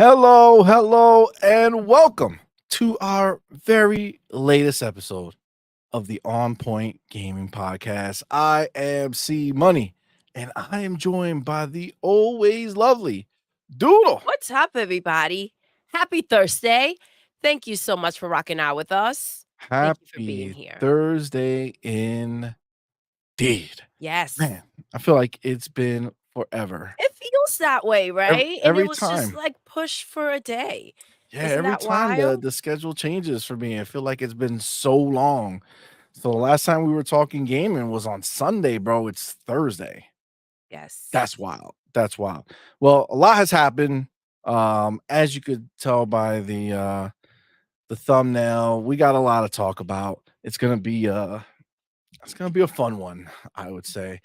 Hello, and welcome to our very latest episode of the OnPoint Gaming Podcast. I am CMoney, and I am joined by the always lovely Doodle. What's up, everybody? Happy Thursday. Thank you so much for rocking out with us. Thank you for being Happy here. Thursday indeed. Yes. Man, I feel like it's been forever. It feels that way, right? And it Every was just time. like push for a day. Yeah, Isn't every that time wild? the schedule changes for me. I feel like it's been so long. So the last time we were talking gaming was on Sunday, bro. It's Thursday. Yes. That's wild. That's wild. Well, a lot has happened. As you could tell by the thumbnail, we got a lot to talk about. It's gonna be a fun one, I would say.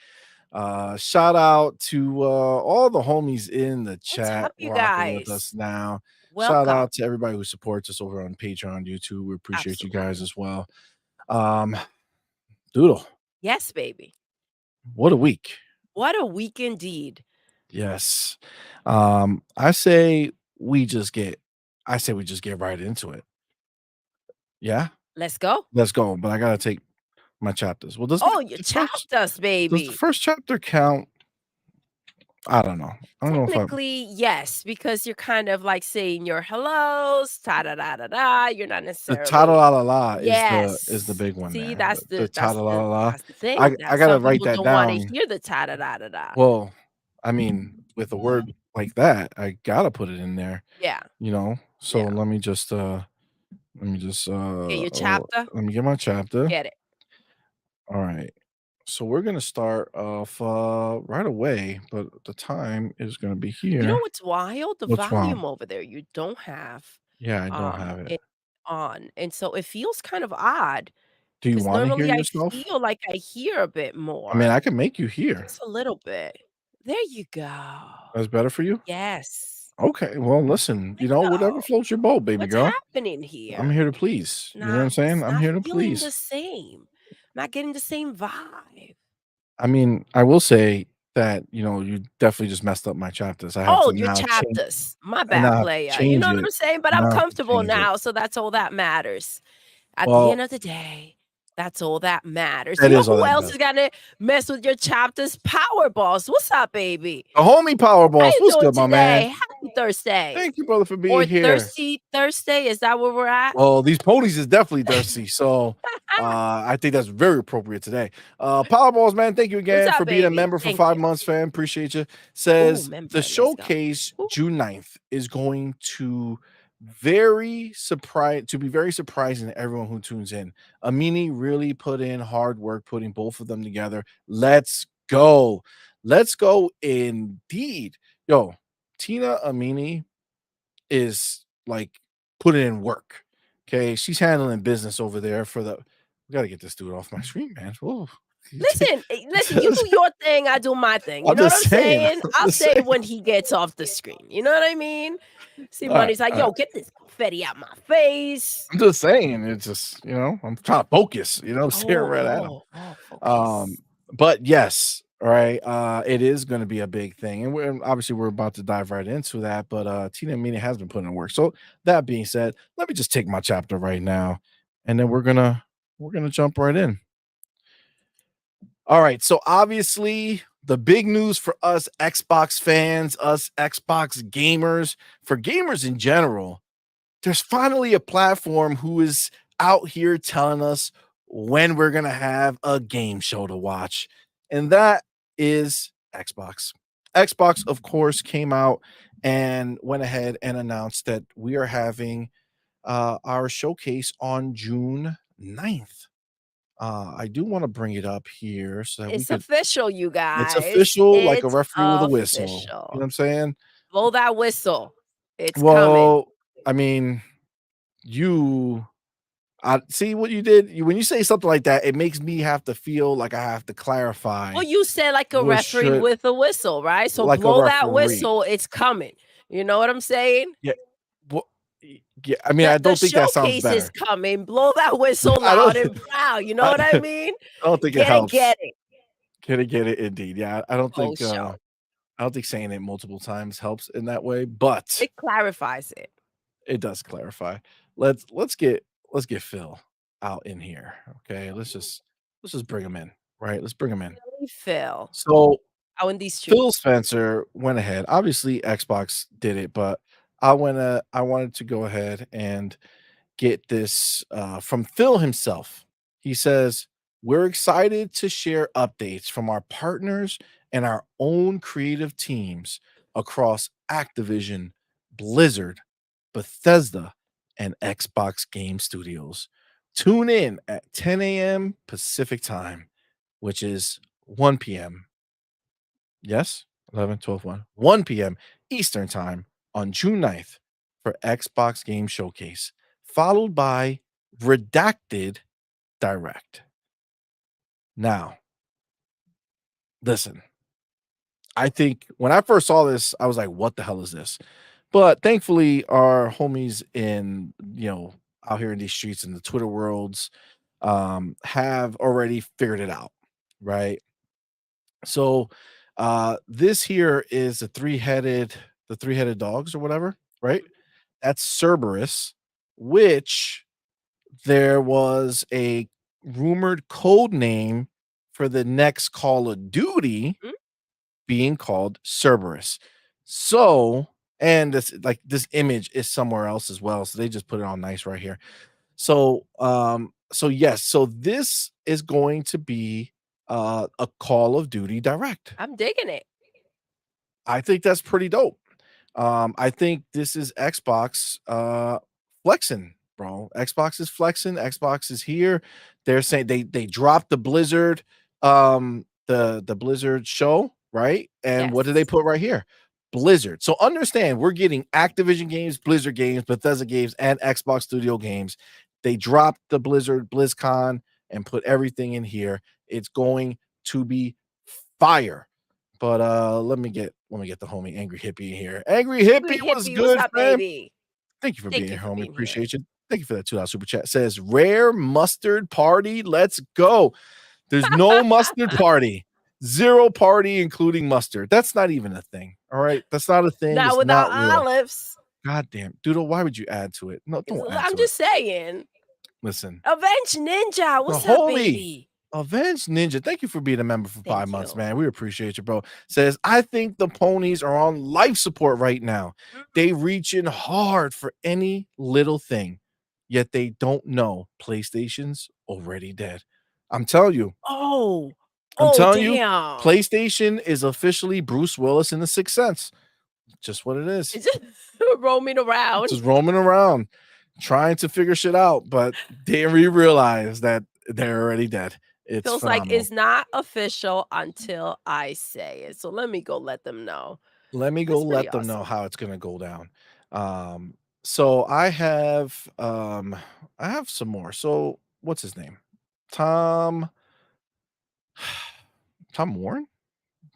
Shout out to all the homies in the What's chat up, you rocking with guys? us now. Shout Welcome. out to everybody who supports us over on Patreon, YouTube. We appreciate you guys Absolutely. as well. Um, Doodle, Yes, baby. what a week. What a week indeed. Yes. I say we just get I say we just get right into it. Yeah? Let's go. Let's go. But I gotta take my chapters. Well, Oh, you chopped us, does the baby. first chapter count? I don't know. I don't know if I Technically, yes, because you're kind of like saying your hellos, ta da da da da. You're not the ta necessarily. la la la is the Yes. big one See, there. that's The the ta that's la the la la. that's the thing. I That gotta some write people that don't want to down. hear the ta da da da da. Well, I mean, with a word like that, I gotta put it in there, Yeah, you know. So yeah. let me just Get your chapter. let me get my chapter. Get it. All right. So we're gonna start off right away, but the time is gonna be You know here. what's wild? The What's wrong? volume over there you don't have Yeah, I don't have it. it on, and so it feels kind of odd Do you because want to hear normally I yourself? feel like I hear a bit I mean, more, I can make you hear. just a little bit. There you go. That's better for you? Yes. Okay. Well, listen, whatever Bingo. floats your boat, baby What's girl. happening I'm here? here to please. You know what I'm Not saying? it's I'm not here to feeling the please. same. Not getting the same vibe. I mean, I will say that, you definitely just messed up my chapters. I have Oh, to your now change chapters. My I bad, now have to player. You change know what it. I'm saying? But I I'm now have to comfortable change it. now, so that's all that matters. At the Well, end of the day, that's all that matters. that You know is all who that else matters. is gonna mess with your chapters? Power Boss. What's up, baby? The homie Power How Boss. you What's doing good, my man? today? Happy Thursday. Thank you, brother, for being Or here. Thirsty Thursday? Is that where we're at? Well, these ponies is definitely thirsty, so I think that's very appropriate today. Powerballs, man, thank you What's again up, for being a baby? member for Thank you. 5 months, fam. Appreciate you. Oh, Says the member. Let's go. showcase Ooh. June 9th is going to be very surprising to everyone who tunes in. Amini really put in hard work putting both of them together. Let's go. Let's go indeed. Yo, Tina Amini is like putting in work. Okay, she's handling business over there for the. We gotta get this dude off my screen, man. Ooh. Listen, you do your thing, I do my thing. You I'm know what just I'm saying. saying? I'm I'll just say it saying. when he gets off the screen. You know what I mean? See, All right, Money's like, all right. yo, get this confetti out my face. I'm just saying. It's just I'm trying to focus. I'm staring right at him. Focus. But yes, all right. It is going to be a big thing, and we're about to dive right into that. But Tina Mina has been putting in work. So that being said, let me just take my chapter right now, and then we're gonna jump right in. All right. So obviously, the big news for us Xbox fans, us Xbox gamers, for gamers in general, there's finally a platform who is out here telling us when we're going to have a game show to watch. And that is Xbox. Xbox, of course, came out and went ahead and announced that we are having our showcase on June 9th. I do want to bring it up here so that we It's could. official, you It's guys. official, like a It's referee with a whistle. You know what official. I'm saying? Blow that whistle. It's coming. Well, I mean, you I see what you did. When you say something like that, it makes me have to feel like I have to clarify Well, you said like a what referee should with a whistle, right? So like a blow that referee. whistle. It's coming. You know what I'm saying? Yeah. Well, yeah. I mean, The I the don't think that sounds showcase is better. coming. Blow that whistle I don't. loud and proud. You know I, what I mean? I don't think it Get it, helps. get it. Get it. Indeed. Yeah. I don't Oh, think. show. I don't think saying it multiple times helps in that way, but It clarifies it. it does clarify. Let's get Phil out in here, okay? Let's just bring him in, right? Let's bring him in. Really, Phil, So out in these Phil streets. Spencer went ahead. Obviously, Xbox did it, but I wanted to go ahead and get this from Phil himself. He says, "We're excited to share updates from our partners and our own creative teams across Activision, Blizzard, Bethesda, and Xbox Game Studios. Tune in at 10 a.m. Pacific time, which is 1 p.m. Yes, 11, 12, 1 p.m. Eastern time on June 9th for Xbox Game Showcase, followed by Redacted Direct." Now, listen, I think when I first saw this, I was like, what the hell is this? But thankfully, our homies in, out here in these streets in the Twitter worlds have already figured it out, right? So this here is the three-headed dogs or whatever, right? That's Cerberus, which there was a rumored code name for the next Call of Duty Mhm. being called Cerberus. So, and this image is somewhere else as well. So they just put it on nice right here. So yes, so this is going to be a Call of Duty Direct. I'm digging it. I think that's pretty dope. I think this is Xbox flexing, bro. Xbox is flexing. Xbox is here. They're saying they dropped the Blizzard, the Blizzard show, right? And what did they Yes. put right here? Blizzard. So understand, we're getting Activision games, Blizzard games, Bethesda games, and Xbox Studio games. They dropped the Blizzard BlizzCon and put everything in here. It's going to be fire. But let me get the homie Angry Hippie in here. Angry Angry Hippie, what's hippie, what's good, up, fam? baby? Thank you for being Thank you here, for homie. being here. Appreciate you. Thank you for that $2 super chat. Says rare mustard party. Let's go. There's no mustard party. Zero party, including mustard. That's not even a thing. All right. That's not a thing. Not It's without not real. olives. God damn. Doodle, why would you add to it? No, don't add I'm to it. just saying. Listen. Avenge Ninja, The what's up, homie, baby? Avenged Ninja, thank you for being a member for 5 Thank months, you. man. We appreciate you, bro. Says, I think the ponies are on life support right now. Mm. They reach in hard for any little thing, yet they don't know PlayStation's already dead. I'm telling you, Oh. I'm Oh, telling you, damn. PlayStation is officially Bruce Willis in The Sixth Sense. Just what it is. It's just roaming around. Just roaming around, trying to figure shit out, but they realize that they're already dead. It's Feels like phenomenal. it's not official until I say it. So let me go let them know. Let me go That's pretty let them know awesome. how it's gonna go down. So I have some more. So what's his name? Tom Tom Warren?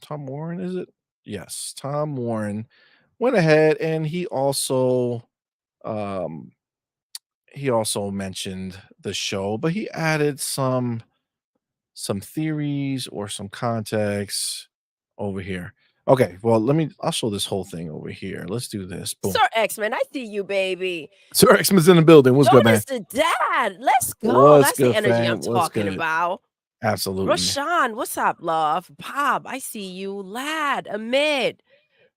Tom Warren, is it? Yes, Tom Warren went ahead and um he also mentioned the show, but he added some theories or some context over here. Okay, well, I'll show this whole thing over here. Let's do this. Boom. Sir X-Men, I see you, baby. Sir Xmas in the building. What's good, man? Notice the dad. Let's go. What's That's the good, energy I'm fam? What's talking good? about. Absolutely. Rashawn, what's up, love? Bob, I see you. Lad, Amid,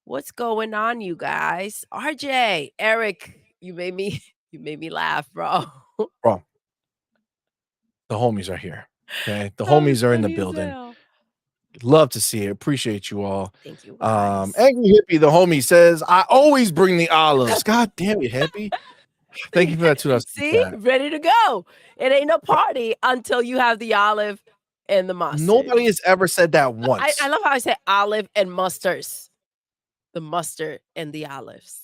what's going on, you guys? RJ, Eric, you made me you made me laugh, bro. Bro, the homies are here. Okay. The That was homies are in the funny as building. hell. Love to see it. Appreciate you all. Thank you, guys. Angry Hippie, the homie says, I always bring the olives. God damn it, Hippie. Thank you for that $2 super See? chat. Ready to go. It ain't a party until you have the olive and the mustard. Nobody has ever said that I once. love how I say olive and mustards. The mustard and the olives.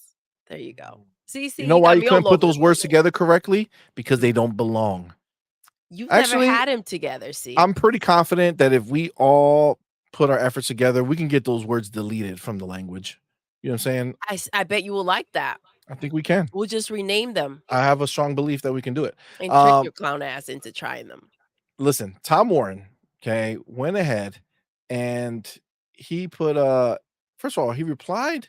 There you go. See, You know you why got you me couldn't all put over the those words place. together correctly? Because they don't belong. You've never Actually, had them together, see? I'm pretty confident that if we all put our efforts together, we can get those words deleted from the language. You know what I'm saying? I bet you will like that. I think we can. We'll just rename them I have a strong belief that we can do it. and trick your clown ass into trying them. Listen, Tom Warren, okay, went ahead and he put first of all, he replied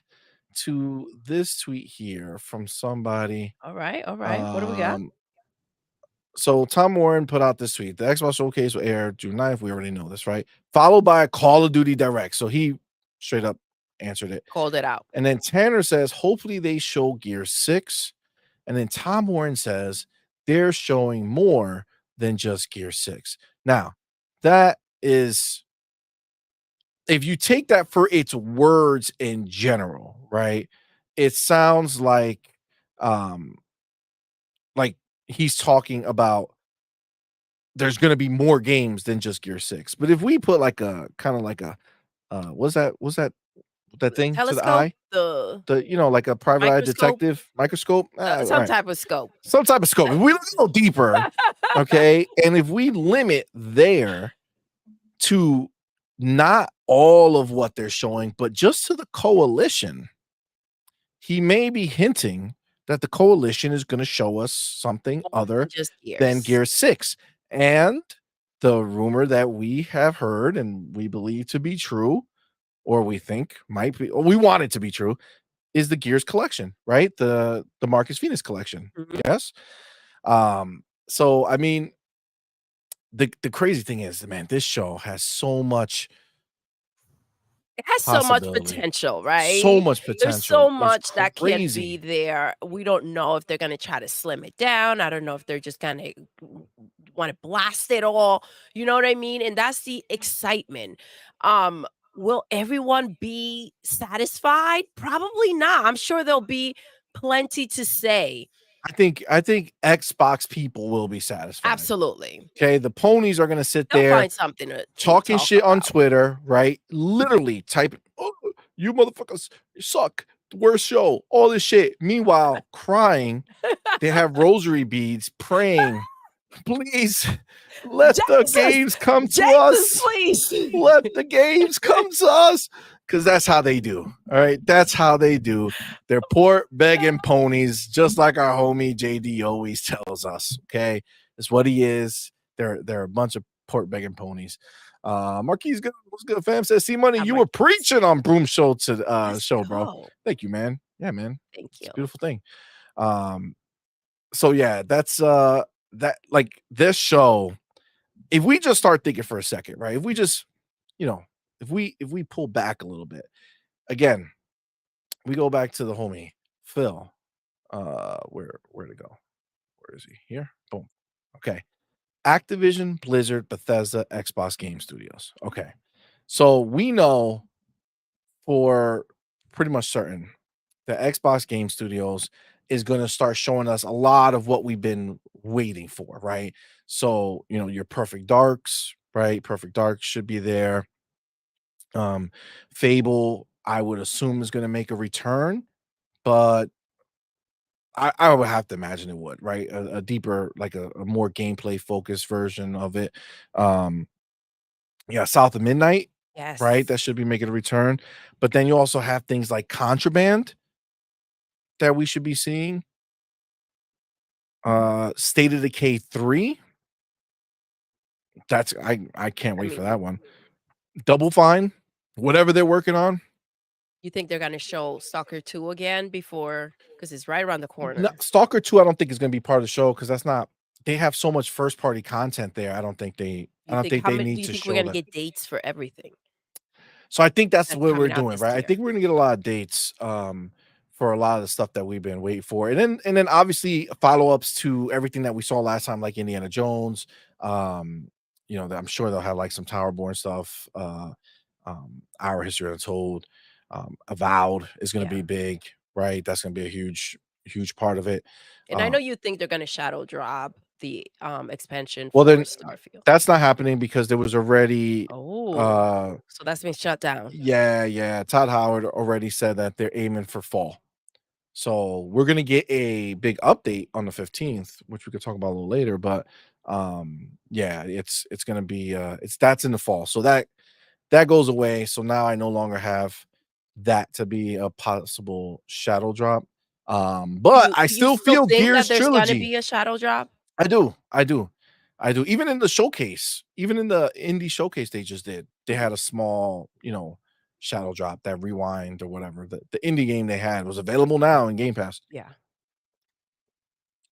to this tweet here from somebody. All right, all right. What do we got? Um, so Tom Warren put out this tweet. The Xbox Showcase will air June 9th. We already know this, right? Followed by a Call of Duty Direct. So he straight up answered it. Called it out. And then Tanner says, hopefully they show Gear 6. And then Tom Warren says, they're showing more than just Gear 6. Now, that is, if you take that for its words in general, right? It sounds um like he's talking about there's going to be more games than just Gear 6. But if we put like a kind of like a what's that The thing to the telescope, eye? the Like a private eye microscope, detective microscope? some Right. type of scope. Some type of scope. If we look a little deeper, okay, and if we limit there to not all of what they're showing, but just to the coalition, he may be hinting that the coalition is going to show us something More other than just than gears. Gear 6. And the rumor that we have heard and we believe to be true, or we think might be, or we want it to be true, is the Gears collection, right? The Marcus Venus collection. Mhm. Yes. So I mean, the crazy thing is, man, this show has so much It has so much possibility, potential, so right? much There's so potential. It's much that can be crazy. there. We don't know if they're gonna try to slim it down. I don't know if they're just gonna wanna blast it all, you know what I mean? And that's the excitement. Um, will everyone be satisfied? Probably not. I'm sure there'll be plenty to say. I think Xbox people will be satisfied. Absolutely. Okay, the ponies are gonna sit They'll there find something to talking talk shit on about. Twitter, right? Literally typing, "Oh, you motherfuckers suck. Worst show." All this shit. Meanwhile, crying, they have rosary beads praying, "Please let the Jesus! games come to Jesus, us. please! Let the games come to us." Because that's how they do. All right. That's how they do. They're poor begging ponies, just like our homie JD always tells us. Okay. That's what he is. They're a bunch of pork begging ponies. Marquis good. What's good, fam? Says CMoney, I'm you were Marquise. preaching on Broom Show to Let's show, bro. go. Thank you, man. Yeah, man. Thank It's you. a beautiful thing. Um, so yeah, that's that like this show, if we just start thinking for a second, right? If we just, you know, if we pull back a little bit, again, we go back to the homie Phil. Where to go? Where is he? Here. Boom. Okay. Activision, Blizzard, Bethesda, Xbox Game Studios. Okay. So we know for pretty much certain that Xbox Game Studios is going to start showing us a lot of what we've been waiting for, right? So, your Perfect Darks, right? Perfect Dark should be there. Fable, I would assume is going to make a return, but I would have to imagine it would, right? A deeper, like a more gameplay focused version of it. Um, yeah, South of Midnight, right? Yes. That should be making a return. But then you also have things like Contraband that we should be seeing. State of Decay 3. I can't I wait for mean, that one. Double Fine, whatever they're working on. you think they're gonna show Stalker 2 again before? Because it's right around the No, corner. Stalker 2, I don't think is gonna be part of the show because that's not, they have so much first party content there. I don't think How they many do need you to think we're show gonna that. get dates for everything So I think that's that's what we're coming out doing, this right? I year? think we're gonna get a lot of dates for a lot of the stuff that we've been waiting for. And then obviously follow-ups to everything that we saw last time, like Indiana Jones. Um, I'm sure they'll have like some Towerborn stuff, Our History Untold, Avowed is gonna be Yeah. big, right? That's gonna be a huge, huge part of it. And I Um, know you think they're gonna shadow drop the, expansion well for then Starfield. that's not happening because there was already Oh, uh so that's been shut down. yeah, yeah. Todd Howard already said that they're aiming for fall. So we're gonna get a big update on the 15th, which we could talk about a little later. But yeah, it's gonna be that's in the fall. So that goes away. So now I no longer have that to be a possible shadow drop. But I You still still feel think that Gears there's gonna trilogy. be a shadow drop? I do. I do. I do. Even in the showcase, even in the indie showcase they just did, they had a small, Shadow Drop, that Rewind or whatever. The indie game they had was available now in Game Pass. Yeah.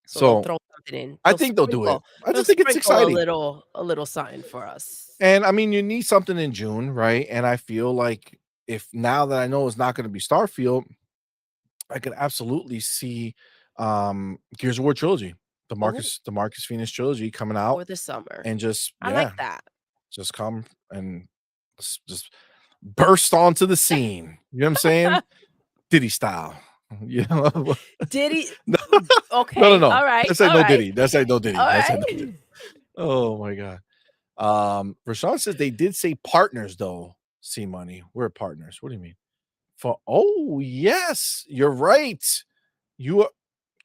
So they'll So throw something in. I think they'll do it. I They'll just think it's sprinkle exciting. a little something for us. And I mean, you need something in June, right? And I feel like if now that I know it's not going to be Starfield, I could absolutely see Gears of War trilogy, Oh, the Marcus Phoenix trilogy coming out for the summer. and just I like yeah, that. just come and just burst onto the scene. You know what I'm saying? Diddy style. You know? Did he No, no, okay, no. Let's say all no right, Diddy. Let's say no Diddy. all Let's say right. no Diddy. Oh my god. Rashawn says they did say partners though. See money. We're partners. What do you mean? For oh yes, you're right. You are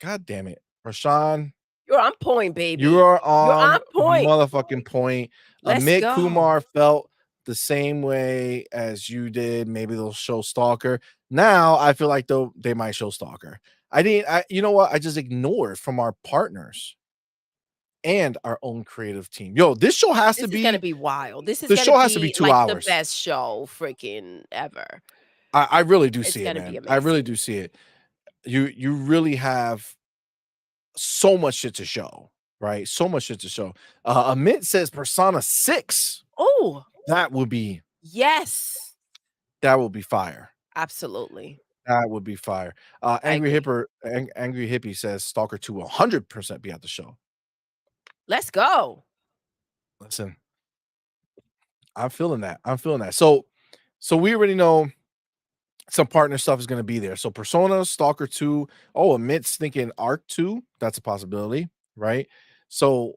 god damn it. Rashawn, You're on point, you baby. are You're on on point. motherfucking point. Let's Amit go. Kumar felt the same way as you did. Maybe they'll show Stalker. Now I feel like they might show Stalker. You know what? I just ignored from our partners and our own creative team. Yo, this show has to This is gonna be be wild. This is the gonna show has to be be, two like, the hours. best show freaking ever. I really do It's see it, gonna be man. I really amazing. do see it. You really have so much shit to show, right? So much shit to show. Amit says Persona 6. Oh, That would be yes. that would be fire. Absolutely. That would be fire. I agree. Angry Hippie says Stalker 2 will 100% be at the show. Let's go. Listen, I'm feeling that. I'm feeling that. So we already know some partner stuff is going to be there. So Persona, Stalker 2. Oh, Amit's thinking Arc 2. That's a possibility, right? So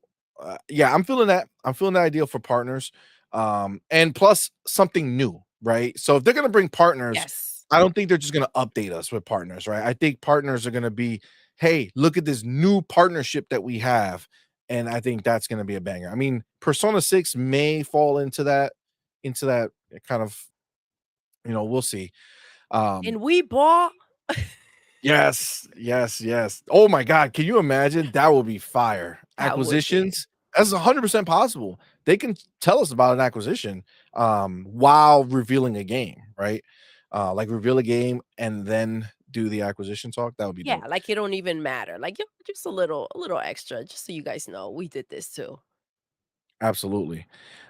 yeah, I'm feeling that. I'm feeling that ideal for partners. And plus something new, right? So if they're going to bring partners, Yes. I don't think they're just going to update us with partners, right? I think partners are going to be, hey, look at this new partnership that we have. And I think that's going to be a banger. I mean, Persona 6 may fall into that kind of, we'll see. And Um, we bought yes, yes, yes. Oh my god, can you imagine? That would be fire. that would be. Acquisitions, that's 100% possible. They can tell us about an acquisition while revealing a game, right? Like reveal a game and then do the acquisition talk. That would be Yeah, dope. like, it don't even matter. Like, yo, just a little extra, just so you guys know we did this too. Absolutely.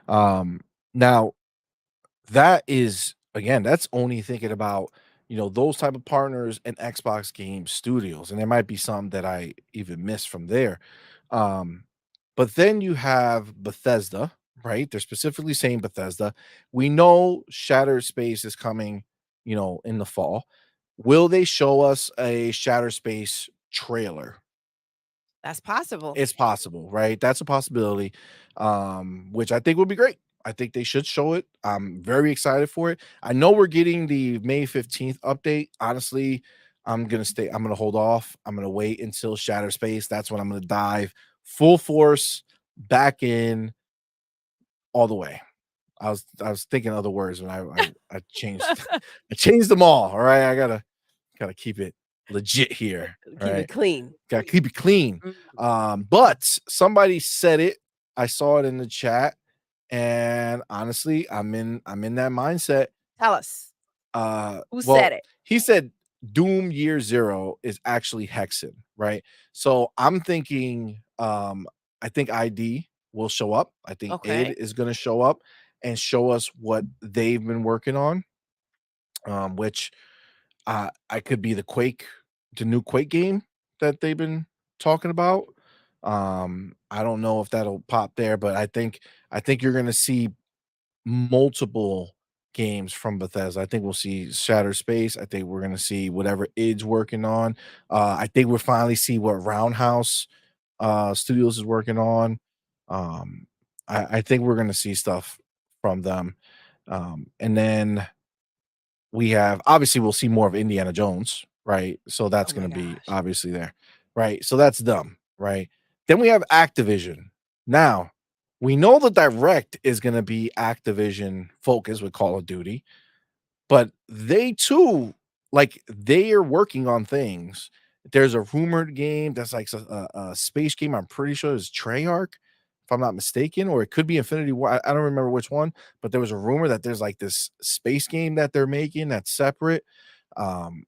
Um, now that is again, that's only thinking about, those type of partners and Xbox Game Studios, and there might be some that I even missed from there. Um, but then you have Bethesda, right? They're specifically saying Bethesda. We know Shattered Space is coming, in the fall. Will they show us a Shattered Space trailer? That's possible. It's possible, right? That's a possibility, which I think would be great. I think they should show it. I'm very excited for it. I know we're getting the May 15th update. Honestly, I'm gonna hold off. I'm gonna wait until Shatter Space. That's when I'm gonna dive full force back in all the way. I was thinking other words and I changed I changed them all right. I gotta keep it legit here. All Keep it right, clean. gotta keep it clean. Mm. But somebody said it. I saw it in the chat, and honestly, I'm in that mindset. Tell us, who said Well, it? he said Doom Year Zero is actually Hexen, right? So I'm thinking, I think ID will show up. I think id Okay. is going to show up and show us what they've been working on, which I could be the new Quake game that they've been talking about. I don't know if that'll pop there, but I think you're gonna see multiple games from Bethesda. I think we'll see Shattered Space. I think we're gonna see whatever id's working on. I think we'll finally see what Roundhouse Studios is working on. Um, I think we're gonna see stuff from them. And then we have obviously we'll see more of Indiana Jones, right? So that's Oh going my to be gosh. obviously there, right? So that's dumb, right? Then we have Activision. Now, we know the direct is going to be Activision focus with Call of Duty, but they too, like they are working on things. There's a rumored game that's like a space game. I'm pretty sure is Treyarch if I'm not mistaken, or it could be Infinity War. I don't remember which one, but there was a rumor that there's like this space game that they're making that's separate. Um,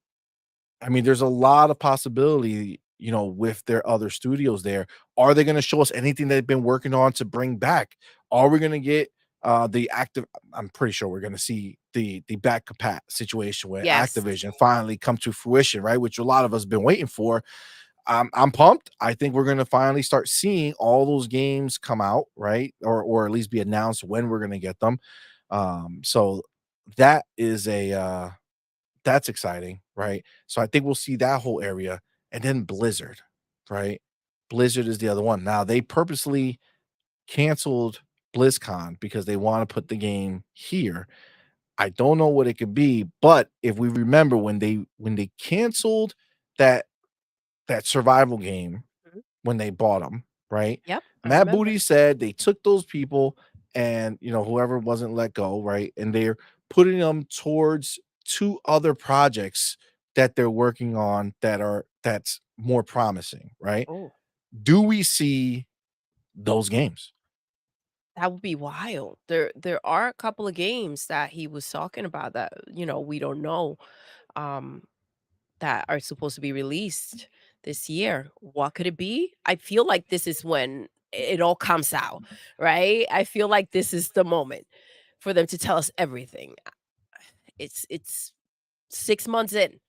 I mean, there's a lot of possibility, with their other studios there. Are they going to show us anything they've been working on to bring back? Are we going to get the active? I'm pretty sure we're going to see the back compat situation where Yes. Activision finally come to fruition, right? Which a lot of us been waiting for. I'm pumped. I think we're going to finally start seeing all those games come out, right? Or at least be announced when we're going to get them. So that is a that's exciting, right? So I think we'll see that whole area, and then Blizzard, right? Blizzard is the other one. Now they purposely canceled BlizzCon because they want to put the game here. I don't know what it could be, but if we remember when they canceled that that survival game Mhm. when they bought them, right? Yep, I Matt remember. Booty said they took those people and whoever wasn't let go, right? And they're putting them towards two other projects that they're working on that's more promising, right? Oh, Do we see those games? that would be wild. There are a couple of games that he was talking about that, we don't know, um, that are supposed to be released this year. What could it be? I feel like this is when it all comes out, right? I feel like this is the moment for them to tell us everything. It's 6 months in.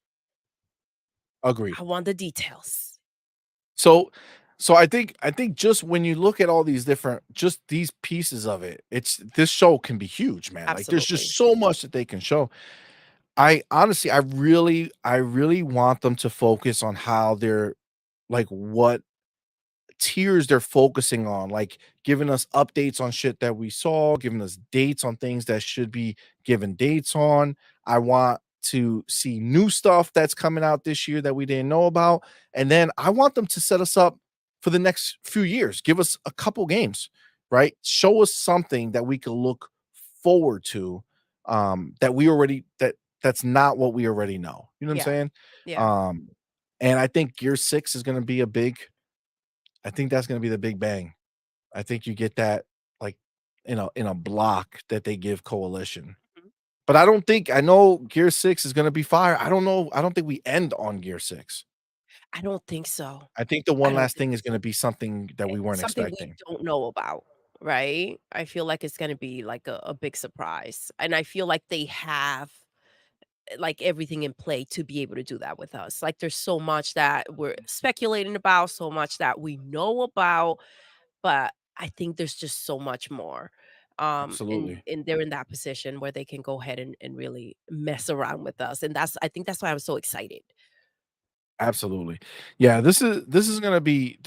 Agreed. I want the details. So I think just when you look at all these different just these pieces of it, it's this show can be huge, man. Like there's Absolutely. just so much that they can show. I honestly, I really want them to focus on how they're like what tiers they're focusing on, like giving us updates on shit that we saw, giving us dates on things that should be given dates on. I want to see new stuff that's coming out this year that we didn't know about. And then I want them to set us up for the next few years. Give us a couple games, right? Show us something that we can look forward to that we already that's not what we already know. You know what I'm Yeah. saying? Yeah. Um and I think Gear 6 is going to be a big I think that's gonna be the big bang. I think you get that, like, in a block that they give Coalition. Mhm. But I know Gear 6 is gonna be fire. I don't know, I don't think we end on Gear 6. I don't think so. I think the I one don't last think thing is so. gonna be something that we weren't Something we expecting. don't know about, right? I feel like it's gonna be like a big surprise, and I feel like they have, like, everything in play to be able to do that with us. Like, there's so much that we're speculating about, so much that we know about, but I think there's just so much more. And Absolutely. they're in that position where they can go ahead and really mess around with us, and I think that's why I'm so excited. Absolutely. Yeah, this is gonna be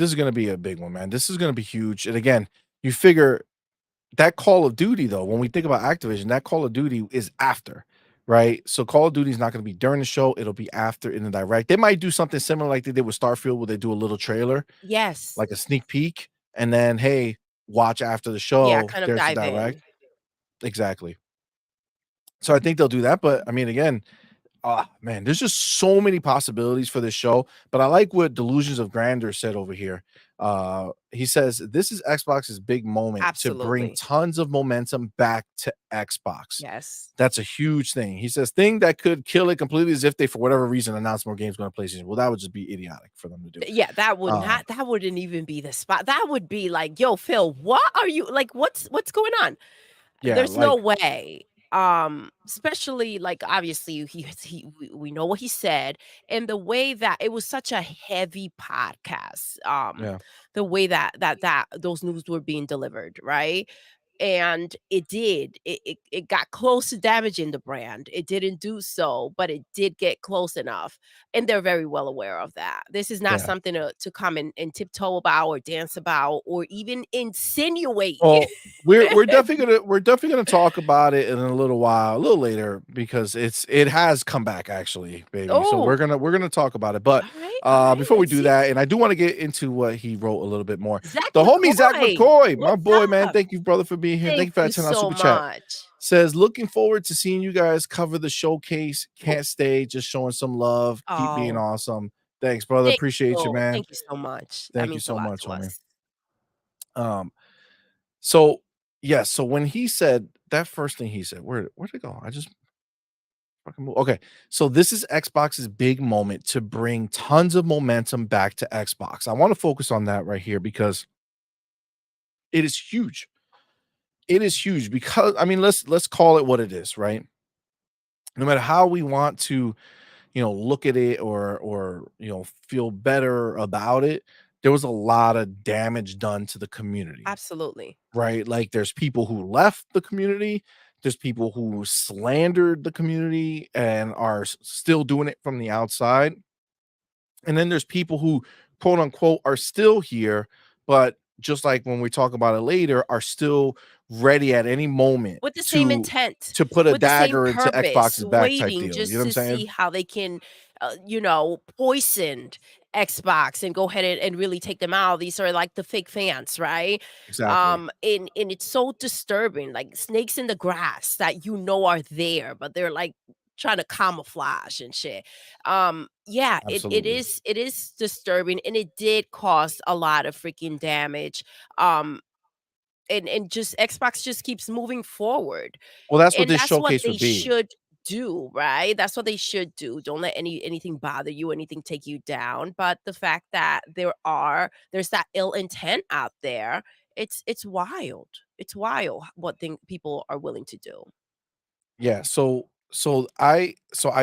a big one, man. This is gonna be huge. And again, you figure that Call of Duty though, when we think about Activision, that Call of Duty is after, right? So Call of Duty is not going to be during the show; it'll be after in the direct. They might do something similar like they did with Starfield, where they do a little trailer, Yes. like a sneak peek, and then hey, watch after the Yeah, show. kind of There's the dive direct. in. Exactly. So I think they'll do that. But I mean, again, man, there's just so many possibilities for this show. But I like what Delusions of Grandeur said over here. He says this is Xbox's big moment to bring Absolutely. tons of momentum back to Xbox. Yes. That's a huge thing. He says thing that could kill it completely is if they, for whatever reason, announce more games going to PlayStation. Well, that would just be idiotic for them to do. Yeah, Um, that wouldn't even be the spot. That would be like, "Yo, Phil, what are you like, what's going on?" yeah, There's no like way. Especially like obviously we know what he said, and the way that it was such a heavy podcast. yeah, The way that those news were being delivered, right? And it got close to damaging the brand. It didn't do so, but it did get close enough, and they're very well aware of that. This is not yeah. something to come and tiptoe about or dance about or even insinuate. Well, we're definitely gonna talk about it in a little while, a little later, because it has come back actually, baby. So we're Oh, gonna we're gonna talk about it. But all right, before we let's do hear that, it. and I do want to get into what he wrote a little bit more. Zach The homie Zach McCoy, McCoy, my what's boy, man. up? Thank you, brother, for being here. Thank Thank you for that you 10 so super chat. much. Says looking forward to seeing you guys cover the showcase. Oh, Can't stay, just showing some love. Keep being oh, awesome. Thanks, brother. thank Appreciate you, man. thank you so much. That Thank you means a so lot much, to homie. us. Um, So, yes, so when he said that first thing he said, where'd it go? I just fucking okay. So this is Xbox's big moment to bring tons of momentum back to Xbox. I want to focus on that right here because it is huge. It is huge because I mean, let's call it what it is, right? No matter how we want to, look at it or feel better about it, there was a lot of damage done to the community. Absolutely. Right? Like, there's people who left the community, there's people who slandered the community and are still doing it from the outside. And then there's people who, quote unquote, are still here, but just like when we talk about it later, are still ready at any moment With the same to intent, put a with the same dagger into purpose, Xbox's back type waiting deal. You know just what I'm to saying? see how they can, poison Xbox and go ahead and really take them out. These are like the fake fans, right? Exactly. And it's so disturbing, like snakes in the grass that are there, but they're like trying to camouflage and shit. Yeah, Absolutely. it is disturbing, and it did cause a lot of freaking damage. Um, and just Xbox just keeps moving forward. Well, that's what And this that's what showcase they would be. should do, right? That's what they should do. Don't let anything bother you, anything take you down. But the fact that there's that ill intent out there, it's wild. It's wild what thing people are willing to do. Yeah, so I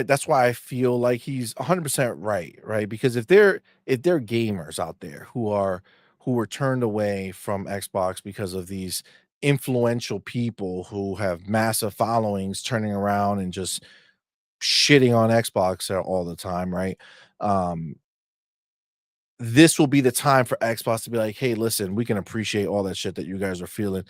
that's why I feel like he's 100% right, right? Because if they're gamers out there who were turned away from Xbox because of these influential people who have massive followings turning around and just shitting on Xbox all the time, right? Um this will be the time for Xbox to be like, "Hey, listen, we can appreciate all that shit that you guys are feeling,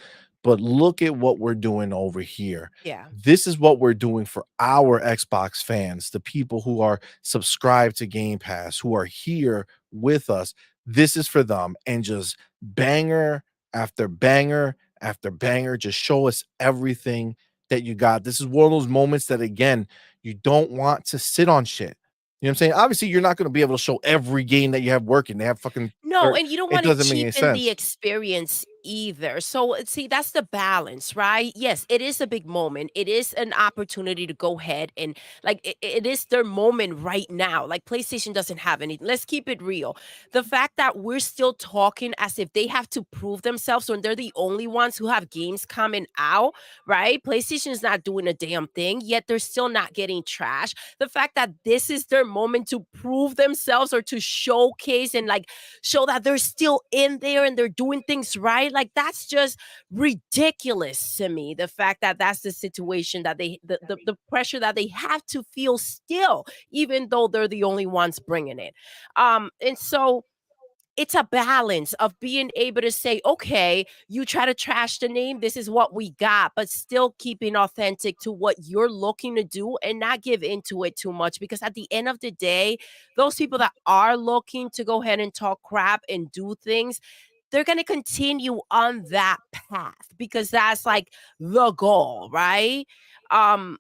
but look at what we're doing over here. Yeah. This is what we're doing for our Xbox fans, the people who are subscribed to Game Pass, who are here with us. This is for them." And just banger after banger after banger, just show us everything that you got. This is one of those moments that, again, you don't want to sit on shit. You know what I'm saying? Obviously, you're not gonna be able to show every game that you have working. They have fucking No, thir and you don't it wanna doesn't make any cheapen the sense. experience either. So, see, that's the balance, right? Yes, it is a big moment. It is an opportunity to go ahead and like it is their moment right now. Like PlayStation doesn't have any. Let's keep it real. The fact that we're still talking as if they have to prove themselves when they're the only ones who have games coming out, right? PlayStation is not doing a damn thing, yet they're still not getting trash. The fact that this is their moment to prove themselves or to showcase and like show that they're still in there and they're doing things right. Like that's just ridiculous to me. The fact that that's the situation that the pressure that they have to feel still, even though they're the only ones bringing it. And so it's a balance of being able to say, okay, you try to trash the name, this is what we got, but still keeping authentic to what you're looking to do and not give into it too much. Because at the end of the day, those people that are looking to go ahead and talk crap and do things, they're going to continue on that path because that's like the goal, right? Um,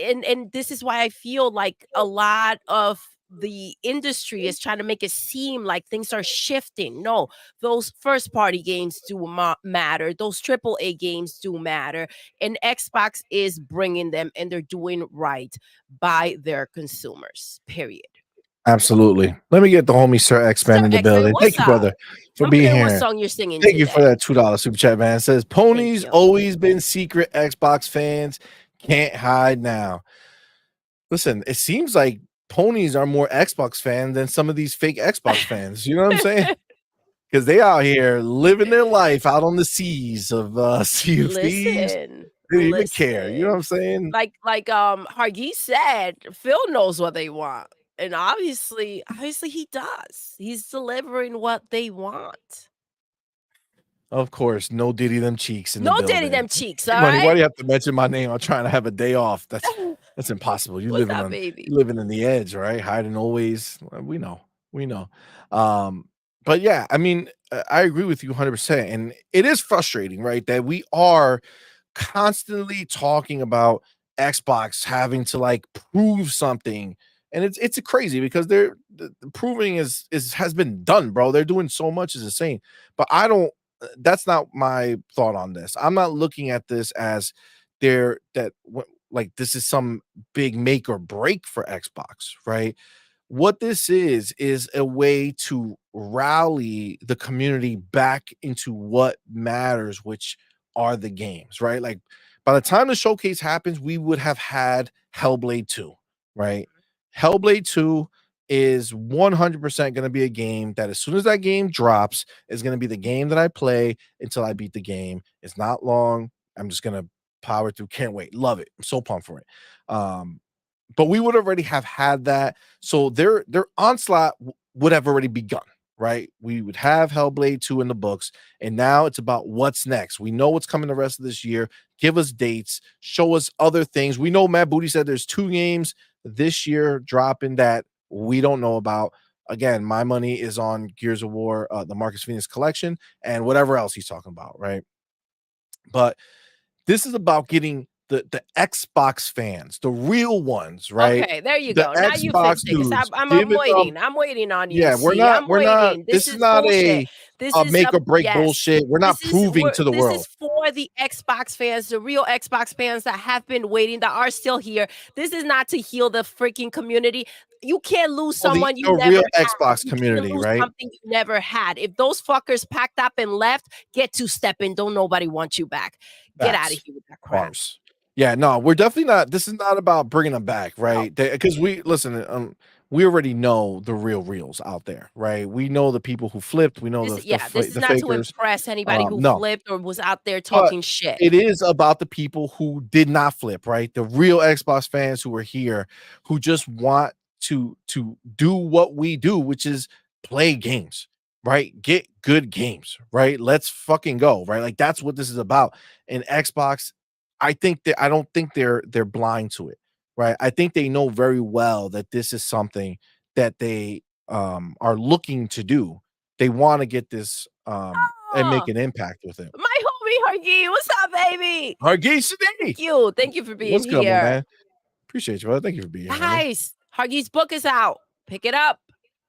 and this is why I feel like a lot of the industry is trying to make it seem like things are shifting. No, those first party games do matter. Those triple A games do matter. And Xbox is bringing them and they're doing right by their consumers, period. Absolutely. Let me get the homie Sir X-Man Sir in the X-Men, building. what's Thank you, up? brother, for I want to being know what here. song you're singing Thank you for today. that $2 super chat, man. It says, Thank "Ponies you. always been secret Xbox fans, can't hide now." Listen, it seems like ponies are more Xbox fan than some of these fake Xbox fans. You know what I'm saying? Because they out here living their life out on the seas of Sea of Thieves. Listen, They didn't even care. You know what listen. I'm saying? Hargeet said, Phil knows what they want. And obviously he does. He's delivering what they want. Of course, no Diddy them cheeks in the No daddy building. them cheeks, all C-Money, why right? do you have to mention my name? I'm trying to have a day off. That's impossible. What's up, baby? You living in the edge, right? Hiding always. We know. We know. Um, but yeah, I mean, I agree with you 100%. And it is frustrating, right? That we are constantly talking about Xbox having to like prove something. And it's crazy because the proving is has been done, bro. They're doing so much is insane. But I don't that's not my thought on this. I'm not looking at this as there that like this is some big make or break for Xbox, right? What this is a way to rally the community back into what matters, which are the games, right? Like by the time the showcase happens, we would have had Hellblade 2, right? Hellblade 2 is 100% going to be a game that as soon as that game drops is going to be the game that I play until I beat the game. It's not long. I'm just going to power through. Can't wait. Love it. I'm so pumped for it. But we would already have had that. So their onslaught would have already begun, right? We would have Hellblade 2 in the books, and now it's about what's next. We know what's coming the rest of this year. Give us dates, show us other things. We know Matt Booty said there's 2 games this year dropping that we don't know about. Again, my money is on Gears of War, the Marcus Phoenix collection, and whatever else he's talking about, right? But this is about getting the Xbox fans, the real ones, right? Okay, there you The go. Now you Xbox fixed it 'cause dudes I'm giving them waiting. I'm waiting on you. yeah, See, I'm we're not waiting. this This is is not bullshit. This a is make a or break yes. bullshit. We're not proving to the This world. is for the Xbox fans, the real Xbox fans that have been waiting, that are still here. This is not to heal the freaking community. You can't lose Well, someone you the never real had. Xbox You can't community, lose right? something you never had. If those fuckers packed up and left, get to stepping. Don't nobody want you back. Get out of Facts. here with that crap. Bars. Yeah, no, we're definitely not this is not about bringing them back, No. right? Because we listen, we already know the real reals out there, right? We know the people who flipped, we know This yeah, this is the not to fakers. impress anybody who No, flipped or was out there but talking shit. it is about the people who did not flip, right? The real Xbox fans who are here, who just want to do what we do, which is play games, right? Get good games, right? Let's fucking go, right? Like that's what this is about. And Xbox, I don't think they're blind to it, right? I think they know very well that this is something that they are looking to do. They want to get this and make Oh, an impact with it. my homie Hargy, what's up, baby? Hargeet Thank Sade. you. Thank you for being What's good, my here. man? Appreciate you, brother. Thank you for being here, homie. Guys, Hargy's book is out. Pick it up.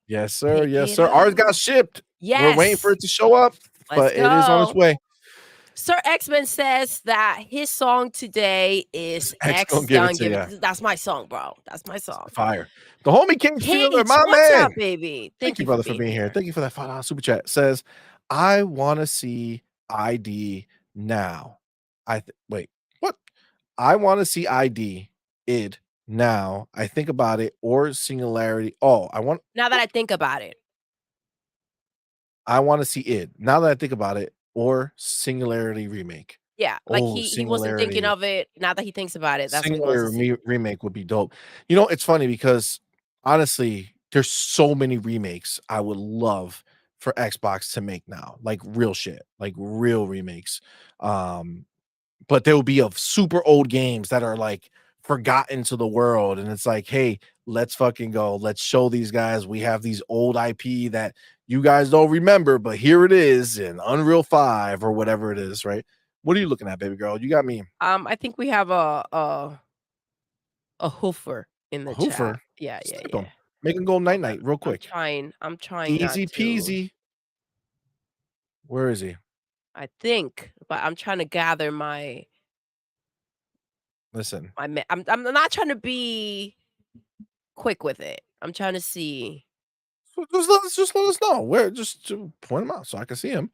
Yes, sir. Pick Yes, it sir. Ours up. got shipped. We're waiting for Yes. it to show up, Let's but it is on its go. way. Sir X-Men says that his song today is X gonna X give it Done to Give you. It. That's my song, bro. That's my song. Fire. The homie King Stealer, Kate, my what's man. up, baby? Thank Thank you, you for brother, for being being here. here. Thank you for that $5 super chat. Says, I want to see ID now. Wait, what? I want to see id now. I think about it or singularity. Oh, Now that I think about it. I want to see id now that I think about it or singularity remake. Yeah, like Oh, he wasn't thinking singularity. of it. Now that he thinks about it, that's what he wants to Singular see. remake would be dope. You know, it's funny because honestly, there's so many remakes I would love for Xbox to make now, like real shit, like real remakes. Um, but they will be of super old games that are like forgotten to the world. And it's like, hey, let's fucking go. Let's show these guys we have these old IP that you guys don't remember, but here it is in Unreal 5 or whatever it is, right? What are you looking at, baby girl? You got me I think we have a hoofer in a the chat. hoofer. Yeah, yeah, Snipe yeah. him. Make him go night Hold on. night real quick. I'm trying not Easy to. peasy. Where is he? I think, but I'm trying to gather my Listen. I'm not trying to be quick with it. I'm trying to see. Just let us know. Where just to point him out so I can see him.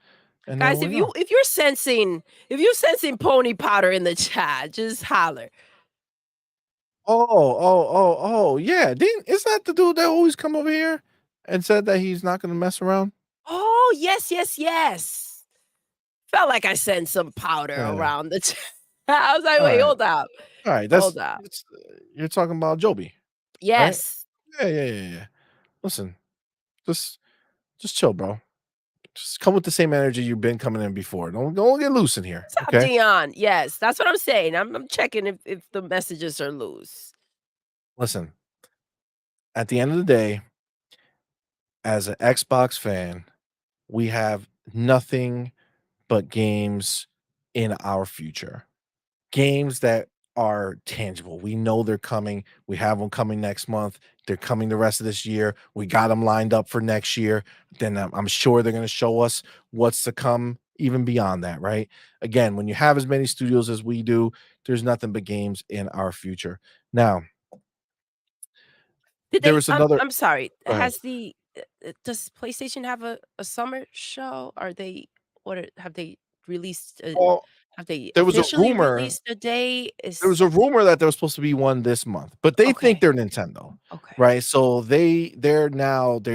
And then Guys, we know. if you're sensing pony powder in the chat, just holler. Yeah. Isn't that the dude that always come over here and said that he's not gonna mess around? Oh, yes, yes, yes. Felt like I sent some powder Yeah. around the chat. I was like, All wait, right. hold up. All right. Hold up. You're talking about Joby, right? Yes. Yeah. Listen, just just chill, bro. Just come with the same energy you've been coming in before. Don't get loose in here. What's up, Okay. Dion? Yes, that's what I'm saying. I'm checking if the messages are loose. Listen, at the end of the day, as an Xbox fan, we have nothing but games in our future. Games that are tangible. We know they're coming. We have them coming next month. They're coming the rest of this year. We got them lined up for next year. Then I'm sure they're going to show us what's to come even beyond that, right? Again, when you have as many studios as we do, there's nothing but games in our future. Now, Did there they was another. I'm sorry, Go ahead. has the does PlayStation have a summer show? Are they have they released Well, have they there was a officially rumor released a day? there Is was a rumor that there was supposed to be one this month, but they think okay, they're Nintendo, okay. right? So they're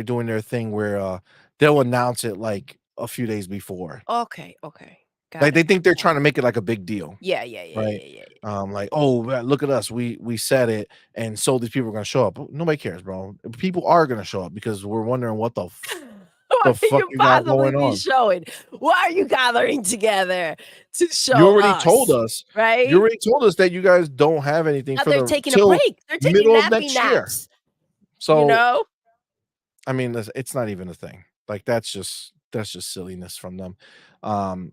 doing their thing where they'll announce it like a few days before. Okay, okay. Got Like they it, think they're got trying it. to make it like a big deal, Yeah, yeah, yeah, right? yeah, yeah, yeah. Like, oh, look at us, we said it, and so these people are gonna show up. Nobody cares, bro. People are gonna show up because we're wondering what What the can fuck you you got possibly going be on. showing? Why are you gathering together to You show already told us, us you right? already told us that you guys don't have anything Now for they're the taking a till break. They're taking middle of nappy next year. naps, you So, know? I mean, listen, it's not even a thing. Like that's just silliness from them. Um,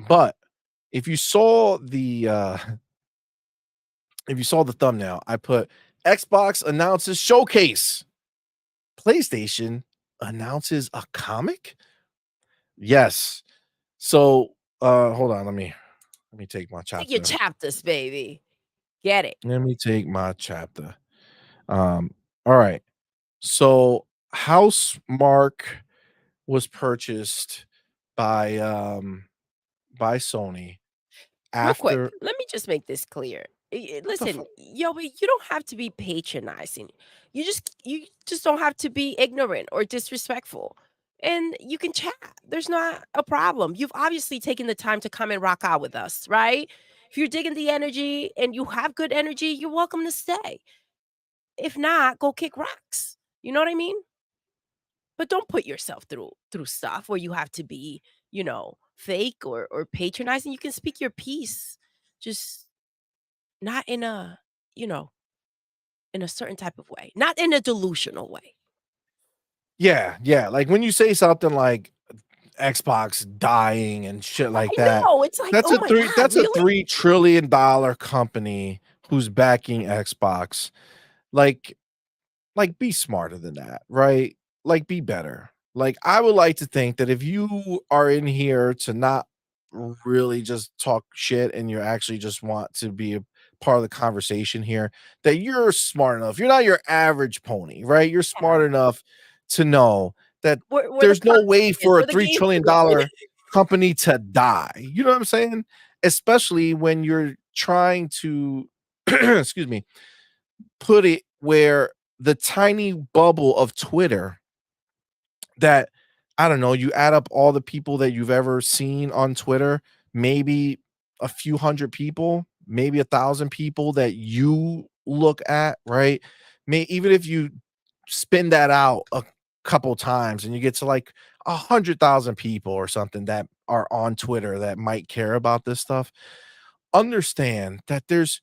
but if you saw the if you saw the thumbnail, I put Xbox announces showcase. PlayStation announces a comic? Yes. So, hold on, let me take my Take your chapter. chapters, baby. Get it. Let me take my chapter. All right. So, Housemark was purchased by by Sony Real quick, after let me just make this clear. what the Listen, fuck? yo, but you don't have to be patronizing. You just don't have to be ignorant or disrespectful. And you can chat. There's not a problem. You've obviously taken the time to come and rock out with us, right? If you're digging the energy and you have good energy, you're welcome to stay. If not, go kick rocks. You know what I mean? But don't put yourself through stuff where you have to be, fake or patronizing. You can speak your piece. Just not in a, you know, in a certain type of way, not in a delusional way. Yeah, yeah, like, when you say something like Xbox dying and shit like I that, know, it's like, "Oh my god, that's a really?" $3 trillion company who's backing Xbox. Like be smarter than that, right? Like, be better. Like, I would like to think that if you are in here to not really just talk shit and you actually just want to be a part of the conversation here, that you're smart enough. You're not your average pony, right? You're smart Yeah. enough to know that We're the there's no way contrarians, for a we're the game $3 trillion people. company to die. You know what I'm saying? Especially when you're trying to excuse me, put it where the tiny bubble of Twitter that I don't know, you add up all the people that you've ever seen on Twitter, maybe a few hundred people, maybe 1,000 people that you look at, right? Even if you spin that out a couple times and you get to like 100,000 people or something that are on Twitter that might care about this stuff, understand that there's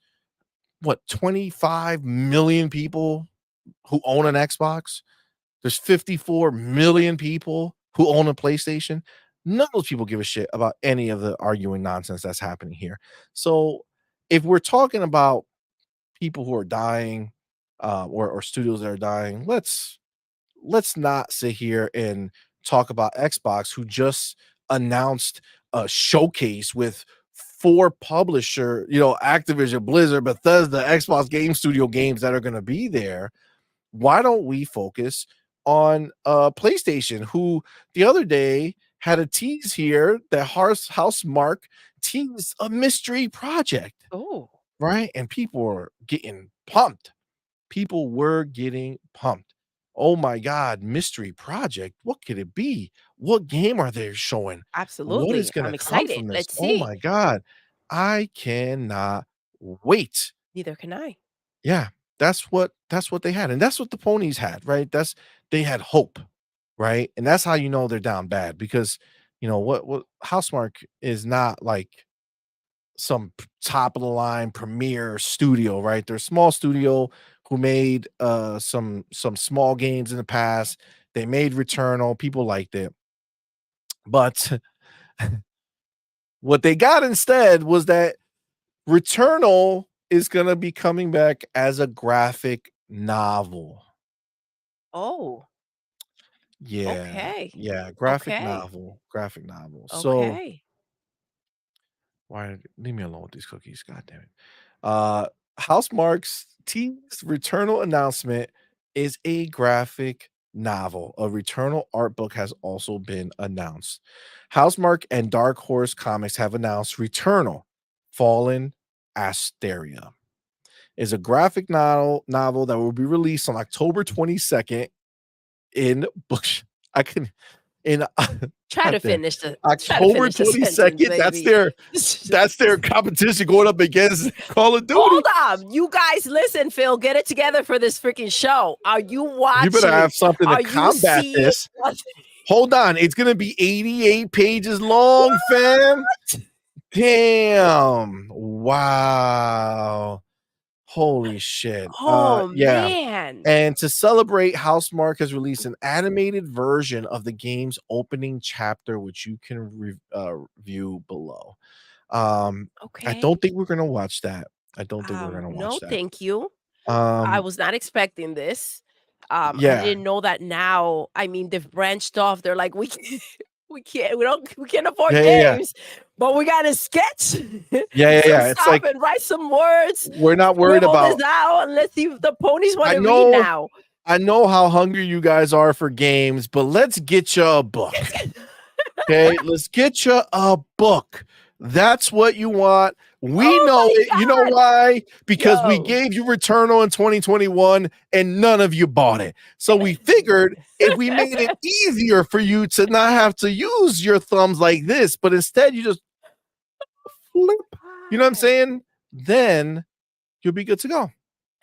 what 25 million people who own an Xbox. There's 54 million people who own a PlayStation. None of those people give a shit about any of the arguing nonsense that's happening here. So, if we're talking about people who are dying, or studios that are dying, let's not sit here and talk about Xbox, who just announced a showcase with four publisher, Activision, Blizzard, Bethesda, Xbox Game Studio games that are going to be there. Why don't we focus on PlayStation, who the other day had a tease here that Housemark teased a mystery project, Oh, right? And people were getting pumped. People were getting pumped. Oh my God, mystery project. What could it be? What game are they showing? What is absolutely. going to I'm come excited. from this? Let's Oh see. my God. I cannot wait. Neither can I. Yeah, that's what they had, and that's what the ponies had, right? They had hope, right? And that's how you know they're down bad because what Housemark is not like some top of the line premier studio, right? They're a small studio who made some small games in the past. They made Returnal, people liked it. But what they got instead was that Returnal is going to be coming back as a graphic novel. Oh, Yeah, Okay. yeah, graphic Okay. novel, graphic novel. So Okay. why leave me alone with these cookies, god damn it. Uh, Housemarque's teased Returnal announcement is a graphic novel. A Returnal art book has also been announced. Housemarque and Dark Horse Comics have announced Returnal: Fallen Asteria is a graphic novel that will be released on October 22nd in book. I can in Try God to damn, finish the try to October finish the sentence, 22nd. baby. That's their competition going up against Call of Duty. Hold on. You guys listen, Phil, get it together for this freaking show. Are you You better watching? have something to Are you combat seeing this. what? Hold on, it's gonna be 88 pages long, fam. Damn. Wow. Holy shit. Oh, Yeah. man. And to celebrate, Housemarque has released an animated version of the game's opening chapter, which you can view below. I Okay. don't think we're gonna watch that. I don't think we're gonna No, watch that. thank you. I Um, was not expecting this. I yeah, didn't know that now. I mean, they've branched off. They're like, we can't afford yeah, yeah, yeah, games, but we got a sketch. yeah, yeah, So yeah. It's stop like and write some words, we're not worried scribble this about. out, and let's see if the ponies want I to read know, now. I know how hungry you guys are for games, but let's get you a book. Okay, let's get you a book. That's what you want. We Oh know my it. You know god. why? Because we Yo. gave you Returnal in 2021 and none of you bought it. So we figured if we made it easier for you to not have to use your thumbs like this, but instead you just flip, you know what I'm God. saying? Then you'll be good to go,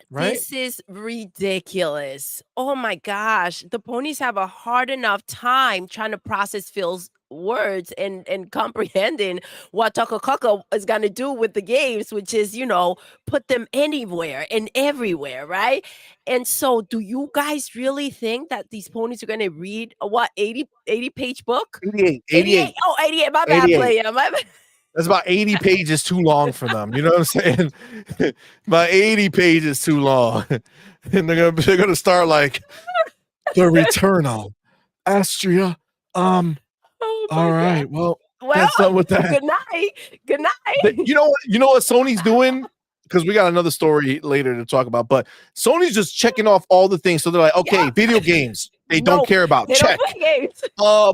right? This is ridiculous. Oh my gosh. The ponies have a hard enough time trying to process Phil's words and comprehending what Takakaka is going to do with the games, which is, put them anywhere and everywhere, right? And so, do you guys really think that these ponies are going to read a what 80 page book? 88, 88. 88, Oh, 88. My bad, 88. player. My bad. That's about 80 pages too long for them. You know what I'm saying? About 80 pages too long. And they're gonna start like the return of Astria. Oh All my god. right. Well, Well, that's done with that. good night. Good But night. you know what Sony's doing? Because we got another story later to talk about, but Sony's just checking off all the things. So they're like, okay, Yep. video games, they don't Nope. care about. They don't Check. play games.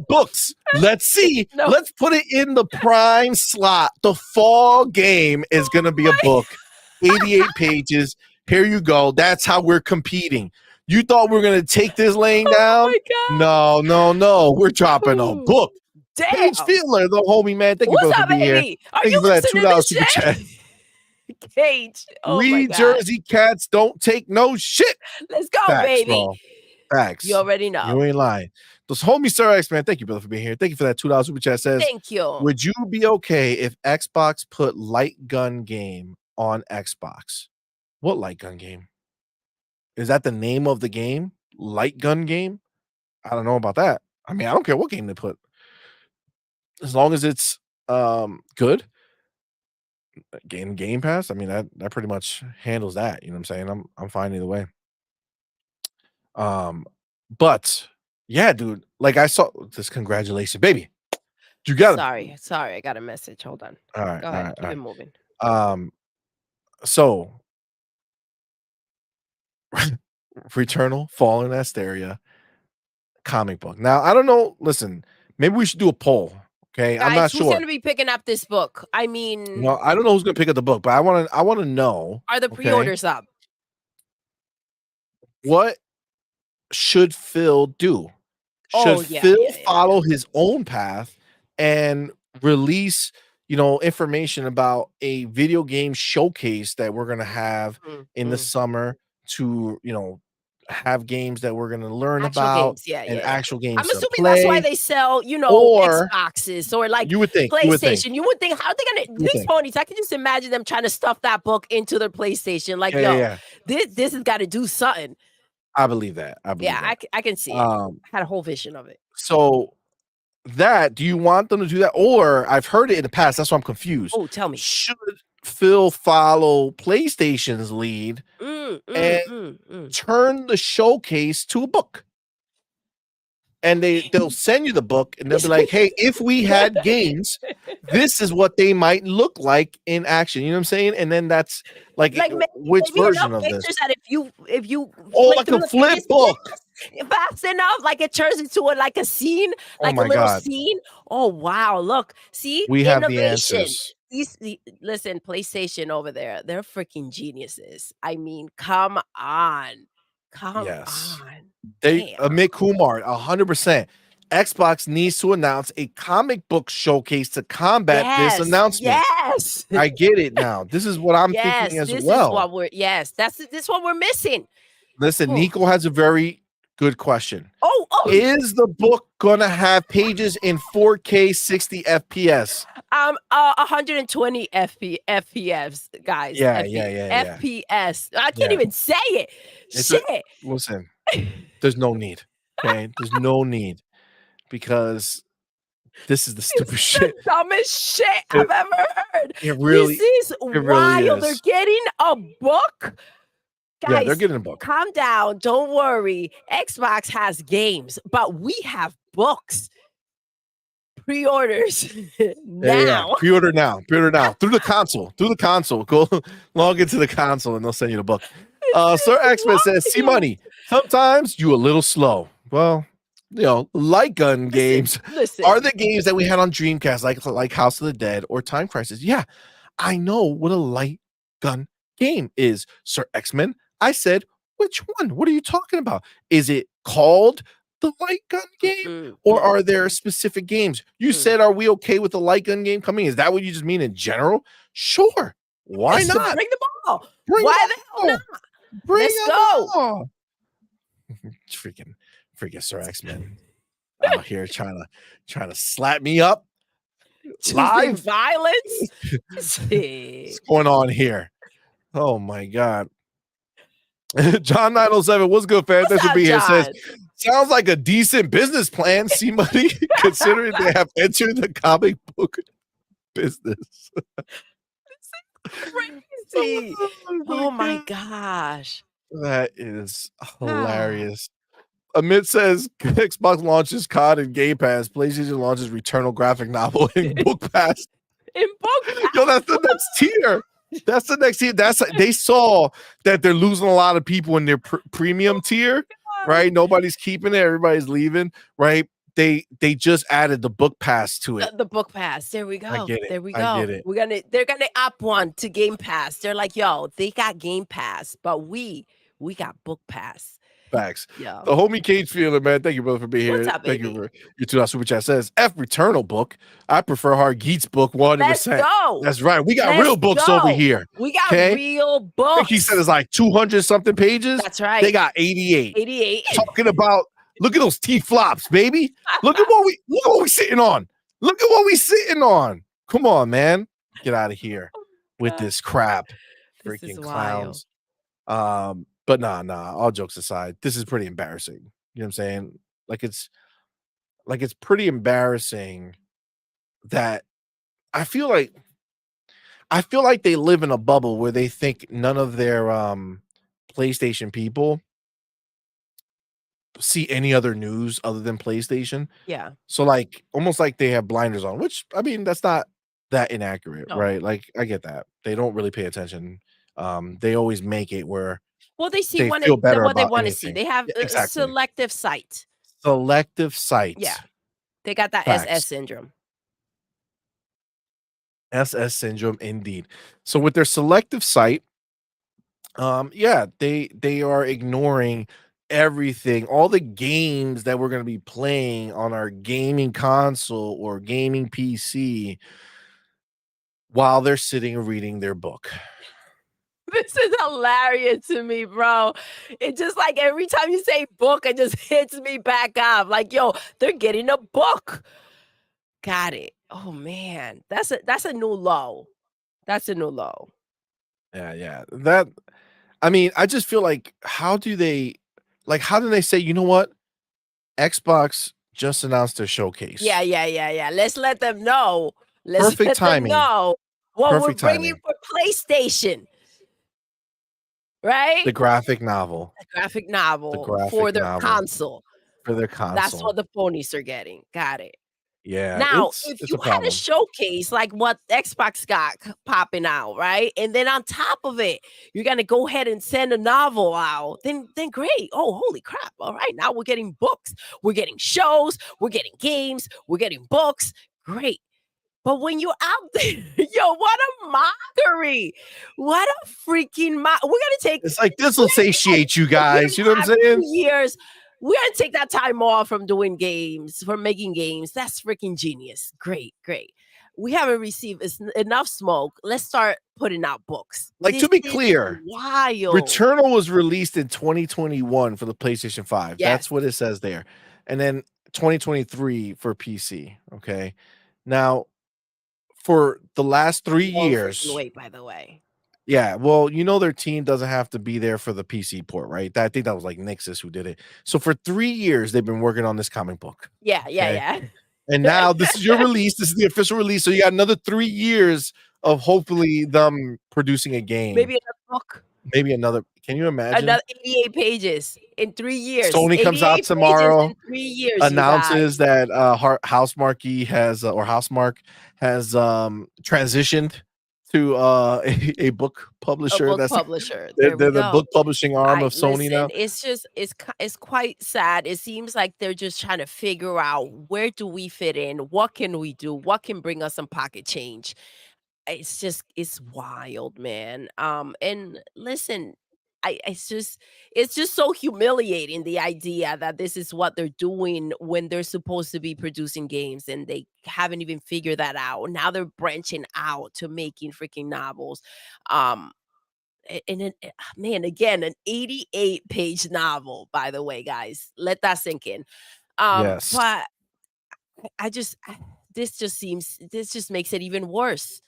Books. Let's see. No. Let's put it in the prime slot. The fall game is gonna Oh be a my book, 88 pages. Here you go. That's how we're competing. You thought we were gonna take this laying oh down? my god. No, no, no. We're dropping a Ooh. book. Paige Damn. Fiedler, the homie man. Thank you, What's brother, for up, being here. baby? Are Thank you you for that listening to $2 this super chat. shit? Cage. Oh my We god. Jersey cats don't take no shit. Let's go, Facts, baby. bro. You Facts. already You know. ain't lying. Those homie Sir X, man. Thank you, brother, for being here. Thank you for that $2 super chat. Says, Thank you. would you be okay if Xbox put light gun game on Xbox? What light gun game? Is that the name of the game? Light gun game? I don't know about that. I mean, I don't care what game they put. As long as it's good. Game Pass. I mean, that pretty much handles that. You know what I'm saying? I'm fine either way. Um, but yeah, dude, like I saw this congratulations, baby. You got Sorry. Sorry. I got a message. Hold on. all right, Go all ahead. right, Keep all it moving. right. So Returnal, Fallen Asteria, comic book. Now, I don't know. Listen, maybe we should do a poll. Okay. I'm not Guys, who's sure. gonna be picking up this book? I mean, I don't know who's gonna pick up the book, but I wanna know, are the okay, pre-orders up? what should Phil do? Should Oh, yeah, Phil yeah, yeah, yeah. follow his own path and release, information about a video game showcase that we're gonna have Mm, in the mm. summer to, have games that we're gonna learn Actual about games, yeah, and yeah, yeah. actual I'm games to assuming that's why play, they sell, or Xboxes or, like, you would think, PlayStation. You would think, how are they gonna you would these think. ponies, I can just imagine them trying to stuff that book into their PlayStation, like, Yeah, yeah, "Yo, yeah. this has gotta do something." I believe that. I believe Yeah, that. I can see it. Um, I had a whole vision of it. so do you want them to do that? Or I've heard it in the past, that's why I'm confused. Oh, tell me. Should Phil follow PlayStation's lead Mm, mm, and mm, mm. turn the showcase to a book? and they'll send you the book, and they'll be like, "Hey, if we had games, this is what they might look like in action." You know what I'm saying? And then that's like, Like, which maybe enough version of this? pictures that if you Oh, flick like a through the flip pages, book. yes, fast enough, like it turns into like a scene, Oh like a my little god, scene. Oh wow, look, see we have the innovation. answers. Listen, PlayStation over there, they're freaking geniuses. I mean, come on, come Yes. on, They damn. Amit Kumar, 100%. Xbox needs to announce a comic book showcase to combat this Yes, announcement. yes, I get it now. This is what I'm thinking yes. as This is well. what we're. Yes, this is what we're missing. Listen, Oh, Nico has a very good question. oh. Is the book gonna have pages in 4K 60 FPS? 120 FPS, guys. Yeah, yeah, yeah, yeah. FPS. I can't Yeah. even say it. It's a Shit. listen, there's no need. Okay. There's no need because this is the It's stupid the shit. dumbest shit It, I've ever heard. it This really, is it really wild. They're is. getting a book. Yeah, they're Guys, getting a book. calm down. Don't worry. Xbox has games, but we have books. Pre-orders Yeah. now. Pre-order now. Pre-order now. Through the console. Through the console. Go log into the console and they'll send you the book. This Sir is X-Men says, "See wild. money. Sometimes you a little slow." Well, light gun games are Listen. the games that we had on Dreamcast, like House of the Dead or Time Crisis. Yeah, I know what a light gun game is, Sir X-Men. I said, which one? What are you talking about? Is it called the light gun game? Or are there specific games? You said, are we okay with the light gun game coming? Is that what you just mean in general? Sure. Why Yes, not? bring the ball. Bring Why them the hell all. not? Bring Let's them go. all. Freaking Sir X-Men out here trying to slap me up Choosing live. violence. What's going on here? Oh my god. John 907, what's good, fan? Thanks for up, being here. Says, John? sounds like a decent business plan. See money, considering they have entered the comic book business. Crazy. Oh my gosh. That is hilarious. Amit says Xbox launches COD and Game Pass. PlayStation launches Returnal graphic novel in Book Pass. In book. Yo, that's the next tier. That's the next tier. They saw that they're losing a lot of people in their premium tier, right? Nobody's keeping it. Everybody's leaving, right? They just added the Book Pass to it. The Book Pass. There we go. I get it. There we go. I get it. They're gonna up one to Game Pass. They're like, yo, they got Game Pass, but we got Book Pass. Facts. Yeah. The homie Cage Feeler, man. Thank you, brother, for being here. What's up, Thank baby? you for your $2 super chat. Says F Returnal book. I prefer Hard Geats book 100%. Let's go. That's right. We got Let's real books go. over here. We got Okay? real I books. think he said it's like 200 something pages. That's right. They got 88. 88. Talking about look at those T flops, baby. Look at what we sitting on. Look at what we sitting on. Come on, man. Get out of here with this crap. This is Freaking wild. clowns. But nah, all jokes aside, this is pretty embarrassing. You know what I'm saying? Like it's pretty embarrassing that I feel like they live in a bubble where they think none of their PlayStation people see any other news other than PlayStation. Yeah. So like almost like they have blinders on, which I mean that's not that inaccurate, No. right? Like I get that. They don't really pay attention. They always make it where Well, they see they what feel better they about want to see. anything. They have Yeah, exactly. selective sight. Selective sight. Yeah. They got that Facts. SS syndrome. SS syndrome indeed. So with their selective sight, yeah, they are ignoring everything, all the games that we're going to be playing on our gaming console or gaming PC while they're sitting and reading their book. This is hilarious to me, bro. It just like every time you say book, it just hits me back up. Like, yo, they're getting a book. Got it. Oh man, that's a new low. That's a new low. Yeah. That I mean, I just feel like how do they say, you know what? Xbox just announced their showcase. Yeah. Let's let them know. Let's Perfect let timing. them know what Perfect we're bringing timing. for PlayStation. Right? The graphic novel. The graphic novel graphic for their novel. console. for their That's console. what the ponies are getting. Got it. Yeah, Now, if it's you a had a problem. showcase like what Xbox got popping out, right? And then on top of it, you're gonna go ahead and send a novel out, then great. Oh, holy crap. All right, now we're getting books, we're getting shows, we're getting games, we're getting books. Great. But when you're out there, yo, what a mockery. What a freaking we're gonna take It's like, we're this'll gonna take satiate you a year guys, you know what I'm and a half, saying? 2 years. We're gonna take that time off from doing games, from making games. That's freaking genius. Great, great. We haven't received enough smoke. Let's start putting out books. Like, This to be is clear, wild. Returnal was released in 2021 for the PlayStation 5. That's Yes, what it says there. And then 2023 for PC, okay? Now, for the last 3 long freaking years wait, by the way. yeah, well, you know their team doesn't have to be there for the PC port, right? I think that was, like, Nixxes who did it. So for 3 years, they've been working on this comic book, Yeah, yeah, okay? yeah. And now this is your release, this is the official release, so you got another 3 years of hopefully them producing a game. Maybe another book. Maybe another can you imagine? Another 88 pages in 3 years. Sony comes out 88 pages in tomorrow, 3 years, you announces guys. that, Housemarque has, or Housemarque has, transitioned to, a book A publisher. book That's publisher. they're There we they're the go. book publishing arm I of Sony listen, now. it's just it's quite sad. It seems like they're just trying to figure out where do we fit in? What can we do? What can bring us some pocket change? It's wild, man. And listen, it's just so humiliating the idea that this is what they're doing when they're supposed to be producing games and they haven't even figured that out. Now they're branching out to making freaking novels. Um and then, man, again, an 88-page novel, by the way, guys. Let that sink in. Yes. But this just makes it even worse.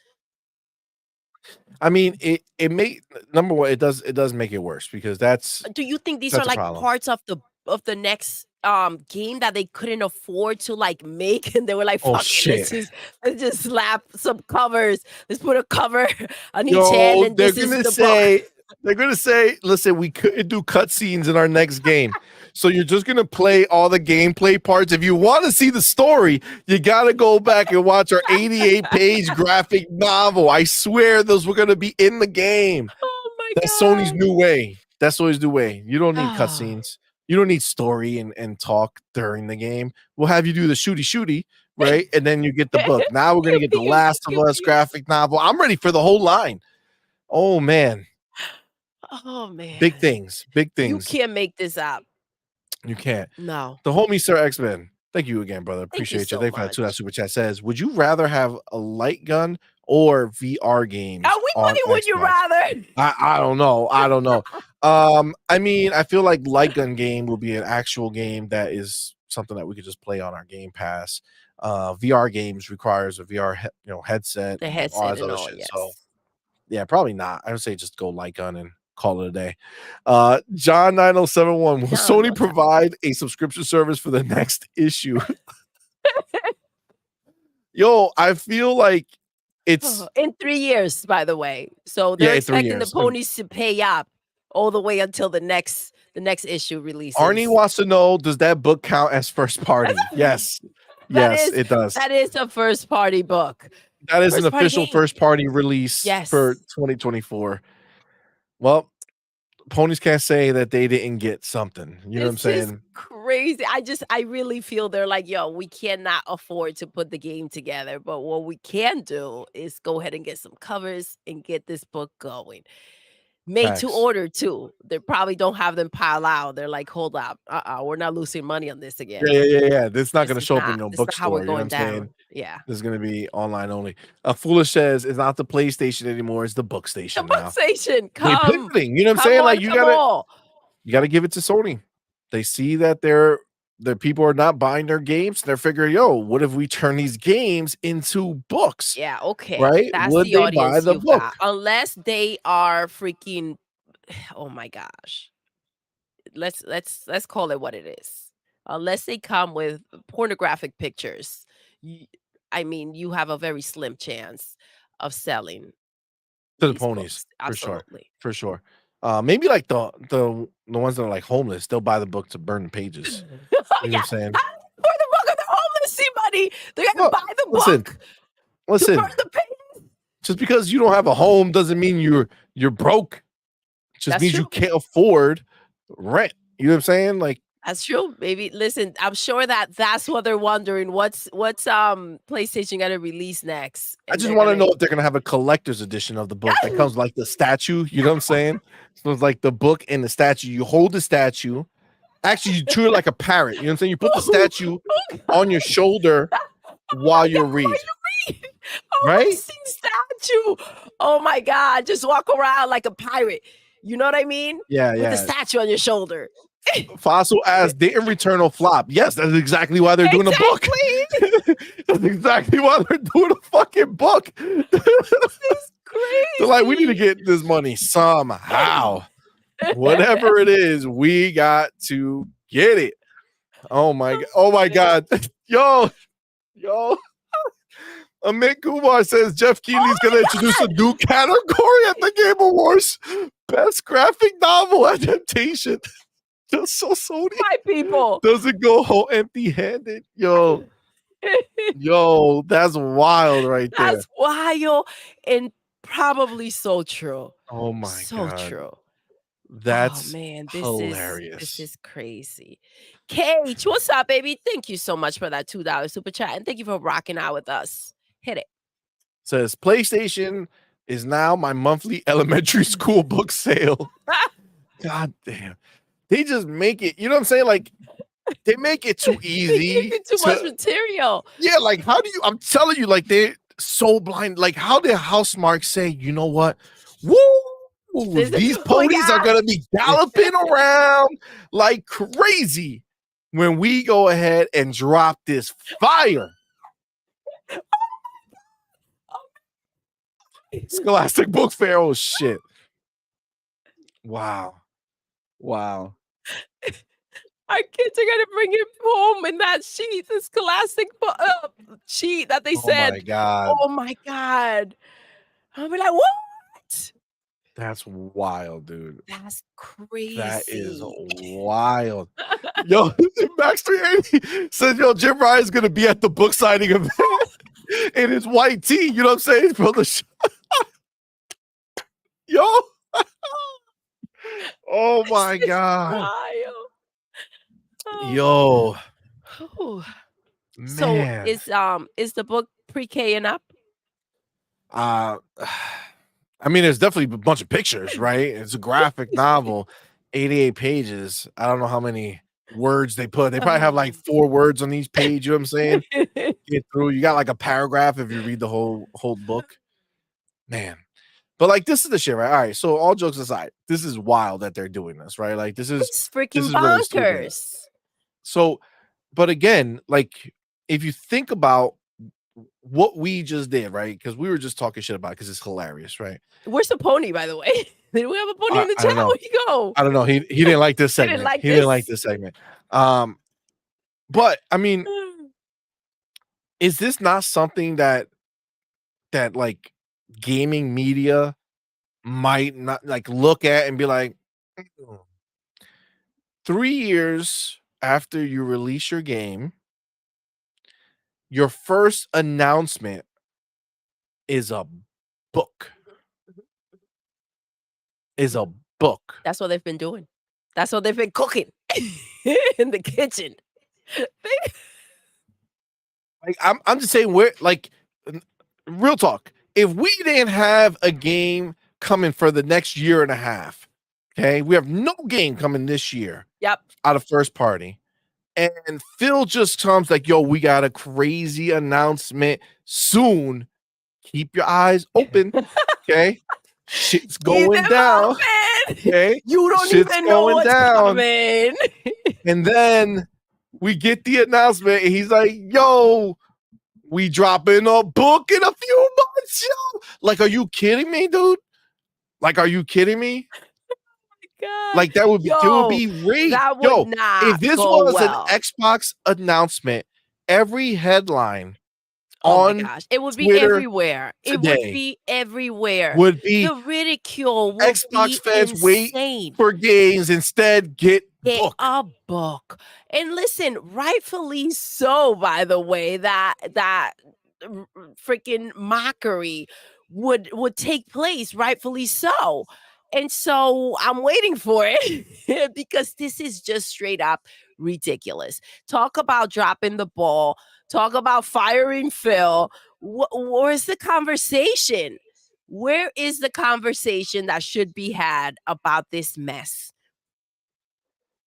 I mean, it may number 1, it does make it worse because Do you think these are that's a like problem. parts of the next game that they couldn't afford to like make and they were like, Oh, fuck it, shit. let's just slap some covers. Let's put a cover on each hand Yo, and this is the book. they're gonna say, "Listen, we couldn't do cutscenes in our next game, so you're just gonna play all the gameplay parts. If you wanna see the story, you gotta go back and watch our 88-page graphic novel. I swear those were gonna be in the game." Oh my That's Sony's god. new way. That's Sony's new way. You don't need Ah. cutscenes. You don't need story and talk during the game. We'll have you do the shooty shooty, right? And then you get the book. Now we're gonna Pew, get The pew, Last of pew, Us pew. graphic novel. I'm ready for the whole line. Oh, man. Oh Big man. things, big You things. can't make this up. You can't. No. The homie Sir X-Men. Thank you again, brother. Thank you Appreciate you. so Thank you for that $2 much. super chat. Says, would you rather have a light gun or VR games Are we on putting would you Xbox? rather? I don't know. I don't know. I mean, I feel like light gun game will be an actual game that is something that we could just play on our Game Pass. VR games requires a VR headset The and all headset this and other all, shit. So yes. yeah, probably not. I would say just go light gun and call it a day. John 9071, will No, Sony no chance. provide a subscription service for the next issue? Yo, I feel like it's In 3 years, by the way. So yeah, they're in 3 expecting the years. ponies to pay up all the way until the next issue Arnie releases. wants to know, does that book count as first party? Yes. That Yes, is it does. that is a first party book. That is an First party official game. first party release for Yes. 2024. Well, ponies can't say that they didn't get something. You know what I'm This is saying? crazy. I really feel they're like, "Yo, we cannot afford to put the game together, but what we can do is go ahead and get some covers and get this book going." Made to Facts. order too. They probably don't have them pile out. They're like, "Hold up. We're not losing money on this again. Yeah. This is not gonna show up in no This is not how we're bookstore, you know what going I'm saying? down." Yeah. This is gonna be online only. Foolish says it's not the PlayStation anymore, it's the book The station book now. station, They come. pivoting, you know what I'm Come saying? on, Like come all. you gotta give it to Sony. They see that the people are not buying their games. They're figuring, yo, what if we turn these games into books? Yeah, okay. Right? That's Would the they buy audience the you've book? got. Unless they are freaking oh my gosh. Let's call it what it is. Unless they come with pornographic pictures, y I mean, you have a very slim chance of selling To the these ponies, books. for sure, Absolutely. for sure. Maybe like the ones that are like homeless, they'll buy the book to burn the pages. You know what Yeah, I'm saying? for the book of the homeless, see money. They're gonna Well, buy the listen, book to burn listen. the page. Just because you don't have a home doesn't mean you're broke. It just That's means true. you can't afford rent. You know what I'm saying? Like, That's true. Maybe listen, I'm sure that that's what they're wondering. What's PlayStation gonna release next? I And just they're want to know gonna if they're gonna have a collector's edition of the book that comes like the statue. You know what I'm saying? So it's like the book and the statue. You hold the statue. Actually, you treat it like a parrot. You know what I'm saying? You put the oh, statue oh on your God. shoulder Oh while my you God, why read, you read? Oh, right? racing statue. Oh my God, just walk around like a pirate. You know what I mean? Yeah, With the yeah. statue on your shoulder. Fossil as didn't return or flop. Yes, that's exactly why they're doing a book. Exactly. That's exactly why they're doing a fucking book. This is They're like, we need to crazy. get this money somehow. Whatever it is, we got to get it. Oh my god. Oh my god. Yo. Amit Kumar says Jeff Keighley's Oh gonna my introduce a God. new category at the Game Awards. Best graphic novel adaptation. Just so Sony My people. doesn't go home empty-handed. Yo, that's wild right there. That's wild and probably so true. Oh my So god. true. Oh That's man, this hilarious. is crazy. Cage, what's up, baby? Thank you so much for that $2 super chat, and thank you for rocking out with us. Hit it. Says PlayStation is now my monthly elementary school book sale. God damn. They just make it, you know what I'm saying? Like they make it too They easy give you too much material. yeah, like how do you I'm telling you, like they're so blind. Like how did Housemark say, you know what? Woo! These Oh ponies are yeah. gonna be galloping around like crazy when we go ahead and drop this fire. Scholastic Book Fair. Oh shit. Wow. Our kids are gonna bring it home in that sheet, this classic sheet that they Oh my said. god. Oh my God. I'll be like, what? That's wild, dude. That's That is crazy. wild. Yo, Max 380 says, yo, Jim Ryan's gonna be at the book signing event in his white tee. You know what I'm saying? From the show. Yo. Oh my This is god. wild. Oh. Yo. Ooh. So Man. is the book pre-K and up? I mean, there's definitely a bunch of pictures, right? It's a graphic novel, 88 pages. I don't know how many words they put. They probably have like 4 words on each page. You know what I'm saying? Get through. You got like a paragraph if you read the whole book. Man. But like this is the shit, right? All right. So all jokes aside, this is wild that they're doing this, right? Like this It's is freaking really stupid. bonkers. So, but again, like if you think about what we just did, right? Because we were just talking shit about because it's hilarious, right? Where's the pony, by the way? Did we have a pony in the I don't chat? know. Where'd he go? I don't know. He didn't like this He segment. didn't like He didn't like this. this segment. But I mean, is this not something that like gaming media might not like look at and be like, 3 years after you release your game, your first announcement is a book. Is a book. That's what they've been doing. That's what they've been cooking in the kitchen. Like I'm just saying where like real talk. If we didn't have a game coming for the next year and a half, okay, we have no game coming this year. Yep. Out of first party. And Phil just comes like, yo, we got a crazy announcement soon. Keep your eyes open. Okay. Shit's going down. Okay. You don't Shit's even know going what's down. coming. And then we get the announcement, and he's like, yo, we dropping a book in a few months, yo. Like, are you kidding me, dude? Like, are you kidding me? God. Like that would be it would be great. That would Yo, not if this go was well. an Xbox announcement, every headline Oh my on gosh, it would be Twitter everywhere. It would today be everywhere. would be The ridicule will Xbox be fans wait insane. for games, instead get Get book. a book. And listen, rightfully so, by the way, that freaking mockery would take place, rightfully so. And so I'm waiting for it because this is just straight up ridiculous. Talk about dropping the ball, talk about firing Phil. Where's the conversation? Where is the conversation that should be had about this mess?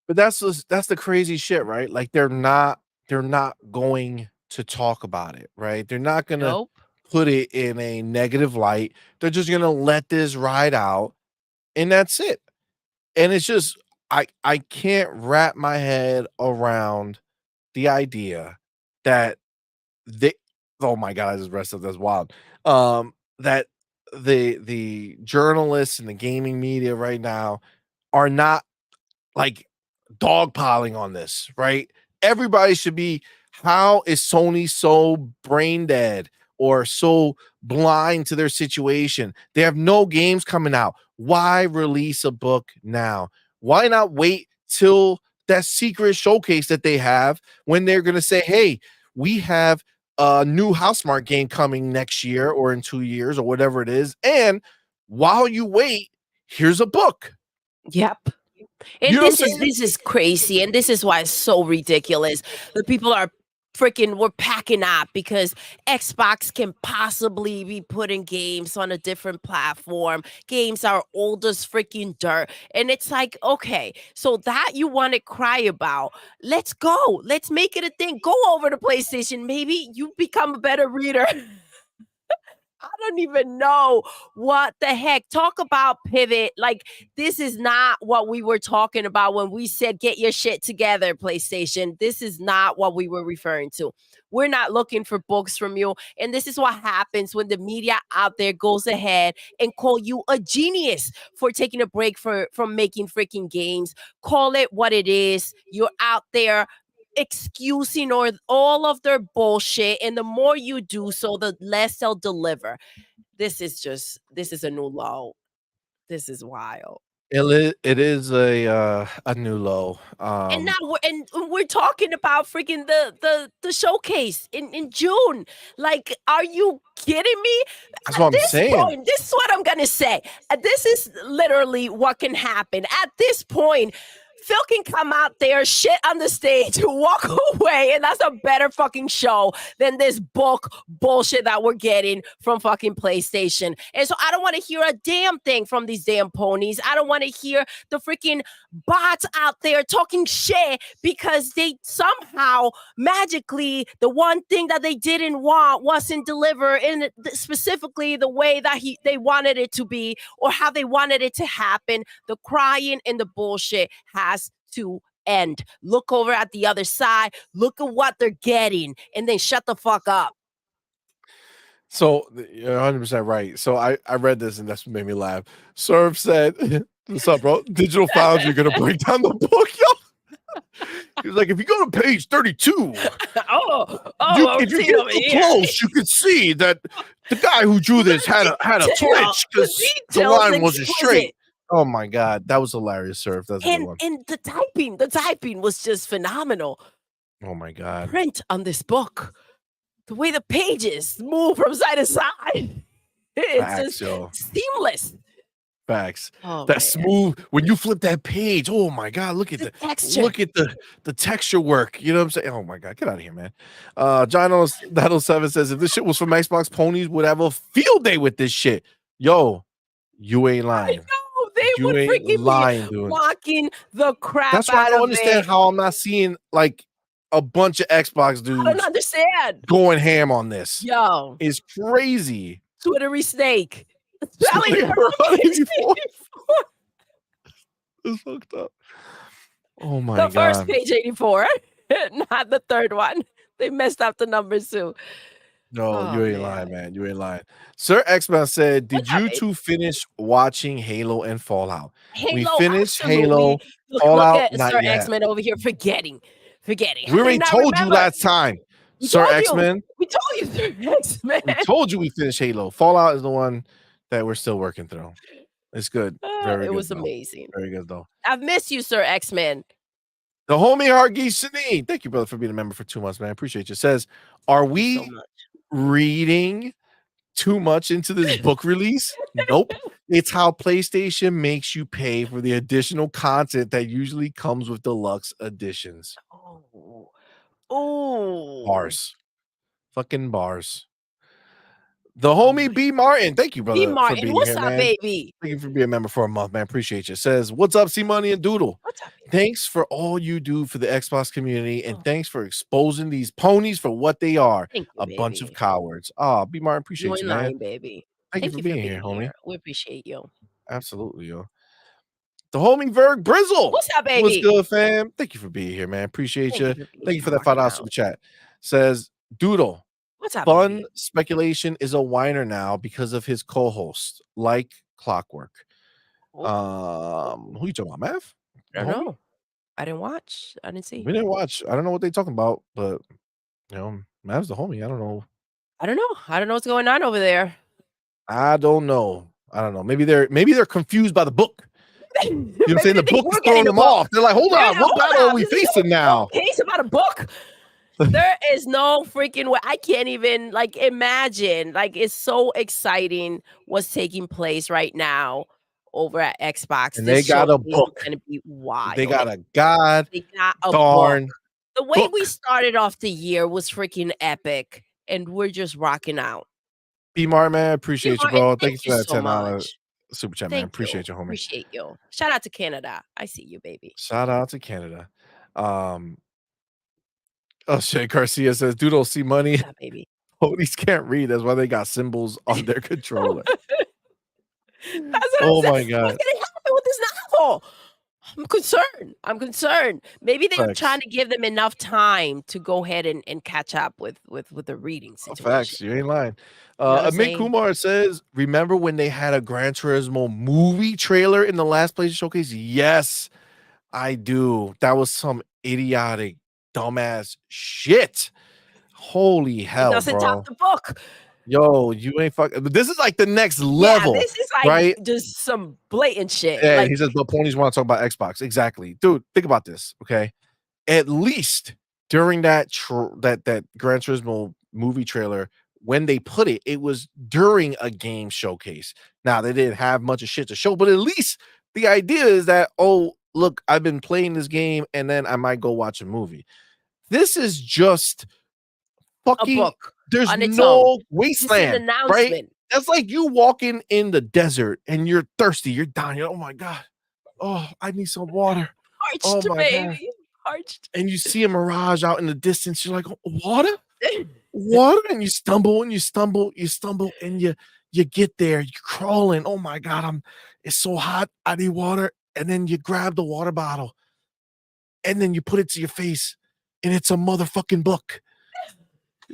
But that's the crazy shit, right? Like they're not going to talk about it, right? They're not gonna Nope. put it in a negative light. They're just gonna let this ride out, and that's it. And it's just I can't wrap my head around the idea that they oh my god, this rest of that's wild. That the journalists and the gaming media right now are not like dogpiling on this, right? Everybody should be, how is Sony so brain dead or so blind to their situation? They have no games coming out. Why release a book now? Why not wait till that secret showcase that they have when they're going to say, hey, we have a new Housemark game coming next year or in 2 years or whatever it is. And while you wait, here's a book. Yep. You And know what I'm saying? this is crazy, and this is why it's so ridiculous. The people are freaking we're packing up because Xbox can possibly be putting games on a different platform. Games are old as freaking dirt. And it's like, okay, so that you want to cry about. Let's go. Let's make it a thing. Go over to PlayStation. Maybe you become a better reader. I don't even know what the heck. Talk about pivot. Like, this is not what we were talking about when we said, get your shit together, PlayStation. This is not what we were referring to. We're not looking for books from you. And this is what happens when the media out there goes ahead and call you a genius for taking a break from making freaking games. Call it what it is. You're out there excusing or all of their bullshit, and the more you do so, the less they'll deliver. This is a new low. This is wild. It is a new low. And now we're talking about freaking the showcase in June. Like, are you kidding me? That's At what I'm this saying. point, this is what I'm gonna say. This is literally what can happen. At this point, Phil can come out there, shit on the stage, walk away, and that's a better fucking show than this book bullshit that we're getting from fucking PlayStation. And so I don't want to hear a damn thing from these damn ponies. I don't want to hear the freaking bots out there talking shit because they somehow magically the one thing that they didn't want wasn't delivered in specifically the way that they wanted it to be or how they wanted it to happen. The crying and the bullshit has to end. Look over at the other side, look at what they're getting, and then shut the fuck up. So you're 100% right. So I read this and that's what made me laugh. Serve said, "What's up, bro? Digital Foundry gonna break down the book, yo." He was like, if you go to page 32, if you get too close, you can see that the guy who drew this had a twitch because the line wasn't straight. Oh my god, that was hilarious, Serve. That's a good one. And the typing was just phenomenal. Oh my god. Print on this book. The way the pages move from side to side. It's Facts, just yo. seamless. Facts. Oh, That man. smooth when you flip that page. Oh my god, look at The texture. look at the texture work. You know what I'm saying? Oh my god, get out of here, man. John 7 says if this shit was from Xbox, ponies would have a field day with this shit. Yo, you ain't I lying. know they You would ain't freaking lying, be dude. mocking the crap That's why I out don't of understand it. how I'm not seeing like a bunch of Xbox I don't dudes understand. going ham on this. Yo, It's crazy. Twittery snake. So Spelling they it were on on page 84. 84. It's fucked up. Oh my The first god. page 84, not the third one. They messed up the numbers too. No, Oh, you ain't lying, man. You ain't lying. Sir X-Man said, What's "Did up, you babe? two finish watching Halo and Fallout?" We Halo, finished Halo. absolutely. Look Fallout, at not Sir yet. X-Men over here forgetting. We How do you already not told you remember? last time. We Sir told you. X-Men. We told you, Sir X-Men. We told you we finished Halo. Fallout is the one that we're still working through. It's good. Very It good was though. amazing. Very good though. I've missed you, Sir X-Men. The homie Hargi Shani. Thank you, brother, for being a member for 2 months, man. I appreciate you. Says, are Thank you so we much. reading too much into this book release? Nope. It's how PlayStation makes you pay for the additional content that usually comes with deluxe editions. Oh. Oh. Bars. Fucking bars. The Oh homie my B Martin. Thank you, B brother, for Martin, being what's here, up, man. baby? Thank you for being a member for a month, man. Appreciate you. Says, what's up, CMoney and Doodle? What's up, baby? Thanks for all you do for the Xbox community, and Oh, thanks for exposing these ponies for what they are, thank you, a bunch of baby. cowards. Ah, B Martin, You appreciate you, in man. line, baby. Thank you Thank for you for being here, being homie. here. We appreciate you. Absolutely, yo. The homie Verg Brizzle. What's up, What's baby? good, fam? Thank you for being here, man. Appreciate Thank you you. for being Thank you here for that rocking $5 out. super chat. Says, Doodle, What's up, fun baby? speculation is a whiner now because of his co-host, like clockwork. Who you talking about, Mav? I The don't homie? know. I didn't watch. I didn't see. We didn't watch. I don't know what they talking about, but you know, Mav's the homie. I don't know. I don't know. I don't know what's going on over there. I don't know. I don't know. Maybe they're confused by the book. You know what I'm Maybe saying? they The think book is we're throwing getting the them book. off. They're like, hold They're on, like, what hold battle are up. we This is facing a whole now? case about a book. There is no freaking way. I can't even like imagine. Like it's so exciting what's taking place right now over at Xbox. And This they got a showcase is book. gonna be They wild. got a god They got a book. darn The way we book. started off the year was freaking epic, and we're just rocking out. B Mar, man, Hey, appreciate you, Martin, bro. Thank thank you you for that so $10 much. super chat, man. Thank you. Appreciate you, homie. Appreciate you. Shout out to Canada. I see you, baby. Shout out to Canada. Um, oh shit, Garcia says, Doodle see money. What's up, baby? Ponies can't read. That's why they got symbols on their controller. That's what I'm Oh saying. my What's god. gonna happen with this novel? I'm concerned. I'm concerned. Maybe they're trying Facts. to give them enough time to go ahead and catch up with the reading situation. Facts. You ain't lying. You know what I'm Amit saying? Kumar says, remember when they had a Gran Turismo movie trailer in the last PlayStation Showcase? Yes, I do. That was some idiotic, dumbass shit. Holy It hell, doesn't top bro. the book. Yo, you ain't fuck. This is like the next Yeah, level, this is like right? just some blatant shit. And Like, he says, but ponies want to talk about Xbox. Exactly. Dude, think about this, okay? At least during that Gran Turismo movie trailer, when they put it, it was during a game showcase. Now they didn't have much of shit to show, but at least the idea is that, oh, look, I've been playing this game and then I might go watch a movie. This is just a fucking, book there's on its own. no It's an wasteland, right? announcement. That's like you walking in the desert and you're thirsty, you're down, you're, oh my god, oh, I need some water. Oh Parched, my god. baby. Parched. And you see a mirage out in the distance, you're like, "Oh, water? Water?" And you stumble and you stumble, you stumble, and you get there, you're crawling. Oh my god, it's so hot, I need water. And then you grab the water bottle and then you put it to your face, and it's a motherfucking book.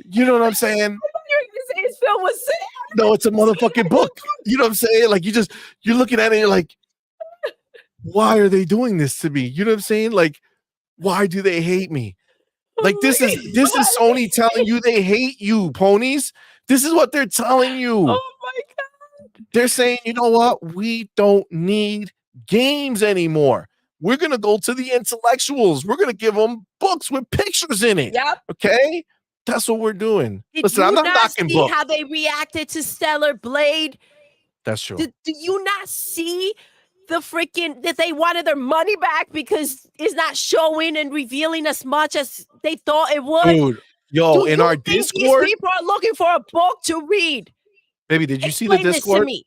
You know what I'm saying? I thought you were gonna say his film was sad. No, it's a motherfucking book. You know what I'm saying? Like you're looking at it, and you're like, why are they doing this to me? You know what I'm saying? Like, why do they hate me? Like this is Sony telling you they hate you, ponies. This is what they're telling you. Oh my god. They're saying, you know what? We don't need games anymore. We're gonna go to the intellectuals. We're gonna give them books with pictures in it. Yep. Okay, that's what we're doing. Did Listen, you I'm not not knocking see books. how they reacted to Stellar Blade? That's true. Do you not see the freaking that they wanted their money back because it's not showing and revealing as much as they thought it would? Dude, yo, Do in you our think Discord, these people are looking for a book to read? baby, did you see the Explain this to Discord? me.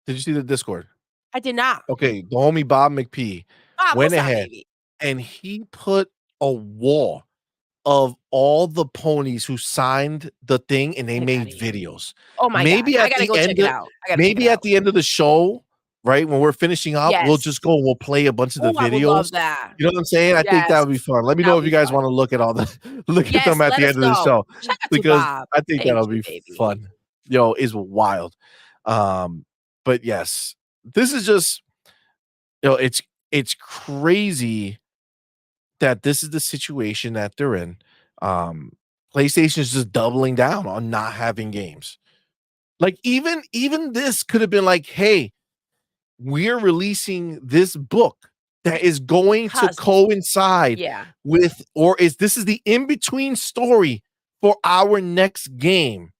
Did you see the Discord? I did not. Okay, the homie Bob McPee Bob, went what's up, ahead baby? and he put a wall of all the ponies who signed the thing and they Get outta made here. videos. Oh my god. Maybe I at gotta the go check end it of out. I gotta check it maybe at out. the end of the show, right? When we're finishing up, we'll Yes. just go and we'll play a bunch of the Oh, I would love videos. that. You know what I'm saying? I think that Yes. would be fun. Let me That know would if you be guys fun. want to look at all the look at Yes, them at let the us end of the know. show Shout out to because Bob. I think Thank that'll you, be baby. fun. Yo, is wild. But yes, this is just it's crazy that this is the situation that they're in. PlayStation is just doubling down on not having games. Like even this could have been like, hey, we're releasing this book that is going to Because coincide yeah. with, or is this is the in-between story for our next game.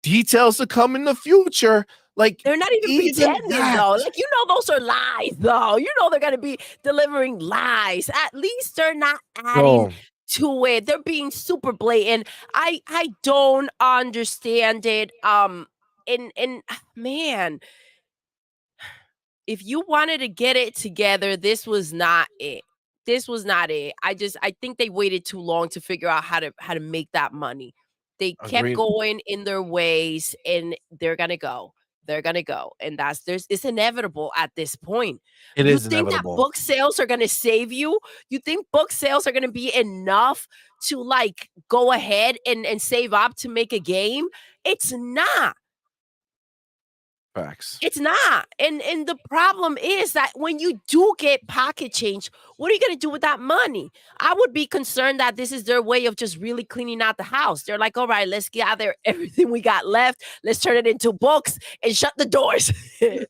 Details to come in the future. Like They're not even even pretending that, though. Like, those are lies though. They're gonna be delivering lies. At least they're not adding bro, to it. They're being super blatant. I don't understand it. And man, if you wanted to get it together, this was not it. This was not it. I think they waited too long to figure out how to make that money. They kept agreed. going in their ways and they're gonna go. They're gonna go. And it's inevitable at this point. It You is think that inevitable. book sales are gonna save you? You think book sales are gonna be enough to like go ahead and save up to make a game? It's not. Facts. It's not. And the problem is that when you do get pocket change, what are you gonna do with that money? I would be concerned that this is their way of just really cleaning out the house. They're like, all right, let's gather everything we got left. Let's turn it into books and shut the doors. Yo,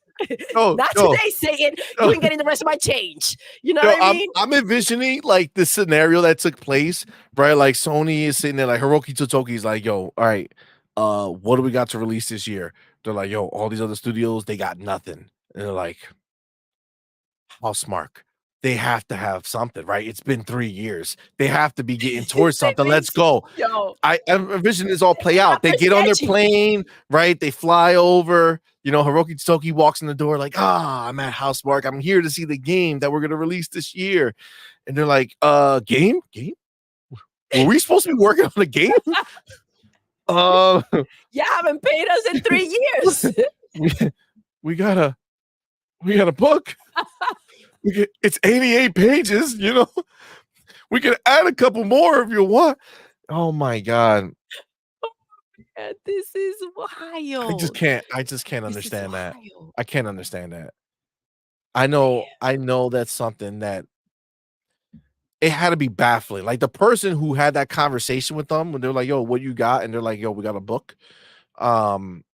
Not yo, today, Satan. You yo, ain't getting the rest of my change. You know yo, what I mean? I'm envisioning like this scenario that took place, right? Like Sony is sitting there, like Hiroki Totoki's like, yo, all right, what do we got to release this year? They're like, yo, all these other studios, they got nothing. And they're like, how smart. They have to have something, right? It's been 3 years. They have to be getting towards They something. Let's mentioned, go. yo, I envision this all play they got out. They their get on their sketchy. plane, right? They fly over. Hiroki Toki walks in the door like, I'm at Housemark. I'm here to see the game that we're gonna release this year. And they're like, game? Game? Were we supposed to be working on a game? Uh You haven't paid us in 3 years. we, we got a book. It's 88 pages. We can add a couple more if you want. Oh my god. And this is wild. I just can't This is understand that. wild. I can't understand that. Man. I know that's something that it had to be baffling. Like the person who had that conversation with them when they're like, "Yo, what you got?" And they're like, "Yo, we got a book." Um,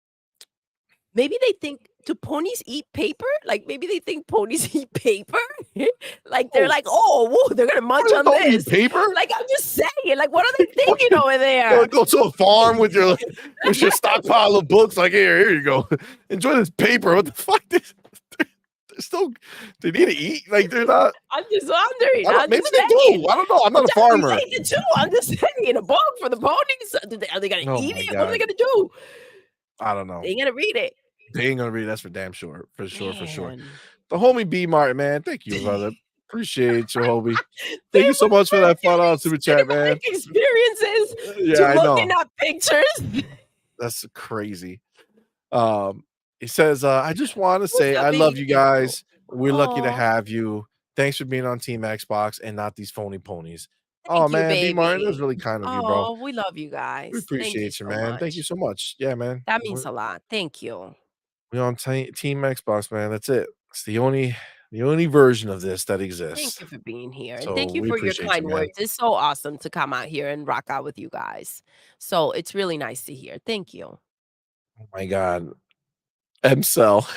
Maybe they think, do ponies eat paper? Like, maybe they think ponies eat paper? Like, they're oh, like, "Oh, woo, they're gonna munch ponies on don't eat this." paper. Like, I'm just saying, like, what are they thinking over Go there? go to a farm with your stockpile of books. Like here you go. Enjoy this paper. What the fuck? They're still they need to eat. Like they're not. I'm just wondering. I don't. I'm Maybe just they saying. do. I don't know. I'm I'm not a telling you, farmer. they did too. I'm just saying, a book for the ponies. Are they gonna Oh eat my it? What are they god. gonna do? I don't know. They ain't gonna read it. They ain't gonna read. That's for damn sure. For sure. For sure. Man. The homie B Martin, man. Thank you, brother. Appreciate you, homie. They Thank you so went much for from that fun giving super chat, man. cinematic experiences Yeah, to I looking know. at pictures. That's crazy. He says, I just want to What's say up, I love baby? you Thank you. guys. We're lucky to Oh, have you. Thanks for being on Team Xbox and not these phony ponies. Oh thank you, man, B Martin, that's baby. really kind of you, bro. Oh, we love you We guys. Thank you appreciate you, so man. Thank you much. so much. Yeah, man. That We're, means a lot. Thank you. we're on Team Xbox, man. That's it. It's the only version of this that Thank exists. you for being here, and So thank you we for your appreciate you, kind man. words. It's so awesome to come out here and rock out with you guys. So it's really nice to hear. Thank you. Oh my god. M-Cell.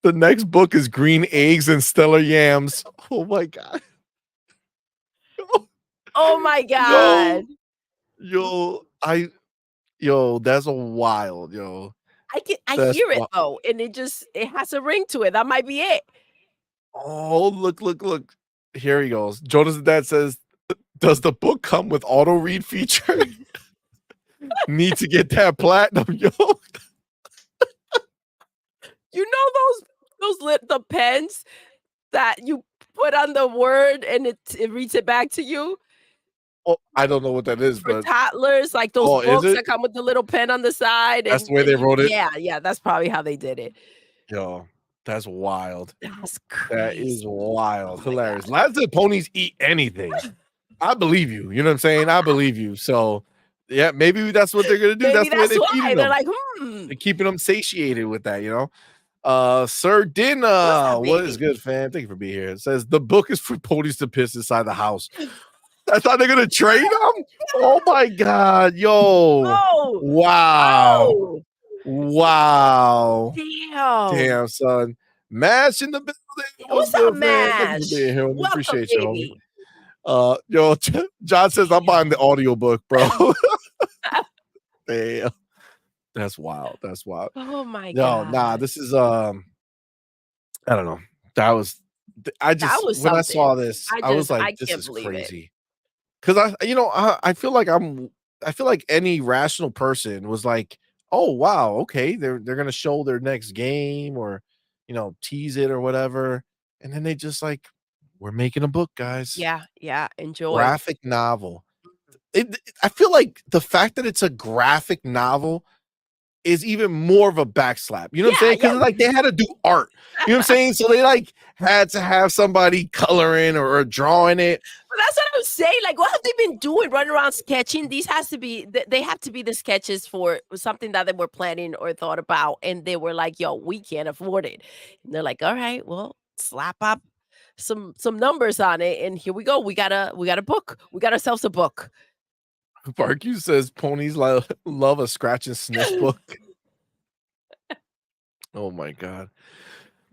The next book is Green Eggs and Stellar Yams. Oh my god. Oh my Yo, god. yo, that's a wild, yo. I That's hear it wi though, and it has a ring to it. That might be it. Oh, look, look, look. Here he goes. Jonas' dad says, "Does the book come with auto read feature? Need to get that platinum, yo." You know the pens that you put on the word and it reads it back to you? Oh, I don't know what that is, For but toddlers, like those is books it? that come with the little pen on the side That's the way and they you wrote it? yeah, that's probably how they did it. Yo, that's wild. That's That is crazy. Oh wild. my Hilarious. god. Lads and ponies eat anything. I believe you. You know what I'm saying? I believe you. So, yeah, maybe that's what they're gonna do. Maybe That's the way that's they're feeding why. They're them. like, "Hmm, They're keeping them satiated with that. Sir what's Dinner, up, what is baby?" good, fam? Thank you for being here. It says the book is for ponies to piss inside the house. I thought they're gonna trade him? Oh my god, yo. Oh, Wow. oh, Wow. damn. Damn, son. Mash in the building. What's What's up, good, man? Thank you for being Mash? here, homie. Welcome, Appreciate you, homie. baby. Yo, John says I'm buying the Damn. audiobook, bro. Damn. That's wild. That's wild. Oh my No, nah, god. this is I don't know. That was I That just was when I something. saw this, I was like, I this can't is believe it. crazy. 'Cause I feel like I feel like any rational person was like, "Oh, wow, okay, they're gonna show their next game or, tease it or whatever." And then they just like, "We're making a book, guys. Yeah, yeah, enjoy. Graphic novel." I feel like the fact that it's a graphic novel is even more of a backslap. You know what I'm Yeah, saying? yeah. Because like they had to do art. You know what I'm saying? So they like had to have somebody coloring or drawing it. But that's what I'm saying. Like, what have they been doing? Running around sketching? These has to be. They have to be the sketches for something that they were planning or thought about, and they were like, "Yo, we can't afford it." And they're like, "All right, well, slap up some numbers on it, and here we go. We got a book. We got ourselves a book." Barq says ponies love a scratch and sniff book. Oh my god.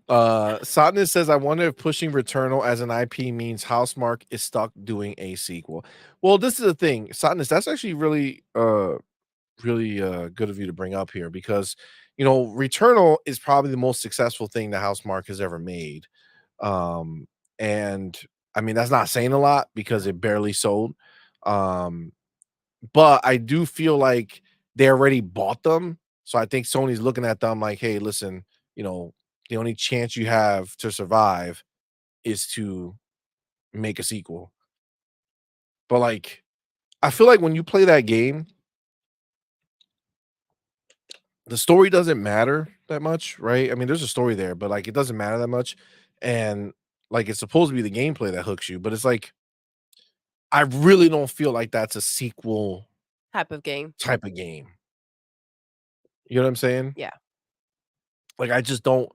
Sotness says, I wonder if pushing Returnal as an IP means Housemarque is stuck doing a sequel. Well, this is the thing, Sotness, that's actually really good of you to bring up here because Returnal is probably the most successful thing the Housemarque has ever made. Um, and I mean that's not saying a lot because No. it barely sold. Um, But I do feel like they already bought them, so I think Sony's looking at them like, "Hey, listen, you know, the only chance you have to survive is to make a sequel." But, like, I feel like when you play that game, the story doesn't matter that much, right? I mean, there's a story there, but, like, it doesn't matter that much, and, like, it's supposed to be the gameplay that hooks you, but it's like, I really don't feel like that's a sequel Type of game. type of game. You know what I'm saying? Yeah. Like, I just don't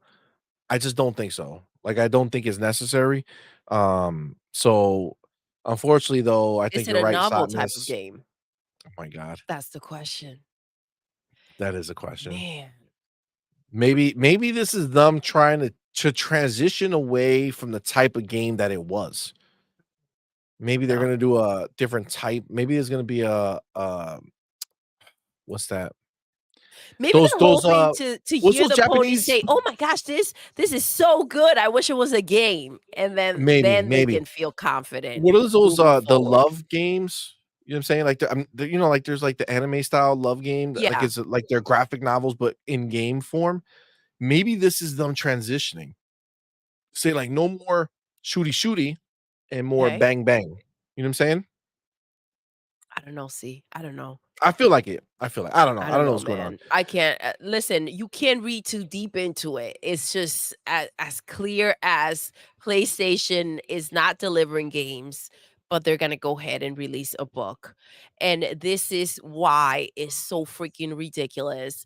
think so. Like, I don't think it's necessary. So unfortunately, though, I think Is it you're a right, novel type of Satness. game? Oh my god, That's the question. that is a question. Man. Maybe this is them trying to transition away from the type of game that it was. Maybe they're No. gonna do a different type. Maybe there's gonna be what's that? Maybe Those they're those hoping uh to what's hear those the ponies Japanese? say, "Oh my gosh, this is so good. I wish it was a game." And Maybe, then they maybe. can feel confident What are those, moving the forward. love games? You know what I'm saying? Like, like, there's, like, the anime style love game, like, Yeah, it's, like, their graphic novels, but in game form. Maybe this is them transitioning. Say, like, no more shooty shooty and more okay. bang bang. You know what I'm saying? I don't know, see, I don't know. I feel like it. I feel like I don't know. I I don't don't know know, what's going on. man. I can't listen. You can't read too deep into it. It's just as clear as PlayStation is not delivering games, but they're gonna go ahead and release a book, and this is why it's so freaking ridiculous.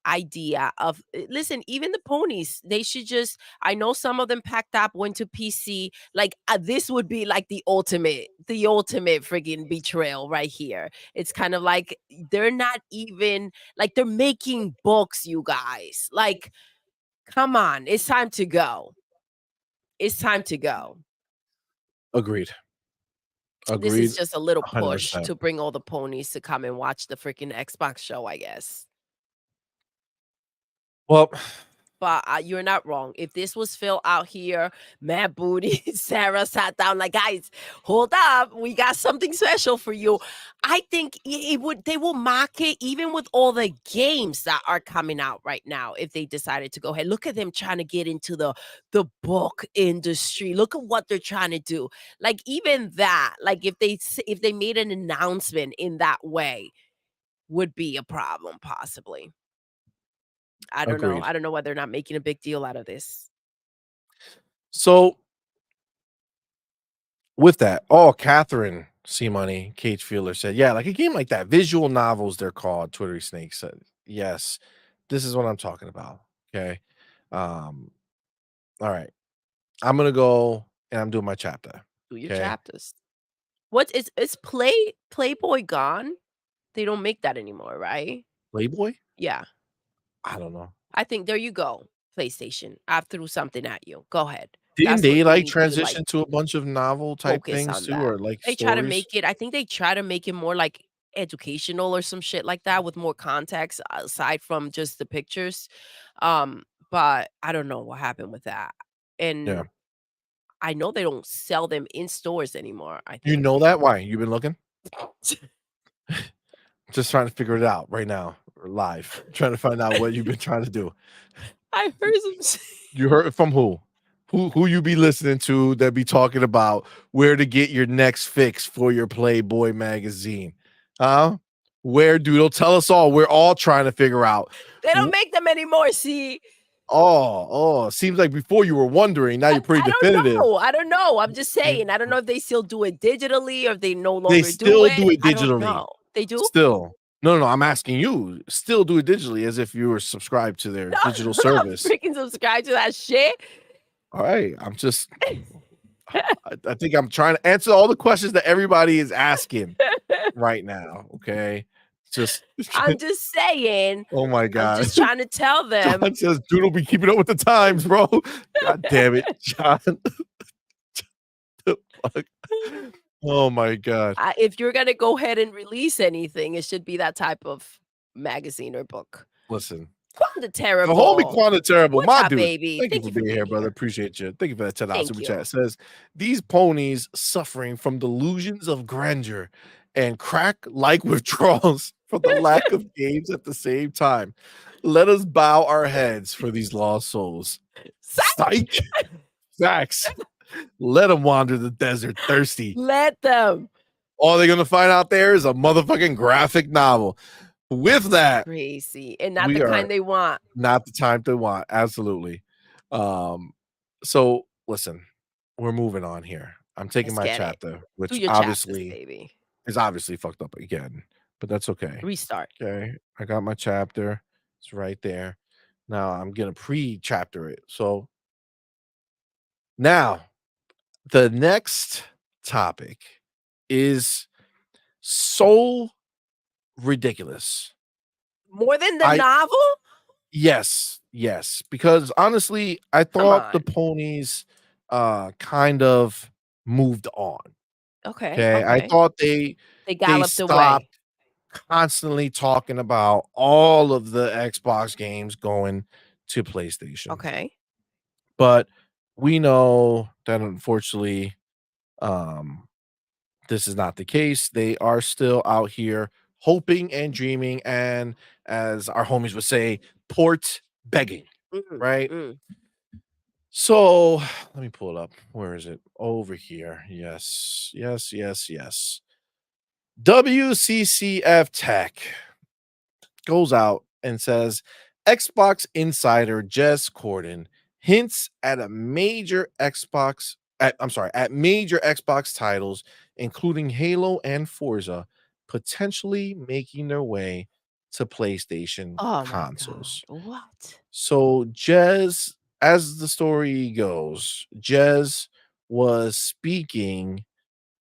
Idea of listen, even the ponies, they should just. I know some of them packed up, went to PC. Like this would be like the ultimate freaking betrayal right here. It's kind of like they're not even like they're making books, you guys. Like, come on, it's time to go. It's time to go. Agreed. This is Agreed. just a little push 100%. to bring all the ponies to come and watch the freaking Xbox show, I guess. Well, But you're not wrong. If this was Phil out here, mad booty, Sarah sat down like, guys, hold up, we got something special for you. I think it would. They will market even with all the games that are coming out right now. If they decided to go ahead, look at them trying to get into the book industry. Look at what they're trying to do. Like even that, like if they made an announcement in that way, would be a problem possibly. I don't know. agreed. I don't know why they're not making a big deal out of this. So with that, oh, Catherine CMoney, Cage Feeler said, yeah, like a game like that. Visual novels, they're called. Twittery Snake said, yes, this is what I'm talking about. Okay. Um, all right. I'm gonna go and I'm doing my chapter. Do your Okay. chapters. What is Playboy gone? They don't make that anymore, right? Playboy? Yeah. I don't know. I think there you go, PlayStation. I threw something at you. Go ahead. Didn't That's what they, they like, need to, like, transition to a bunch of novel type focus things on too, that. or, like, They try to stories? make it I think they try to make it more, like, educational or some shit like that with more context aside from just the pictures. But I don't know what happened with that. Yeah. And I know they don't sell them in stores anymore, I You think. know that? Why? You been looking? Just trying to figure it out right now, or live, trying to find out what you've been trying to do. I heard some s You heard it from who? Who you be listening to that be talking about where to get your next fix for your Playboy magazine? Huh? Where, Doodle? Tell us all. We're all trying to figure out. They W don't make them anymore, see? seems like before you were wondering, now you're pretty I don't definitive. know, I don't know, I'm just Mm, saying, I don't know if they still do it digitally or if they no they longer do still do it, it I don't digitally. know. They do? Still. No, no, I'm asking you. Still do it digitally as if you were subscribed to their No, digital I'm not service. freaking subscribed to that shit. Alright, I'm just I think I'm trying to answer all the questions that everybody is asking right now, okay? Just I'm just saying, oh my I'm god. just trying to tell them, John says, "Doodle be keeping up with the times, bro." God damn it, John. The fuck? Oh my god. if you're gonna go ahead and release anything, it should be that type of magazine or book. Listen, Quite the homie terrible. Quanta Terrible, What's my up, dude. baby? Thank you Thank for you for being here, being brother. here. Appreciate you. Thank you for that $10 Thank super you. chat. Says these ponies suffering from delusions of grandeur and crack like withdrawals from the lack of games at the same time. Let us bow our heads for these lost souls. Psych! Psych. Facts. Let them wander the desert thirsty. Let them. All they're gonna find out there is a motherfucking graphic novel. With That's that, crazy, and not the we are kind they want. not the time to want. Absolutely. Um, so listen, we're moving on here. I'm taking Let's my get it. chapter, Do which your chapters, obviously baby. is obviously fucked up again, but that's okay. Restart. Okay. I got my chapter. It's right there. Now I'm gonna pre-chapter it. So now the next topic is so ridiculous. More than the I novel? Yes, yes, because honestly, I Come thought the on. ponies, kind of moved on, Okay, okay? I okay. thought They they galloped stopped away. constantly talking about all of the Xbox games going to PlayStation, Okay. but we know that unfortunately, um, this is not the case. They are still out here hoping and dreaming and, as our homies would say, port begging, Mm, right? mm. So let me pull it up. Where is it? Over here. Yes, yes, yes, yes. WCCF Tech goes out and says Xbox insider Jess Corden hints at a major Xbox at major Xbox titles including Halo and Forza potentially making their way to PlayStation Oh my god. consoles. What? So Jez, as the story goes, Jez was speaking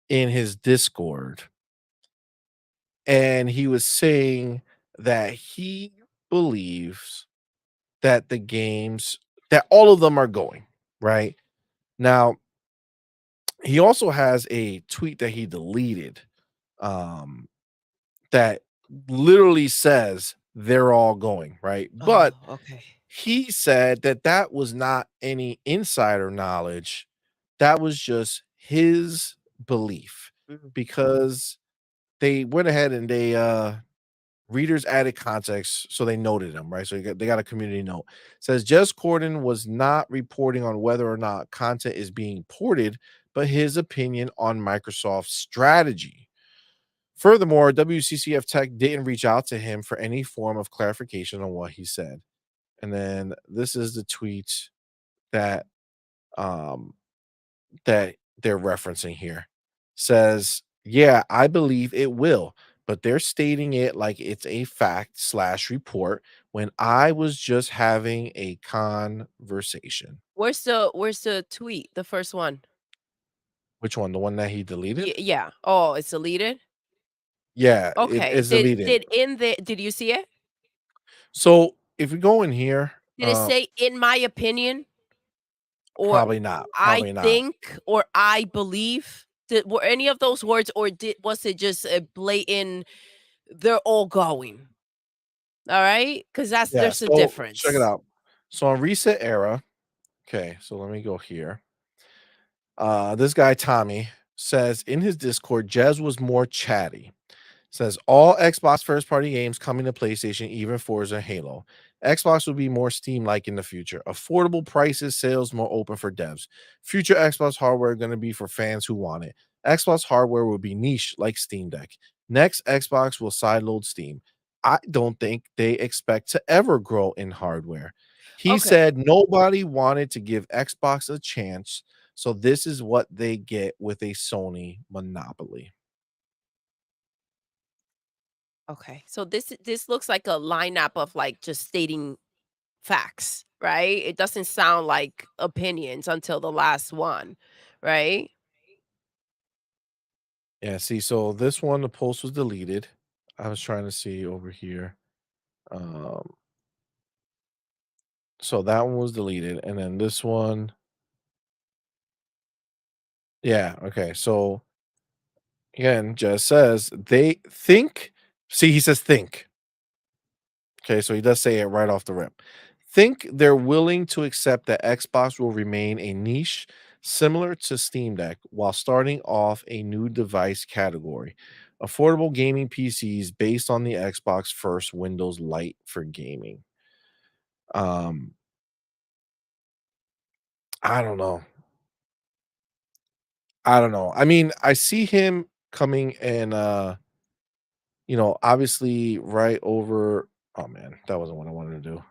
in his Discord and he was saying that he believes that the games that all of them are going, right? Now, he also has a tweet that he deleted um that literally says they're all going, right? But Oh, okay. he said that that was not any insider knowledge. That was just his belief Mm. because they went ahead and readers added context, so they noted him, right? So they got a community note. Says Jess Corden was not reporting on whether or not content is being ported, but his opinion on Microsoft's strategy. Furthermore, WCCF Tech didn't reach out to him for any form of clarification on what he said. And then this is the tweet that um that they're referencing here. Says, "Yeah, I believe it will, but they're stating it like it's a fact slash report when I was just having a conversation." Where's the tweet? The first one? Which one? The one that he deleted? Yeah. Oh, it's deleted? Yeah, it Okay. is deleted. Did you see it? So if we go in here, Did it say in my opinion or probably not, I probably not. think or I believe? Were any of those words or was it just a blatant they're all going? All right? Cuz Yeah, there's a so check it difference. out. So on reset era, okay, so let me go here. This guy Tommy says in his Discord, Jez was more chatty. Says all Xbox first party games coming to PlayStation, even Forza and Halo. Xbox will be more Steam like in the future. Affordable prices, sales more open for devs. Future Xbox hardware going to be for fans who want it. Xbox hardware will be niche like Steam Deck. Next, Xbox will sideload Steam. I don't think they expect to ever grow in hardware. He Okay. said nobody wanted to give Xbox a chance, so this is what they get with a Sony monopoly. Okay. So this looks like a lineup of like just stating facts, right? It doesn't sound like opinions until the last one, right? Yeah, see, so this one, the post was deleted. I was trying to see over here. Um, so that one was deleted, and then this one, yeah, okay. So again, just says they think. See, he says think. Okay, so he does say it right off the rip. Think they're willing to accept that Xbox will remain a niche similar to Steam Deck while starting off a new device category. Affordable gaming PCs based on the Xbox first Windows Lite for gaming. Um, I don't know. I don't know. I mean, I see him coming and obviously right over. Oh man, that wasn't what I wanted to do.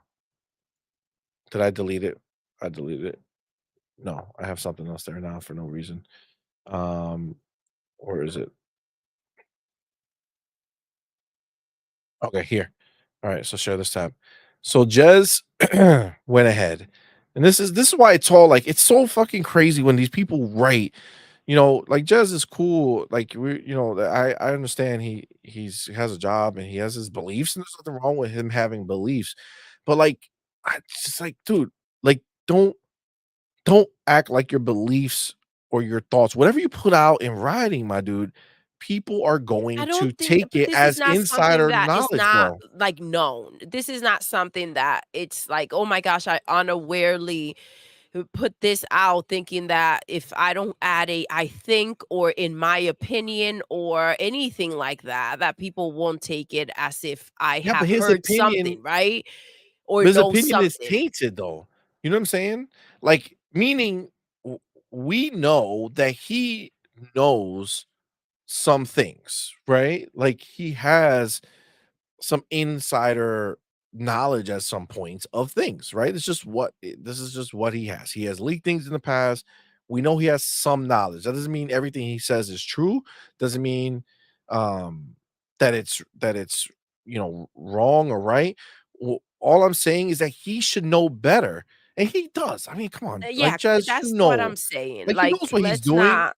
Did I delete it? I deleted it. No, I have something else there now for no reason. Um, where is it? Okay, here. All right, so share this tab. So Jez went ahead, and this is why it's all like it's so fucking crazy when these people write. Like Jez is cool. Like I understand he has a job and he has his beliefs, and there's nothing wrong with him having beliefs. But like, it's just like, dude, like don't act like your beliefs or your thoughts, whatever you put out in writing, my dude, people are I going don't to think take but it this is as not something insider that is knowledge, not, bro. like, known. This is not something that it's like, "Oh my gosh, I unawarely put this out thinking that if I don't add a I think or in my opinion or anything like that, that people won't take it as if I Yeah, have heard something, right? Or but his know opinion is something." tainted though. You know what I'm saying? Like, meaning we know that he knows some things, right? Like he has some insider knowledge at some points of things, right? This is just what he has. He has leaked things in the past. We know he has some knowledge. That doesn't mean everything he says is true. Doesn't mean um that it's wrong or right. All I'm saying is that he should know better. And he does. I mean, come on. Like Yeah, Jazz should that's what know. I'm saying. Like he Like, knows what he's let's doing. not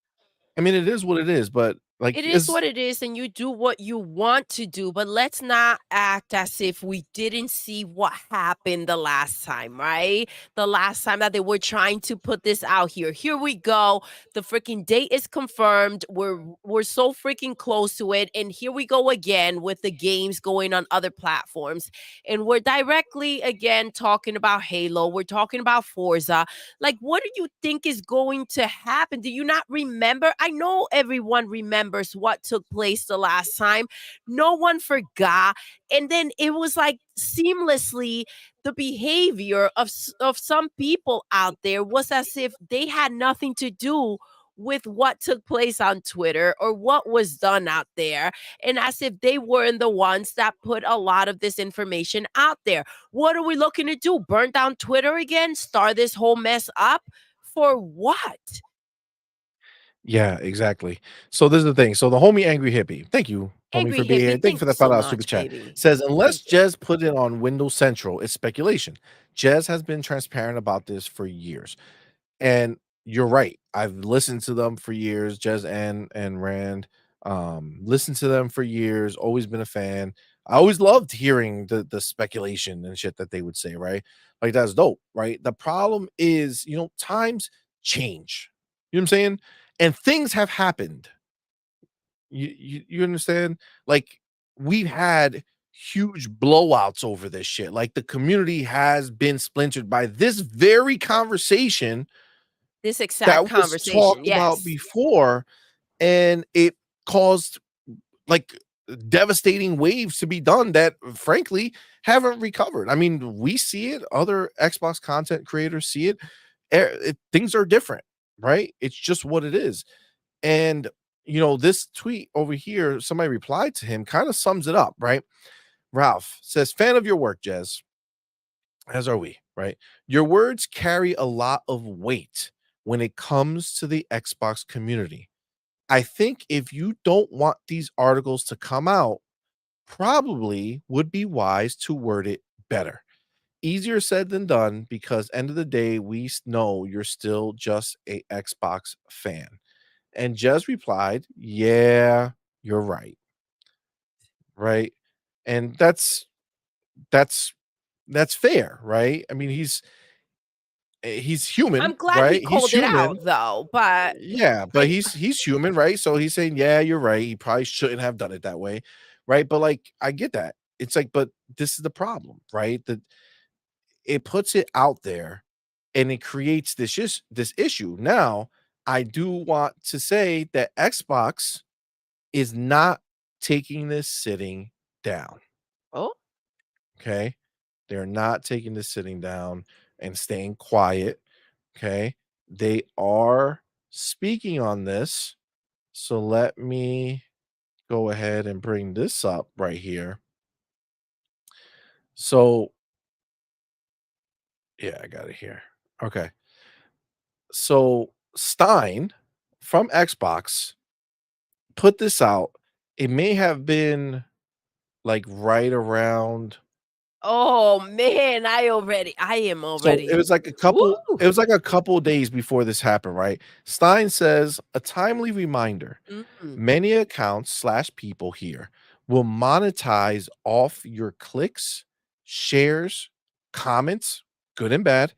I mean, it is what it is, but like it is is what it is, and you do what you want to do, but let's not act as if we didn't see what happened the last time, right? The last time that they were trying to put this out here. Here we go. The freaking date is confirmed. We're so freaking close to it, and here we go again with the games going on other platforms. And we're directly again talking about Halo. We're talking about Forza. Like, what do you think is going to happen? Do you not remember? I know everyone remembers what took place the last time. No one forgot. And then it was like seamlessly the behavior of some people out there was as if they had nothing to do with what took place on Twitter or what was done out there, and as if they weren't the ones that put a lot of this information out there. What are we looking to do? Burn down Twitter again? Start this whole mess up? For what? Yeah, exactly. So this is the thing. So the homie Angry Hippie, thank you, homie, Angry for being here. hippie, Thank you thank for you that so $5 super much, chat. baby. Says unless Thank you. Jez put it on Windows Central, it's speculation. Jez has been transparent about this for years. And you're right. I've listened to them for years, Jez and Rand. Listened to them for years, always been a fan. I always loved hearing the speculation and shit that they would say, right? Like that's dope, right? The problem is, times change. You know what I'm saying? And things have happened. You understand? Like we've had huge blowouts over this shit. Like the community has been splintered by this very conversation This exact that was conversation, talked about yes. before, and it caused like devastating waves to be done that frankly haven't recovered. I mean, we see it, other Xbox content creators see it. Things are different, right? It's just what it is. And this tweet over here, somebody replied to him, kind of sums it up, right? Ralph says, fan of your work, Jez, as are we, right? Your words carry a lot of weight when it comes to the Xbox community. I think if you don't want these articles to come out, probably would be wise to word it better. Easier said than done because end of the day, we know you're still just a Xbox fan. And Jez replied, yeah, you're right. Right. And that's that's fair, right? I mean, he's human, I'm glad he right? He's called it human. out though, but Yeah, but I he's human, right? So he's saying, "Yeah, you're right. He probably shouldn't have done it that way." Right? But like I get that. It's like, but this is the problem, right? That it puts it out there and it creates this issue. Now, I do want to say that Xbox is not taking this sitting down. oh, Okay? They're not taking this sitting down and staying quiet. Okay? They are speaking on this. So let me go ahead and bring this up right here. So, yeah, I got it here. Okay. So, Stein from Xbox put this out. It may have been like right around. oh man, I am So already woo. it was like a couple days before this happened, right? Stein says, a timely reminder. Mm, Many accounts slash people here will monetize off your clicks, shares, comments, good and bad,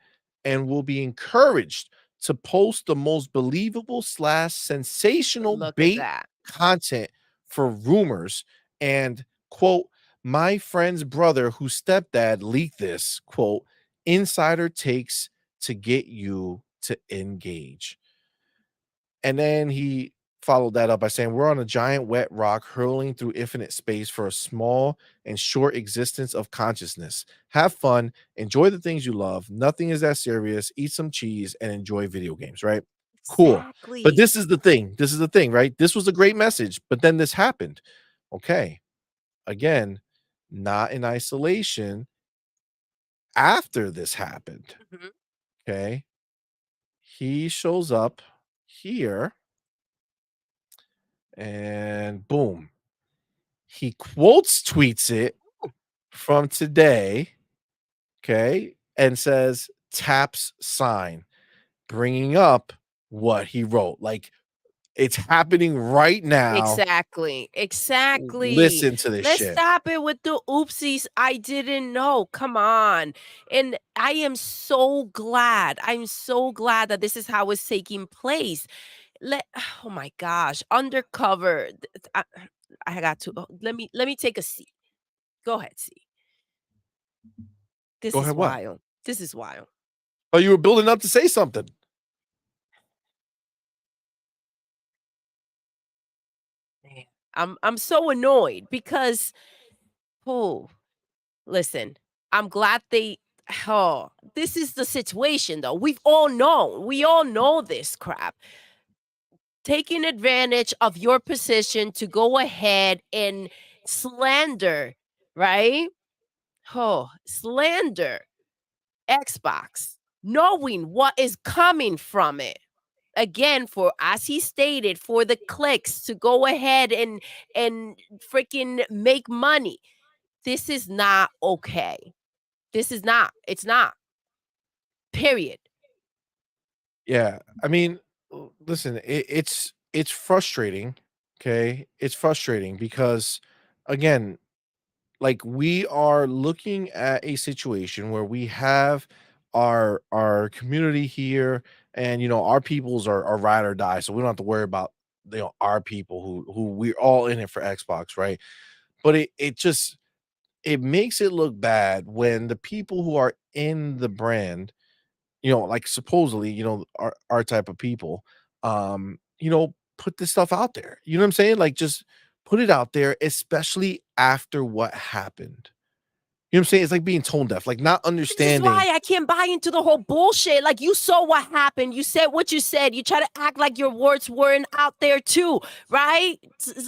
and will be encouraged to post the most believable slash sensational look at bait that. content for rumors and quote, my friend's brother whose stepdad leaked this quote, insider takes to get you to engage. And then he followed that up by saying, we're on a giant wet rock hurling through infinite space for a small and short existence of consciousness. Have fun, enjoy the things you love. Nothing is that serious. Eat some cheese and enjoy video games, right? Cool. But Exactly. this is the thing. This is the thing, right? This was a great message, but then this happened. Okay. Again, not in isolation. After this happened, Mhm. okay, he shows up here and boom, he quotes tweets it from today, okay, and says taps sign, bringing up what he wrote. Like it's happening right now. Exactly, exactly. Listen to this Let's shit. stop it with the oopsies, I didn't know, come on. And I am so glad, I'm so glad that this is how it's taking place. Let oh my gosh, undercover, I got to let me take a seat. Go ahead, see. This Go is ahead. What? wild. This is wild. Oh, you were building up to say something. Man, I'm so annoyed because, oh, listen, I'm glad they oh, this is the situation though. We all know this crap. Taking advantage of your position to go ahead and slander, right? Oh, slander Xbox, knowing what is coming from it. Again, for as he stated, for the clicks to go ahead and freaking make money. This is not okay. This is not. It's not. Period. Yeah, I mean, listen, it's frustrating, okay? It's frustrating because, again, like, we are looking at a situation where we have our community here, and, our peoples are ride or die, so we don't have to worry about, our people who we're all in it for Xbox, right? But it just it makes it look bad when the people who are in the brand, like supposedly, our type of people, put this stuff out there. You know what I'm saying? Like, just put it out there, especially after what happened. You know what I'm saying? It's like being tone deaf, like not This is understanding. why I can't buy into the whole bullshit. Like, you saw what happened. You said what you said. You try to act like your words weren't out there too, right?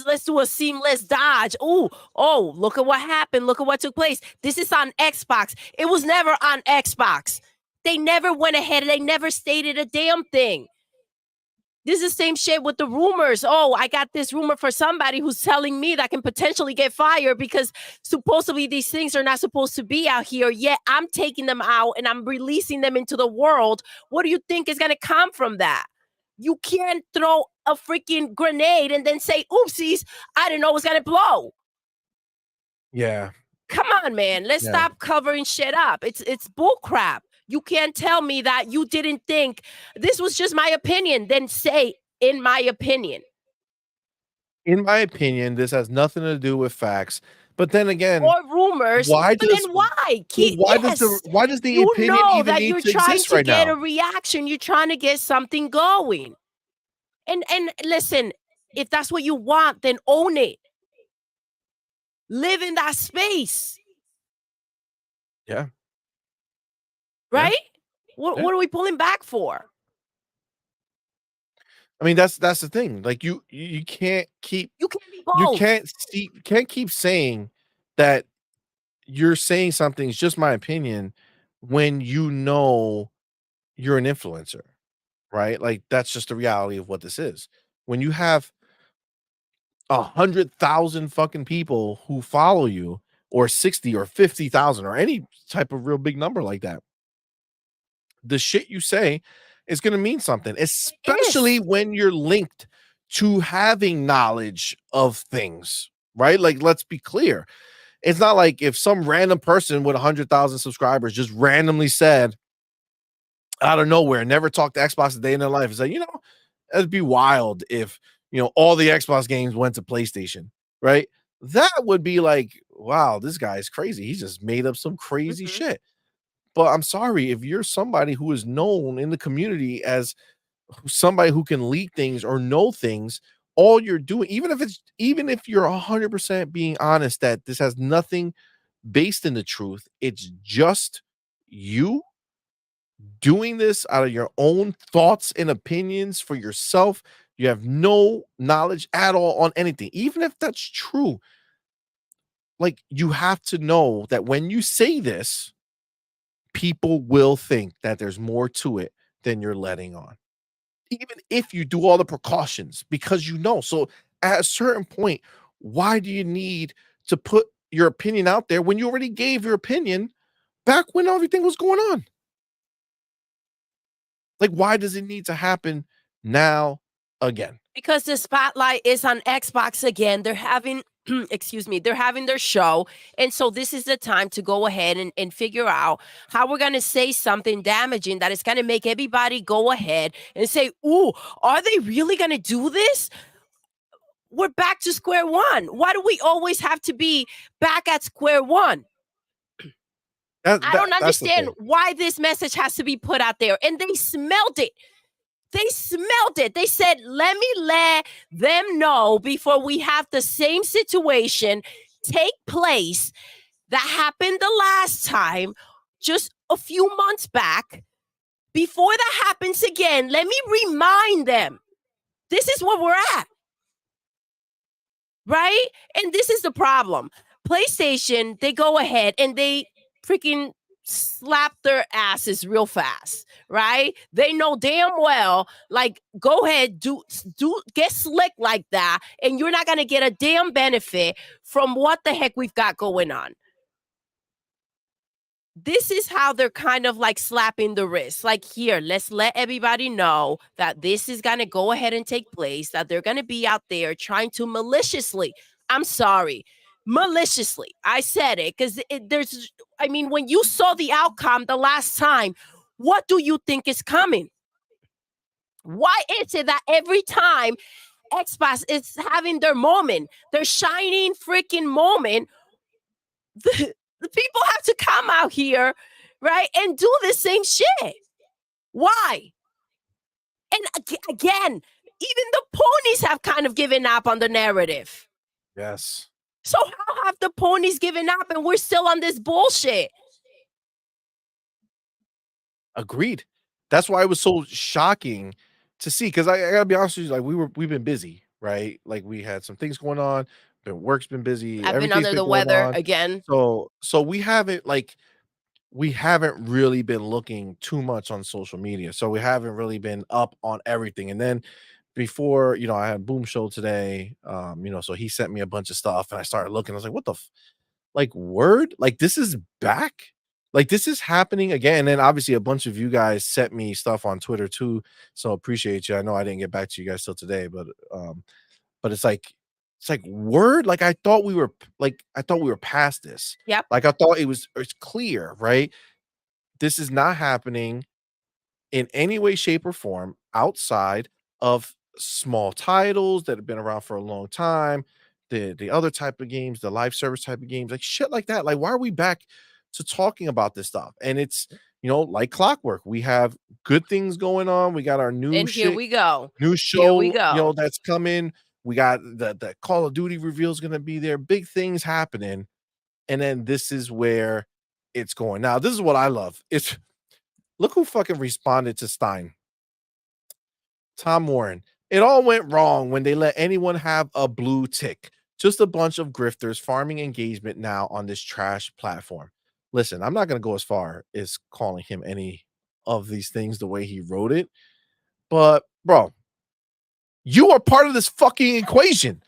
Let's do a seamless dodge. Oh, look at what happened. Look at what took place. This is on Xbox. It was never on Xbox. They never went ahead. They never stated a damn thing. This is the same shit with the rumors. Oh, I got this rumor for somebody who's telling me that I can potentially get fired because supposedly these things are not supposed to be out here. Yet I'm taking them out and I'm releasing them into the world. What do you think is going to come from that? You can't throw a freaking grenade and then say, oopsies, I didn't know it was going to blow. Yeah, Come on, man. Let's yeah. stop covering shit up. It's bull crap. You can't tell me that you didn't think this was just my opinion. Then say, in my opinion. In my opinion, this has nothing to do with facts. But then again, Or rumors, why but does then why? well, Yes, why does the you opinion know even that need you're to trying exist to right get a now? reaction, you're trying to get something going. And listen, if that's what you want, then own it. Live in that space, Yeah, yeah, right? What yeah. what are we pulling back for? I mean, that's the thing. Like, you can't keep You can't be you both. can't keep saying that you're saying something's just my opinion when you're an influencer, right? Like, that's just the reality of what this is. When you have 100,000 fucking people who follow you, or 60 or 50,000 or any type of real big number like that, the shit you say is going to mean something, It especially is. when you're linked to having knowledge of things, right? Like, let's be clear. It's not like if some random person with 100,000 subscribers just randomly said out of nowhere, never talked to Xbox a day in their life, and said, it'd be wild if, all the Xbox games went to PlayStation, right? That would be like, wow, this guy's crazy. He just made up some crazy Mhm. shit. But I'm sorry, if you're somebody who is known in the community as somebody who can leak things or know things, all you're doing, even if you're 100% being honest that this has nothing based in the truth, it's just you doing this out of your own thoughts and opinions for yourself. You have no knowledge at all on anything. Even if that's true, like, you have to know that when you say this, people will think that there's more to it than you're letting on. Even if you do all the precautions, because you know. So at a certain point, why do you need to put your opinion out there when you already gave your opinion back when everything was going on? Like, why does it need to happen now again? Because the spotlight is on Xbox again. They're having excuse me, they're having their show. And so this is the time to go ahead and figure out how we're gonna say something damaging that is gonna make everybody go ahead and say, ooh, are they really gonna do this? We're back to square one. Why do we always have to be back at square one? That I that don't that's the understand thing. why this message has to be put out there. And they smelled it. They smelled it. They said, let me let them know before we have the same situation take place that happened the last time, just a few months back. Before that happens again, let me remind them this is where we're at, right? And this is the problem. PlayStation, they go ahead and they freaking slap their asses real fast, right? They know damn well, like, go ahead, do get slick like that, and you're not gonna get a damn benefit from what the heck we've got going on. this is how they're kind of like slapping the wrist. Like, here, let's let everybody know that this is going to go ahead and take place, that they're going to be out there trying to maliciously, I'm sorry, maliciously. I said it because there's, I mean, when you saw the outcome the last time, what do you think is coming? Why is it that every time Xbox is having their moment, their shining freaking moment, the people have to come out here, right, and do the same shit? Why? And again, even the ponies have kind of given up on the narrative. Yes. So how have the ponies given up and we're still on this bullshit? Agreed. That's why it was so shocking to see, because I gotta be honest with you, like, we've been busy, right? Like, we had some things going on, work's been busy, I've been everything's under been the going weather on. again. So we haven't really been looking too much on social media. So we haven't really been up on everything. And then before, I had Boom Show today, so he sent me a bunch of stuff and I started looking. I was like, what the like, word? Like, this is back? Like, this is happening again. And then obviously a bunch of you guys sent me stuff on Twitter too. So appreciate you. I know I didn't get back to you guys till today, but it's like word. Like, I thought we were past this. Yep. Like, I thought it's clear, right? This is not happening in any way, shape, or form outside of small titles that have been around for a long time, the other type of games, the live service type of games, like shit like that. Like, why are we back to talking about this stuff? And it's, like clockwork. We have good things going on. We got our new And here shit, we go. new Here we show, go. that's coming. We got the Call of Duty reveal is gonna be there. Big things happening. And then this is where it's going. Now, this is what I love. It's look who fucking responded to Stein. Tom Warren. It all went wrong when they let anyone have a blue tick. Just a bunch of grifters farming engagement now on this trash platform. Listen, I'm not going to go as far as calling him any of these things the way he wrote it, but bro, you are part of this fucking equation.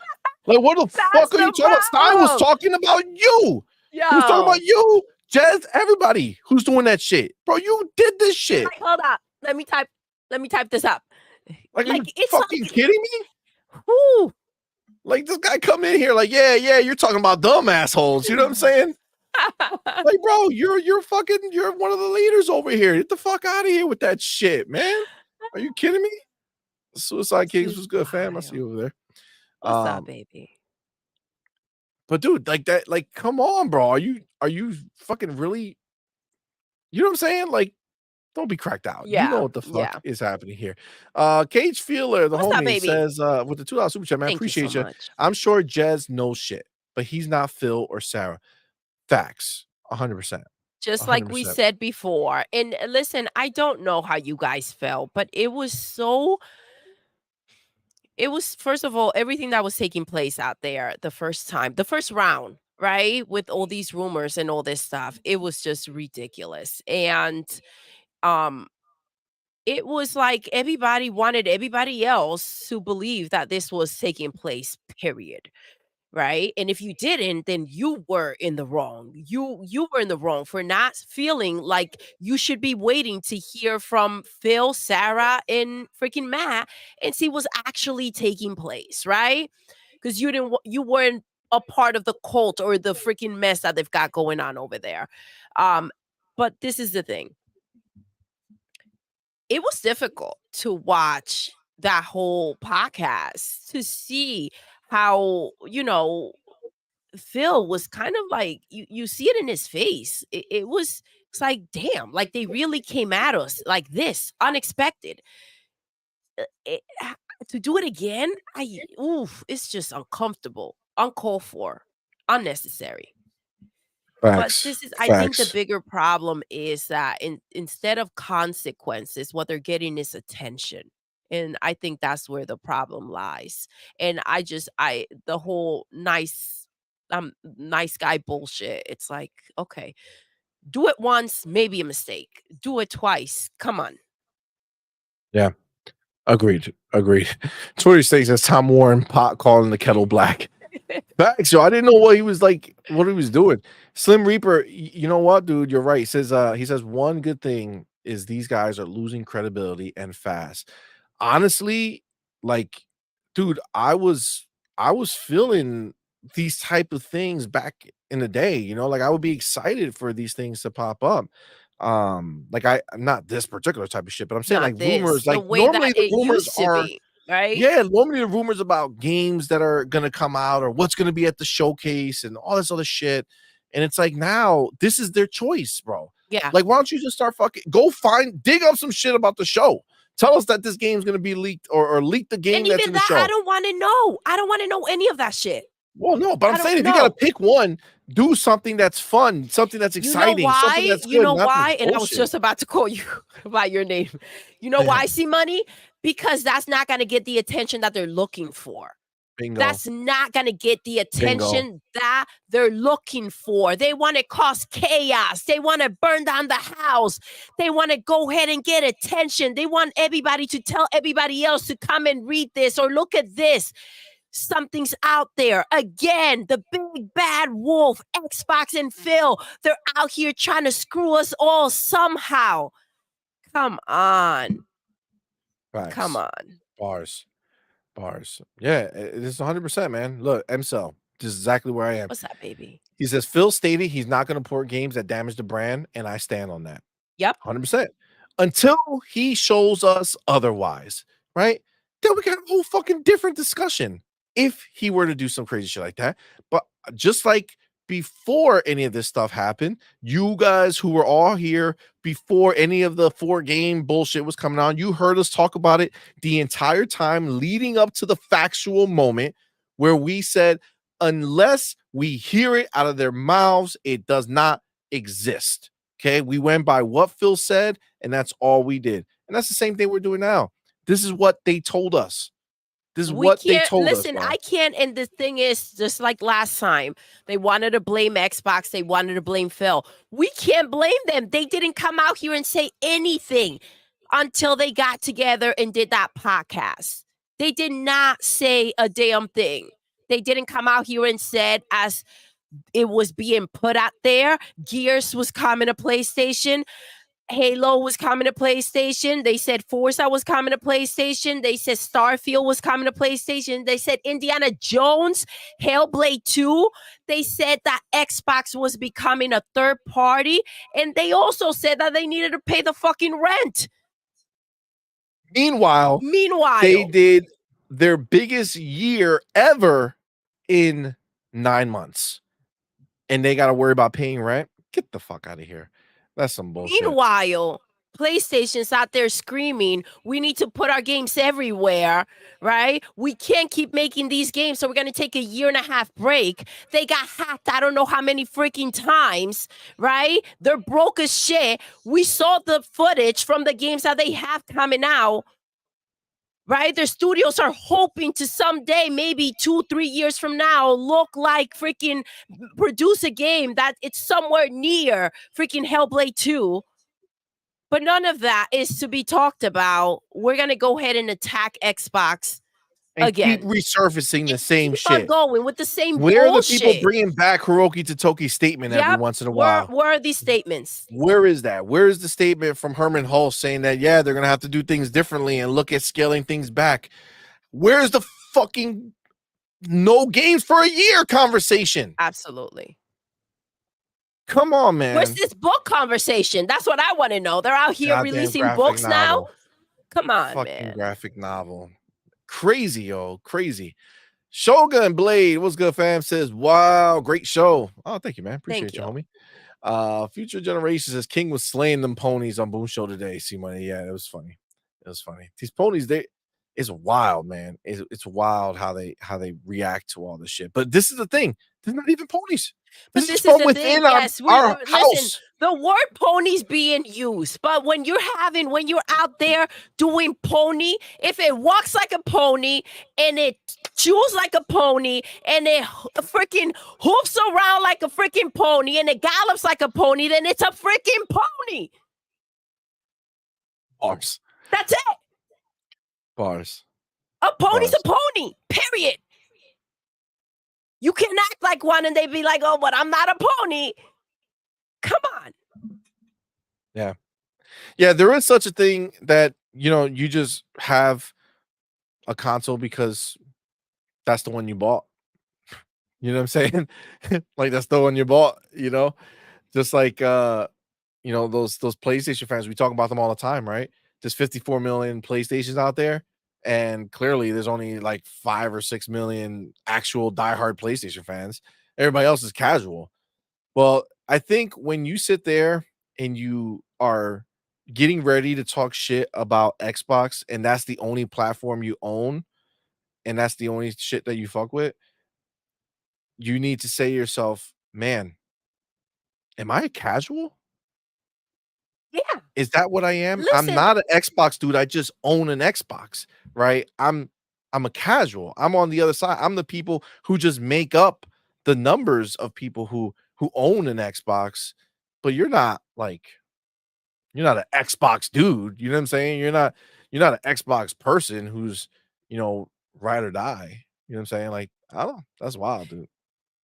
Like, what the That's fuck are you the talking about? Stein was problem. talking about you. He was talking Yo. about you, Jez, everybody who's doing that shit. Bro, you did this shit. Like, hold up. Let me type this up. Like, are you Like, it's fucking like, kidding me? whoo. Like, this guy come in here like, yeah, you're talking about dumb assholes. You know what I'm saying? Like, bro, you're one of the leaders over here. Get the fuck out of here with that shit, man. Are you kidding me? Suicide This Kings is was good, fam. I see wild. you over there. What's up, Um, baby? but dude, like that, like, come on, bro. Are you fucking really, you know what I'm saying? Like, don't be cracked out. You know Yeah, what the fuck yeah. is happening here. Cage Feeler, the What's up, homie, baby? says with the $2 super chat, man, Thank you so appreciate you. much. I'm sure Jez knows shit, but he's not Phil or Sarah. Facts. 100%. Just like we 100%. said before. And listen, I don't know how you guys felt, but it was, first of all, everything that was taking place out there the first time, the first round, right? With all these rumors and all this stuff, it was just ridiculous. And um it was like everybody wanted everybody else to believe that this was taking place, period. Right? And if you didn't, then you were in the wrong. You were in the wrong for not feeling like you should be waiting to hear from Phil, Sarah, and freaking Matt and see what's actually taking place, right? Because you weren't a part of the cult or the freaking mess that they've got going on over there. Um, but this is the thing. It was difficult to watch that whole podcast to see how, Phil was kind of like you see it in his face. It's like, damn, like they really came at us like this, unexpected. It, to do it again, it's just uncomfortable, uncalled for, unnecessary. But Facts. this is, I think the Facts. bigger problem is that instead of consequences, what they're getting is attention. And I think that's where the problem lies. And the whole nice guy bullshit. It's like, okay, do it once, maybe a mistake. Do it twice. Come on. Yeah. Agreed. Agreed. Twitter states as Tom Warren pot calling the kettle black. Facts, yo. I didn't know what he was like, what he was doing. Slim Reaper, you know what, dude? You're right. He says one good thing is these guys are losing credibility and fast. Honestly, like, dude, I was feeling these type of things back in the day, like I would be excited for these things to pop up. Like not this particular type of shit, but I'm saying like Not rumors, this, the like way that normally the it rumors used to are be, right? yeah, normally the rumors about games that are gonna come out or what's gonna be at the showcase and all this other shit. And it's like now this is their choice, bro. Yeah. Like, why don't you just start fucking dig up some shit about the show? Tell us that this game's gonna be leaked or leak the And game that's even in the that, I show. don't wanna know. I don't wanna know any of that shit. Well, no, but I'm I don't saying if you gotta know. pick one, do something that's fun, something that's You know exciting, something why? that's You good, know not this why? And I was bullshit. just about to call you by your name. You know why, CMoney? Because that's not gonna get the attention that they're looking for. Bingo. That's not gonna get the Bingo. attention that they're looking for. They wanna cause chaos. They wanna burn down the house. They wanna go ahead and get attention. They want everybody to tell everybody else to come and read this or look at this. Something's out there. Again, the big bad wolf, Xbox and Phil, they're out here trying to screw us all somehow. Come on. Come Facts. on. Bars. Bars. Yeah, it is 100%, man. Look, MCell, just exactly where I am. What's that, baby? He says Phil stated he's not going to port games that damage the brand, and I stand on that. Yep. 100%. Until he shows us otherwise, right? Then we got a whole fucking different discussion if he were to do some crazy shit like that. But just like before any of this stuff happened, you guys who were all here before any of the 4 game bullshit was coming on, you heard us talk about it the entire time leading up to the factual moment where we said, unless we hear it out of their mouths, it does not exist. Okay, we went by what Phil said, and that's all we did. And that's the same thing we're doing now. This is what they told us. This is We what they can't told us, listen. bro. I can't. And the thing is, just like last time, they wanted to blame Xbox, they wanted to blame Phil. We can't blame them. They didn't come out here and say anything until they got together and did that podcast. They did not say a damn thing. They didn't come out here and said, as it was being put out there, Gears was coming to PlayStation. Halo was coming to PlayStation. They said Forza was coming to PlayStation. They said Starfield was coming to PlayStation. They said Indiana Jones, Hellblade 2. They said that Xbox was becoming a third party. And they also said that they needed to pay the fucking rent. Meanwhile, they Meanwhile, did their biggest year ever in 9 months, and they got to worry about paying rent. Get the fuck out of here. That's some bullshit. Meanwhile, PlayStation's out there screaming, we need to put our games everywhere, right? We can't keep making these games, so we're going to take a 1.5 year break. They got hacked I don't know how many freaking times, right? They're broke as shit. We saw the footage from the games that they have coming out, right? Their studios are hoping to someday, maybe 2, 3 years from now, look like freaking produce a game that it's somewhere near freaking Hellblade 2. But none of that is to be talked about. We're going to go ahead and attack Xbox And keep again resurfacing the and same keep on shit. going with the same Where are the people bullshit. bringing back Hiroki Totoki's statement every Yep. once in a Where, while? where are these statements? Where is that? Where is the statement from Herman Hulse saying that, yeah, they're going to have to do things differently and look at scaling things back? Where's the fucking no games for a year conversation? Absolutely. Come on, Where's man. this book conversation? That's what I want to know. They're out here Goddamn releasing graphic books now. novel. Come on, Fucking man. graphic novel. Crazy, yo. Crazy. Shogun Blade, what's good, fam? Says, wow, great show. Oh, thank you, man. Thank Appreciate you, you. homie. Future Generations says King was slaying them ponies on Boom Show today. CMoney. Yeah, it was funny. It was funny. These ponies, it's wild, man. It's wild how they react to all this shit. But this is the thing. They're not even ponies. This But is this is from the thing. within Yes, our listen. house. The word pony's being used, but when you're out there doing pony, if it walks like a pony and it chews like a pony and it freaking hoofs around like a freaking pony and it gallops like a pony, then it's a freaking pony. Bars. That's it. Bars. A pony's Bars. a pony. Period. You can act like one and they be like, "Oh, but I'm not a pony." Come on. Yeah. Yeah, there is such a thing that, you just have a console because that's the one you bought. You know what I'm saying? Like, that's the one you bought, you know? Just like, those PlayStation fans, we talk about them all the time, right? There's 54 million PlayStations out there, and clearly there's only like 5 or 6 million actual diehard PlayStation fans. Everybody else is casual. Well, I think when you sit there and you are getting ready to talk shit about Xbox and that's the only platform you own and that's the only shit that you fuck with, you need to say to yourself, "Man, am I a casual? Yeah. Is that what I am? I'm Listen, not an Xbox dude, I just own an Xbox, right? I'm a casual. I'm on the other side. I'm the people who just make up the numbers of people who own an Xbox, but you're not an Xbox dude, you know what I'm saying? You're not an Xbox person who's, ride or die. You know what I'm saying? Like, I don't know. That's wild, dude.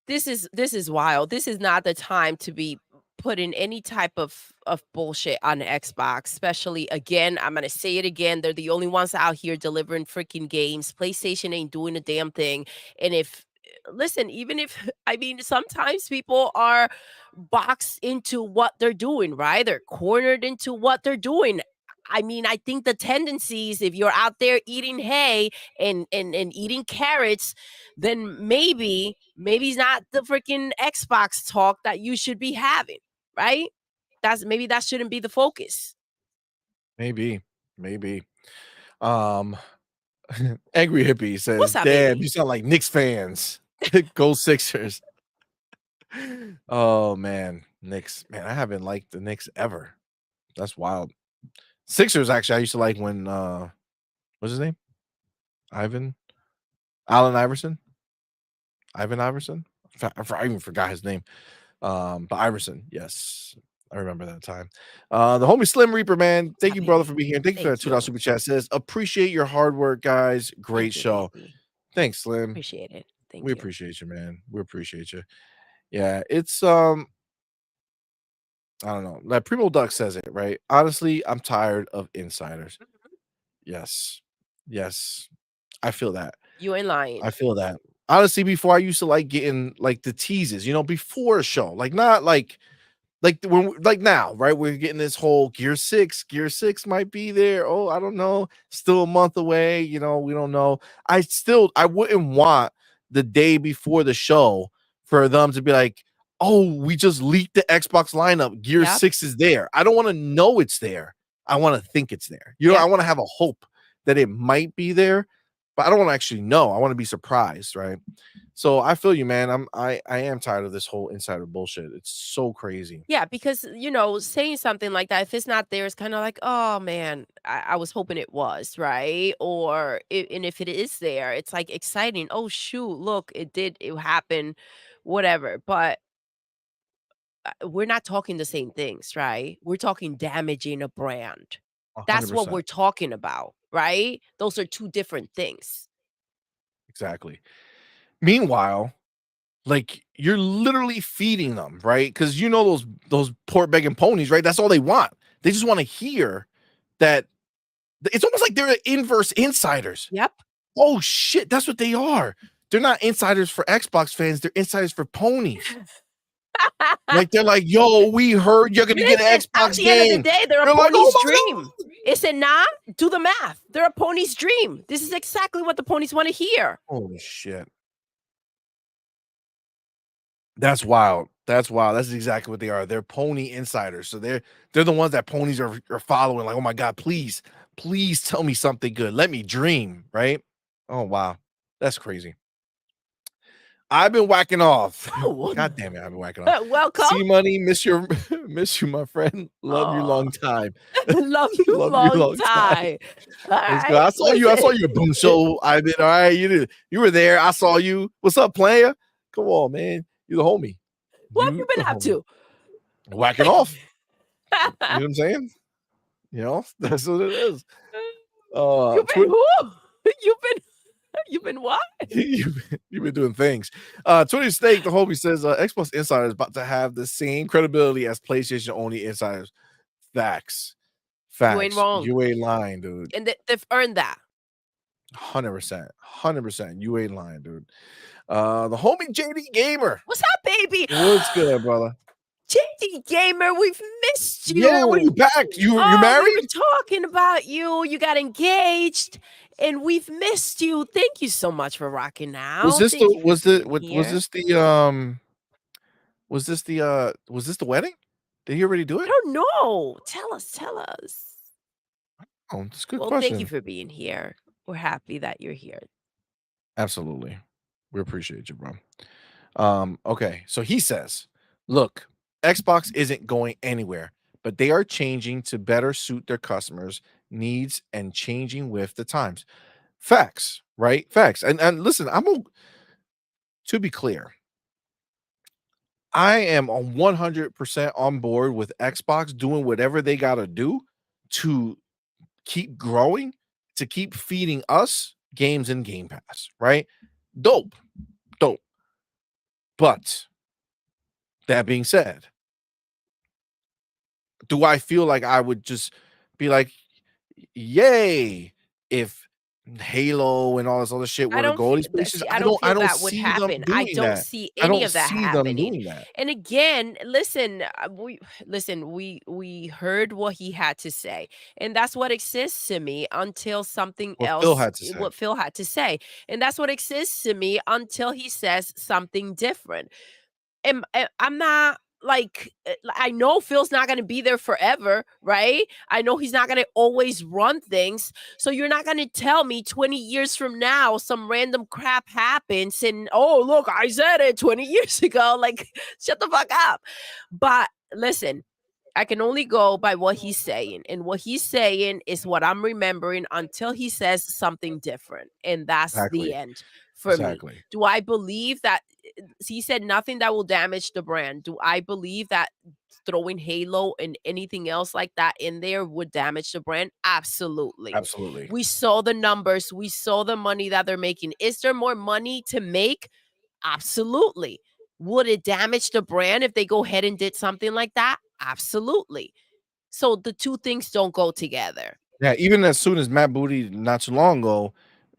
this is wild. This is not the time to be putting any type of bullshit on Xbox, especially again, I'm gonna say it again. They're the only ones out here delivering freaking games. PlayStation ain't doing a damn thing. And if listen, even if I mean sometimes people are boxed into what they're doing, right? They're cornered into what they're doing. I mean, I think the tendencies, if you're out there eating hay and eating carrots, then maybe it's not the freaking Xbox talk that you should be having, right? That's maybe that shouldn't be the focus. Maybe, maybe. Um, Angry Hippie What's says, up, "Damn, baby? you sound like Knicks fans. Go Sixers." Oh man, Knicks. Man, I haven't liked the Knicks ever. That's wild. Sixers actually I used to like when what's his name? Ivan? Allen Iverson? Ivan Iverson? I even forgot his name. But Iverson, yes. I remember that time. The homie Slim Reaper, man. What's Thank up, you, brother, for baby? being here. Thank you for that Thank $2 you. super chat. Says, appreciate your hard work, guys. Great Thank you, show. baby. Thanks, Slim. Appreciate it. We Thank you. appreciate you, man. We appreciate you. Yeah, it's I don't know. Like Primo Duck says it, right? Honestly, I'm tired of insiders. Yes. Yes. I feel that. You ain't lying. I feel that. Honestly, before I used to like getting like the teases, before a show, like not like when like now, right? We're getting this whole Gear 6. Gear 6 might be there. Oh, I don't know. Still a month away, we don't know. I wouldn't want the day before the show for them to be like, "Oh, we just leaked the Xbox lineup. Gear Yep. 6 is there." I don't want to know it's there. I want to think it's there. I Yep. want to have a hope that it might be there, but I don't want to actually know. I want to be surprised, right? So I feel you, man. I am tired of this whole insider bullshit. It's so crazy. Yeah, because saying something like that, if it's not there, it's kind of like, oh man, I was hoping it was, right? And if it is there, it's like exciting. Oh shoot, look, it happened, whatever. But we're not talking the same things, right? We're talking damaging a brand. That's what 100%. we're talking about, right? Those are two different things. Exactly. Meanwhile, like you're literally feeding them, right? Because those pork begging ponies, right? That's all they want. They just want to hear that it's almost like they're inverse insiders. Yep. Oh shit, that's what they are. They're not insiders for Xbox fans, they're insiders for ponies. Like they're like, yo, we heard you're gonna get an Listen, at Xbox the end of the game. day, they're a They're like, oh pony's my dream. Is it not? Do the math. They're a pony's dream. This is exactly what the ponies want to hear. holy shit. That's wild. That's wild. That's exactly what they are. They're pony insiders. So they're the ones that ponies are following. Like, oh my god, please tell me something good. Let me dream. Right? Oh wow, that's crazy. I've been whacking off. Oh, God damn it, I've been whacking off. welcome. CMoney, miss you, my friend. Love you Oh, long time. love you Love you long long time. time. All Let's go. right, I saw listen. you at Boom Show. I did all right. You were there. I saw you. What's up, player? Come on, man. You the homie. What have you You the been up homie. to? Whacking off. You know what I'm saying? That's what it is. You've been Twin who? You've been what? You've been doing things. Tony Snake, the homie says, Xbox Insider is about to have the same credibility as PlayStation only insiders. Facts. You ain't Facts. wrong, You ain't lying, dude. and they've earned that. 100%. 100%. You ain't lying, dude. The homie JD Gamer. What's up, baby? What's good, brother? JD Gamer, we've missed Yeah, what are you you. back? You Oh, we were married? talking about you. You got engaged, and we've missed you. Thank you so much for rocking Was out. this the Thank you for being was here. this was this the wedding? Did he already do I it? don't know. Tell us, tell us. Oh, that's a good Well, thank you question. for being here. We're happy that you're here. Absolutely. We appreciate you, bro. Okay, so he says, look, Xbox isn't going anywhere, but they are changing to better suit their customers' needs and changing with the times. Facts, right? Facts. And listen, to be clear, I am on 100% on board with Xbox doing whatever they got to do to keep growing, to keep feeding us games and Game Pass, right? Dope, dope. But that being said, do I feel like I would just be like, yay, if Halo and all this other shit I were to don't go to feel these places? see, I don't I feel don't that would see them happen. I doing don't that. see I any don't of that see them happening. doing that. And again, listen, we heard what he had to say. And that's what exists to me until something What Phil else had to say. what Phil had to say. And that's what exists to me until he says something different. I'm not like I know Phil's not going to be there forever, right? I know he's not going to always run things. So you're not going to tell me 20 years from now some random crap happens and oh, look, I said it 20 years ago. Like shut the fuck up. But listen, I can only go by what he's saying. And what he's saying is what I'm remembering until he says something different. And that's the Exactly. end for me. Exactly. Do I believe that he said nothing that will damage the brand? Do I believe that throwing Halo and anything else like that in there would damage the brand? Absolutely. Absolutely. We saw the numbers, we saw the money that they're making. Is there more money to make? Absolutely. Would it damage the brand if they go ahead and did something like that? Absolutely. So the two things don't go together. Yeah, even as soon as Matt Booty not too long ago,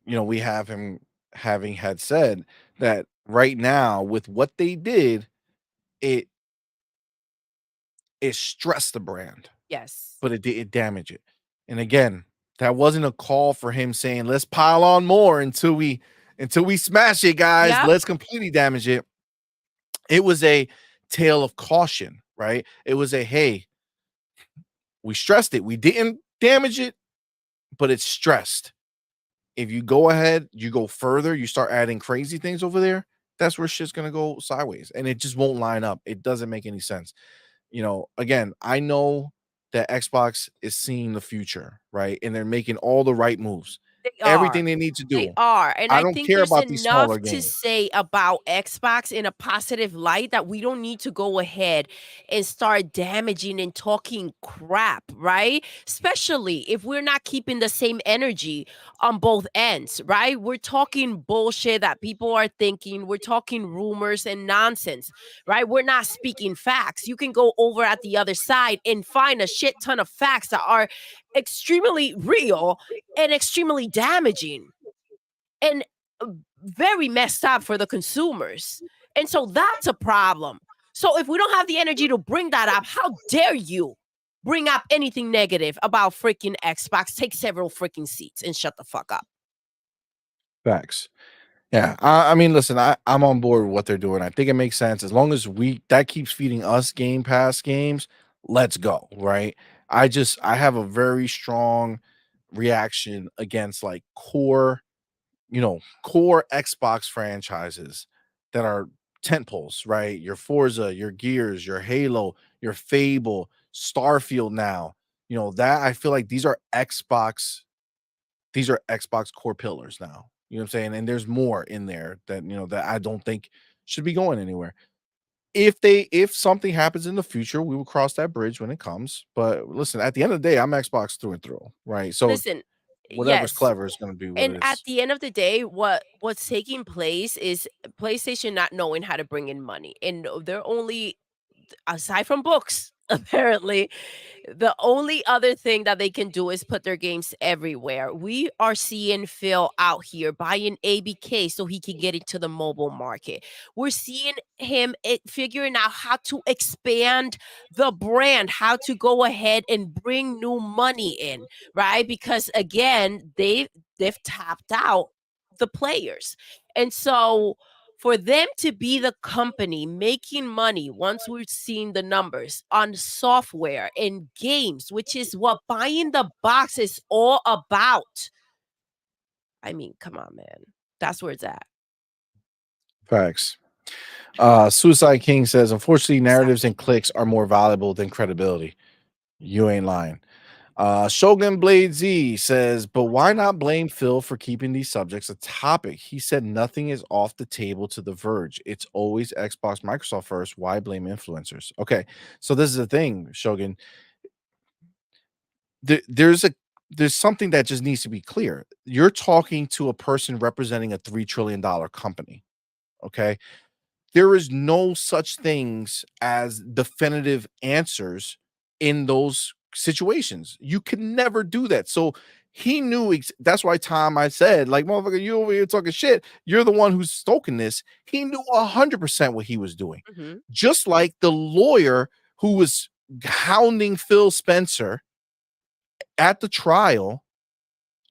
we have him having had said that right now with what they did, it it stressed the brand, Yes. but it didn't damage it. And again, that wasn't a call for him saying, "Let's pile on more until we smash it, guys. Yep. Let's completely damage it." It was a tale of caution, right? It was a, "Hey, we stressed it. We didn't damage it, but it's stressed. If you go ahead, you go further, you start adding crazy things over there, that's where shit's gonna go sideways, and it just won't line up. It doesn't make any sense." Again, I know that Xbox is seeing the future, right? And they're making all the right moves. They Everything are. they need to They do. are. And I I don't think care there's about these smaller enough to games. say about Xbox in a positive light that we don't need to go ahead and start damaging and talking crap, right? Especially if we're not keeping the same energy on both ends, right? We're talking bullshit that people are thinking, we're talking rumors and nonsense, right? We're not speaking facts. You can go over at the other side and find a shit ton of facts that are extremely real and extremely damaging and very messed up for the consumers. And so that's a problem. So if we don't have the energy to bring that up, how dare you bring up anything negative about freaking Xbox? Take several freaking seats and shut the fuck up. Facts. Yeah, I mean, listen, I'm on board with what they're doing. I think it makes sense as long as we that keeps feeding us Game Pass games. Let's go, right? I have a very strong reaction against like core Xbox franchises that are tentpoles, right? Your Forza, your Gears, your Halo, your Fable, Starfield now. That I feel like these are Xbox core pillars now. You know what I'm saying? And there's more in there that I don't think should be going anywhere. If something happens in the future, we will cross that bridge when it comes. But listen, at the end of the day, I'm Xbox through and through, right? So Listen, whatever's Yes. clever is gonna be what And it at is. the end of the day, what's taking place is PlayStation not knowing how to bring in money, and they're only aside from books, apparently, the only other thing that they can do is put their games everywhere. We are seeing Phil out here buying ABK so he can get into the mobile market. We're seeing him figuring out how to expand the brand, how to go ahead and bring new money in, right? Because again, they've tapped out the players. And so for them to be the company making money once we've seen the numbers on software and games, which is what buying the box is all about. I mean, come on, man. That's where it's at. Facts. Suicide King says, unfortunately, narratives and Exactly. clicks are more valuable than credibility. You ain't lying. Shogun Blade Z says, but why not blame Phil for keeping these subjects a topic? He said nothing is off the table to The Verge. It's always Xbox, Microsoft first. Why blame influencers? Okay, so this is the thing, Shogun. There's something that just needs to be clear. You're talking to a person representing a $3 trillion company. Okay, there is no such things as definitive answers in those situations. You can never do that. So he knew that's why Tom, I said, like, motherfucker, you over here talking shit. You're the one who's stoking this. He knew 100% what he was doing. Mhm. Just like the lawyer who was hounding Phil Spencer at the trial,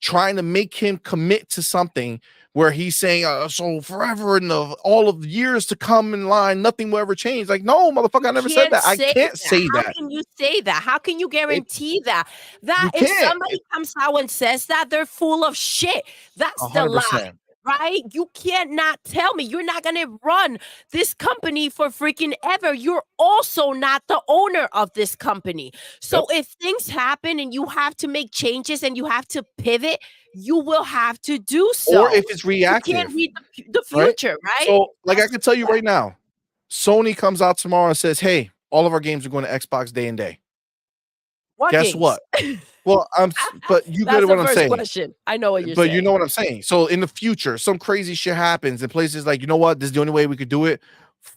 trying to make him commit to something where he's saying, so forever in all of the years to come in line, nothing will ever change. Like, no, motherfucker, I never said Can't that. I say can't that. say How that. can you say that? How can you It, guarantee that? That you if can't. somebody comes out and says that, they're full of shit. That's the lie. 100%. Right? You can't not tell me. You're not going to run this company for freaking ever. You're also not the owner of this company. Yep. So if things happen and you have to make changes and you have to pivot, you will have to do Or so. if it's You can't reactive, read the right? future, right? So, like, I That's can tell you right now, Sony comes out tomorrow and says, hey, all of our games are going to Xbox day and day. what Guess games? what? Well, but you get That's what the I'm first saying. question. I know what you're But you saying. know what I'm saying. So in the future, some crazy shit happens, and places like, you know what, this is the only way we could do it.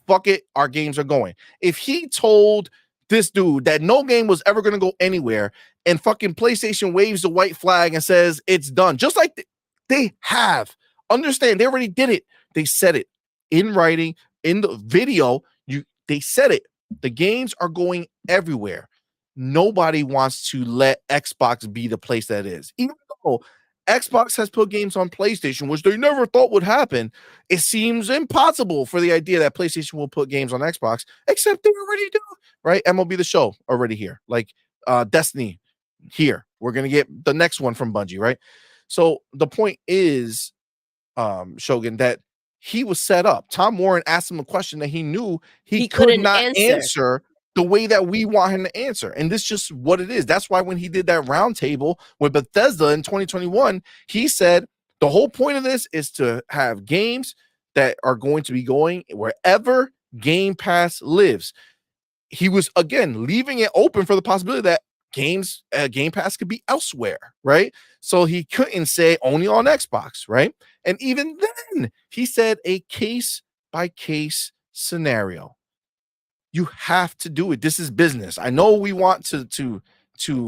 Fuck it, our games are going. If he told this dude that no game was ever going to go anywhere, and fucking PlayStation waves the white flag and says it's done, just like they have. Understand, they already did it. They said it in writing, in the video. They said it. The games are going everywhere. Nobody wants to let Xbox be the place that is. Even though Xbox has put games on PlayStation, which they never thought would happen, it seems impossible for the idea that PlayStation will put games on Xbox, except they already do, right? MLB The Show already here, like Destiny here. We're gonna get the next one from Bungie, right? So the point is, Shogun, that he was set up. Tom Warren asked him a question that he knew he He could couldn't not answer. answer the way that we want him to answer. And this is just what it is. That's why when he did that roundtable with Bethesda in 2021, he said the whole point of this is to have games that are going to be going wherever Game Pass lives. He was again leaving it open for the possibility that Game Pass could be elsewhere, right? So he couldn't say only on Xbox, right? And even then, he said a case by case scenario. You have to do it. This is business. I know we want to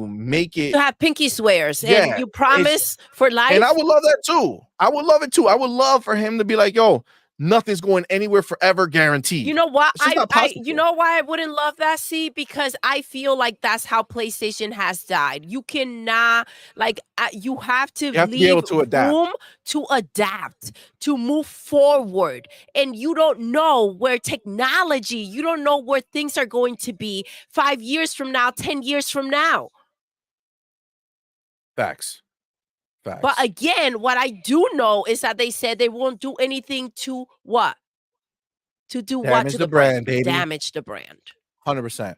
make it, To have pinky swears and yeah. you It's promise for and I life. would love that too. I would love it too. I would love for him to be like, yo, nothing's going anywhere forever, You guaranteed. know what? It's just not You possible. know why I wouldn't love that, see? Because I feel like that's how PlayStation has died. You cannot, like, you have to You have to be able leave to adapt. room to adapt, to move forward. And you don't know where technology, you don't know where things are going to be 5 years from now, 10 years from now. Facts. But Facts. again, what I do know is that they said they won't do anything to what? To do what Damage to the the brand? brand, baby. Damage the brand. 100%.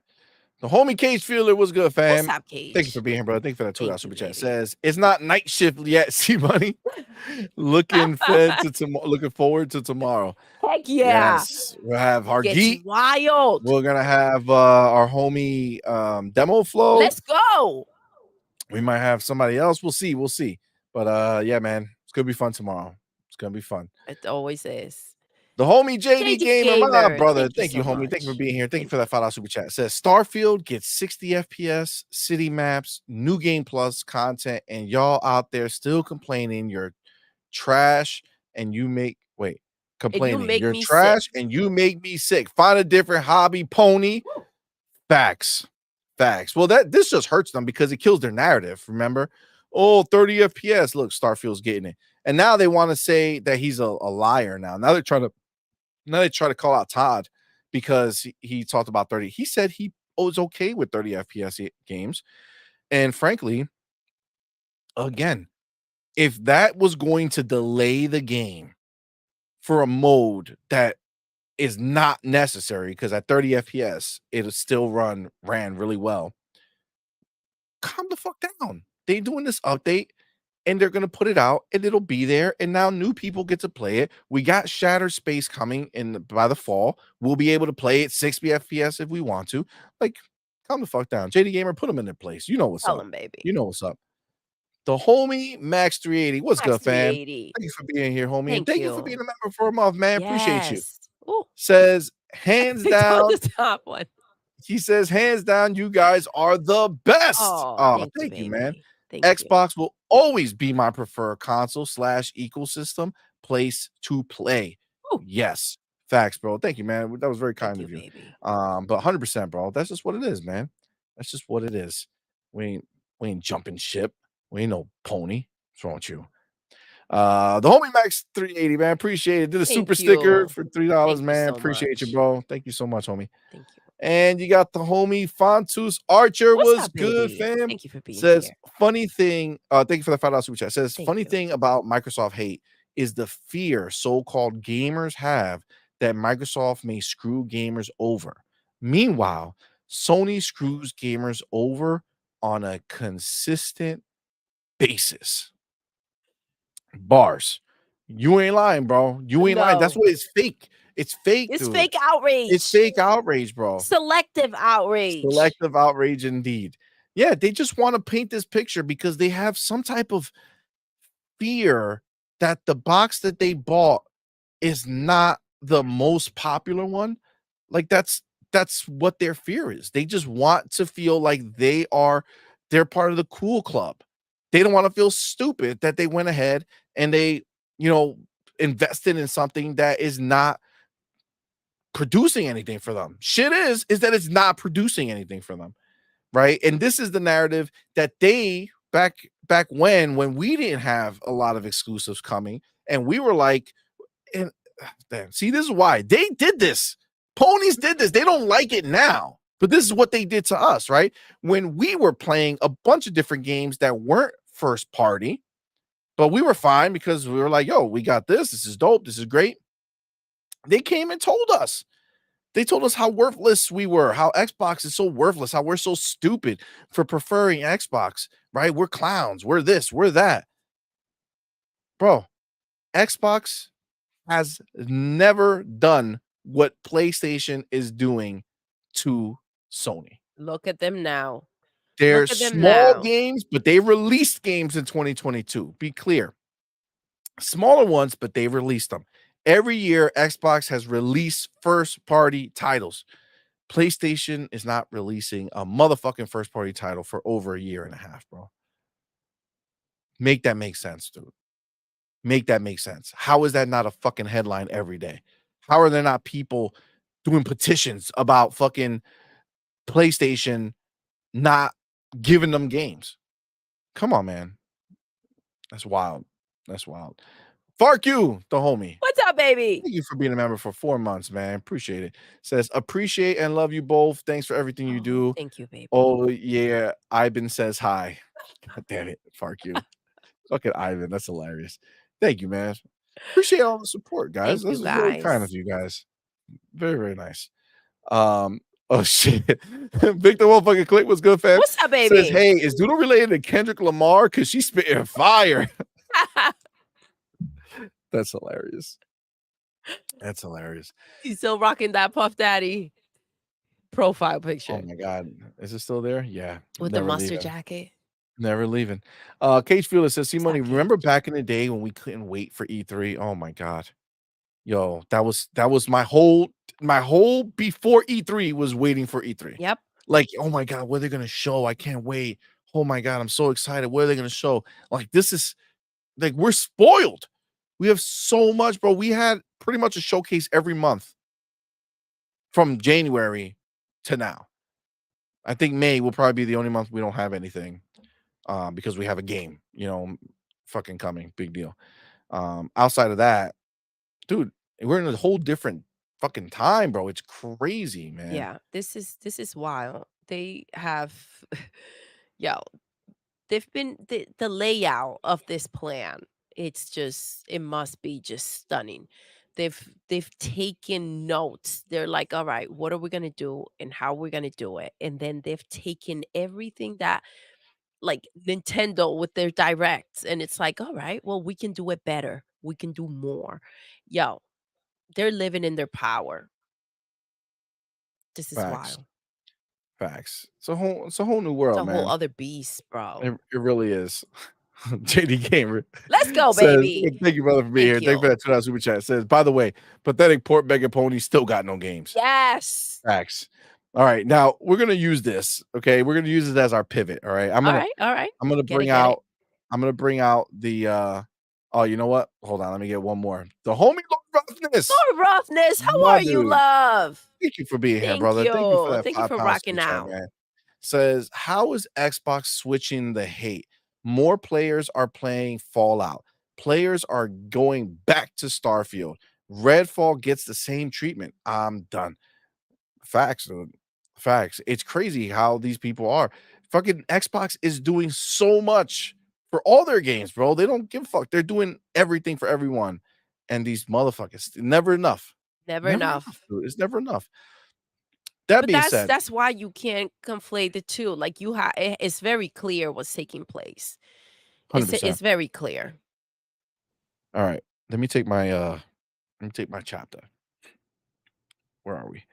The homie Cage Fielder was good, What's fam. up, Thank you for Cage? being here, bro. Thank you for that $2 Thank you, super chat. baby. Says it's not night shift yet. See money. Looking forward to tomorrow. Heck yeah. Yes, we'll have It gets Hargeet. wild. We're gonna have our homie Demo Flow. Let's go. We might have somebody else. We'll see. We'll see. But yeah, man, it's gonna be fun tomorrow. It's gonna be fun. It always is. The homie JD JD Gamer, my Gamer, brother. thank you Thank you, so homie. Thank you for much. being here. Thank you Thank for you. that $5 super chat. It says Starfield gets 60 FPS, city maps, new game plus content, and y'all out there still complaining you're trash and you make And you complaining make you're me sick. trash and you make me sick. Find a different hobby, pony. Woo. Facts. Facts. Well, this just hurts them because it kills their narrative. Remember? Oh, 30 FPS. Look, Starfield's getting it. And now they want to say that he's a liar now. Now they try to call out Todd because he talked about 30. He said he was okay with 30 FPS games. And frankly, again, if that was going to delay the game for a mode that is not necessary, because at 30 FPS, it'll still ran really well. Calm the fuck down. They doing this update and they're gonna put it out and it'll be there. And now new people get to play it. We got Shattered Space coming by the fall. We'll be able to play it 60 FPS if we want to. Like, calm the fuck down. JD Gamer, put them in their place. You know what's Tell up. him, baby. You know what's up. The homie Max 380. What's Max good, fam? 380. Thank you for being here, homie. And Thank thank you for you. being a member for a month, man. Appreciate you. Yes. Ooh, Says I hands picked out down. the top one. He says, hands down, you guys are the best. Oh, Oh, thank you, thank you, man. baby. Thank you. Xbox will always be my preferred console / ecosystem place to play. Ooh. Yes. Facts, bro. Thank you, man. That was very Thank kind you, of you. baby. But 100%, bro. That's just what it is, man. That's just what it is. We ain't jumping ship. We ain't no pony. What's wrong with you? The homie Max 380, man. Appreciate it. Did a super Thank sticker you. for $3, Thank you man. so Appreciate you, much. bro. Thank you so much, homie. Thank you. And you got the homie Fontus Archer. What's Was up, good, baby? fam. Thank you for being Says here. funny thing. Thank you for the $5 super chat. Says Thank funny you. thing about Microsoft hate is the fear so-called gamers have that Microsoft may screw gamers over. Meanwhile, Sony screws gamers over on a consistent basis. Bars. You ain't lying, bro. You ain't lying. That's No. what it's fake. It's fake, It's dude. fake outrage. It's fake outrage, bro. Selective outrage. Selective outrage indeed. Yeah, they just want to paint this picture because they have some type of fear that the box that they bought is not the most popular one. Like that's what their fear is. They just want to feel like they're part of the cool club. They don't want to feel stupid that they went ahead and they, you know, invested in something that is not producing anything for them. Shit is that it's not producing anything for them, right? And this is the narrative that they back when we didn't have a lot of exclusives coming, and we were like, and damn, see, this is why they did this. Ponies did this. They don't like it now, but this is what they did to us, right? When we were playing a bunch of different games that weren't first party, but we were fine because we were like, yo, we got this. This is dope. This is great. They came and told us. They told us how worthless we were, how Xbox is so worthless, how we're so stupid for preferring Xbox, right? We're clowns. We're this, we're that. Bro, Xbox has never done what PlayStation is doing to Sony. Look at them now. They're Look at them small now. games, but they released games in 2022. Be clear. Smaller ones, but they released them. Every year, Xbox has released first party titles. PlayStation is not releasing a motherfucking first party title for over a year and a half, bro. Make that make sense, dude. Make that make sense. How is that not a fucking headline every day? How are there not people doing petitions about fucking PlayStation not giving them games? Come on, man. That's wild. That's wild. Fark you, the homie. What's up, baby? Thank you for being a member for 4 months, man. Appreciate it. Says appreciate and love you both. Thanks for everything you do. Thank you, baby. Oh yeah, Ivan says hi. God damn it, fark you. Fucking Ivan, that's hilarious. Thank you, man. Appreciate all the support, guys. Thank This you, is very kind of guys. you guys. Very, very nice. Oh shit. Victor motherfucking Click was good, fam. What's up, Says, baby? hey, is Doodle related to Kendrick Lamar? Cause she's spitting fire. That's hilarious. That's hilarious. He's still rocking that Puff Daddy profile Oh picture my god. Is it still there? Yeah. with the Never leave mustard him. jacket. Never leaving. Cage Fielder says, "See money. Stop, Remember Cage. back in the day when we couldn't wait for E3? Oh my god, yo, that was my whole before E3 was waiting for E3. Yep. Like, oh my god, what are they gonna show? I can't wait. Oh my god, I'm so excited. What are they gonna show? Like, this is like we're spoiled. We have so much, bro. We had pretty much a showcase every month from January to now. I think May will probably be the only month we don't have anything, because we have a game, fucking coming, big deal. Outside of that, dude, we're in a whole different fucking time, bro. It's crazy, man. Yeah, this is wild. They have yo, they've been the layout of this plan. It's just it must be just stunning. They've taken notes. They're like, all right, what are we gonna do and how we're gonna do it? And then they've taken everything that like Nintendo with their directs, and it's like, all right, well, we can do it better. We can do more. Yo, they're living in their power. This is Facts, wild. facts. It's a whole new It's world, a whole man. other beast, bro. It really is. JD Gamer Let's go, says, baby. "Thank you, brother, for being Thank here. Thank you for you. that $2 super chat." Says, "By the way, pathetic port mega pony still got no games." Yes. Facts. All right, now we're gonna use this. Okay, we're gonna use it as our pivot. All right, I'm All gonna right, all right. I'm gonna Get it, bring get it. out I'm gonna bring out the oh, you know what? Hold on, let me get one more. The homie Lord Roughness. Lord Roughness, how My are you, dude. love? Thank you for being here, Thank brother. Thank you for you. that Thank you for £5 super rocking chat, out. man. Says, how is Xbox switching the hate? More players are playing Fallout. Players are going back to Starfield. Redfall gets the same treatment. I'm done. Facts, dude. Facts. It's crazy how these people are. Fucking Xbox is doing so much for all their games, bro. They don't give a fuck. They're doing everything for everyone. And these motherfuckers, never enough. Never Never enough, enough. dude. It's never enough. That But being that's said, that's why you can't conflate the two. Like you have, it's very clear what's taking place. It's 100%. very clear. All right. Let me take my chapter. Where are we?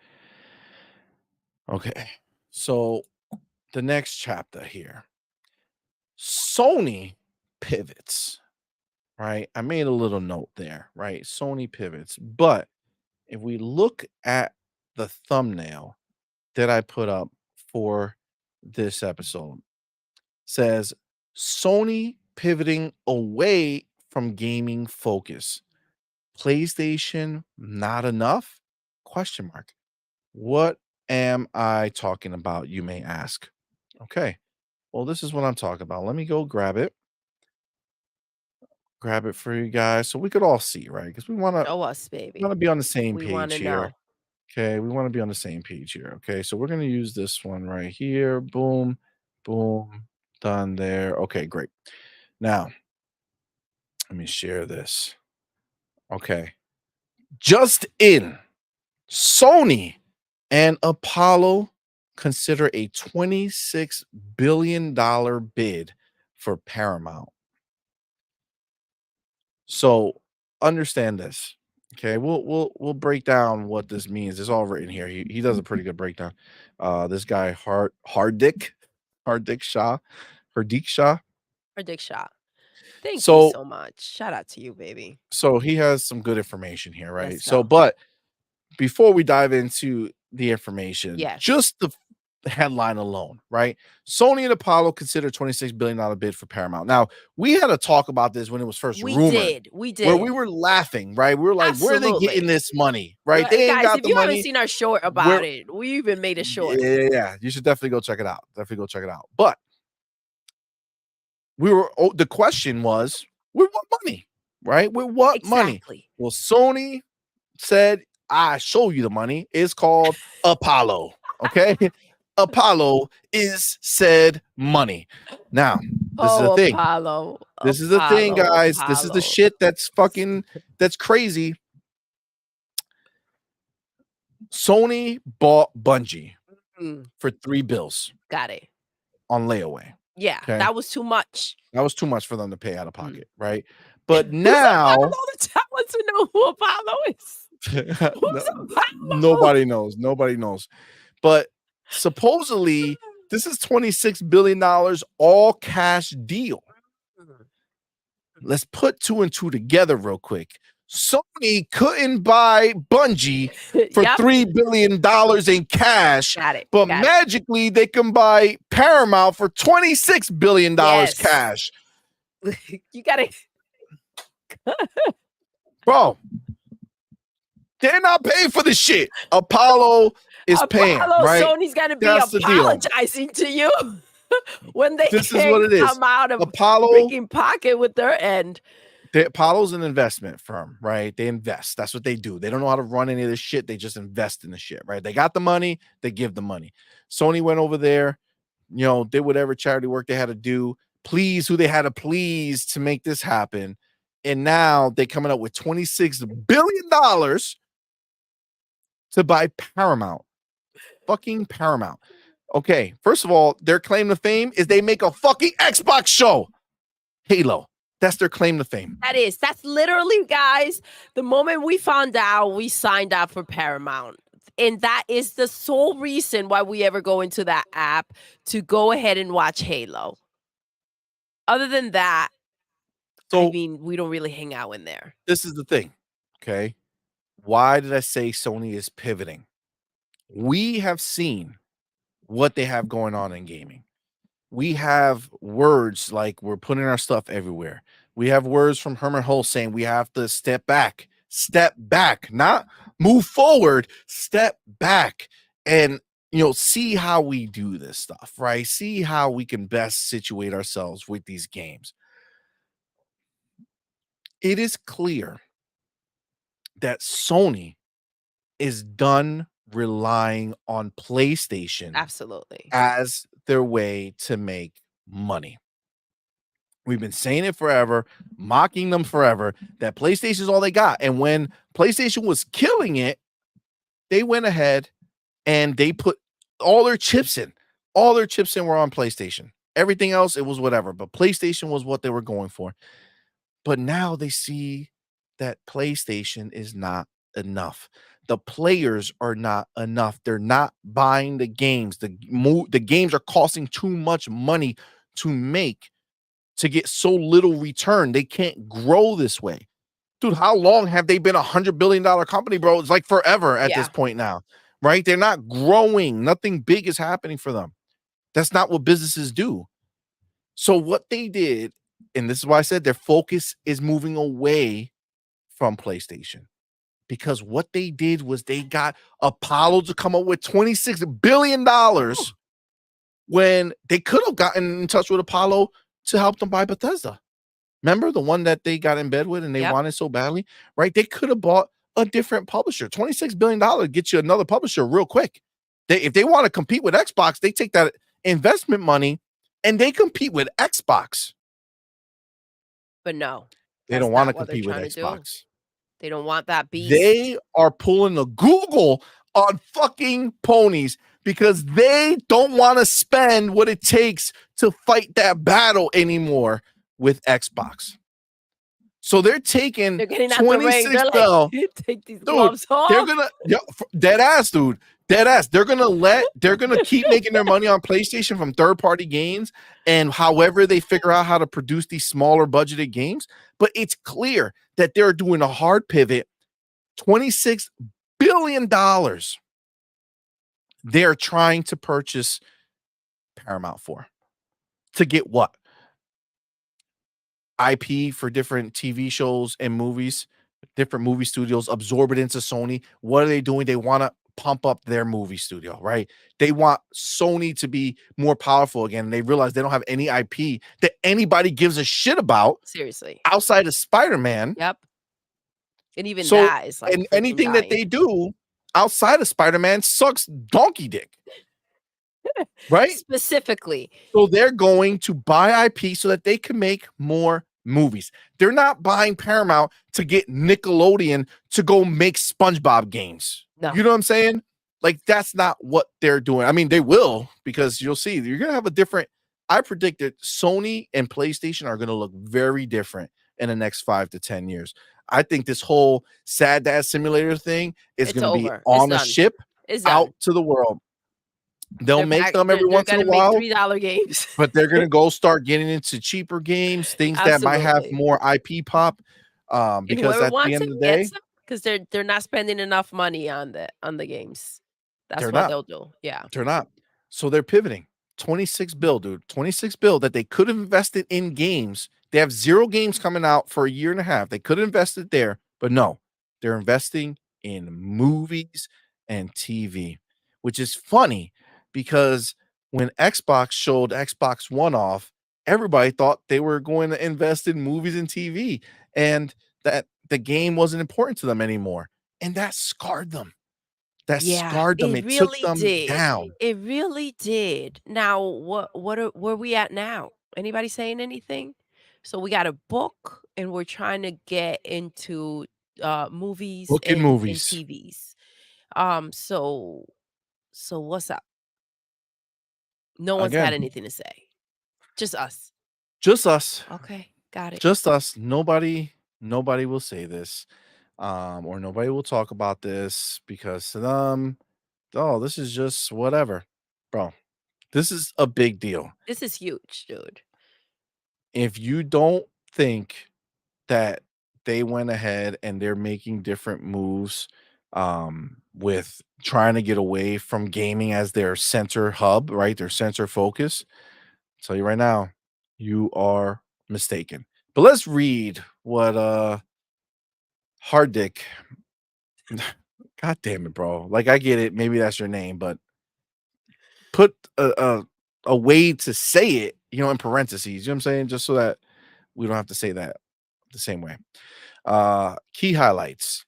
Okay. So the next chapter here. Sony pivots, right? I made a little note there, right? Sony pivots. But if we look at the thumbnail that I put up for this episode, says Sony pivoting away from gaming focus. PlayStation not enough? Question mark. What am I talking about, you may ask? Okay. Well, this is what I'm talking about. Let me go grab it. Grab it for you guys so we could all see, right? Because we want to Show us, want baby. to be on the same We want page to here. know. Okay, we want to be on the same page here. Okay, so we're going to use this one right here. Boom, boom, done there. Okay, great. Now, let me share this. Okay. Just in, Sony and Apollo consider a $26 billion bid for Paramount. So understand this. Okay, we'll break down what this means. It's all written here. He does a pretty good breakdown. This guy Hardik Shah, Hardik Shah. Predict shot. Thank you So so much. Shout out to you, baby. so he has some good information here, right? Let's So, go. but before we dive into the information, Yes. just the headline alone, right? Sony and Apollo consider $26 billion bid for Paramount. Now, we had a talk about this when it was first We rumored, did. We where we did. were laughing, right? We were like, where are they getting Absolutely. this money? Right? They ain't Guys, got if the you haven't money. seen our short We're about it, we even made a short. yeah. You should definitely go check it out. Definitely go check it out. But the question was, with what money? Right? With what money? Exactly. Well, Sony said, I show you the money. It's called Apollo. Okay. Apollo is said money. Now, this is the Oh, thing. Apollo. This is the thing, Apollo. guys. This is the Apollo. shit that's crazy. Sony bought Bungie Mm, for $3 billion got it. on layaway. Yeah, Okay. that was too much. That was too much for them to pay out of Mm. pocket, right? But Who's now Apollo? I want to know who Apollo is. no, Who's Apollo? nobody knows. Nobody knows. But supposedly This is $26 billion all cash deal. Mhm. Let's put 2 and 2 together real quick. Sony couldn't buy Bungie for Yep. $3 billion in cash, Got it. but Got it. magically they can buy Paramount for $26 billion Yes. cash. You gotta. Bro, they're not paying for the shit. Apollo is paying, right? Sony's gonna be That's the deal. apologizing to you when they This is what can't it is. come out of Apollo, freaking pocket with their end. Apollo's an investment firm, right? They invest. That's what they do. They don't know how to run any of this shit. They just invest in the shit, right? They got the money, they give the money. Sony went over there, you know, did whatever charity work they had to do, please who they had to please to make this happen. And now they're coming up with $26 billion to buy Paramount. Fucking Paramount. Okay, first of all, their claim to fame is they make a fucking Xbox show. Halo. That's their claim to fame. That's literally, guys, the moment we found out, we signed up for Paramount. And that is the sole reason why we ever go into that app to go ahead and watch Halo. Other than that, So, I mean, we don't really hang out in there. This is the thing, okay? Why did I say Sony is pivoting? We have seen what they have going on in gaming. We have words like we're putting our stuff everywhere. We have words from Herman Hulse saying we have to step back, not move forward, step back and, you know, see how we do this stuff, right? See how we can best situate ourselves with these games. It is clear that Sony is done relying on PlayStation Absolutely. as their way to make money. We've been saying it forever, mocking them forever, that PlayStation is all they got. And when PlayStation was killing it, they went ahead and they put all their chips in. All their chips in were on PlayStation. Everything else, it was whatever. But PlayStation was what they were going for. But now they see that PlayStation is not enough. The players are not enough. They're not buying the games. The games are costing too much money to make to get so little return. They can't grow this way. Dude, how long have they been $100 billion company, bro? It's like forever at this point now, right? They're not growing. Nothing big is happening for them. That's not what businesses do. So what they did, and this is why I said their focus is moving away from PlayStation, because what they did was they got Apollo to come up with $26 billion when they could have gotten in touch with Apollo to help them buy Bethesda. Remember the one that they got in bed with and they wanted so badly, right? They could have bought a different publisher. $26 billion gets you another publisher real quick. If they want to compete with Xbox, they take that investment money and they compete with Xbox. But no, they don't want to compete with Xbox. They don't want that beast. They are pulling the Google on fucking ponies because they don't want to spend what it takes to fight that battle anymore with Xbox. So they're taking $26 like, take these gloves off. They're gonna dead ass, dude. Dead ass. They're gonna keep making their money on PlayStation from third-party games and however they figure out how to produce these smaller budgeted games. But it's clear that they're doing a hard pivot. $26 billion. They're trying to purchase Paramount for. To get what? IP for different TV shows and movies, different movie studios, absorb it into Sony. What are they doing? They want to pump up their movie studio, right? They want Sony to be more powerful again. They realize they don't have any IP that anybody gives a shit about. Seriously. Outside of Spider-Man. Yep. And even that is like, and anything that they do outside of Spider-Man sucks donkey dick. Right? Specifically. So they're going to buy IP so that they can make more movies. They're not buying Paramount to get Nickelodeon to go make SpongeBob games. No. You know what I'm saying? Like, that's not what they're doing. I mean, they will, because you'll see you're going to have a different. I predict that Sony and PlayStation are going to look very different in the next 5 to 10 years. I think this whole Sad Dad Simulator thing is going to be on a ship out to the world. They'll make them every They're once in a gonna make while, $3 games. but they're gonna go start getting into cheaper games, things that might have Absolutely. more IP pop, And because whoever at the wants end it of the gets day, them because they're not spending enough money on the games. That's they're what not. they'll do. Yeah. They're not. So they're pivoting. 26 bill, dude. 26 bill that they could have invested in games. They have 0 games coming out for a year and a half. They could have invested there, but no. They're investing in movies and TV, which is funny because when Xbox showed Xbox One off, everybody thought they were going to invest in movies and TV and that the game wasn't important to them anymore. And that scarred them. That Yeah, scarred them. it It took really them did. down. It really did. Now, where we at now? Anybody saying anything? So we got a book and we're trying to get into movies Book and and movies. TVs. So what's up? No one's got Again, anything to say. Just us. just us. Okay, got it. Just us. Nobody will say this. Or nobody will talk about this because to them, oh, this is just whatever. Bro, this is a big deal. This is huge, dude. If you don't think that they went ahead and they're making different moves with trying to get away from gaming as their center hub, right? Their center focus. Tell you right now, you are mistaken. But let's read what Hard Dick. God damn it, bro. Like I get it, maybe that's your name, but put a way to say it, in parentheses. You know what I'm saying? Just so that we don't have to say that the same way. Key highlights.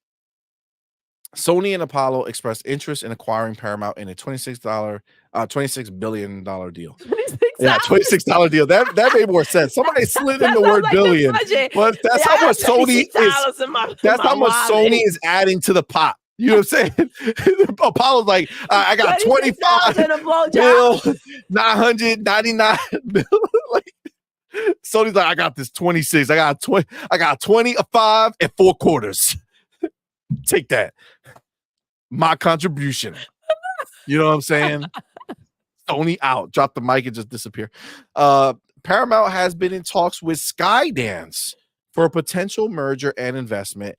Sony and Apollo expressed interest in acquiring Paramount in a $26 billion deal. Yeah, $26? $26 deal. That made more sense. Somebody slid in That the sounds word like the billion, budget. but that's Yeah, how I much got Sony is. $26 in That's my how much wallet. Sony is adding to the pot. You know what I'm saying? Apollo's like, I got $26 25 and a blowjob. bill, 999 bill. Like Sony's like, I got this 26. I got 20. I got 20, a 5, and 4 quarters. Take that. My contribution. You know what I'm saying? Sony out. Drop the mic and just disappear. Paramount has been in talks with Skydance for a potential merger and investment.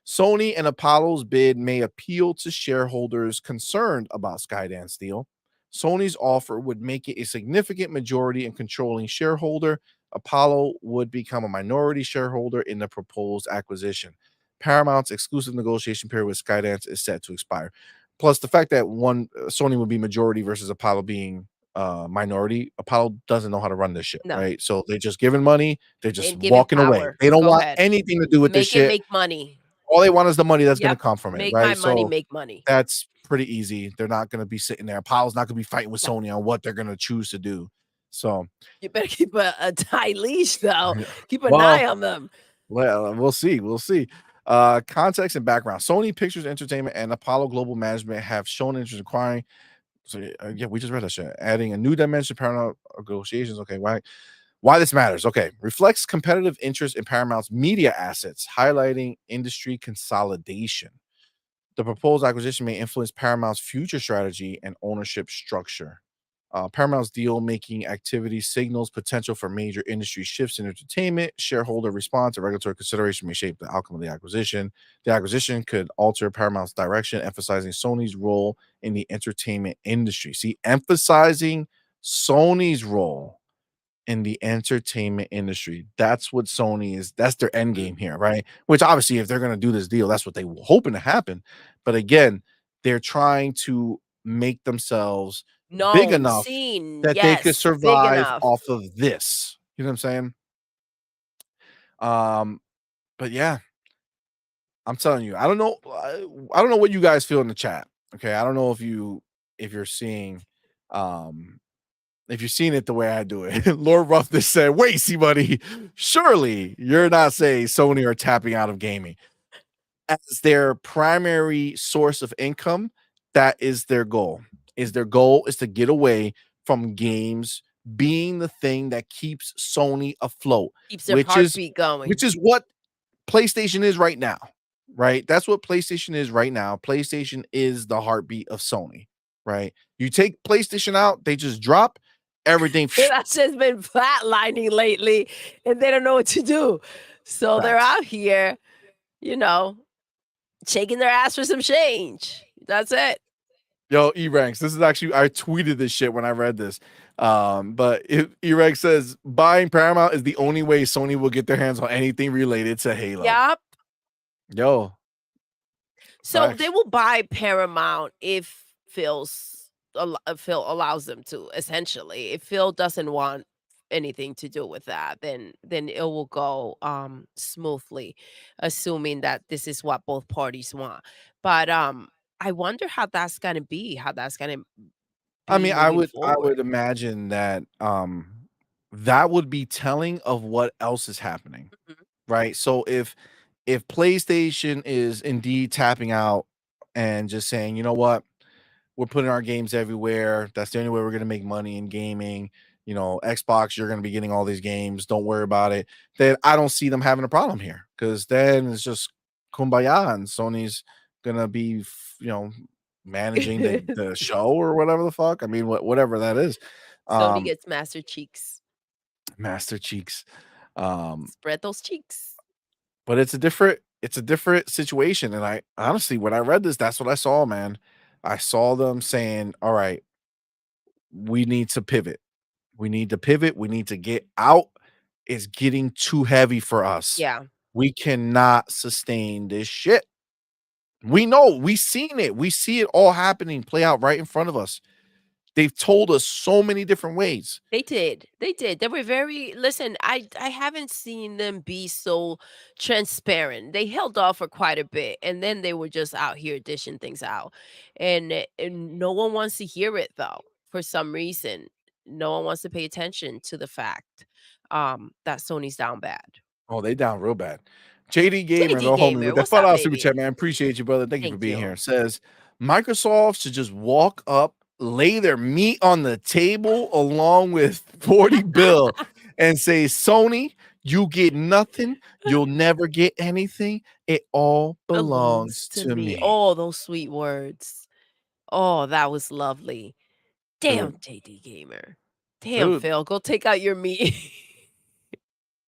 Sony and Apollo's bid may appeal to shareholders concerned about Skydance deal. Sony's offer would make it a significant majority and controlling shareholder. Apollo would become a minority shareholder in the proposed acquisition. Paramount's exclusive negotiation period with Skydance is set to expire. Plus, the fact that Sony would be majority versus Apollo being minority, Apollo doesn't know how to run this shit, No, right? So they're just giving money, they're just and giving walking away. power. They don't Go want ahead. anything to do with this Make it shit. make money. All they want is the money that's going Yep. to come from it, Make my right? money, So make money. that's pretty easy. They're not going to be sitting there. Apollo's not going to be fighting with No. Sony on what they're going to choose to do. So You better keep a tight leash, though. Keep an Well, eye on them. well, we'll see. We'll see. Context and background. Sony Pictures Entertainment and Apollo Global Management have shown interest in acquiring. So yeah, we just read that shit. Adding a new dimension to Paramount negotiations. Okay, why this matters? Okay, reflects competitive interest in Paramount's media assets, highlighting industry consolidation. The proposed acquisition may influence Paramount's future strategy and ownership structure. Paramount's deal-making activity signals potential for major industry shifts in entertainment. Shareholder response and regulatory consideration may shape the outcome of the acquisition. The acquisition could alter Paramount's direction, emphasizing Sony's role in the entertainment industry. See, emphasizing Sony's role in the entertainment industry. That's what Sony is. That's their end game here, right? Which obviously, if they're going to do this deal, that's what they were hoping to happen. But again, they're trying to make themselves big Known, enough seen, that they could yes, big survive enough. off of this. You know what I'm saying? But yeah, I'm telling you, I don't know. I don't know what you guys feel in the chat. Okay, I don't know if you're seeing if you're seeing it the way I do it. Lord Roughness said, "Wait, see, buddy, surely you're not saying Sony are tapping out of gaming as their primary source of income. That is their goal. Their goal is to get away from games being the thing that keeps Sony afloat, Keeps their which heartbeat going. is what PlayStation is right now, right? That's what PlayStation is right now. PlayStation is the heartbeat of Sony, right? You take PlayStation out, they just drop everything. That's just been flatlining lately, and they don't know what to do. So they're Facts. out here, you know, shaking their ass for some change. That's it. Yo, E-Ranks, this is actually I tweeted this shit when I read this. But E-Ranks says buying Paramount is the only way Sony will get their hands on anything related to Halo. Yep. Yo, So they facts. will buy Paramount if Phil allows them to, essentially. If Phil doesn't want anything to do with that, then it will go smoothly, assuming that this is what both parties want. But I wonder how that's gonna be, how that's gonna I be mean, moving I forward. would imagine that that would be telling of what else is happening, Mhm. right? So if PlayStation is indeed tapping out and just saying, you know what, we're putting our games everywhere. That's the only way we're gonna make money in gaming. You know, Xbox, you're gonna be getting all these games. Don't worry about it. Then I don't see them having a problem here because then it's just kumbaya and Sony's gonna be, managing the show or whatever the fuck. I mean, whatever that is. Sony Um, gets master cheeks. Master Cheeks. Um, Spread those cheeks. but it's a different situation. And I honestly, when I read this, that's what I saw, man. I saw them saying, all right, we need to pivot. We need to pivot. We need to get out. It's getting too heavy for us. Yeah. We cannot sustain this shit. We know, we seen it. We see it all happening, play out right in front of us. They've told us so many different ways. They did. They did. They were very listen, I haven't seen them be so transparent. They held off for quite a bit and then they were just out here dishing things out. And no one wants to hear it though for some reason. No one wants to pay attention to the fact that Sony's down bad. Oh, they down real bad. JD Gamer, JD the homie Gamer, with that what's up, $5 super baby? chat, man. Appreciate you, brother. Thank you for Thank being you. here. Says Microsoft should just walk up, lay their meat on the table along with 40 bill and say, Sony, you get nothing. You'll never get anything. It all Belongs belongs to to me. me. Oh, those sweet words. Oh, that was lovely. Damn, Dude, JD Gamer. Damn, dude, Phil, go take out your meat.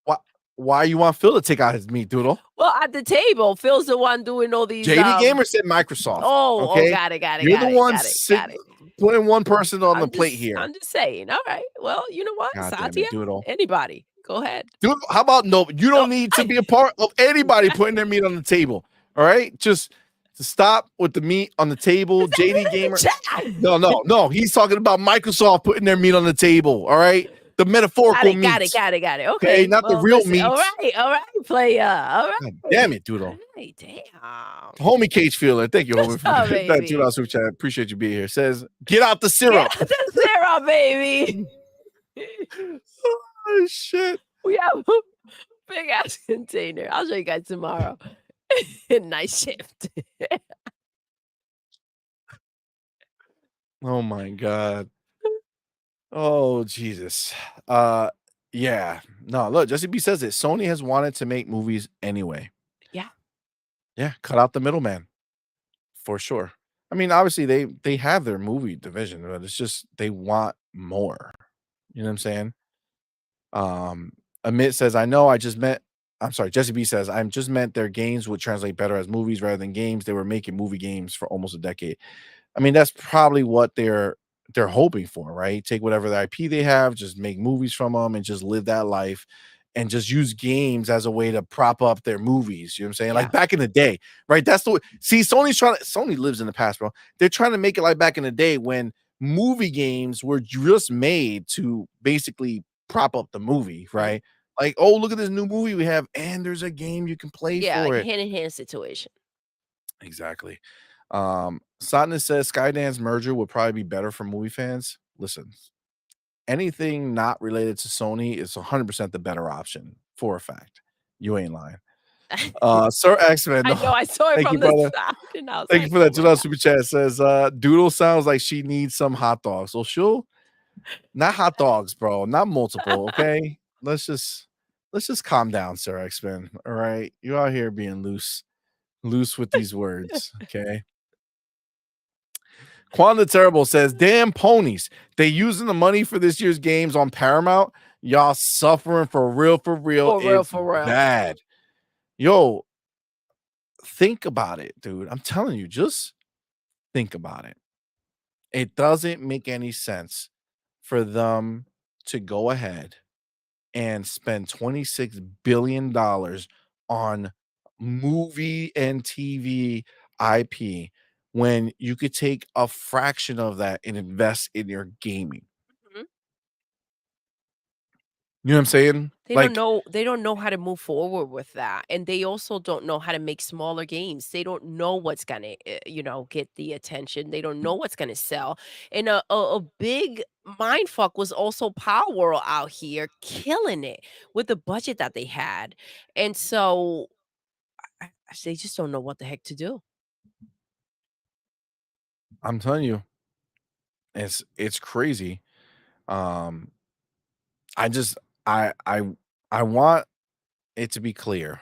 why why you want Phil to take out his meat, Doodle? Well, at the table, Phil's the one doing all these, JD Gamer said Microsoft. oh, Okay. got it, got it, You're got the it, one got it, got it. putting one person on the plate here. I'm just saying. All right. Well, you know what? God damn Satya, it, Doodle. anybody. Go ahead. Dude, how about no? You No, don't need to be a part of anybody putting their meat on the table. All right, just to stop with the meat on the table. is that JD in the Gamer, no, chat? no, no. He's talking about Microsoft putting their meat on the table. All right, the Got metaphorical it, got it, meats. got it, got it. Okay, Okay. not the Well, real listen. meats. All right, player. All God damn right. it, Doodle. All right, damn. Homie Cage Feeler, thank you, What's homie, for up, that baby? $2 super chat. Appreciate you being here. Says, get out the Get syrup. out the zero, baby. Oh shit. We have a big ass container. I'll show you guys tomorrow. Night shift. Oh my god. Oh Jesus. Uh yeah. No, look, Jesse B says it. Sony has wanted to make movies anyway. Yeah. Yeah, cut out the middleman for sure. I mean, obviously they have their movie division, but it's just they want more. You know what I'm saying? Um Amit says, I know I just meant I'm sorry, Jesse B says, I'm just meant their games would translate better as movies rather than games. They were making movie games for almost a decade. I mean, that's probably what they're hoping for, right? Take whatever the IP they have, just make movies from them and just live that life and just use games as a way to prop up their movies. You know what I'm saying? Yeah. Like back in the day, right? That's the way. See, Sony lives in the past, bro. They're trying to make it like back in the day when movie games were just made to basically prop up the movie, Mhm. right? Like, oh, look at this new movie we have, and there's a game you can play Yeah, for like a it. hand in hand situation. Exactly. Satnam says Skydance merger would probably be better for movie fans. Listen, anything not related to Sony is 100% the better option for a fact. You ain't lying. Sir X-Men, I no. know, I saw it Thank you, from the brother. side, and I was Thank you like, for "Oh that my $2 god." super chat. Says Doodle sounds like she needs some hot dogs. So she'll not hot dogs, bro. Not multiple. Okay. Let's just calm down, Sir X-Men. All right. You out here being loose with these words. Okay. Quanda Terrible says, "Damn ponies! They using the money for this year's games on Paramount. Y'all suffering for real, for real. For real, It's for real. bad." Yo, think about it, dude. I'm telling you, just think about it. It doesn't make any sense for them to go ahead and spend $26 billion on movie and TV IP when you could take a fraction of that and invest in your gaming. Mhm. You know what I'm saying? Like, They don't know how to move forward with that, and they also don't know how to make smaller games. They don't know what's gonna, get the attention. They don't know what's gonna sell. And a big mind fuck was also Power World out here killing it with the budget that they had. And so they just don't know what the heck to do. I'm telling you, it's crazy. Um, I just I want it to be clear.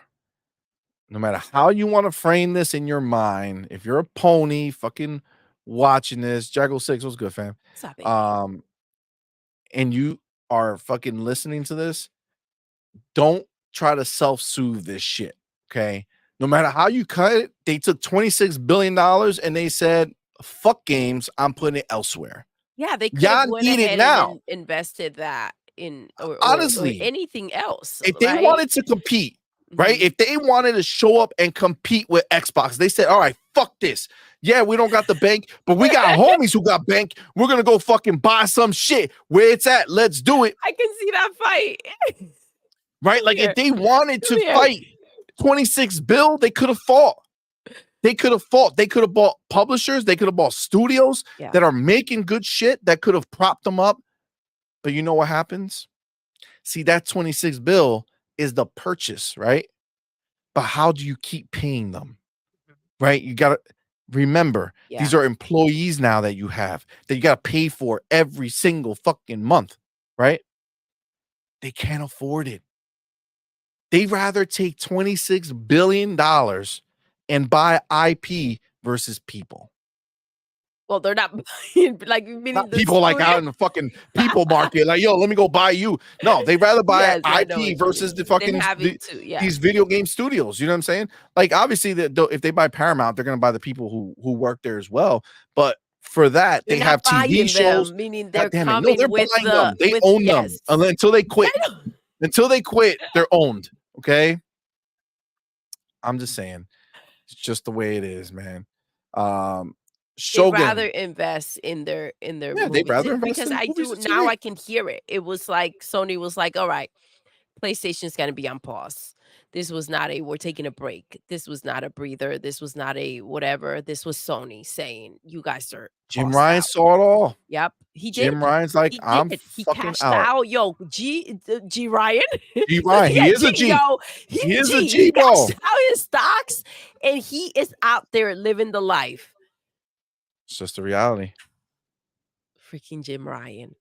No matter how you want to frame this in your mind, if you're a pony fucking watching this, Jackal 6 was good, fam. What's up, baby? Um, and you are fucking listening to this, don't try to self-soothe this shit. Okay. No matter how you cut it, they took $26 billion and they said, fuck games, I'm putting it elsewhere. Yeah, they could have Y'all went need it ahead and now. invested that in or Honestly, anything else, if they right? wanted to compete, right? Mhm. If they wanted to show up and compete with Xbox, they said, all right, fuck this. Yeah, we don't got the bank, but we got homies who got bank. We're gonna go fucking buy some shit. Where it's at, let's do it. I can see that fight. Right? Come Like if here. they wanted Come to here. fight 26 bill, they could have fought. They could have fought. They could have bought publishers, they could have bought studios Yeah. that are making good shit that could have propped them up. But you know what happens? See, that 26 bill is the purchase, right? But how do you keep paying them? Right? You got to remember these Yeah. are employees now that you have that you got to pay for every single fucking month, right? They can't afford it. They rather take $26 billion and buy IP versus people. Well, they're not buying, like, meaning Not the people like studio. out in the fucking people market, like, yo, let me go buy you. No, they rather buy Yes, I know IP what you versus mean. the Than fucking having to, yeah. these video game studios. You know what I'm saying? Like, obviously, if they buy Paramount, they're gonna buy the people who work there as well. But for that, They're they not have TV buying shows. them, meaning God they're damn it! No, coming they're with buying the them. They with own them yes. until they quit. I know. Until they quit, they're owned. Okay, I'm just saying. It's just the way it is, man. Um, They rather Shogun. invest in their Yeah, they'd movies, rather invest because in I movies do and now TV. I can hear it. It was like Sony was like, "All right, PlayStation's gonna be on pause. This was not a we're taking a break. This was not a breather. This was not a whatever. This was Sony saying, you guys are Jim tossed Ryan out." saw it all. Yep, he Jim did. Ryan's like, He I'm did. He fucking cashed out. out. Yo, G Ryan, G because Ryan, he he a is a G, G. yo. He He a is a G. He G, cashed bro. out his stocks, and he is out there living the life. It's just the reality. Freaking Jim Ryan.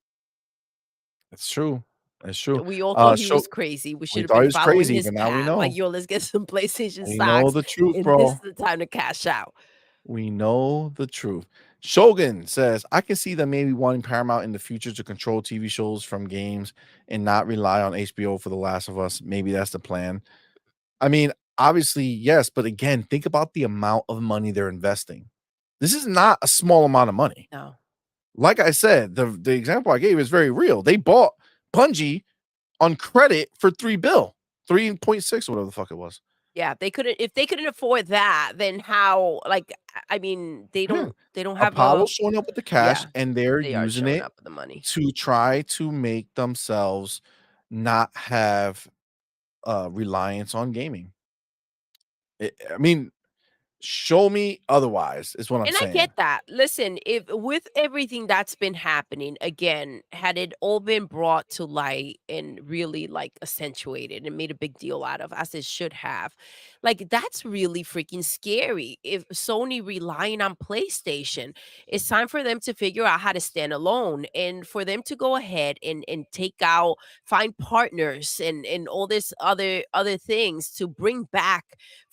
It's true. It's true. We all thought he So was crazy. We should we have thought been he was following crazy, his but now we path. Like, know. yo, let's get some PlayStation We know stocks, the truth, and this is bro. the time to cash out. We know the truth. Shogun says, I can see them maybe wanting Paramount in the future to control TV shows from games and not rely on HBO for The Last of Us. Maybe that's the plan. I mean, obviously, yes, but again, think about the amount of money they're investing. This is not a small amount of money. No. Like I said, the example I gave is very real. They bought Bungie on credit for 3 bill, 3.6 or whatever the fuck it was. Yeah, they couldn't if they couldn't afford that, then how, like, I mean, Yeah. they don't have a Apollo's showing up with the cash yeah, and they're they are using showing it up with the money. to try to make themselves not have reliance on gaming. I mean, show me otherwise is what I'm And I get saying. that. Listen, if with everything that's been happening, again, had it all been brought to light and really like accentuated and made a big deal out of, as it should have, like that's really freaking scary. If Sony relying on PlayStation, it's time for them to figure out how to stand alone and for them to go ahead and take out, find partners and all this other things to bring back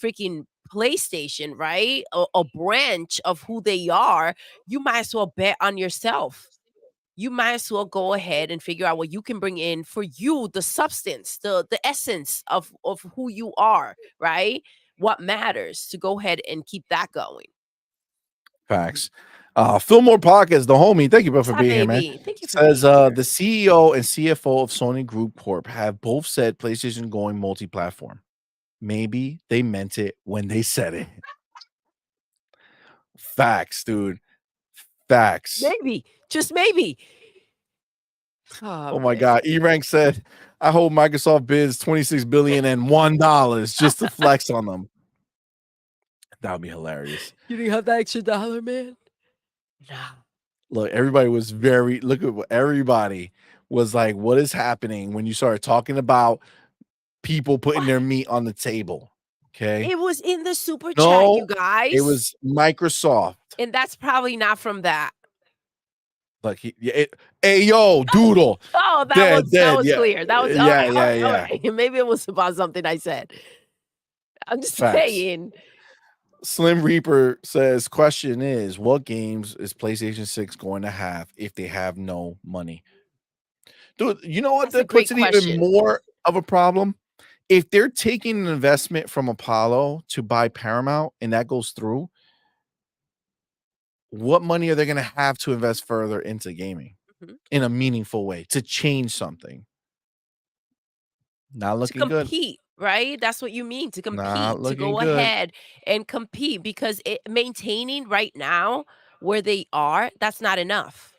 freaking PlayStation, right? A branch of who they are, you might as well bet on yourself. You might as well go ahead and figure out what you can bring in for you, the substance, the essence of who you are, right? What matters to go ahead and keep that going. Facts. Fillmore Podcast, the homie, thank you, bro, What's for up, being here, man. baby? Thank you for Says being here. the CEO and CFO of Sony Group Corp have both said PlayStation going multi-platform. Maybe they meant it when they said it. Facts, dude. Facts. Maybe, just maybe. Oh Oh my man. god. E-Rank said, I hope Microsoft bids $26 billion just to flex on them. That would be hilarious. You didn't have that extra dollar, man? Nah. Look, everybody was very look at what everybody was like, what is happening when you started talking about people putting What? their meat on the table? Okay. It was in the super chat, No, you it guys. was Microsoft. And that's probably not from that. Like hey yo, Doodle. Oh, Dead, that dead. was Yeah. clear. That was Yeah, yeah, all yeah. right. Maybe it was about something I said. I'm just Facts. saying. Slim Reaper says, question is, what games is PlayStation 6 going to have if they have no money? Dude, you know what That's a that puts great it even question. more of a problem? If they're taking an investment from Apollo to buy Paramount and that goes through, what money are they going to have to invest further into gaming Mhm. in a meaningful way to change something? Not To looking good. compete, right? That's what you mean, to Not compete, to looking go good. ahead and compete because maintaining right now where they are, that's not enough.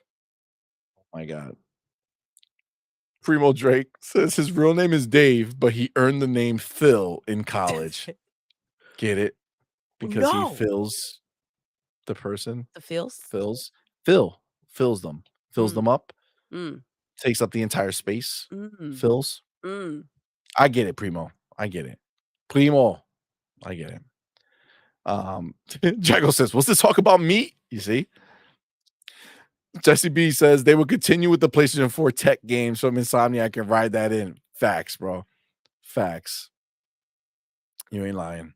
My God. Primo Drake says his real name is Dave, but he earned the name Phil in college. Get it? Because he No. fills the person, The feels? fills, Phil fills them, fills Mm, them up, mm, takes up the entire space, mm, fills. mm. I get it, Primo. I get it. Primo. I get it. Jago says, "What's this talk about meat?" You see, Jesse B says they will continue with the PlayStation 4 tech games from Insomniac can ride that in. Facts, bro. Facts. You ain't lying.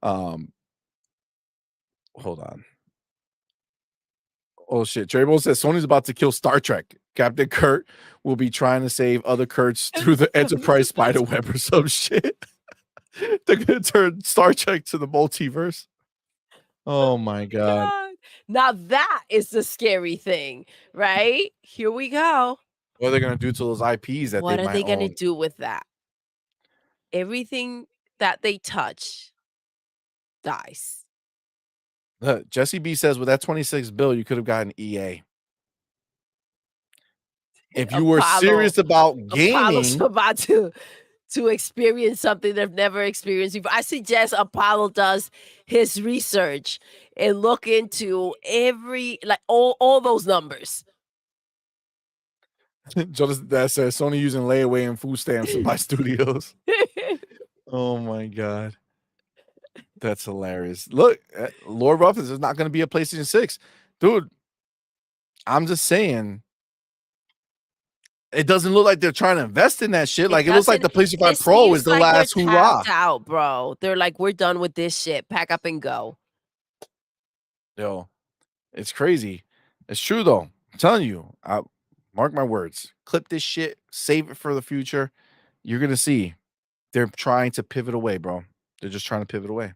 Um, hold on. Oh shit. Traybo says Sony's about to kill Star Trek. Captain Kurt will be trying to save other Kurtz through the Enterprise spider web or some shit. They're gonna turn Star Trek to the multiverse. Oh my god. God. Now that is the scary thing, right? Here we go. What are they gonna do to those IPs that they What are might they gonna own? do with that? Everything that they touch dies. Jesse B says with that 26 bill, you could have gotten EA. If you were Apollo serious about Apollo's gaming, about to experience something they've never experienced before. I suggest Apollo does his research and look into every like all those numbers. Jonas that says Sony using layaway and food stamps to buy studios. Oh my god. That's hilarious. Look, Lord Ruffins is not going to be a PlayStation 6. Dude, I'm just saying, it doesn't look like they're trying to invest in that shit. It Like, it looks like doesn't the PlayStation 5 it Pro is seems the like they're last tapped hoorah. out, bro. They're like, "We're done with this shit. Pack up and go." Yo, it's crazy. It's true, though. I'm telling you, mark my words. Clip this shit, save it for the future. You're going to see they're trying to pivot away, bro. They're just trying to pivot away.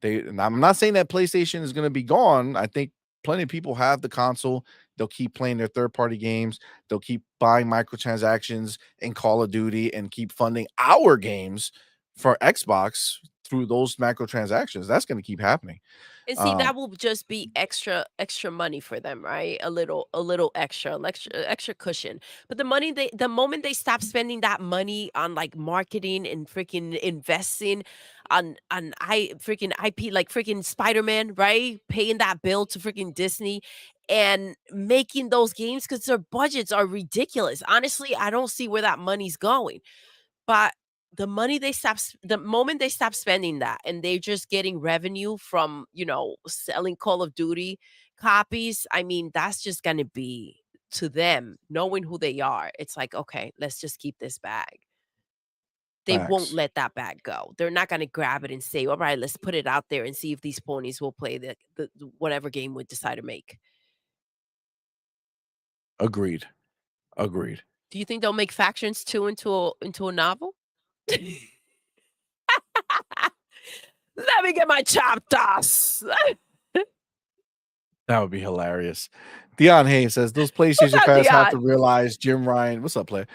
And I'm not saying that PlayStation is going to be gone. I think plenty of people have the console. They'll keep playing their third-party games. They'll keep buying microtransactions in Call of Duty and keep funding our games for Xbox through those microtransactions. That's going to keep happening. And see, Um, that will just be extra money for them, right? A little extra cushion. But the moment they stop spending that money on like marketing and freaking investing on I freaking IP like freaking Spider-Man, right? Paying that bill to freaking Disney and making those games because their budgets are ridiculous. Honestly, I don't see where that money's going. But the moment they stop spending that and they're just getting revenue from, selling Call of Duty copies, I mean, that's just gonna be to them, knowing who they are, it's like, "Okay, let's just keep this bag." They won't Facts. let that bag go. They're not gonna grab it and say, "All right, let's put it out there and see if these ponies will play the whatever game we decide to make." Agreed. Agreed. Do you think they'll make Factions 2 into a novel? Let me get my chapters. That would be hilarious. Dion Hayes says those What's PlayStation up, fans have to Dion? realize Jim Ryan. What's up, player?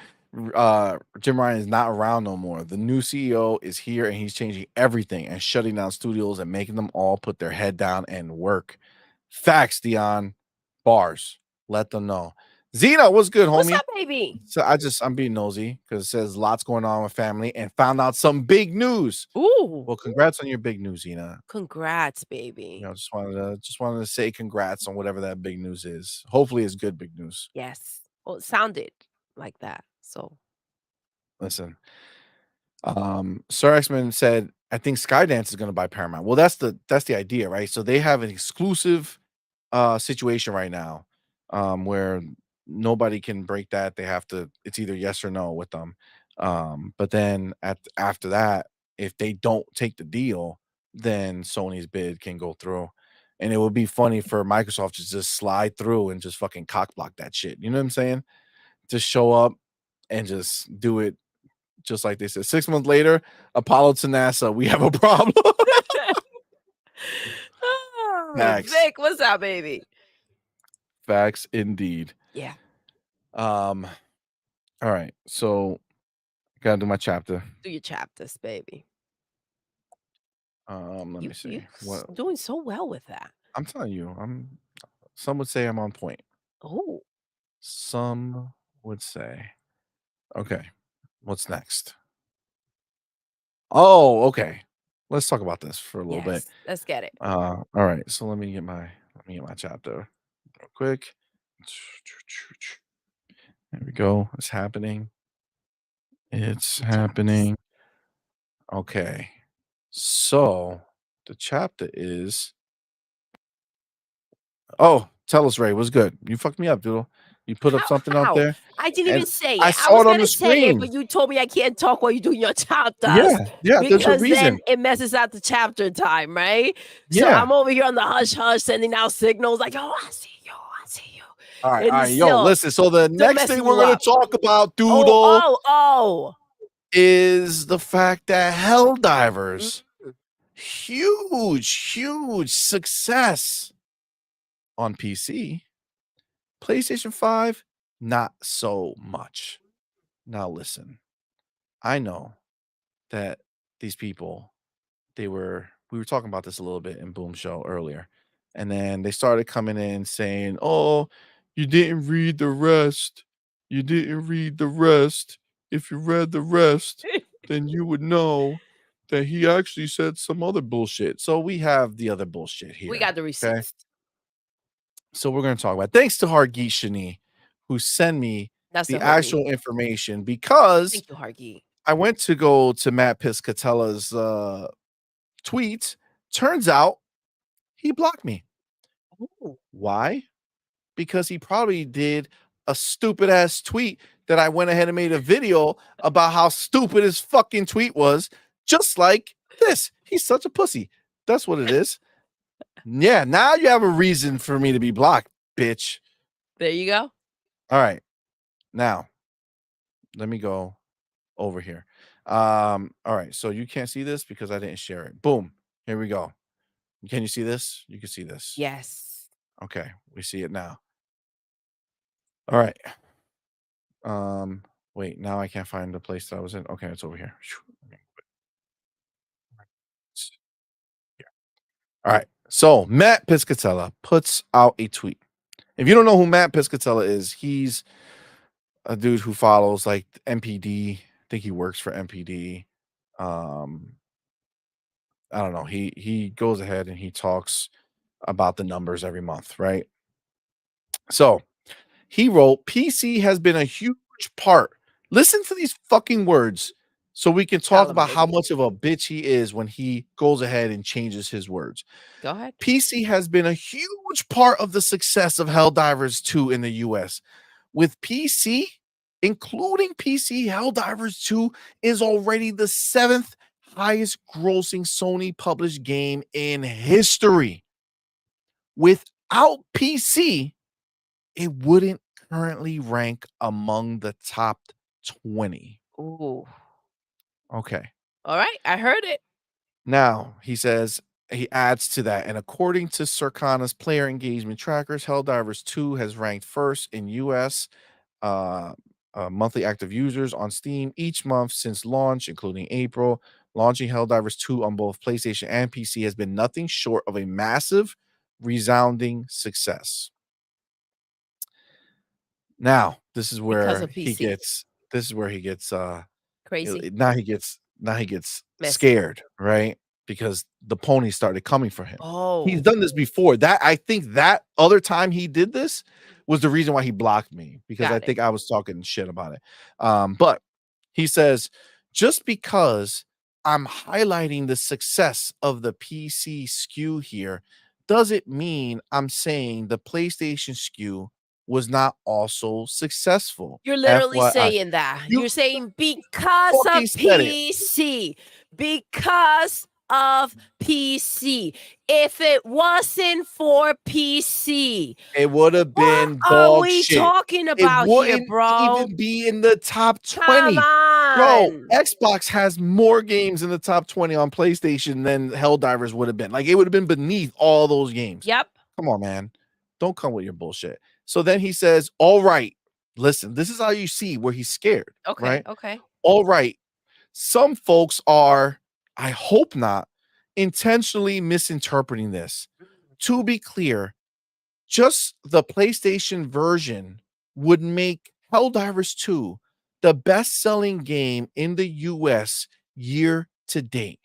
Jim Ryan is not around no more. The new CEO is here and he's changing everything and shutting down studios and making them all put their head down and work. Facts, Dion. Bars. Let them know. Zena, what's good, What's homie? up, baby? So I'm being nosy because it says lots going on with family and found out some big news. Ooh, Well, congrats on your big news, Zena. congrats, You baby. know, just wanted to say congrats on whatever that big news is. Hopefully, it's good big news. Yes. Well, it sounded like that. So Listen, Sir X-Men said, I think Skydance is going to buy Paramount. Well, that's the idea, right? So they have an exclusive situation right now, where nobody can break that. They have to. It's either yes or no with them. But then after that, if they don't take the deal, then Sony's bid can go through. And it would be funny for Microsoft to just slide through and just fucking cock block that shit. You know what I'm saying? Just show up and just do it just like they said. 6 months later, Apollo to NASA, we have a problem. Oh, Facts. Vic, what's up, baby? Facts indeed. Yeah. All right. So gotta do my chapter. Do your chapters, baby. Let me see. What Doing so well with that. I'm telling you, some would say I'm on point. Oh, Some would say. Okay. What's next? Oh, okay. Let's talk about this for a little bit. yes. Let's get it. All right. So let me get my chapter real quick. There we go. It's happening. It's Your chapters. happening. Okay. So the chapter is. Oh, tell us, Ray. What's good? You fucked me up, Doodle. You put up something out How? there, I didn't and even say I it. I saw was it on gonna the say it, screen. but you told me I can't talk while you do your chapters Yeah, yeah. There's a because then reason. it messes out the chapter time, right? So Yeah. I'm over here on the hush hush sending out signals like, "Oh, I see you. I see you." All right, And it's yo, still listen. So the next thing messing we're you gonna up. talk about, Oh, Doodle, oh, oh. is the fact that Mm, Helldivers, huge success on PC. PlayStation 5, not so much. Now listen, I know that these people, we were talking about this a little bit in Boom Show earlier, and then they started coming in saying, "Oh, you didn't read the rest. You didn't read the rest. If you read the rest, then you would know that he actually said some other bullshit." So we have the other bullshit We here. got the Okay. receipts. So we're going to talk about, thanks to Hargeet Shani, who sent me That's the the homie. actual information, because Thank you, Hargi. I went to go to Matt Piscatella's tweet. Turns out he blocked me. Ooh. Why? Because he probably did a stupid ass tweet that I went ahead and made a video about how stupid his fucking tweet was, just like this. He's such a pussy. That's what it is. Yeah, now you have a reason for me to be blocked, bitch. There you go. All right. Now, let me go over here. All right. So you can't see this because I didn't share it. Boom. Here we go. Can you see this? You can see this. Yes. Okay. We see it now. All right. Wait, now I can't find the place that I was in. Okay, it's over here. All right. So Matt Piscatella puts out a tweet. If you don't know who Matt Piscatella is, he's a dude who follows like MPD. I think he works for MPD. I don't know. He goes ahead and he talks about the numbers every month, right? So he wrote, PC has been a huge part. Listen to these fucking words so we can Tell talk him, about how baby. much of a bitch he is when he goes ahead and changes his words. Go ahead. PC has been a huge part of the success of Helldivers 2 in the US. With PC, including PC, Helldivers 2 is already the 7th highest grossing Sony published game in history. Without PC, it wouldn't currently rank among the top 20. Ooh. Okay. All right. I heard it. Now, he adds to that, and according to Circana's player engagement trackers, Helldivers 2 has ranked first in US uh, monthly active users on Steam each month since launch, including April. Launching Helldivers 2 on both PlayStation and PC has been nothing short of a massive, resounding success. Now, this is Because where of he PC. gets Crazy. now he gets Messy. scared, right? Because the pony started coming for him. He's Oh. done this before. I think that other time he did this was the reason why he blocked me, because I Got it. think I was talking shit about it. But he says, just because I'm highlighting the success of the PC SKU here, does it mean I'm saying the PlayStation SKU was not also successful? You're literally FYI. saying that. You You're saying because of fucking said it. PC. Because of PC. If it wasn't for PC, It would have what been are dog we shit. talking It about here, wouldn't bro? even be in the top Come 20. Bro, on. Xbox has more games in the top 20 on PlayStation than Helldivers would have been. Like, it would have been beneath all those games. Yep. Come on, man. Don't come with your bullshit. So then he says, all right, listen, this is how you see where he's scared. Okay. Right? Okay. All right. Some folks are, I hope not, intentionally misinterpreting this. To be clear, just the PlayStation version would make Helldivers 2 the best-selling game in the US year to date,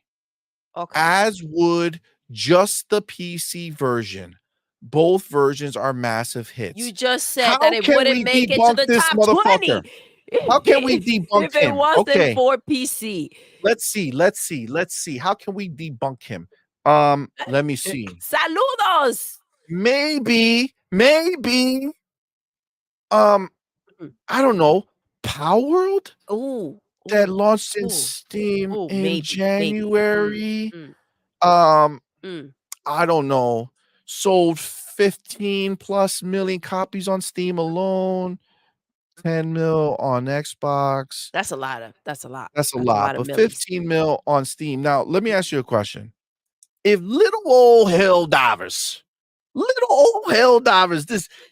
Okay. as would just the PC version. Both versions are massive hits. You just said How that it can wouldn't we make it to debunk the this top motherfucker? 20 How can we debunk if it him? wasn't Okay. for PC. Let's see. How can we debunk him? Let me see. Saludos. Maybe, Mm. I don't know, Power World Ooh. that Ooh. launched in Ooh. Steam Ooh, in maybe. January. Mm. Mm. I don't know, sold 15 plus million copies on Steam alone, 10 mil on Xbox. That's a lot. That's a That's a lot, lot of but millies. 15 mil on Steam. Now, let me ask you a question. If little old Helldivers,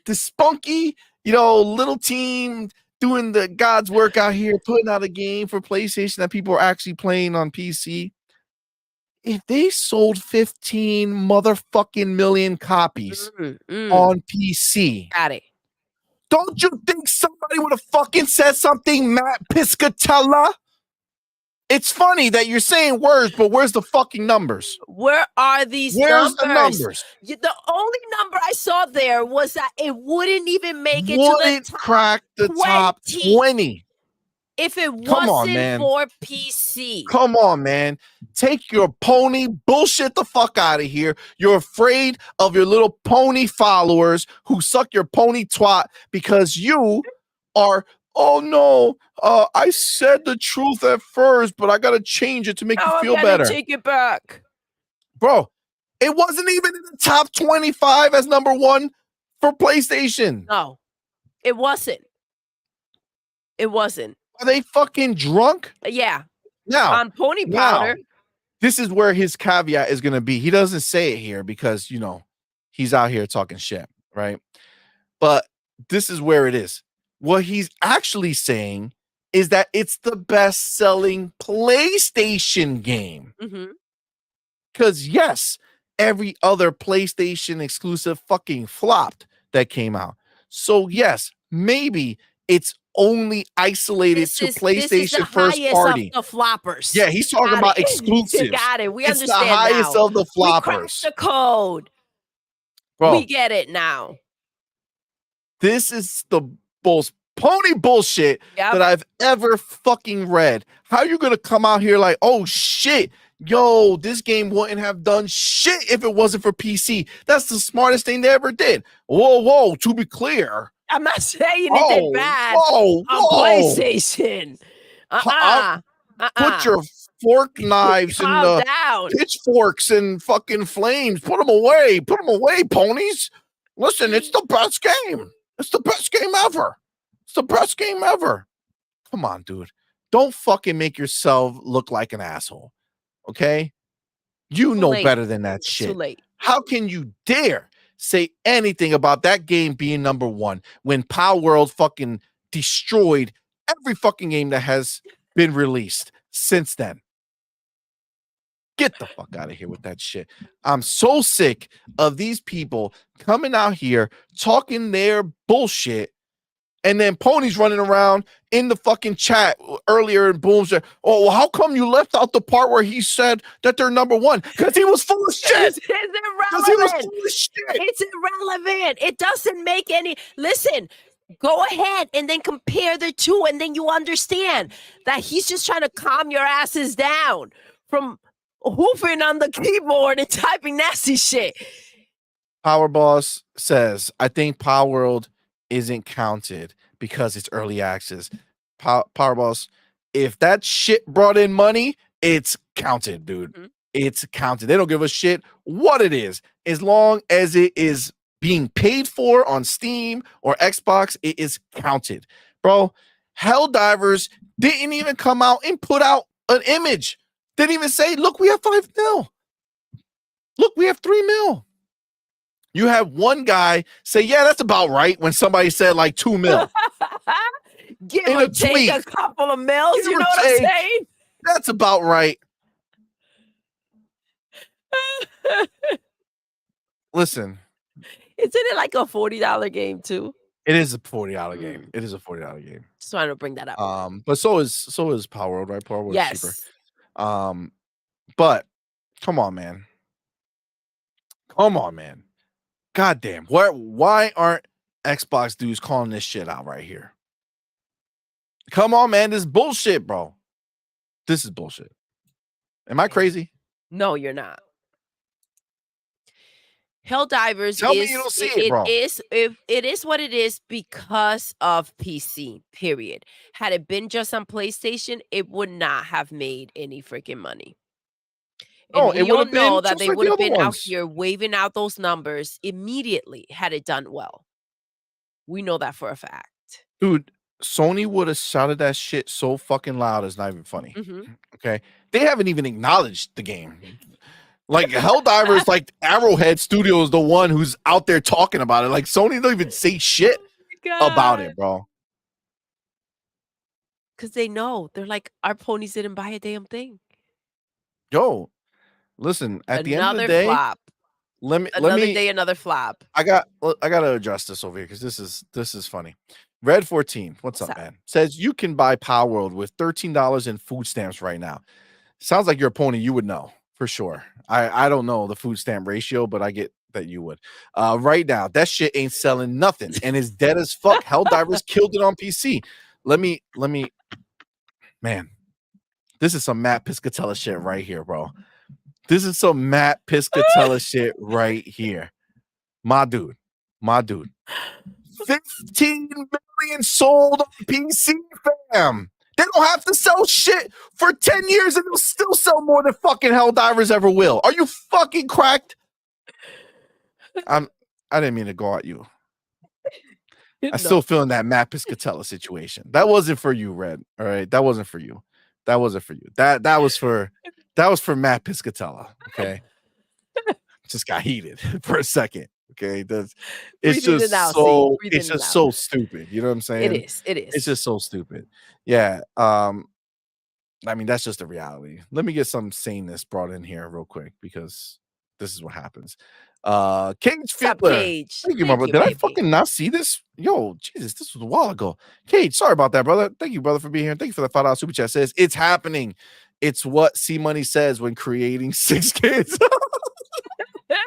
this spunky, little team doing the God's work out here, putting out a game for PlayStation that people are actually playing on PC, if they sold 15 motherfucking million copies on PC, Got it. don't you think somebody would have fucking said something, Matt Piscatella? It's funny that you're saying words, but where's the fucking numbers? Where are these Where's the numbers? numbers? The only number I saw there was that it wouldn't even make it to the Wouldn't top crack the top 20. if it Come on, wasn't man. for PC. Come on, man. Take your pony bullshit the fuck out of here. You're afraid of your little pony followers who suck your pony twat because you are, oh no, I said the truth at first, but I gotta change it to make you feel better. Take it back. Bro, it wasn't even in the top 25 as number one for PlayStation. No, it wasn't. It wasn't. Are they fucking drunk? Yeah. Now, On pony powder. this is where his caveat is going to be. He doesn't say it here because, he's out here talking shit, right? But this is where it is. What he's actually saying is that it's the best-selling PlayStation game. Because, yes, every other PlayStation exclusive fucking flopped that came out. So, yes, maybe it's only isolated to PlayStation first party. Of the floppers. Yeah, he's talking about exclusives. Got it. We It's understand the highest now. of the We floppers. cracked the code. Bro, We get it now. this is the most pony bullshit that I've ever fucking read. How you gonna come out here like, oh shit, yo, this game wouldn't have done shit if it wasn't for PC? That's the smartest thing they ever did. Whoa, to be clear, I'm not saying it did Oh, bad whoa, on whoa. PlayStation. I'll Uh-uh. put Uh-uh. your fork knives and Calm down. pitchforks and fucking flames. Put them away. Put them away, ponies. Listen, it's the best game. It's the best game ever. It's the best game ever. Come on, dude. Don't fucking make yourself look like an asshole. Okay? You Too know late. better than that It's too shit. late. How can you dare say anything about that game being number one when Power World fucking destroyed every fucking game that has been released since then? Get the fuck out of here with that shit. I'm so sick of these people coming out here talking their bullshit. And then Pony's running around in the fucking chat earlier and Boom said, oh, well, how come you left out the part where he said that they're number one? Because he was full of shit. It's Because he was irrelevant. full of shit. It's irrelevant. It doesn't make any. Listen, go ahead and then compare the two, and then you understand that he's just trying to calm your asses down from hoofing on the keyboard and typing nasty shit. Power Boss says, I think Power World isn't counted because it's early access. Power Boss, if that shit brought in money, it's counted, dude. Mhm. It's counted. They don't give a shit what it is. As long as it is being paid for on Steam or Xbox, it is counted. Bro, Helldivers didn't even come out and put out an image. Didn't even say, look, we have 5 mil. Look, we have 3 mil. You have one guy say, yeah, that's about right, when somebody said like 2 mil. Give In or a take tweet. a couple of mils, Give you or know what I'm take. saying? That's about right. Listen, Isn't it like a $40 game too? it is a $40 game. It is a $40 game. Just wanted to bring that up. But so is Power World, right? Power World's cheaper. Yes. But come on, man. Come on, man. God damn. Why aren't Xbox dudes calling this shit out right here? Come on, man. This is bullshit, bro. This is bullshit. Am I crazy? No, you're not. Helldivers Tell me is you don't see it, bro. it is what it is because of PC. Period. Had it been just on PlayStation, it would not have made any freaking money. No, And it we would all have know been that just they like would the have other been out ones. here waving out those numbers immediately had it done well. We know that for a fact. Dude, Sony would have shouted that shit so fucking loud, it's not even funny. Mhm. Okay. They haven't even acknowledged the game. Like Helldivers, like Arrowhead Studio is the one who's out there talking about it. Like Sony don't even say shit about it, bro. Because they know. They're like, our ponies didn't buy a damn thing. Yo, listen, at the end of the Another day, flop. let me Another day, another flop. I gotta address this over here because this is funny. Red 14, what's up, up? man? Says you can buy Power World with $13 in food stamps right now. Sounds like your pony, you would know for sure. I don't know the food stamp ratio, but I get that you would. Right now, that shit ain't selling nothing and is dead as fuck. Helldivers killed it on PC. Let me, man. This is some Matt Piscatella shit right here, bro. This is some Matt Piscatella shit right here. My dude. 15 million sold on PC, fam. They don't have to sell shit for 10 years and they'll still sell more than fucking Helldivers ever will. Are you fucking cracked? I didn't mean to go at you. I'm still feeling that Matt Piscatella situation. That wasn't for you, Red. All right. That wasn't for you. That wasn't for you. That was for Matt Piscatella. Okay. Just got heated for a second. Okay. It's just so stupid. You know what I'm saying? It is. It's just so stupid. Yeah. I mean, that's just the reality. Let me get some saneness brought in here real quick because this is what happens. Cage Fiddler. Cage. Thank you, my brother. Did I fucking not see this? Yo, Jesus, this was a while ago. Cage, sorry about that, brother. Thank you, brother, for being here. Thank you for the $5 super chat. Says it's happening. It's what CMoney says when creating 6 kids. Can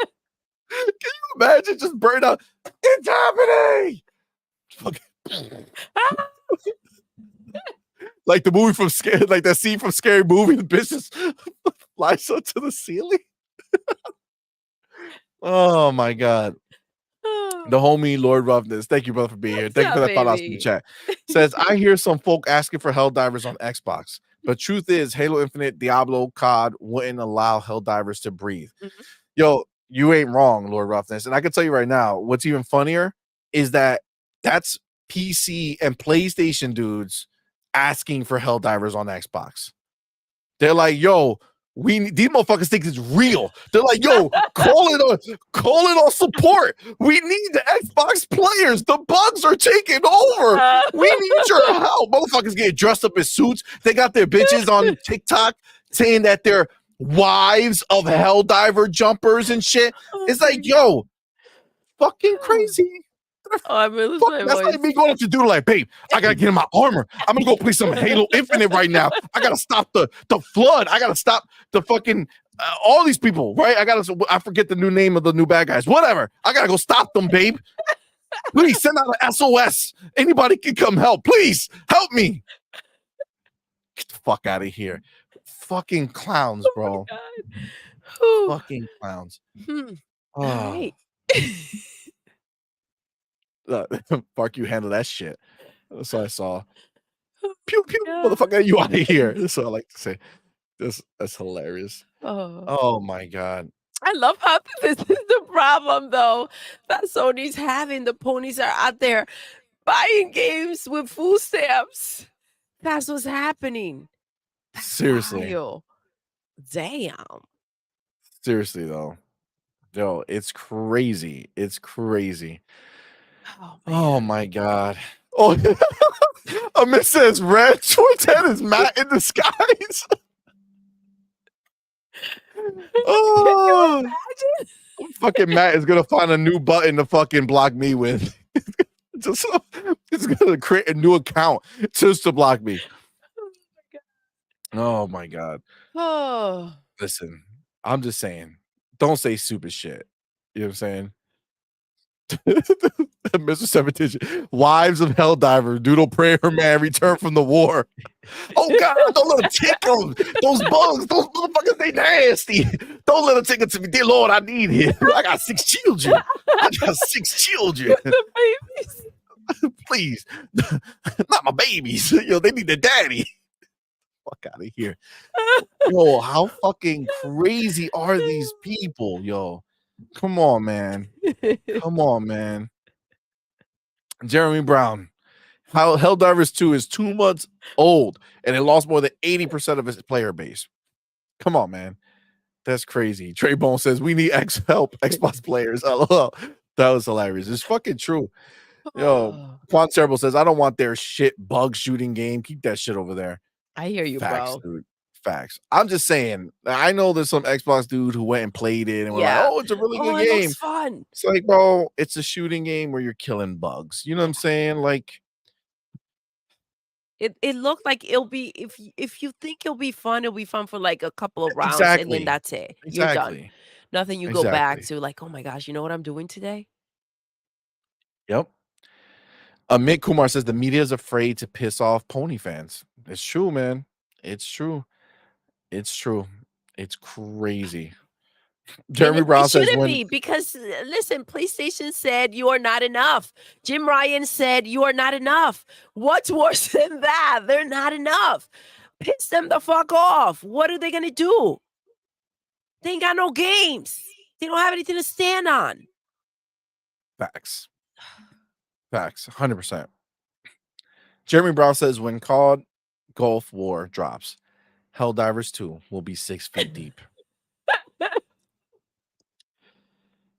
you imagine just burn out? It's happening. Like the movie from Scary, like that scene from Scary Movie, the bitch just flies up to the ceiling. Oh my god. The homie Lord Roughness. Thank you, brother, for being here. What's Thank you for up, that $5 in the baby? chat. Says, I hear some folk asking for Helldivers on Xbox, but truth is, Halo Infinite, Diablo, COD wouldn't allow Helldivers to breathe. Mhm. Yo, you ain't wrong, Lord Roughness. And I can tell you right now, what's even funnier is that that's PC and PlayStation dudes asking for Helldivers on Xbox. They're like, yo, these motherfuckers think it's real. They're like, yo, call it on support. We need the Xbox players. The bugs are taking over. We need your help. Motherfuckers get dressed up in suits. They got their bitches on TikTok saying that they're wives of Helldiver jumpers and shit. It's like, yo, fucking crazy. Oh, I really lose Fuck, my that's voice. like me going up to Doodle like, babe, I gotta get in my armor. I'm gonna go play some Halo Infinite right now. I gotta stop the flood. I gotta stop the fucking all these people, right? I forget the new name of the new bad guys. Whatever. I gotta go stop them, babe. Please send out an SOS. Anybody can come help. Please help me. Get the fuck out of here. Fucking clowns, bro. Fucking clowns. All right. Bark, you handle that shit. That's what I saw. Pew pew, motherfucker, you out of here. That's what I like to say. That's hilarious. Oh my god. I love how this is the problem, though, that Sony's having. The ponies are out there buying games with food stamps. That's what's happening. That's seriously. wild. Damn. Seriously, though. Yo, it's crazy. It's crazy. Oh my god. Oh, Amit says Red Schwartz is Matt in disguise. Oh, fucking Matt is gonna find a new button to fucking block me with. It's gonna create a new account just to block me. Oh my god. Oh. Listen, I'm just saying, don't say stupid shit. You know what I'm saying? Mr. Seven Wives of Helldiver, Doodle Prayer Man return from the war. Oh god, don't let them tickle those bugs. Those motherfuckers, they nasty. Don't let them tickle to me. Dear Lord, I need it. I got 6 children. I got 6 children. The babies. Please. Not my babies. Yo, they need their daddy. Fuck out of here. Yo, how fucking crazy are these people, yo? Come on, man. Come on, man. Jeremy Brown. How Helldivers 2 is 2 months old and it lost more than 80% of its player base. Come on, man. That's crazy. Trey Bone says we need help Xbox players. LOL. That was hilarious. It's fucking true. Yo, Quan Terrible says I don't want their shit bug shooting game. Keep that shit over there. I hear you, Facts, bro. dude. Facts. I'm just saying. I know there's some Xbox dude who went and played it and were like, "Oh, it's a really good it game." looks fun. It's like, bro, it's a shooting game where you're killing bugs. You know what I'm saying? Like, it looked like it'll be if you think it'll be fun for like a couple of rounds and then that's it. You're done. Nothing you go back to like, oh my gosh, you know what I'm doing today? Yep. Amit Kumar says the media is afraid to piss off pony fans. It's true, man. It's true. It's true. It's crazy. Jeremy Brown says shouldn't be because listen, PlayStation said you are not enough. Jim Ryan said you are not enough. What's worse than that? They're not enough. Piss them the fuck off. What are they gonna do? They ain't got no games. They don't have anything to stand on. Facts. Facts. 100%. Jeremy Brown says when COD Gulf War drops, Helldivers 2 will be 6 feet deep.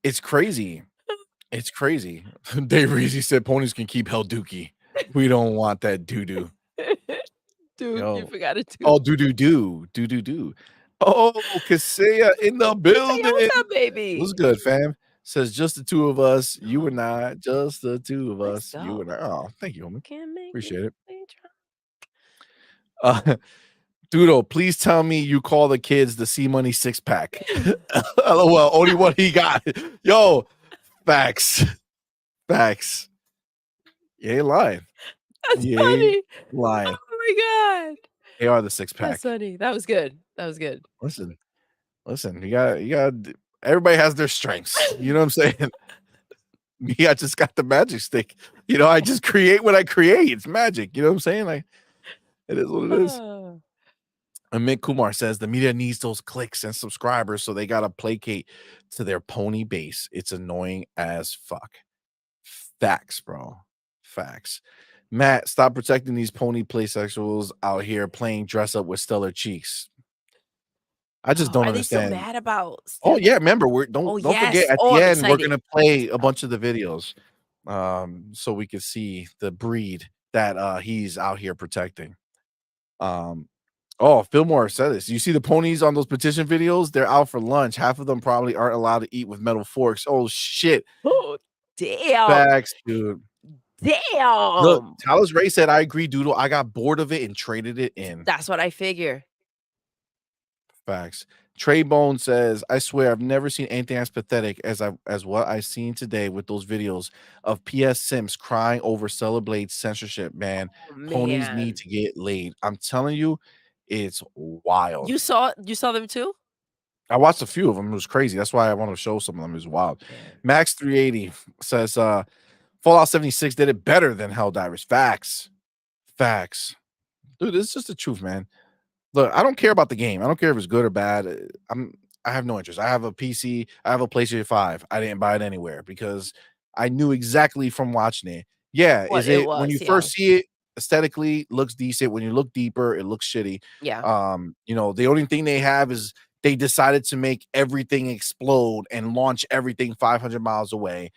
It's crazy. It's crazy. Dave Reezy said ponies can keep Hell Dookie. We don't want that doo-doo. Dude, you forgot it too. Oh, do. Oh, Kaseya in the building. Hey, what's up, baby? What's good, fam? Says just the two of us, you and I, just the two of us, you and I. Oh, thank you, homie. Appreciate it. Doodle, please tell me you call the kids the CMoney 6-pack. LOL, only what he got. Yo, facts. Facts. You ain't lying. That's funny. Lying. Oh my god. They are the 6-pack. That's funny. That was good. That was good. Listen, you got everybody has their strengths. You know what I'm saying? Me, I just got the magic stick. I just create what I create. It's magic. You know what I'm saying? Like, it is what it is. Oh. Amit Kumar says the media needs those clicks and subscribers, so they gotta placate to their pony base. It's annoying as fuck. Facts, bro. Facts. Matt, stop protecting these pony playsexuals out here playing dress up with stellar cheeks. I just Oh, don't are they still understand. mad about Oh Stellar? yeah, remember we're Oh, don't forget yes. at Oh, the I'm end we're excited. gonna play a bunch of the videos, so we can see the breed that he's out here protecting. Um, oh, Fillmore said this. You see the ponies on those petition videos? They're out for lunch. Half of them probably aren't allowed to eat with metal forks. Oh shit. Oh, damn. Facts, dude. Look, Damn. Talis Ray said, I agree, Doodle. I got bored of it and traded it in. That's what I figure. Facts. Trey Bone says, I swear I've never seen anything as pathetic as what I've seen today with those videos of PS Sims crying over Celeblade censorship, man. Oh, Ponies need man. to get laid. I'm telling you, it's wild. You saw them too? I watched a few of them. It was crazy. That's why I want to show some of them. It was wild. Man. Max 380 says Fallout 76 did it better than Helldivers. Facts. Facts. Dude, it's just the truth, man. Look, I don't care about the game. I don't care if it's good or bad. I have no interest. I have a PC. I have a PlayStation 5. I didn't buy it anywhere because I knew exactly from watching it. Yeah, What is it it when you was, yeah. first see it aesthetically looks decent. When you look deeper, it looks shitty. Yeah. The only thing they have is they decided to make everything explode and launch everything 500 miles away.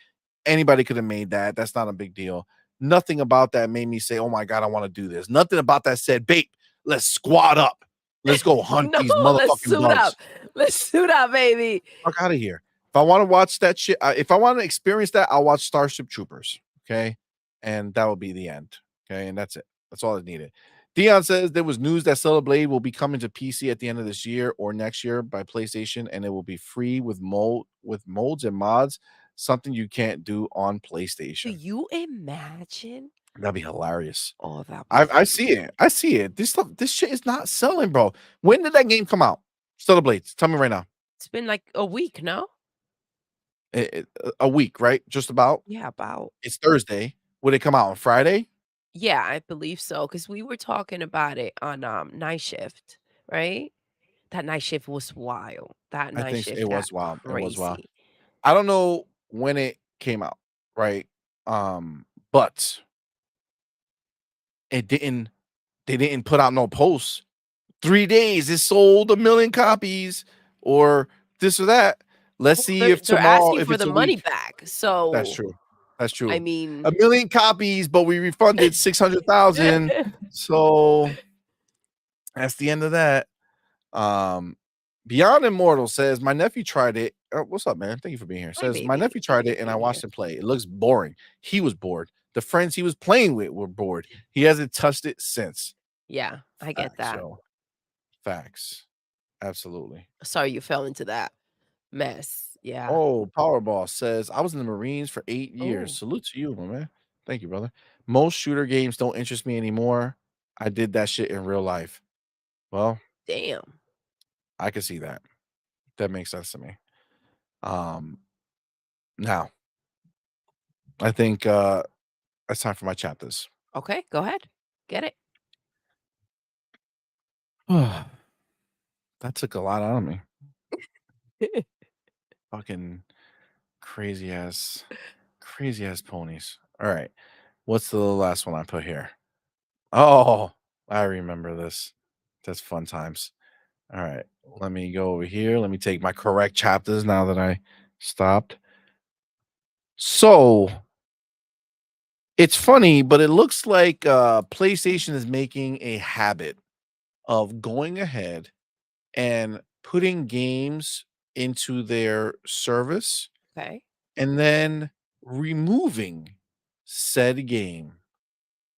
Anybody could have made that. That's not a big deal. Nothing about that made me say, "Oh my god, I want to do this." Nothing about that said, "Babe, let's squad up. Let's go hunt No, these let's motherfucking suit bugs. up. Let's suit up, baby. Fuck out of here." If I want to watch that shit, if I want to experience that, I'll watch Starship Troopers. Okay, and that will be the end. Okay, and that's it. That's all I needed. Dion says there was news that Stellar Blade will be coming to PC at the end of this year or next year by PlayStation, and it will be free with modes and mods. Something you can't do on Do PlayStation. you imagine? That'd be hilarious. Oh, that'd be I see it. I see it. This shit is not selling, bro. When did that game come out? Stellar Blades. Tell me right now. it's been like a week, no? A week, right? Just about. Yeah, about. It's Thursday. Would it come out on Friday? Yeah, I believe so. Cause we were talking about it on, night shift, right? That night shift was wild. That I night think it shift got was wild. It was wild. crazy. I don't know when it came out, right? But it didn't. They didn't put out no posts. 3 days, it sold 1 million copies, or this or that. Let's Well, see they're if they're tomorrow, asking if for it's the a money week. back, That's so, true. That's I true. mean 1 million copies, but we refunded 600,000. So that's the end of that. Beyond Immortal says, my nephew tried it. What's up, man? Thank you for being here. Hi, Says, my baby. nephew Thank tried you it for and I being here. watched him play. It looks boring. He was bored. The friends he was playing with were bored. He hasn't touched it since. Yeah, I get Facts, that. yo. Facts. Absolutely. Sorry you fell into that mess. Yeah. Oh, Powerball says, I was in the Marines for 8 years. Oh, Salute to you, my man. Thank you, brother. Most shooter games don't interest me anymore. I did that shit in real life. Well, damn. I can see that. That makes sense to me. Um, Now, I think it's time for my chapters. Okay, go ahead. Get it. That took a lot out of me. Fucking crazy ass ponies. All right. What's the last one I put here? Oh, I remember this. That's fun times. All right. Let me go over here. Let me take my correct chapters now that I stopped. So it's funny, but it looks like PlayStation is making a habit of going ahead and putting games into their service Okay. and then removing said game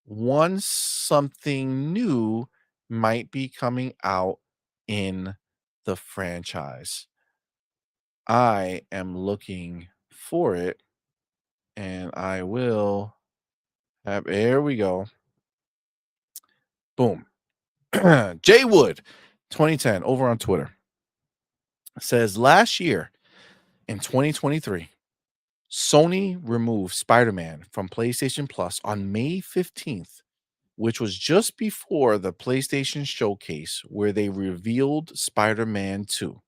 once something new might be coming out in the franchise. I am looking for it and I will have, here we go. Boom. Jay Wood 2010 over on Twitter says last year in 2023, Sony removed Spider-Man from PlayStation Plus on May 15th, which was just before the PlayStation showcase where they revealed Spider-Man 2.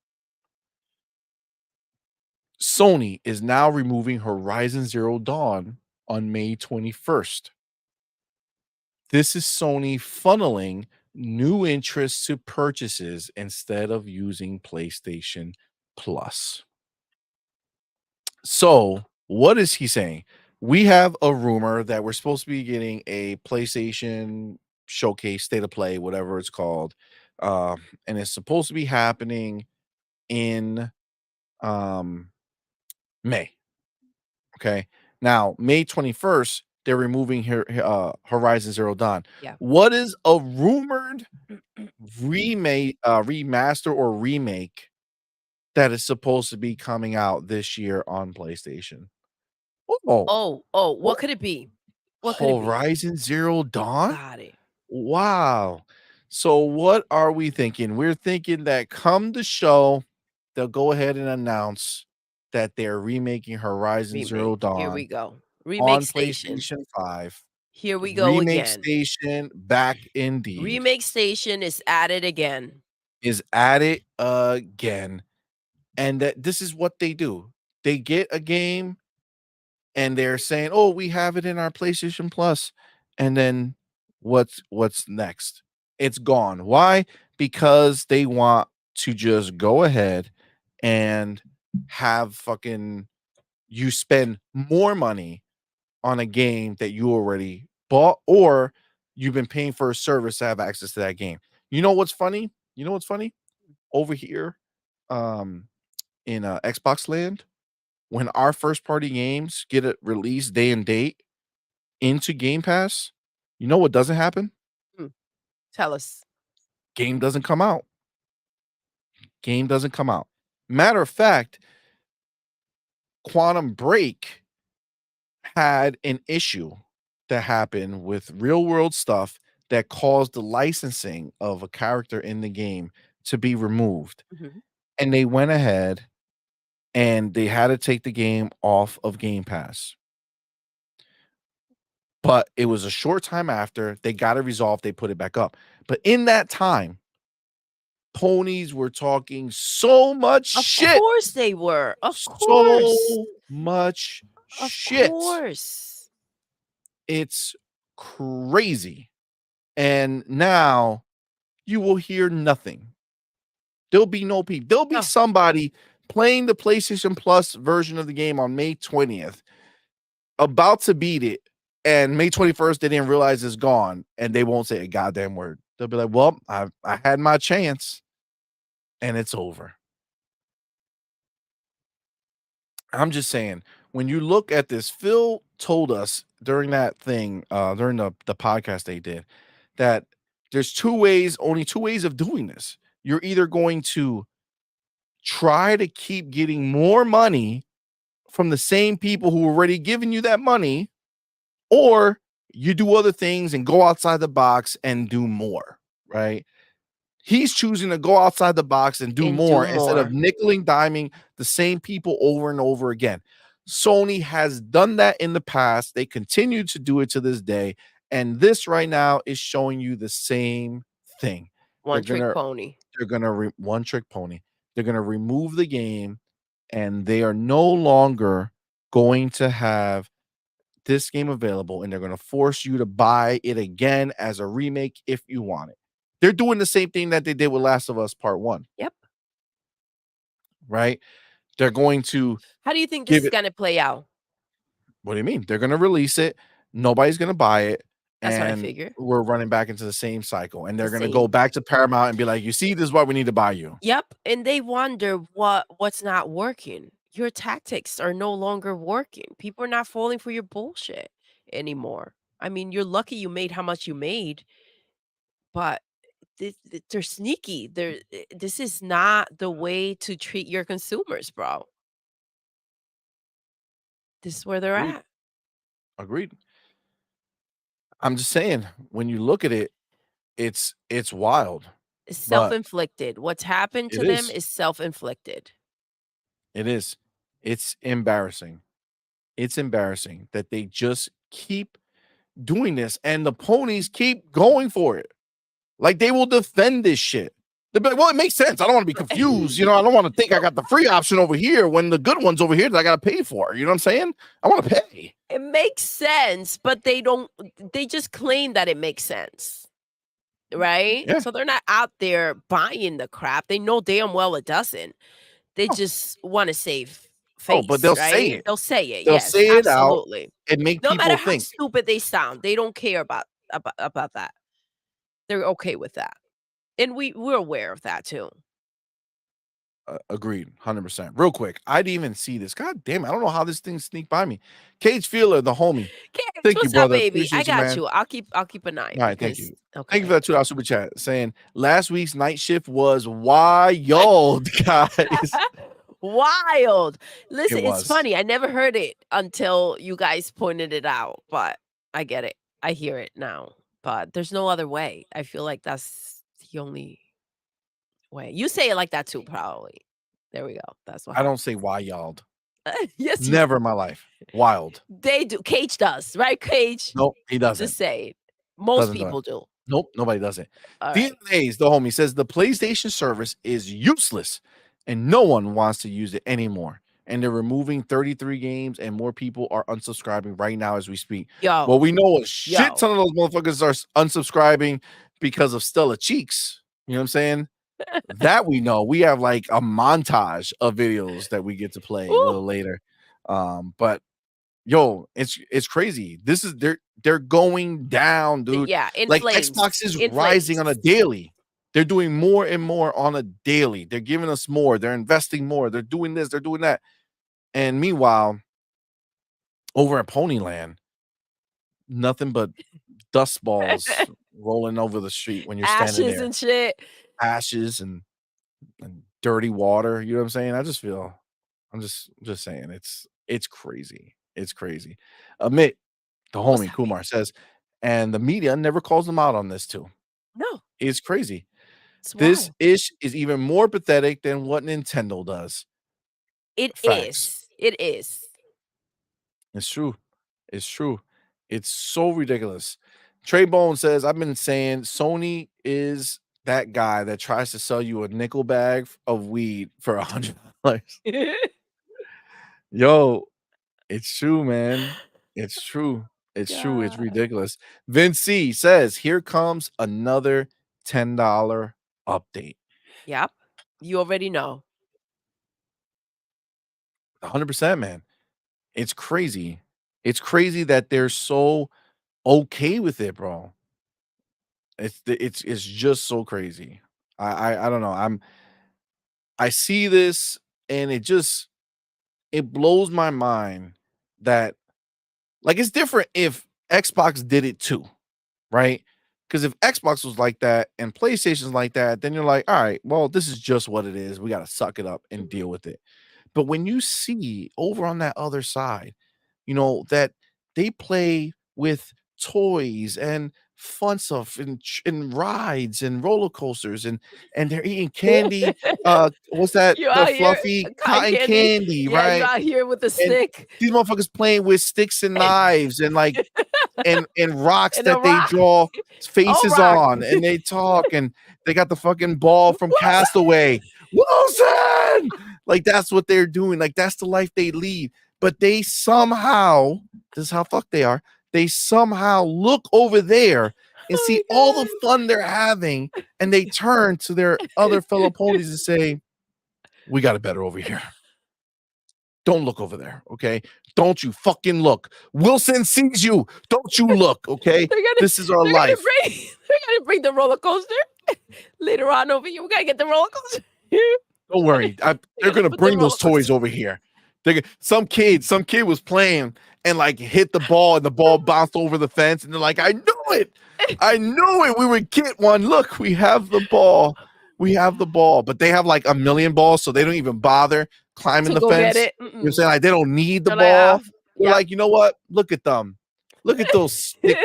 Sony is now removing Horizon Zero Dawn on May 21st. This is Sony funneling new interests to purchases instead of using PlayStation Plus. So, what is he saying? We have a rumor that we're supposed to be getting a PlayStation showcase, state of play, whatever it's called. And it's supposed to be happening in um, May. Okay. Now, May 21st, they're removing Horizon Zero Dawn. Yeah. What is a rumored remaster or remake that is supposed to be coming out this year on PlayStation? Oh, Oh, what what? could it be? What could it be? Horizon Zero Dawn? Got it. Wow. So what are we thinking? We're thinking that come the show, they'll go ahead and announce that they're remaking Horizon Zero Remake. Here Dawn we go. Remake on station. PlayStation 5. Here we go Remake again. Station back indeed Remake station is at it again. is at it again. And that this is what they do. They get a game and they're saying, "Oh, we have it in our PlayStation Plus." And then what's next? It's gone. Why? Because they want to just go ahead and have fucking you spend more money on a game that you already bought or you've been paying for a service to have access to that game. You know what's funny? You know what's funny? Over here, um, in Xbox land, when our first party games get a release day and date into Game Pass, you know what doesn't happen? Hmm, tell us. Game doesn't come out. Game doesn't come out. Matter of fact, Quantum Break had an issue that happened with real world stuff that caused the licensing of a character in the game to be removed. Mhm. And they went ahead and they had to take the game off of Game Pass. But it was a short time after they got it resolved, they put it back up. But in that time, ponies were talking so much Of shit, course they were. Of course. so much Of shit. course. It's crazy. And now you will hear nothing. There'll be no people. There'll be No. somebody playing the PlayStation Plus version of the game on May 20th, about to beat it, and May 21st, they didn't realize it's gone, and they won't say a goddamn word. They'll be like, well, I had my chance, and it's over. I'm just saying, when you look at this, Phil told us during that thing, during the podcast they did, that there's only two ways of doing this. You're either going to try to keep getting more money from the same people who already given you that money, or you do other things and go outside the box and do more, right? He's choosing to go outside the box and do And do more instead of more. nickel and diming the same people over and over again. Sony has done that in the past. They continue to do it to this day. And this right now is showing you the same thing. They're One trick gonna pony. one trick pony. They're gonna remove the game, and they are no longer going to have this game available, and they're gonna force you to buy it again as a remake if you want it. They're doing the same thing that they did with Last of Us Part 1, Yep. right? They're going to How do you think this give is it gonna play out? what do you mean? They're gonna release it, nobody's gonna buy it, That's what I and figure. we're running back into the same cycle, and The they're gonna go same. back to Paramount and be like, "You see, this is why we need to buy you." Yep, and they wonder what's not working. Your tactics are no longer working. People are not falling for your bullshit anymore. I mean, you're lucky you made how much you made, but they're sneaky. This is not the way to treat your consumers, bro. This is where they're Agreed, at. agreed. I'm just saying, when you look at it, it's wild, It's but self-inflicted. What's happened it to them is. is self-inflicted. It is. It's embarrassing. It's embarrassing that they just keep doing this and the ponies keep going for it. Like they will defend this shit. They'll be like, well, it makes sense. I don't want to be confused. You know, I don't want to think I got the free option over here when the good one's over here that I got to pay for. You know what I'm saying? I want to pay. It makes sense, but they just claim that it makes sense. Right? Yeah. So they're not out there buying the crap. They know damn well it doesn't. They Oh, just want to save but face, they'll say right? it. They'll say it. They'll Yes, say it out absolutely. and make No matter people how think. stupid they sound, they don't care about that. They're okay with that. And we're aware of that too. Agreed, 100%. Real quick, I didn't even see this. God damn it, I don't know how this thing sneaked by me. Cage Feeler, the homie. Kids, Thank you, what's up, brother. baby? I Appreciate you, got man. you. I'll keep an eye All right, thank because you. Thank you for okay. that $2 super chat saying last week's night shift was wild, guys. Wild. It Listen, it's was. funny. I never heard it until you guys pointed it out, but I get it. I hear it now. But there's no other way. I feel like that's the only way. You say it like that too, probably. There we go. That's what I don't happened. say wild. Yes, you do. Never in my life. Wild. They do. Cage does, right, Cage? Nope, he doesn't. Just say it. Most Doesn't do it. people do. Nope, nobody does it. All right. DNA's the homie says the PlayStation service is useless and no one wants to use it anymore. And they're removing 33 games and more people are unsubscribing right now as we speak. Yo. Well, we know a shit Yo. ton of those motherfuckers are unsubscribing because of Stella Cheeks. You know what I'm saying? That we know. We have like a montage of videos that we get to play a little later. But yo, it's crazy. This is they're going down, dude. Yeah, in Like flames. Xbox is In rising on a flames. daily. They're doing more and more on a daily. They're giving us more. They're investing more. They're doing this. They're doing that. And meanwhile, over at Ponyland, nothing but dust balls rolling over the street when you're standing Ashes there. and shit. Ashes and dirty water. You know what I'm saying? I'm just saying it's crazy. It's crazy. Admit the What's homie that? Kumar says, and the media never calls them out on this too. No, It's crazy. it's This wild. ish is even more pathetic than what Nintendo does. It Facts. is. It is. It's true. It's true. It's so ridiculous. Trey Bone says, I've been saying Sony is that guy that tries to sell you a nickel bag of weed for $100. Yo, it's true, man. It's true. It's true. It's God. ridiculous. Vince C says, here comes another $10 update. Yep. You already know. 100%, man. It's crazy. It's crazy that they're so okay with it, bro. It's just so crazy. I don't know. I see this and it blows my mind that like it's different if Xbox did it too, right? Because if Xbox was like that and PlayStation's like that, then you're like, all right, well, this is just what it is. We got to suck it up and deal with it. But when you see over on that other side, you know, that they play with toys and fun stuff and rides and roller coasters and they're eating candy. What's that? You The out here, fluffy cotton cotton candy. candy, Yeah, you right? out here with a And stick these motherfuckers playing with sticks and knives and like and rocks and a that they rock. draw Oh, faces rock. on and they talk and they got the fucking ball from Wilson! Castaway. Wilson! Like that's what they're doing. Like that's the life they lead. But they somehow, this is how fucked they are. They somehow look over there and Oh see my all the God. fun they're having, and they turn to their other fellow ponies and say, "We got it better over here. Don't look over there, okay? Don't you fucking look. Wilson sees you. Don't you look, okay? This is our life." They're gonna bring the roller coaster later on over here. We gotta get the roller coaster. Don't worry. They're gonna put the bring those roller toys coaster. over here. Some kid was playing and like hit the ball and the ball bounced over the fence and they're like, I knew it. I knew it. We would get one. Look, we have the ball. We have the ball. But they have like a million balls, so they don't even bother climbing To the go fence. get it. You know what I'm saying? Like they don't need the They're like, ball. They're yeah. like, you know what? Look at them. Look at those stick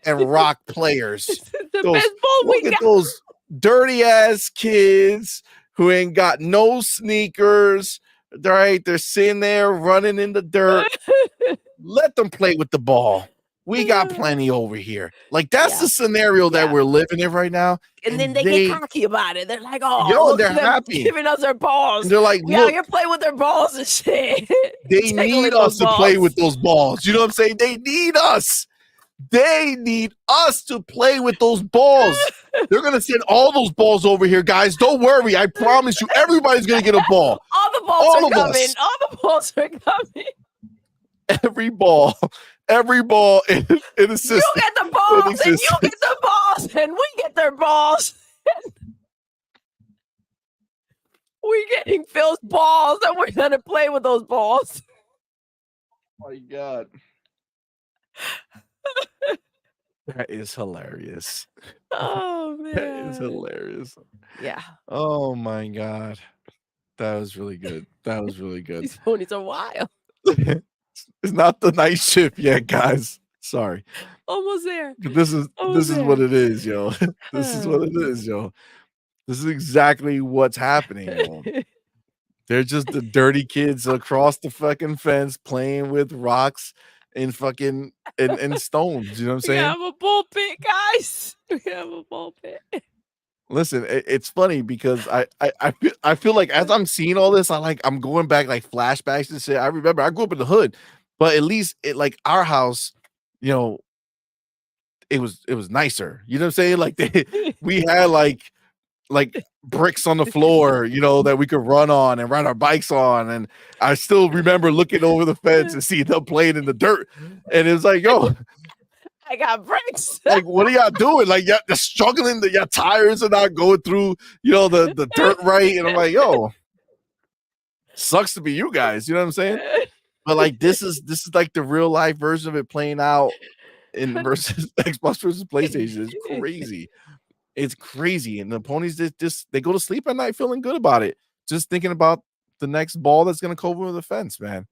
and rock players. The best ball Look we at got. those dirty ass kids who ain't got no sneakers, right? They're sitting there running in the dirt. Let them play with the ball. We got plenty over here. Like, that's Yeah, the scenario that yeah. we're living in right now. And then And they get cocky about it. They're like, "Oh, and look they're at them happy. giving us their And balls. they're like, We out look, here playing with their balls and shit, they need tickling those us to play with balls." those balls. You know what I'm saying? They need us. They need us to play with those balls. They're gonna send all those balls over here, guys. Don't worry. I promise you, everybody's gonna get a ball. All the balls are All of coming. us. All the balls are coming. Every ball in a You system. get the balls, and you existence. get the balls, and we get their balls. We getting Phil's balls, and we're gonna play with those balls. Oh my God. That is hilarious. Oh That is man. hilarious. Yeah. Oh my God. That was really good. That was really good. These ponies are wild. It's not the night shift yet, guys. Sorry. Almost there. This is Almost what there. it is, yo. This is what it is, yo. This is exactly what's happening, yo. They're just the dirty kids across the fucking fence playing with rocks and fucking and stones. You know what I'm We saying? have a bull pit, guys. We have a bull pit. Listen, it's funny because I feel like as I'm seeing all this, I'm going back like flashbacks and shit. I remember I grew up in the hood, but at least it like our house, you know, it was nicer. You know what I'm saying? Like we had like bricks on the floor, you know, that we could run on and ride our bikes on. And I still remember looking over the fence and seeing them playing in the dirt. And it was like, yo, I got bricks. like, what are y'all doing? Like, y'all struggling, your tires are not going through, you know, the dirt right. And I'm like, yo, sucks to be you guys. You know what I'm saying? But like, this is like the real life version of it playing out in versus Xbox versus PlayStation. It's crazy. It's crazy. And the ponies just they go to sleep at night feeling good about it. Just thinking about the next ball that's gonna come over the fence, man.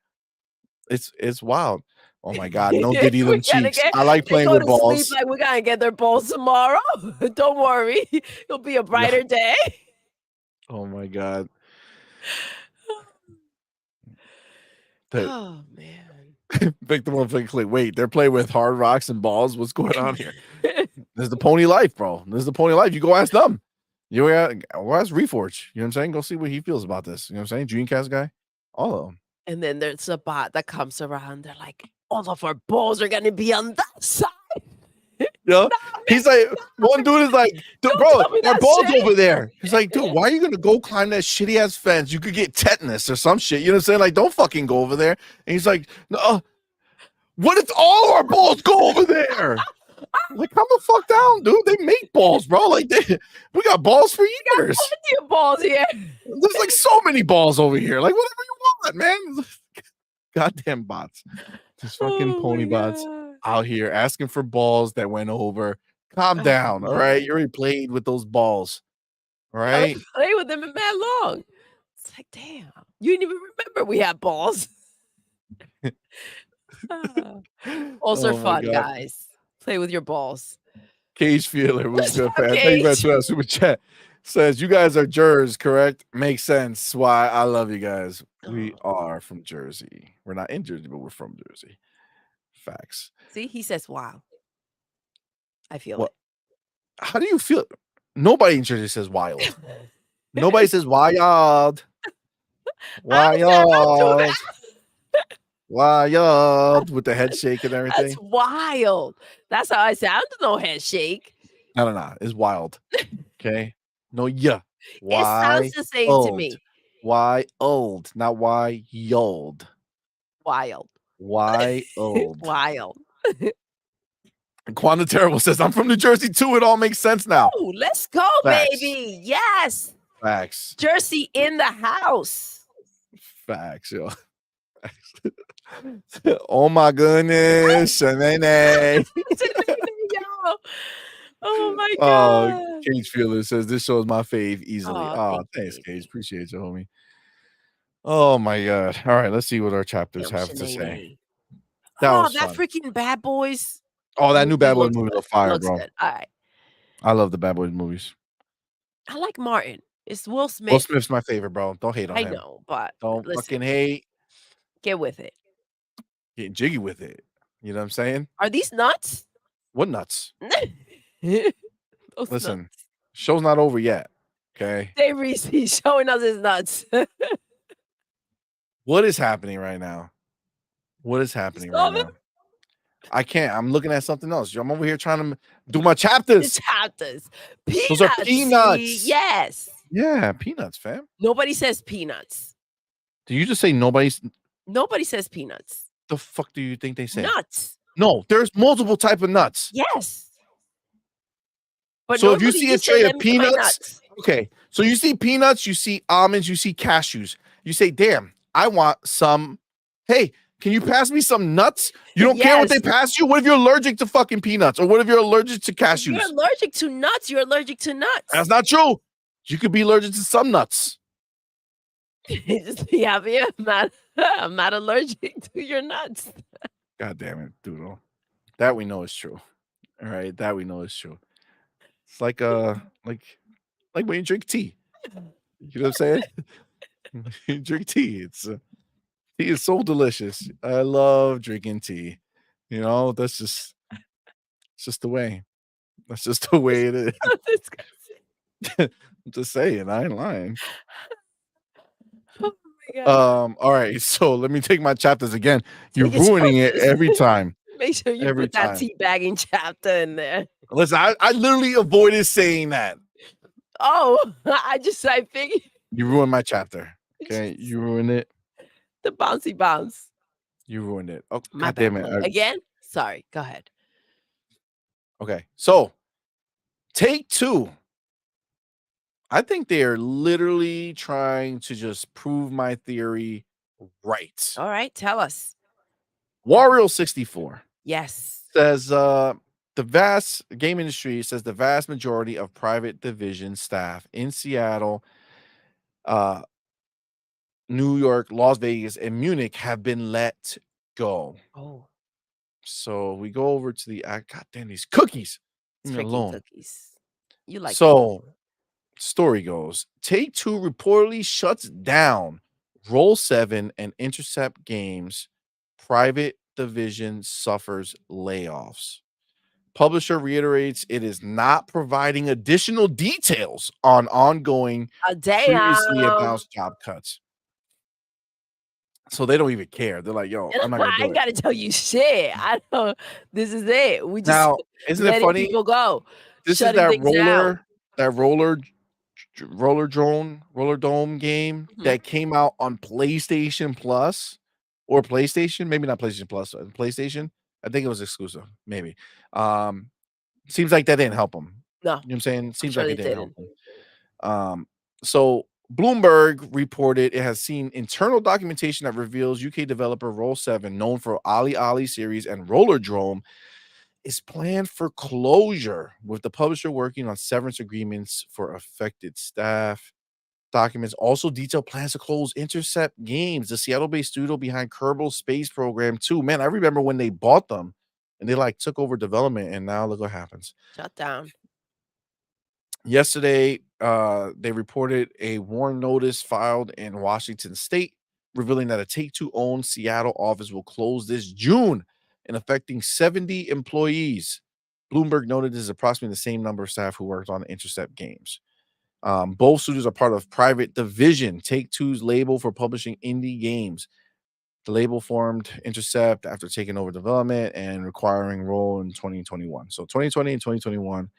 It's wild. Oh my God, no Diddy We them gotta cheeks. get. I like They playing go with to sleep balls. like we gotta get their balls tomorrow. Don't worry, it'll be a Yeah. brighter day. Oh my God. That Oh man. victim of click. Wait, they're playing with hard rocks and balls. What's going on here? This is the pony life, bro. This is the pony life. You go ask them. You go ask Reforge. You know what I'm saying? Go see what he feels about this. You know what I'm saying? Dreamcast guy. All of them. And then there's a bot that comes around. They're like, all of our balls are gonna be on that side. You know? He's like, one dude is like, Don't bro, tell me our that ball's shit. over there. He's like, dude, why are you gonna go climb that shitty ass fence? You could get tetanus or some shit. You know what I'm saying? Like, don't fucking go over there. And he's like, no, what if all our balls go over there? Like, calm the fuck down, dude. They make balls, bro. Like, we got balls for years. Plenty of balls here. There's like so many balls over here. Like, whatever you want, man. Goddamn bots. These fucking Oh pony my bots God. out here asking for balls that went over. Calm down, all right? You already played with those balls, all I right? play with them in mad long. It's like, damn, you didn't even remember we had balls. Ah. Balls are Oh my fun, God. guys. Play with your balls. Cage Feeler was What's good, up, fan. Thank you for Cage? that super chat. Says, you guys are Jers, correct? Makes sense. Why I love you guys. We Oh. are from Jersey. We're not in Jersey, but we're from Jersey. Facts. See, he says, wow. I feel What? How do you feel? Nobody in Jersey says wild. it. Nobody says wild. I said, don't do Wild. that. Wild with the head shake and That's everything. wild. That's how I sound. No head shake. No. It's wild. Okay. No, yeah. It sounds Why the same to old? me. Why old? Not why yold. Wild. Why old? Wild. Quantum Terrible says, I'm from New Jersey too. It all makes sense now. Oh, let's go, Facts. baby. Yes. Facts. Jersey in the house. Facts, yo. Oh my goodness. Shanae. Yo. Oh my Oh, God. Cage Feeler says this show is my fave easily. Oh, Oh, thank thanks, you. Cage. Appreciate you, homie. Oh my God. All right, let's see what our chapters Damn, have to say. Shanae. That Oh, was that fun. freaking Bad Boys Oh, that new Bad Boys looks movie good. is fire, Looks bro. good. All right. I love the Bad Boys movies. I like Martin. It's Will Will Smith. Smith's my favorite, bro. Don't hate on I him. know, but Don't listen, fucking hate. get with it. Getting jiggy with it. You know what I'm saying? Are these nuts? What nuts? Those Listen, nuts. show's not over yet. Okay. Dave Reese, he's showing us his nuts. What is happening right now? What is You happening right saw them? now? I can't. I'm looking at something else. I'm over here trying to do my The chapters. chapters. Those are Peanuts, see? peanuts. Yes. Yeah, peanuts, fam. Nobody says peanuts. Do you just say nobody's Nobody says peanuts. the fuck do you think they say? Nuts. No, there's multiple type of nuts. Yes. But So if you normally see you a say, tray of "Let me get my peanuts, nuts." okay. So you see peanuts, you see almonds, you see cashews. You say, "Damn, I want some. Hey, can you pass me some nuts?" You don't care what Yes. they pass you. What if you're allergic to fucking peanuts, or what if you're allergic to If you're cashews? allergic to nuts, you're allergic to That's nuts. not true. You could be allergic to some nuts. Just be happy I'm not allergic to your nuts. God damn it, Doodle. That we know is true. All right, that we know is true. It's like when you drink tea. You know what I'm saying? You drink tea. Tea is so delicious. I love drinking tea. You know, it's just the way. That's just the way it is. So disgusting. I'm just saying, I ain't lying. Oh my god. All right, so let me take my chapters again. You're Take your ruining it chapters. every time. Make sure you Every put that time. teabagging chapter in there. Listen, I literally avoided saying that. Oh, I figured You ruined my chapter. Okay, just you ruined it. the bouncy bounce. You ruined it. Oh, My god bad. damn it. Again? Sorry, go ahead. Okay, so take two. I think they are literally trying to just prove my theory right. All right, tell us. Wario 64 Yes. says the vast game industry says the vast majority of private division staff in Seattle, New York, Las Vegas, and Munich have been let go. Oh, So we go over to the god damn these cookies. it's Leave me freaking alone. cookies. You like cookies. So story goes, Take Two reportedly shuts down Roll 7 and Intercept Games. Private division suffers layoffs. Publisher reiterates it is not providing additional details on ongoing previously Damn. announced job cuts. So they don't even care. They're like, yo, I'm not gonna I do ain't it. gotta tell you shit. I don't This is it. We just Now, isn't it letting funny? people go, This is shutting things down. that roller dome game Mhm. that came out on PlayStation Plus or PlayStation, maybe not PlayStation Plus, PlayStation. I think it was exclusive, maybe. Um, seems like that didn't help them. No, You know what I'm saying? I'm Seems sure like they it didn't help didn't. them. So Bloomberg reported it has seen internal documentation that reveals UK developer Roll7, known for Ali Ali series and Roller Drome, is planned for closure, with the publisher working on severance agreements for affected staff. Documents also detail plans to close Intercept Games, the Seattle-based studio behind Kerbal Space Program 2. Man, I remember when they bought them and they like took over development, and now look what happens. Shut down. Yesterday, they reported a warn notice filed in Washington State, revealing that a Take-Two owned Seattle office will close this June and affecting 70 employees. Bloomberg noted this is approximately the same number of staff who worked on Intercept Games. Both studios are part of Private Division, Take-Two's label for publishing indie games. The label formed Intercept after taking over development and requiring role in 2021. So 2020 and 2021.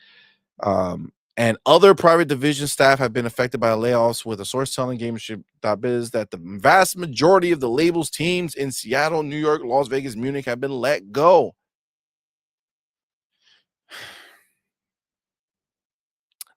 And other private division staff have been affected by layoffs, with a source telling GameStop.biz that the vast majority of the label's teams in Seattle, New York, Las Vegas, Munich have been let go.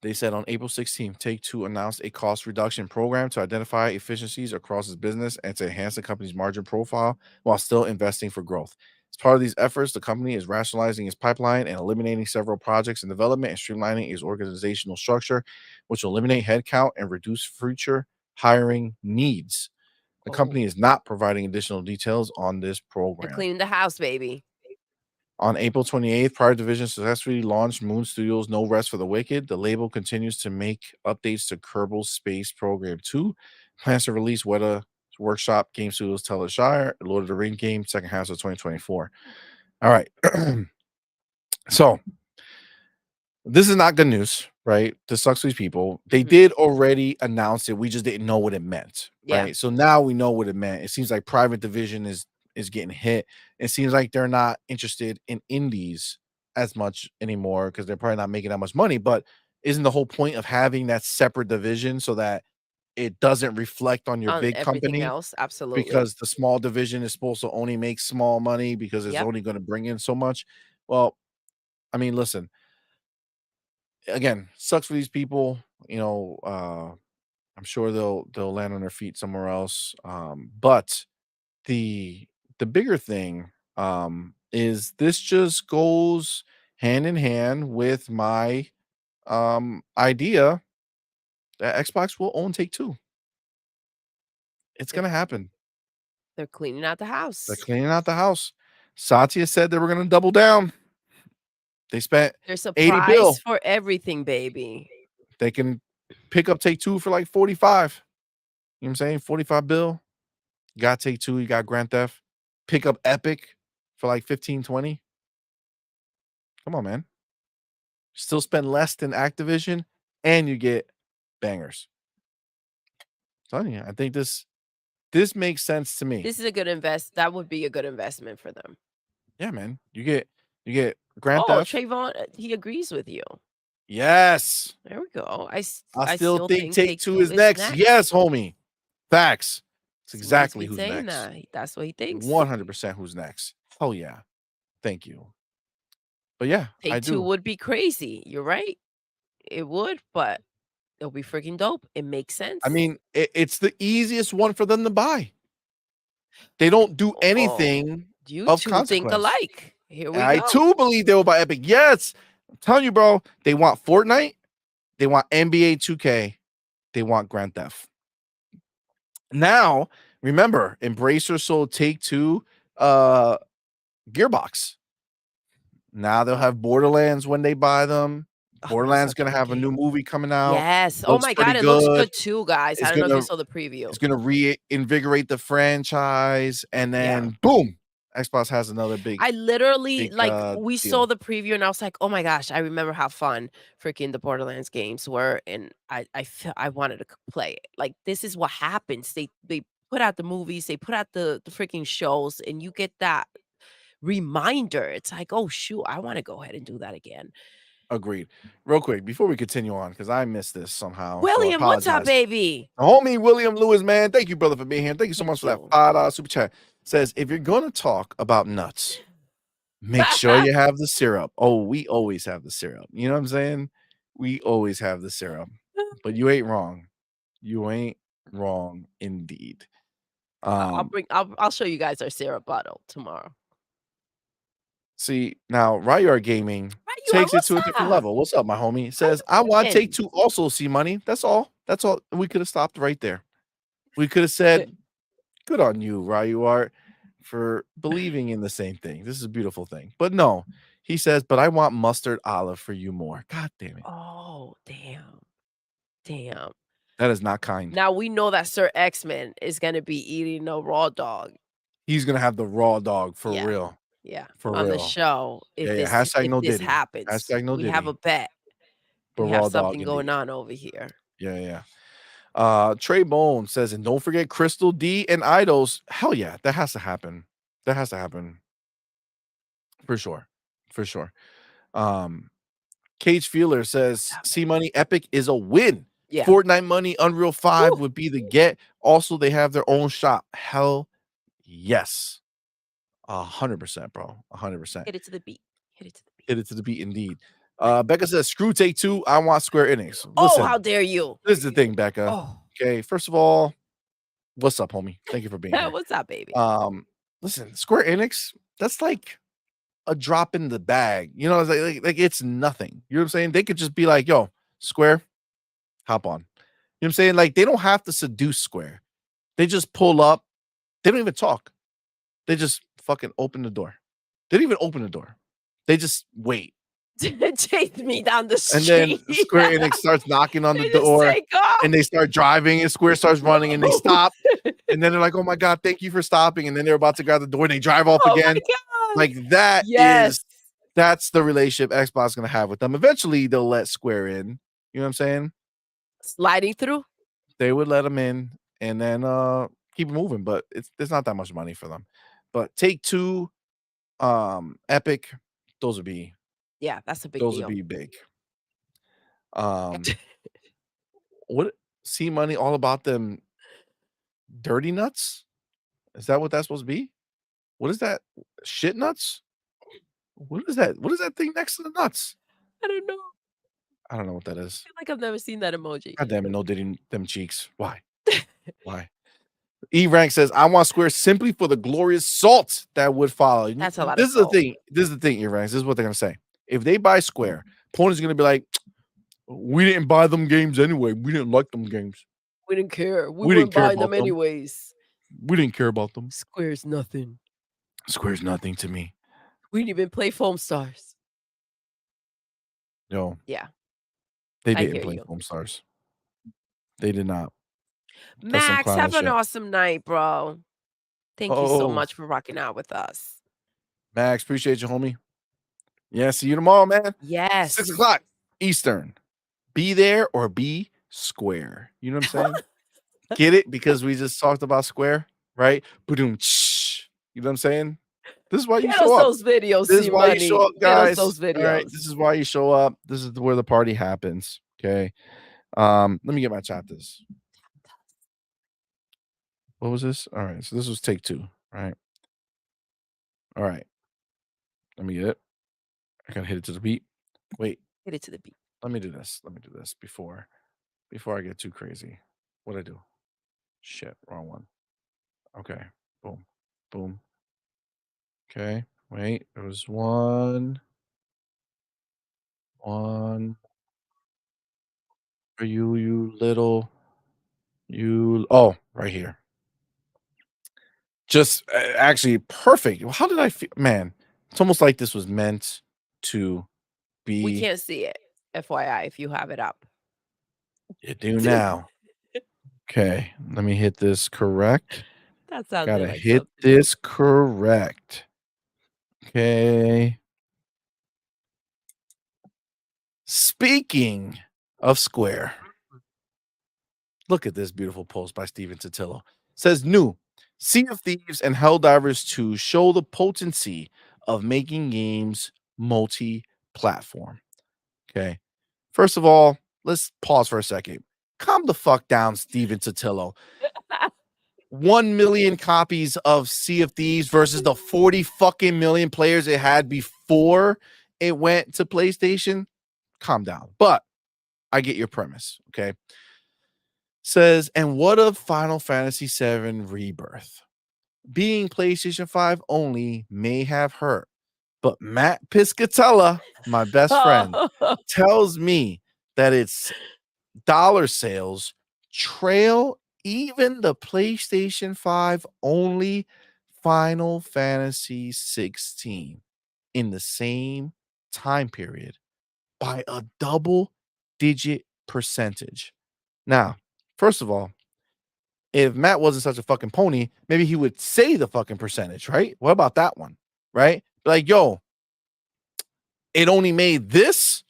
They said on April 16th, Take-Two announced a cost reduction program to identify efficiencies across its business and to enhance the company's margin profile while still investing for growth. As part of these efforts, the company is rationalizing its pipeline and eliminating several projects in development and streamlining its organizational structure, which will eliminate headcount and reduce future hiring needs. The Oh, company is not providing additional details on this they're program. cleaning the house, baby. On April 28th, Private Division successfully launched Moon Studios' No Rest for the Wicked. The label continues to make updates to Kerbal Space Program 2. Plans to release Weta Workshop Game Studios Tell the Shire, Lord of the Ring game, second half of 2024. All right. So this is not good news, right? This sucks for these people. They Mhm. did already announce it. We just didn't know what it meant, Yeah, right? So now we know what it meant. It seems like Private Division is getting hit. It seems like they're not interested in indies as much anymore because they're probably not making that much money. But isn't the whole point of having that separate division so that it doesn't reflect on your on big everything company? else, absolutely. Because the small division is supposed to only make small money because it's Yep. only going to bring in so much. Well, I mean, listen, again, sucks for these people. I'm sure they'll land on their feet somewhere else. But the the bigger thing is this just goes hand in hand with my idea that Xbox will own Take Two. It's They're gonna happen. they're cleaning out the They're house. cleaning out the house. Satya said they were gonna double down. They spent There's a 80 price bill. for everything, baby. They can pick up Take Two for like 45. You know what I'm saying? 45 bill. You got Take Two, you got Grand Theft. Pick up Epic for like 15, 20. Come on, man. Still spend less than Activision and you get bangers. I'm telling you, I think this makes sense to me. This is a good that would be a good investment for them. Yeah, man. You get Grand Oh, Theft. Trayvon, he agrees with you. Yes. There we go. I I still still think think Take Take Two Two is is next. next. Yes, homie. Facts. It's CMoney's exactly been who's saying next. that. That's what he thinks. 100% who's next. Hell yeah. Thank you. But yeah, I Take Two do. would be crazy. You're right. It would, but it'll be freaking dope. It makes I sense. mean, it's the easiest one for them to buy. They don't do Oh, anything you of two think consequence. alike. Here we I go. too believe they will buy Epic. Yes. I'm telling you, bro. They want Fortnite. They want NBA 2K. They want Grand Theft. Now, remember, Embracer sold Take Two Gearbox. Now they'll have Borderlands when they buy them. Oh, that's Borderlands such a gonna good have a new game. movie coming out. Yes. Oh Looks my pretty god, it looks good. good too, guys. I It's don't know if you gonna saw the preview. it's gonna reinvigorate the franchise, and Yeah. then boom, Xbox has another big I literally big like we saw deal. the preview and I was like, "Oh my gosh, I remember how fun freaking the Borderlands games were," and I wanted to play it. Like this is what happens. They put out the movies, they put out the freaking shows, and you get that reminder. It's like, "Oh shoot, I want to go ahead and do that again." Agreed. Real quick before we continue on, because I missed this somehow, so I William, what's up, apologize. baby? Homie William Lewis, man, thank you, brother, for being here. Thank you so much Thank for that you. $5 super chat. Says if you're gonna talk about nuts, make sure you have the syrup. Oh, we always have the syrup. You know what I'm saying? We always have the syrup. But you ain't wrong. You ain't wrong indeed. Um, I'll show you guys our syrup bottle tomorrow. See, now Ryar Gaming Right, you are. takes it What's to a different up? level. What's up, my homie? How Says, I you want Take been? Two also see money. That's all. That's all. We could have stopped right there. We could have said, good on you, Ryuart, for believing in the same thing. This is a beautiful thing. But no, he says, but I want mustard olive for you more. God damn it. Oh, damn. Damn. That is not kind. Now we know that Sir X-Men is gonna be eating a raw dog. He's gonna have the raw dog for Yeah, real. yeah, For on the real. show. Yeah, yeah. Hashtag If no this Diddy. happens, Hashtag no we have a Diddy. bet. But We have raw dog something going indeed. on over here. Yeah, yeah. Trey Bone says, and don't forget Crystal D and Idols. Hell yeah, that has to happen. That has to happen for sure. For sure. Um, Cage Feeler says, Stop C it. Money Epic is a win. Yeah. Fortnite money, Unreal 5 Woo! would be the get. Also, they have their own shop. Hell yes. 100%, bro. 100%. Hit it to the beat. Hit it to the beat. Hit it to the beat indeed. Right. Becca says, screw Take Two. I want Square Enix. Oh, how Listen, dare you? this is the thing, Becca. Oh. Okay, first of all, what's up, homie? Thank you for being here. What's up, baby? Listen, Square Enix, that's like a drop in the bag. You know, it's like it's nothing. You know what I'm saying? They could just be like, yo, Square, hop on. You know what I'm saying? Like, they don't have to seduce Square. They just pull up. They don't even talk. They just fucking open the door. They didn't even open the door. They just wait. Chase me down the And then street. Square Enix starts knocking on the They just door, say, "Go, and they start driving, and Square starts running, and they go." stop, and then they're like, "Oh my god, thank you for stopping," and then they're about to grab the door, and they drive off Oh my again. god. Like, Yes. that's the relationship Xbox is gonna have with them. Eventually, they'll let Square in, you know what I'm saying? Sliding through? They would let them in and then, keep moving, but it's not that much money for them. But Take-Two, Epic, those would be Yeah, that's a big those would deal. be big. Um, what CMoney all about them dirty nuts? Is that what that's supposed to be? What is that? Shit nuts? What is that? What is that thing next to the nuts? I don't know. I don't know what that I is. feel like I've never seen that emoji. God damn it, no diddy them cheeks. Why? Why? E Rank says, I want Square simply for the glorious salt that would follow. That's a lot of This is the salt. thing. This is the thing, E Ranks. This is what they're gonna say. If they buy Square, opponents gonna be like, we didn't buy them games anyway. We didn't like them games. We didn't care. We We didn't weren't care buying about them them. anyways. We didn't care about them. Square's nothing. Square's nothing to me. We didn't even play Foam Stars. No, Yeah, they I didn't hear play you. Foam Stars. They did not. That's some Max, clown have an shit. awesome night, bro. Thank you so Oh, much for rocking out with us. Max, appreciate you, homie. Yeah, see you tomorrow, man. 6 Yes. o'clock Eastern. Be there or be square. You know what I'm saying? Get it? Because we just talked about Square, right? Boom, you know what I'm saying? This is why you Get us show up. those videos, This is why you show CMoney. up, Get us guys. those All right. videos. This is why you show up. This is where the party happens. Okay. Let me get my chapters. What was this? All right. So this was take 2. Right. All right. Let me get it. I gotta hit it to the beat. Wait, Get it to the beat. let me do this. Let me do this before I get too crazy. What'd I do? Shit, wrong one. Okay. Boom. Boom. Okay. Wait. It was one. One for you, you little, you. Oh, right here. Just actually perfect. How did I feel? Man, it's almost like this was meant to We be. can't see it, FYI, if you have it up. You do now. Okay, let me hit this correct. That sounded Gotta like hit something. this correct. Okay. Speaking of Square, look at this beautiful post by Steven Totillo. Says new Sea of Thieves and Helldivers 2 show the potency of making games multi-platform. Okay. First of all, let's pause for a second. Calm the fuck down, Steven Totillo. 1 million copies of Sea of Thieves versus the 40 fucking million players it had before it went to PlayStation. Calm down. But I get your premise. Okay. Says, and what of Final Fantasy VII Rebirth? Being PlayStation 5 only may have hurt, but Matt Piscatella, my best friend, Oh. tells me that its dollar sales trail even the PlayStation 5 only Final Fantasy 16 in the same time period by a double digit percentage. Now, first of all, if Matt wasn't such a fucking pony, maybe he would say the fucking percentage, right? What about that one? Right? Like, yo, it only made this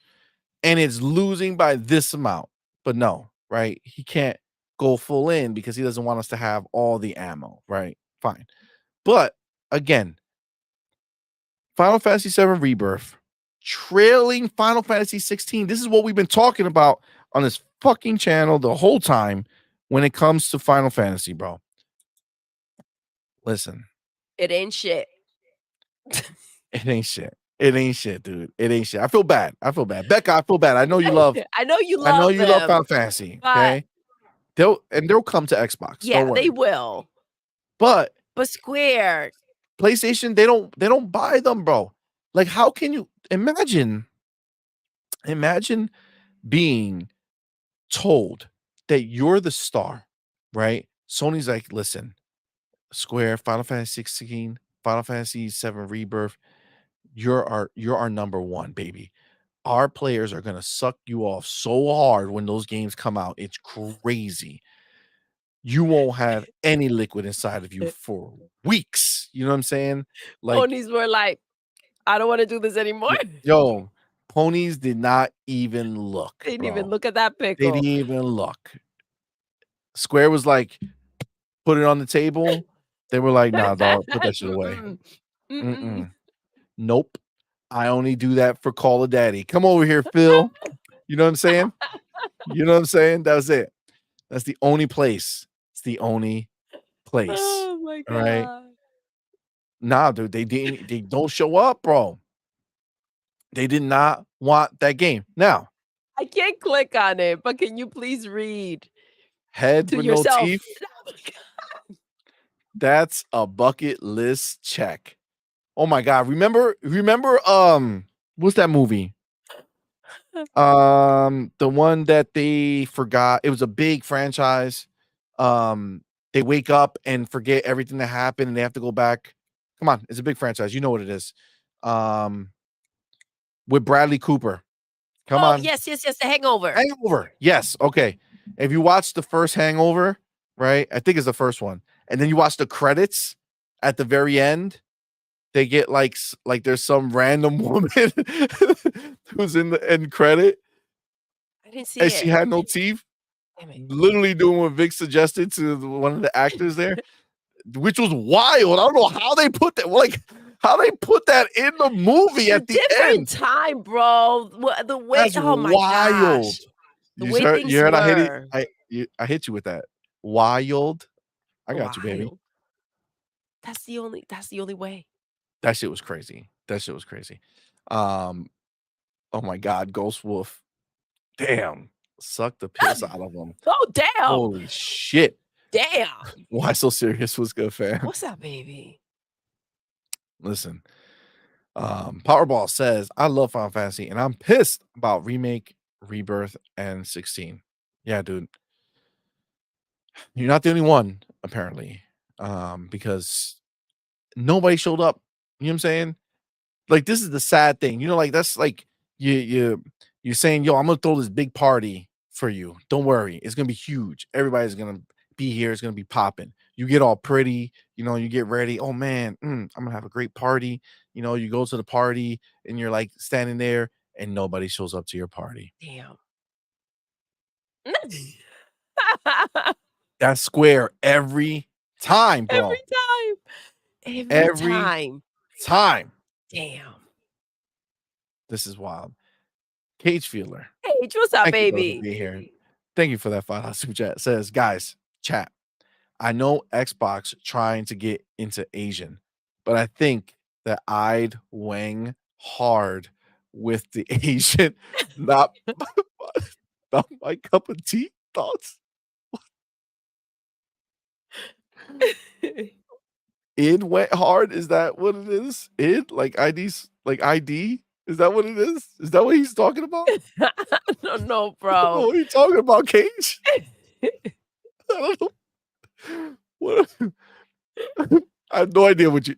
and it's losing by this amount. But no, right? He can't go full in because he doesn't want us to have all the ammo, right? Fine. But again, Final Fantasy VII Rebirth trailing Final Fantasy 16. This is what we've been talking about on this fucking channel the whole time when it comes to Final Fantasy, bro. Listen, It ain't shit. it ain't shit. It ain't shit, dude. It ain't shit. I feel bad. I feel bad. Becca, I feel bad. I know you love I know you I know love you love them, Final Fantasy. but Okay. They'll come to Xbox. Don't yeah, they worry. will. But But Square, PlayStation, they don't buy them, bro. Like, how can you imagine being told that you're the star, right? Sony's like, listen, Square, Final Fantasy 16, Final Fantasy 7 Rebirth, you're our number 1, baby. Our players are gonna suck you off so hard when those games come out, it's crazy. You won't have any liquid inside of you for weeks, you know what I'm saying? Like, Ponies were like, "I don't wanna do this anymore." yo, ponies did not even look, They didn't even bro. look at that They pickle. didn't even look. Square was like, "Put it on the table." They were like, "Nah, dog, put that shit away." Mm-mm. Mm-mm. Mm-mm. Nope. I only do that for Call of Daddy. Come over here, Phil. You know what I'm saying? You know what I'm saying? That's it. That's the only place. It's the only place. Oh my All right? god. Nah, dude, they don't show up, bro. They did not want that game. Now, I can't click on it, but can you please read head to with no yourself? teeth, that's a bucket list check. Oh my god, remember, what's that movie? The one that they forgot, it was a big franchise. They wake up and forget everything that happened, and they have to go back. Come on, it's a big franchise. You know what it is. Um, with Bradley Cooper. Come Oh, on. yes, yes, yes, The Hangover. Hangover. Yes. Okay. If you watch the first Hangover, right? I think it's the first one, and then you watch the credits at the very end, they get like there's some random woman who's in the end credit, I didn't see and she it. had no teeth. Damn it. Literally doing what Vic suggested to one of the actors there, which was wild. I don't know how they put that, like, how they put that in the movie It's a at the different end. time, bro. The way That's oh my wild. gosh. The way You things heard I hit it? were. I hit you with that. Wild. I got you, baby. Wild. That's the only way. That shit was crazy. That shit was crazy. Um, oh my god, Ghost Wolf. Damn. Suck the piss out of him. Oh, damn. Holy shit. Damn. Why so serious was good, fam? What's up, baby? Listen. Powerball says, I love Final Fantasy and I'm pissed about Remake, Rebirth, and 16. Yeah, dude. You're not the only one, apparently. Because nobody showed up. You know what I'm saying? Like, this is the sad thing. You know, like, that's like you're saying, yo, I'm gonna throw this big party for you. Don't worry, it's gonna be huge. Everybody's gonna be here, it's gonna be popping. You get all pretty, you get ready. Oh man, I'm gonna have a great party. You go to the party and you're like standing there and nobody shows up to your party. Damn. That's Square every time, Every bro. time. Every Every time. time. Damn. This is wild. Cage Feeler. Hey, what's up, Thank you, brother, for baby? being here. Thank you for that $5 super chat. Says, guys, chat. I know Xbox trying to get into Asian, but I think that I'd wang hard with the Asian, not not my cup of tea. Thoughts? Id went hard. Is that what it is? Id like IDs, like ID? Is that what it is? Is that what he's talking about? I don't know, I don't know bro. what you talking about, Cage. I don't know. What? I have no idea what you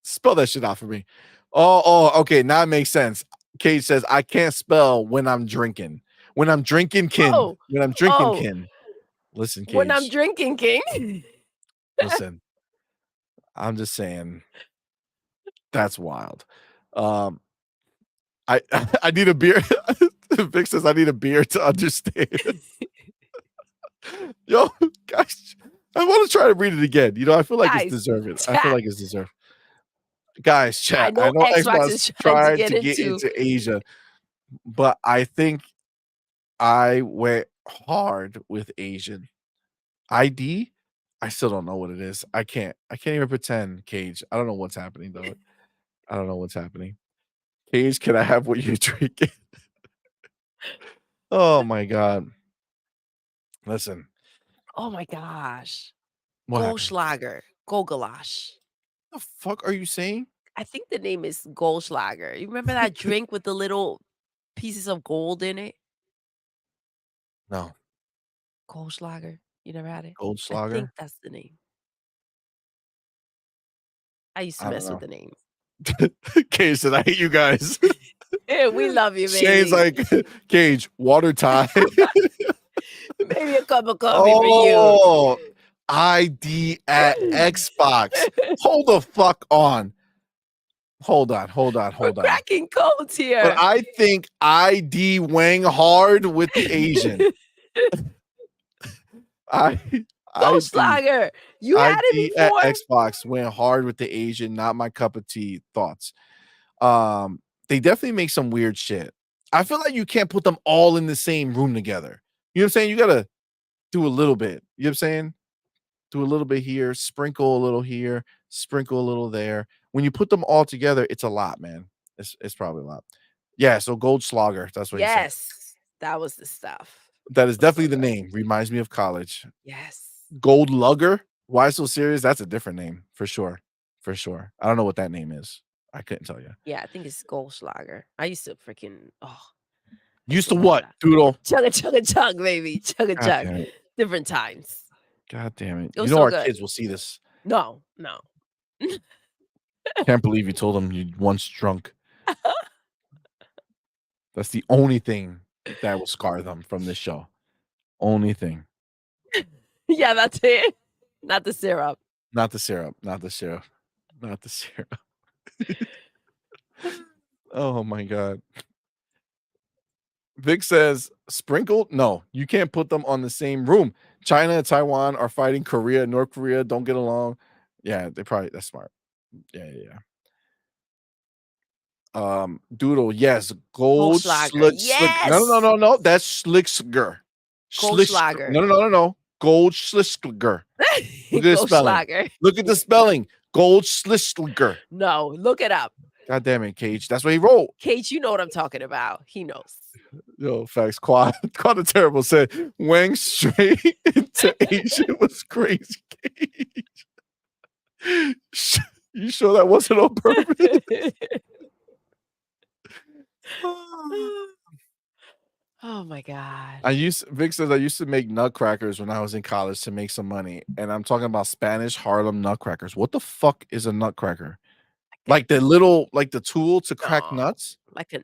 spell that shit out for me. Oh, okay. Now it makes sense. Cage says, I can't spell when I'm drinking. When I'm drinking, kin. Oh, When I'm drinking, oh, kin. Listen, when I'm Cage. drinking, king. Listen, I'm just saying that's wild. Um, I I need a beer. Vic says I need a beer to understand. Yo, guys, I want to try to read it again. I feel like it's Guys, deserved. I feel chat. like it's deserved. Guys, I chat. I know know Xbox Xbox is trying to tried get to get into into Asia, but I think I went hard with Asian. ID? I still don't know what it is. I can't even pretend, Cage. I don't know what's happening, though. I don't know what's happening. Cage, can I have what you're drinking? Oh my god. Listen, oh my gosh. what happened? Goldschlager. Gogulash. The fuck are you saying? I think the name is Goldschlager. You remember that drink with the little pieces of gold in it? No. Goldschlager. You never had it? I think Goldschlager? that's the name. I used to I don't mess with know. the name. Cage said, "I hate you guys." Yeah, we love you, Shane's baby. like, "Cage, water time." Maybe a cup of coffee for you. Oh, ID at Xbox. Hold the fuck on. Hold on, hold on, We're hold on. cracking codes But here. I think ID Wang hard with the Asian. I ID Goldschlager, you had it ID at before? Xbox went hard with the Asian, not my cup of tea. Thoughts? They definitely make some weird shit. I feel like you can't put them all in the same room together. You know what I'm saying? You gotta do a little bit. You know what I'm saying? Do a little bit here, sprinkle a little here, sprinkle a little there. When you put them all together, it's a lot, man. It's probably a lot. Yeah, so Goldschlager, that's what he said. Yes, that was the stuff. That is It was definitely so the good. name. Reminds me of college. Yes. Gold Lugger? Why so serious? That's a different name for sure. For sure. I don't know what that name is. I couldn't tell you. Yeah, I think it's Goldschlager. I used to freaking I used Used to to love what? that. Doodle. Chugga chugga chug, baby. Chugga God chug. damn it. Different times. God damn it. It You was know so our good. kids will see this. No, no. Can't believe you told them you once drunk. That's the only thing that will scar them from this show. Only thing. Yeah, that's it. Not the syrup. Not the syrup. Not the syrup. Not the syrup. Oh my god. Vic says, sprinkled? No, you can't put them on the same room. China and Taiwan are fighting Korea, North Korea don't get along. Yeah, they probably that's smart. Yeah, yeah, yeah. Doodle, yes, gold Goldschlager. slick. No, no, no, Yes. no, no. That's Schlicksger. Goldschlager. No, no, no, no, no. Gold Schlisker. Look at the spelling. Goldschlager. Look at the spelling. Gold Schlisker. No, look it up. God damn it, Cage. That's what he wrote. Cage, you know what I'm talking about. He knows. Yo, facts. Quad the Terrible said Wang straight into Asia was crazy. Cage. You sure that wasn't on purpose? Oh my god. Vic says I used to make nutcrackers when I was in college to make some money. And I'm talking about Spanish Harlem nutcrackers. What the fuck is a nutcracker? Like the little, like the tool to crack No, nuts? like a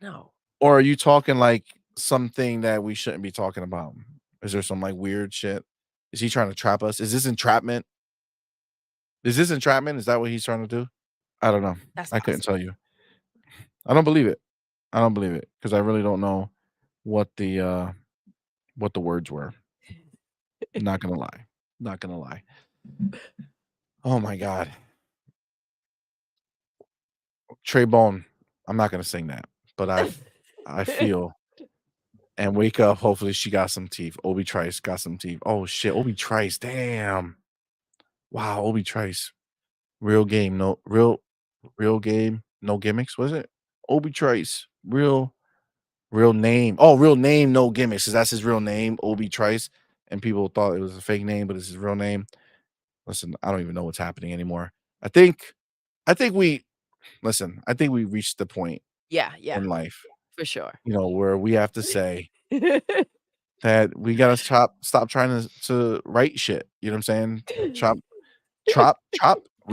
no. Or are you talking like something that we shouldn't be talking about? Is there some like weird shit? Is he trying to trap us? Is this entrapment? Is this entrapment? Is that what he's trying to do? I don't know. That's I couldn't tell possible. you. I don't believe it. I don't believe it because I really don't know what the words were. Not gonna lie. Not gonna lie. Oh my god. Trey Bone. I'm not gonna sing that, but I feel and wake up. Hopefully she got some teeth. Obi Trice got some teeth. Oh shit, Obi Trice. Damn. Wow, Obi Trice. Real game, no real game, no gimmicks, was it? Obi Trice. Real name. Oh, real name, no gimmicks. Cause that's his real name, Obi Trice. And people thought it was a fake name, but it's his real name. Listen, I don't even know what's happening anymore. I think we listen, I think we reached the point Yeah, yeah, in life, for sure. where we have to say that we gotta stop trying to write shit. You know what I'm saying? Chop, chop.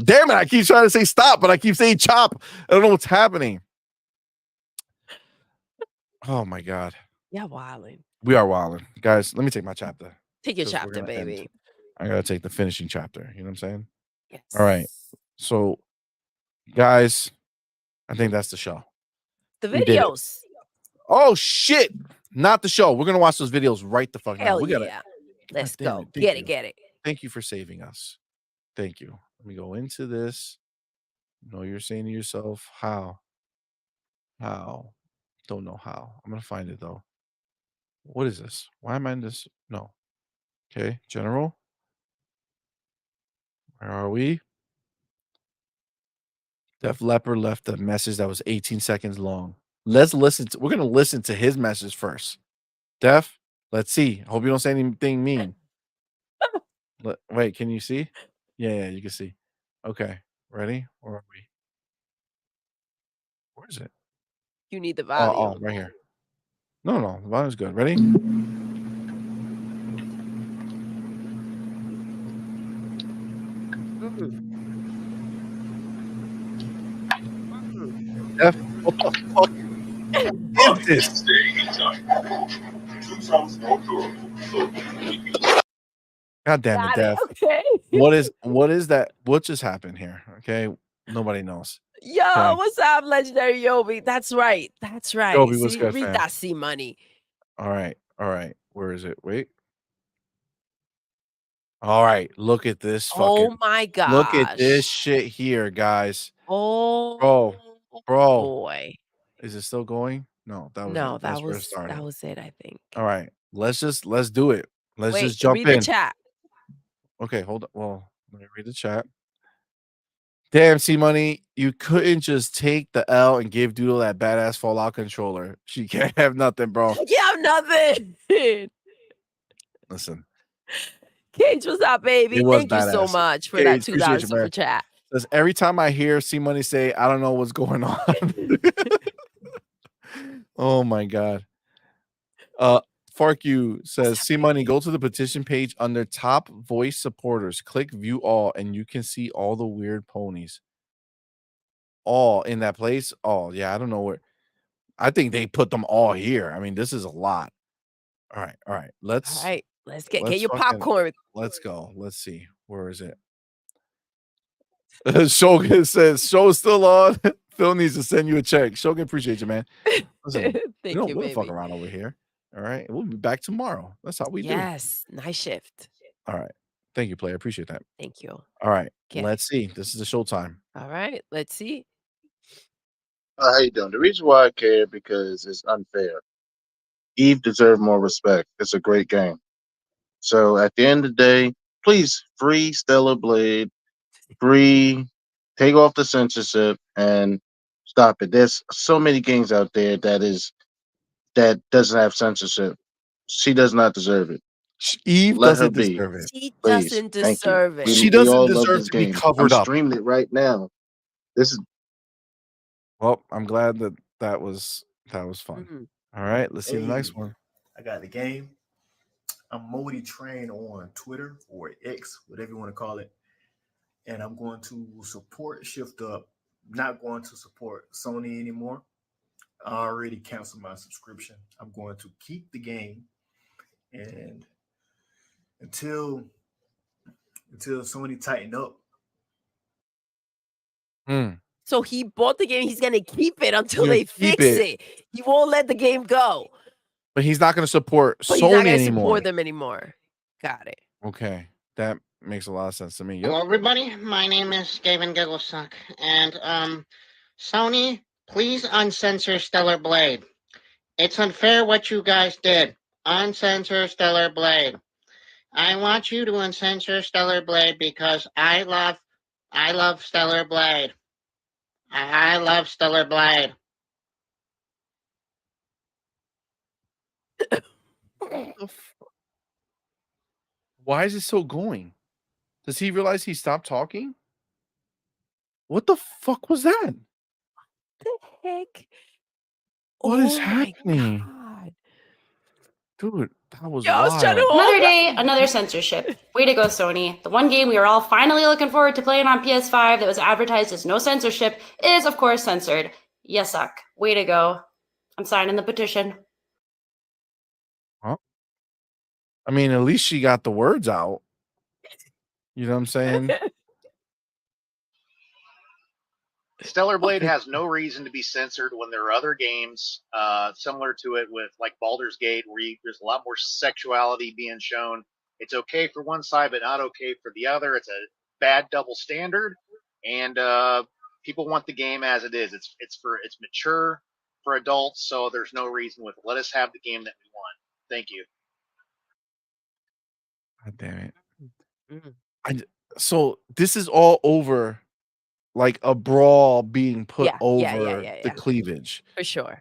Damn it, I keep trying to say stop, but I keep saying chop. I don't know what's happening. Oh my god. Yeah, wilding. We are wilding. Guys, let me take my chapter Take your because we're chapter, gonna end. baby. I gotta take the finishing chapter. You know what I'm saying? All right. Yes. So, guys, I think that's the show. The We did it. videos. Oh shit! Not the show. We're gonna watch those videos right the fuck now. Hell We gotta. yeah. God Let's damn go. it. Thank Get it, you. get it. Thank you for saving us. Thank you. Let me go into this. No, you're saying to yourself, how? How? Don't know how. I'm gonna find it though. What is this? Why am I in this? No. Okay. General. Where are we? Def Leppard left a message that was 18 seconds long. Let's listen to, we're gonna listen to his message first. Def, let's see. Hope you don't say anything mean. Wait, can you see? Yeah, yeah, you can see. Okay, ready? Where are we? Where is it? You need the Oh, volume. right here. No, no, the volume's good. Ready? Mm. Def, what the fuck is this? God damn it, Got it. Def. Okay. What is that? What just happened here? Okay, nobody knows. Yo, Okay, what's up, legendary Yobi? That's right. That's right. Joby, what's See, good, read fam? that CMoney. All right, all right. Where is it? Wait. All right, look at this Oh fucking. my Look at this gosh. shit here, guys. Bro, Oh bro, boy. is it still going? No, that was No, it. That's where it that started. was it, I think. All right, let's do it. Let's Wait, just jump read the in. chat. Okay, hold on. Well, let me read the chat. Damn, C Money, you couldn't just take the L and give Doodle that badass Fallout controller. She can't have nothing, bro. Yeah, I'm nothing. Listen, Cage, what's up, it baby? was Thank you so badass. much for that Gage, appreciate $2 you, super man. chat. Because every time I hear C Money say, I don't know what's going on. Oh my god. Fark you What's says, up, "See money, baby? go to the petition page under top voice supporters. Click view all, and you can see all the weird ponies. All in that place. Oh, yeah, I don't know where. I think they put them all here. I mean, this is a lot. All right, all right. All Let's right, get let's your fucking popcorn. let's go. Let's see. Where is it? Shogun says, show's still on. Phil needs to send you a check. Shogun, appreciate you, man. Listen, Thank you, we don't fuck baby. around over here. All right. We'll be back tomorrow. That's how we do. Yes, nice shift. All right. Thank you, player. Appreciate that. Thank you. All right. Okay. Let's see. This is the showtime. All right, let's see. How you doing? The reason why I care because it's unfair. Eve deserved more respect. It's a great game. So at the end of the day, please free Stellar Blade, free take off the censorship and stop it. There's so many games out there that doesn't have censorship. She does not deserve it. Eve Let her doesn't be, deserve it. She please. doesn't Thank you. deserve it. She We doesn't all love deserve this to be game. I'm covered up. streaming it right now. This is Well, I'm glad that was fun. Mhm. All right. Let's see the next Hey, one. I got the game. I'm Modi Train on Twitter or X, whatever you want to call it. And I'm going to support Shift Up. Not going to support Sony anymore. I already canceled my subscription. I'm going to keep the game and until Sony tighten up. Hmm. So he bought the game, he's gonna keep it until He's gonna they keep fix it, it. He won't let the game go, but he's not going to support but he's not Sony gonna anymore. support them anymore. Got it. Okay, that makes a lot of sense to me. Yep. Hello, everybody. My name is Gavin Gigglesuck, and Sony, please uncensor Stellar Blade. It's unfair what you guys did. Uncensor Stellar Blade. I want you to uncensor Stellar Blade because I love Stellar Blade. I love Stellar Blade. What the Why is it still going? Does he realize he stopped talking? What the fuck was that? The heck? What is Oh my happening? god. Dude, that was Yo, I was trying to wild. hold Another day, that. another censorship. Way to go, Sony. The one game we were all finally looking forward to playing on PS5 that was advertised as no censorship is, of course, censored. You suck. Way to go. I'm signing the petition. Huh? I mean, at least she got the words out. You know what I'm saying? Stellar Blade has no reason to be censored when there are other games similar to it with like Baldur's Gate where there's a lot more sexuality being shown. It's okay for one side, but not okay for the other. It's a bad double standard, and people want the game as it is. It's mature for adults, so there's no reason with it. Let us have the game that we want. Thank you. God damn it. Mm. So this is all over like a brawl being put Yeah, over the yeah. cleavage. For sure.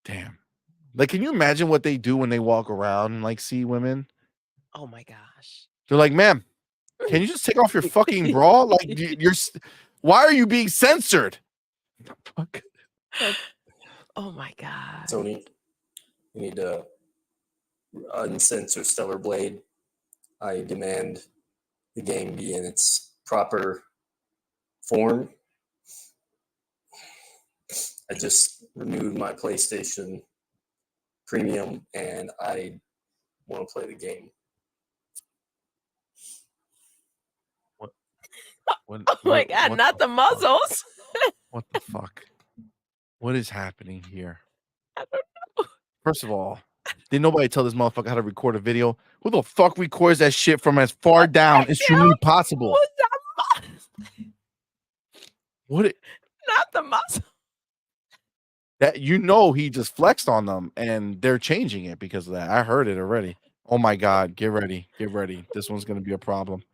Damn. Like, can you imagine what they do when they walk around and like see women? Oh my gosh. They're like, ma'am, can you just take off your fucking bra? Like, why are you being censored? Fuck. Oh my god. Sony, you need to uncensor Stellar Blade. I demand the game be in its proper form. I just renewed my PlayStation Premium, and I want to play the game. Oh my God, not the muzzles. What the fuck? What is happening here? I don't know. First of all, did nobody tell this motherfucker how to record a video? Who the fuck records that shit from as far down as humanly possible? What's that muzzle? What? Not the muzzle. That he just flexed on them, and they're changing it because of that. I heard it already. Oh my God, get ready, get ready. This one's gonna be a problem.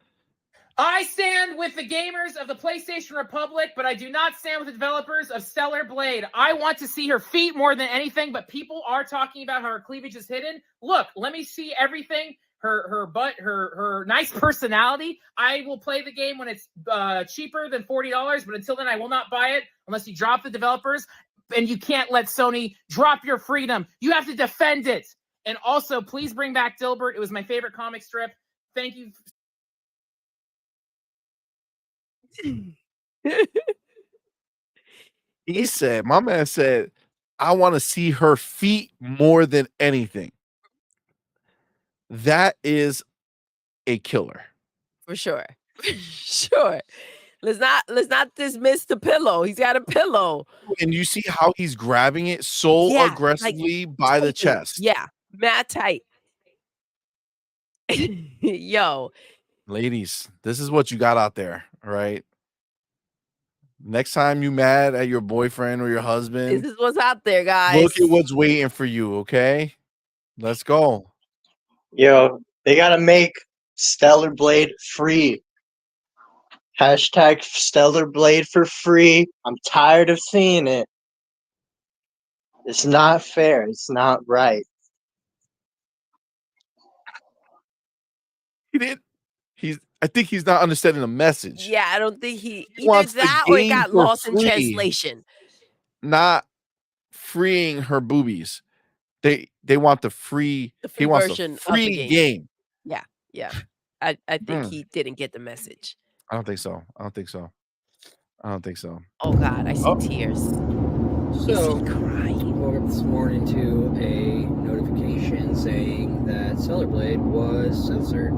I stand with the gamers of the PlayStation Republic, but I do not stand with the developers of Stellar Blade. I want to see her feet more than anything, but people are talking about how her cleavage is hidden. Look, let me see everything. Her butt, her nice personality. I will play the game when it's cheaper than $40, but until then, I will not buy it unless you drop the developers. And you can't let Sony drop your freedom. You have to defend it. And also, please bring back Dilbert. It was my favorite comic strip. Thank you. My man said, I want to see her feet more than anything. That is a killer. For sure. Sure. Let's not dismiss the pillow. He's got a pillow. And you see how he's grabbing it so aggressively by the chest. Yeah. Mad tight. Yo. Ladies, this is what you got out there, all right? Next time you mad at your boyfriend or your husband, this is what's out there, guys. Look at what's waiting for you, okay? Let's go. Yo, they gotta make Stellar Blade free. Hashtag Stellar Blade for free. I'm tired of seeing it. It's not fair. It's not right. I think he's not understanding the message. Yeah, I don't think he either wants the that or he game got for lost in free. translation. Not freeing her boobies. They want the free. He wants version the of free the game. Yeah. I think he didn't get the message. I don't think so. I don't think so. Oh God, I see tears. So, Is he crying? woke up this morning to a notification saying that Stellar Blade was censored.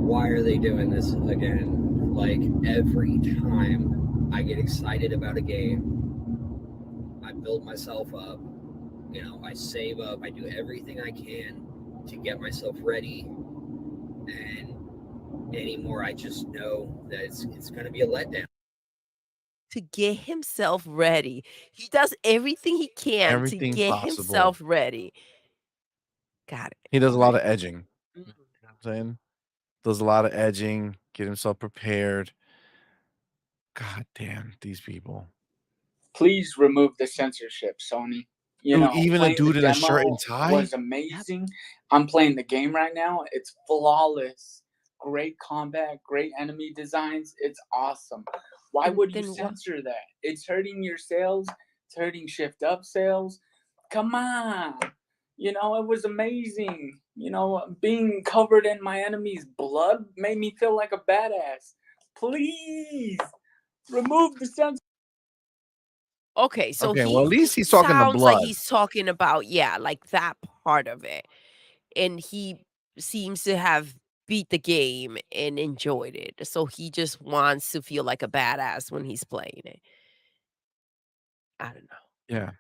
Why are they doing this again? Like, every time I get excited about a game, I build myself up, I save up, I do everything I can to get myself ready, and anymore I just know that it's going to be a letdown. To get himself ready. He does everything he can Everything to get possible. himself ready. Got it. He does a lot of edging. Mhm. You know what I'm saying? Does a lot of edging, get himself prepared. God damn, these people. Please remove the censorship, Sony. Dude, even a playing dude the in a shirt and demo tie? was amazing. I'm playing the game right now. It's flawless. Great combat, great enemy designs. It's awesome. Why would you censor that? It's hurting your sales. It's hurting Shift Up sales. Come on. It was amazing. Being covered in my enemy's blood made me feel like a badass. Please remove the censor. Okay, so Okay, well, at least he's talking the sounds like blood. he's talking about, like that part of it. And he seems to have beat the game and enjoyed it. So he just wants to feel like a badass when he's playing it. I don't know. Yeah.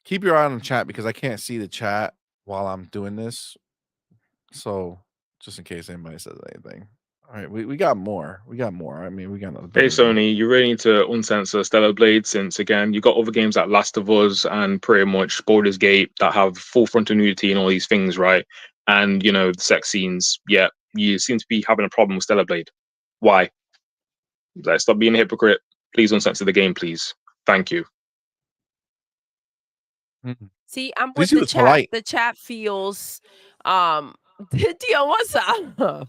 Keep your eye on the chat because I can't see the chat while I'm doing this. So just in case anybody says anything. All right, we got more. We got more. I mean, we got another. Hey Sony, you really need to uncensor Stellar Blade since again you got other games like Last of Us and pretty much Baldur's Gate that have full frontal nudity and all these things, right? And the sex scenes. Yeah, you seem to be having a problem with Stellar Blade. Why? Like, stop being a hypocrite. Please uncensor the game, please. Thank you. See, I'm At least with he the was chat. polite. The chat feels Dion, what's up?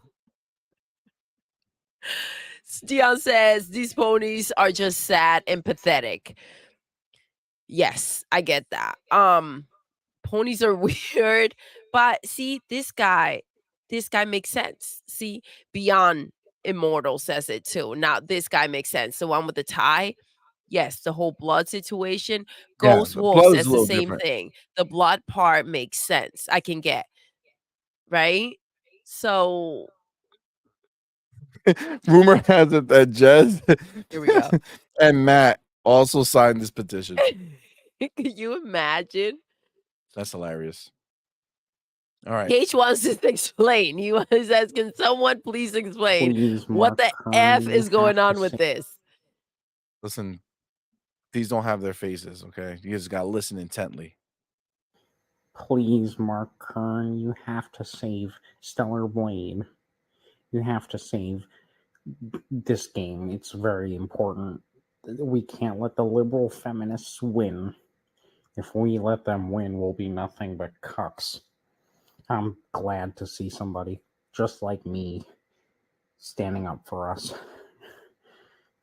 Dion says these ponies are just sad and pathetic. Yes, I get that. Ponies are weird, but see, this guy makes sense. See, Beyond Immortal says it too. Now this guy makes sense. The one with the tie. yes, the whole blood situation. Yeah, Ghost the Wolf blood is a says the little same different. thing. The blood part makes sense. I can get, right? So Rumor has it that Jez here we go. and Matt also signed this petition. Can you imagine? That's hilarious. All right. H wants to explain. He says, "Can someone please explain Please, what the F Marconi, you is going have to on with say. this?" Listen, these don't have their faces, okay? You just gotta listen intently. Please, Marconi, you have to save Stellar Blade. You have to save this game. It's very important. We can't let the liberal feminists win. If we let them win, we'll be nothing but cucks. I'm glad to see somebody just like me standing up for us.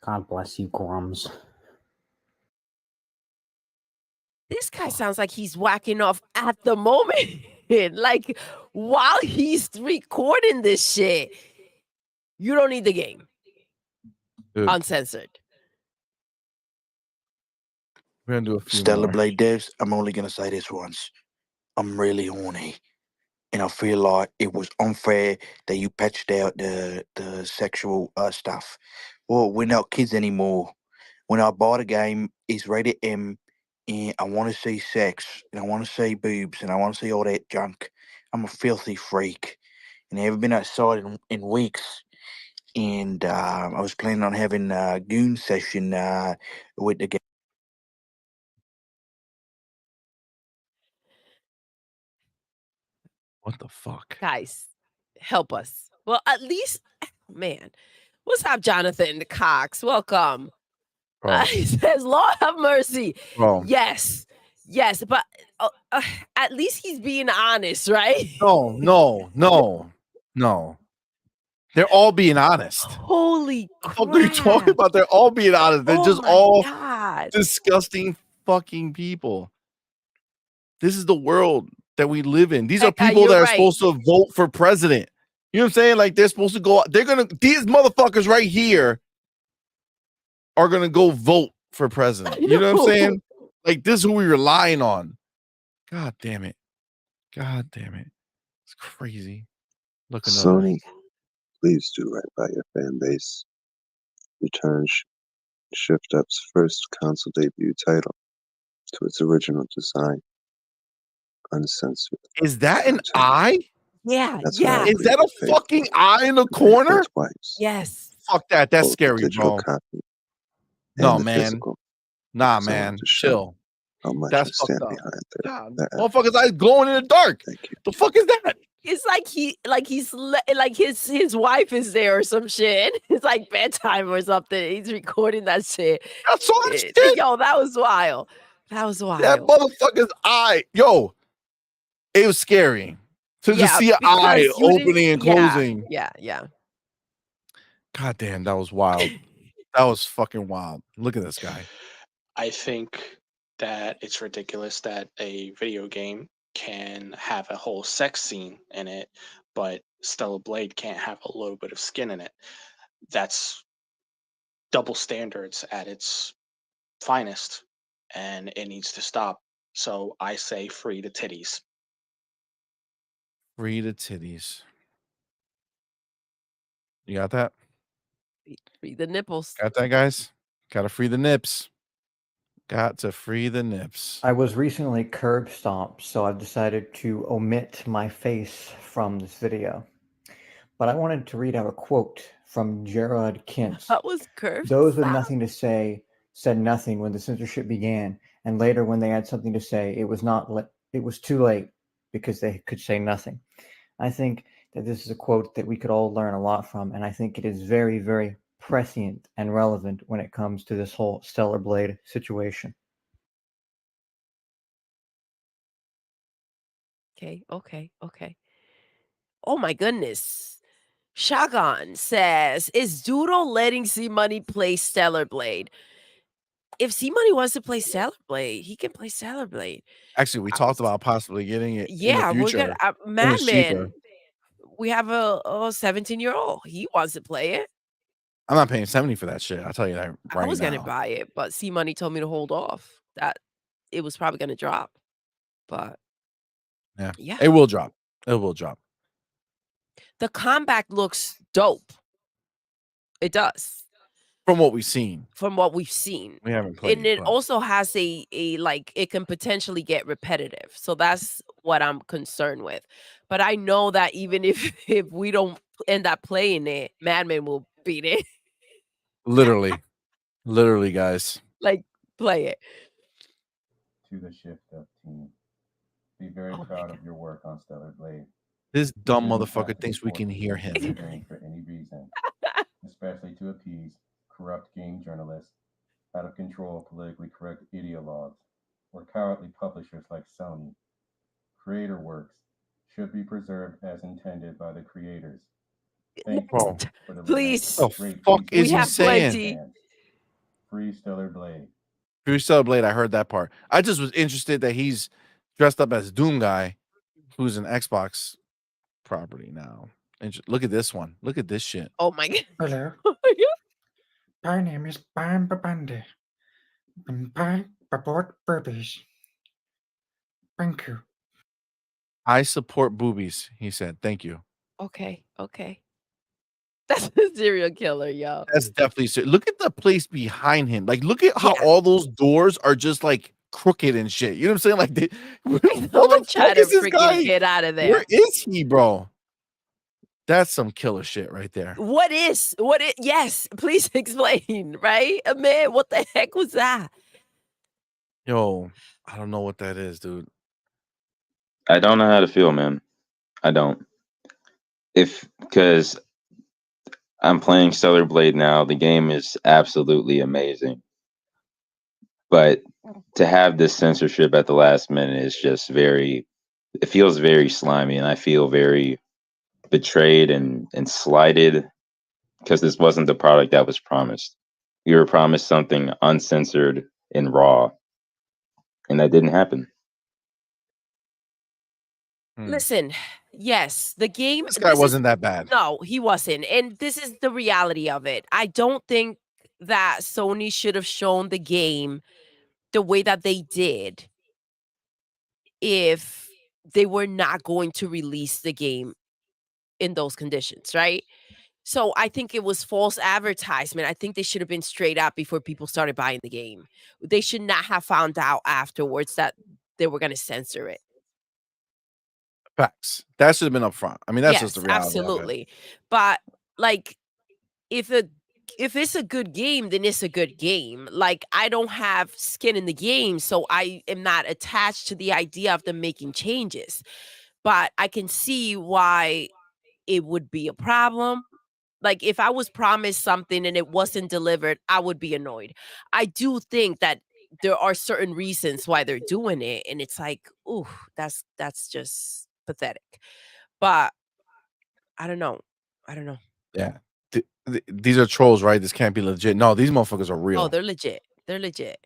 God bless you, Grums. This guy sounds like he's whacking off at the moment. Like while he's recording this shit. You don't need the game. Dude, Uncensored. we're gonna do a few Stellar more. Blade devs, I'm only gonna say this once. I'm really horny. And I feel like it was unfair that you patched out the sexual stuff. Well, we're not kids anymore. When I buy the game, it's rated M, and I want to see sex, and I want to see boobs, and I want to see all that junk. I'm a filthy freak, and I haven't been outside in weeks. And I was planning on having a goon session with the game. What the fuck? Guys, help us. Well, at least, man. What's up, Jonathan Cox? Welcome. Bro. He says, Lord have mercy. Bro. Yes. Yes. But at least he's being honest, right? No. They're all being honest. Holy crap. What are you talking about? They're all being honest. They're just all God. disgusting fucking people. This is the world that we live in. These are people you're that are right. supposed to vote for president. You know what I'm saying? Like they're supposed to go, these motherfuckers right here are gonna go vote for president. You know what I'm saying? Like this is who we're relying on. God damn it. It's crazy. Look another. Sony, please do right by your fan base. Return Shift Up's first console debut title to its original design, uncensored. Is that an eye? Yeah. That's what I Is that a agreed to pay fucking for. eye in the I paid for corner? it twice. Yes. Fuck that. That's Both the scary, digital bro. copy No, and the man. physical. Nah, So I man. want to show Chill. how much That's I stand fucked up. behind God, their motherfucker's eyes glowing in the dark. Thank you. The fuck is that? It's like his wife is there or some shit. It's like bedtime or something. He's recording that shit. I saw that shit. Yo, that was wild. That was wild. That motherfucker's eye. Yo, it was scary to just see an eye because you didn't- opening and closing. Yeah. God damn, that was wild. That was fucking wild. Look at this guy. I think that it's ridiculous that a video game can have a whole sex scene in it, but Stellar Blade can't have a little bit of skin in it. That's double standards at its finest, and it needs to stop. So I say free the titties. Free the titties. You got that? Free the nipples. Got that, guys? Gotta free the nips. Got to free the nips. I was recently curb stomped, so I've decided to omit my face from this video. But I wanted to read out a quote from Gerard Kintz. That was curved. Those with nothing to say said nothing when the censorship began, and later when they had something to say, it was too late because they could say nothing. I think that this is a quote that we could all learn a lot from, and I think it is very, very prescient and relevant when it comes to this whole Stellar Blade situation. Okay. Oh my goodness. Shagan says, is Doodle letting CMoney play Stellar Blade? If CMoney wants to play Stellar Blade, he can play Stellar Blade. Actually, we talked about possibly getting it Yeah, in the we're future. gonna when it's cheaper. Madman. We have a 17-year-old. He wants to play it. I'm not paying 70 for that shit. I'll tell you that I right was gonna now. buy it, but CMoney told me to hold off. That it was probably gonna drop, but Yeah, yeah. it will drop. It will drop. The combat looks dope. It does. From what we've seen. From what we've seen. We haven't And played, it but also has a like, it can potentially get repetitive. So that's what I'm concerned with. But I know that even if we don't end up playing it, Madman will beat it. literally. Literally, guys. Like, play it. To the Shift Up team, be very proud of your work on Stellar Blade. This You dumb shouldn't have motherfucker to thinks we support can the hear censorship him. game for any reason, especially to appease corrupt game journalists, out of control politically correct ideologues, or cowardly publishers like Sony. Creator works should be preserved as intended by the creators. Thank you Bro, for the Please. the great fuck piece is We he have saying? plenty. Free Stellar Blade. Free Stellar Blade, I heard that part. I just was interested that he's dressed up as Doom Guy, who's an Xbox property now. Look at this one. Look at this shit. Oh my god. Hello. Oh my god. My name is Ban Babande. Bye Babort Burbies. Thank you. I support boobies, he said. Thank you. Okay, okay. That's a serial killer, yo. That's definitely look at the place behind him. Like, look at how Yeah. all those doors are just like crooked and shit. You know what I'm saying? Like, where Someone the try fuck to is this freaking guy? get out of there. Where is he, bro? That's some killer shit right there. What it yes, please explain, right? Man, what the heck was that? Yo, I don't know what that is, dude. I don't know how to feel, man. I don't. Because I'm playing Stellar Blade now, the game is absolutely amazing. But to have this censorship at the last minute is just it feels very slimy, and I feel very betrayed and slighted because this wasn't the product that was promised. We were promised something uncensored and raw, and that didn't happen. Listen, yes, the game This guy wasn't that bad. No, he wasn't. And this is the reality of it. I don't think that Sony should have shown the game the way that they did if they were not going to release the game in those conditions, right? So I think it was false advertisement. I think they should have been straight up before people started buying the game. They should not have found out afterwards that they were going to censor it. Facts. That should have been up front. I mean, that's just the Yes, reality of it. absolutely. But like, if it's a good game, then it's a good game. Like, I don't have skin in the game, so I am not attached to the idea of them making changes. But I can see why it would be a problem. Like, if I was promised something and it wasn't delivered, I would be annoyed. I do think that there are certain reasons why they're doing it, and it's like, ooh, that's just pathetic. But I don't know. I don't know. Yeah. These are trolls, right? This can't be legit. No, these motherfuckers are Oh, real. they're legit. They're legit.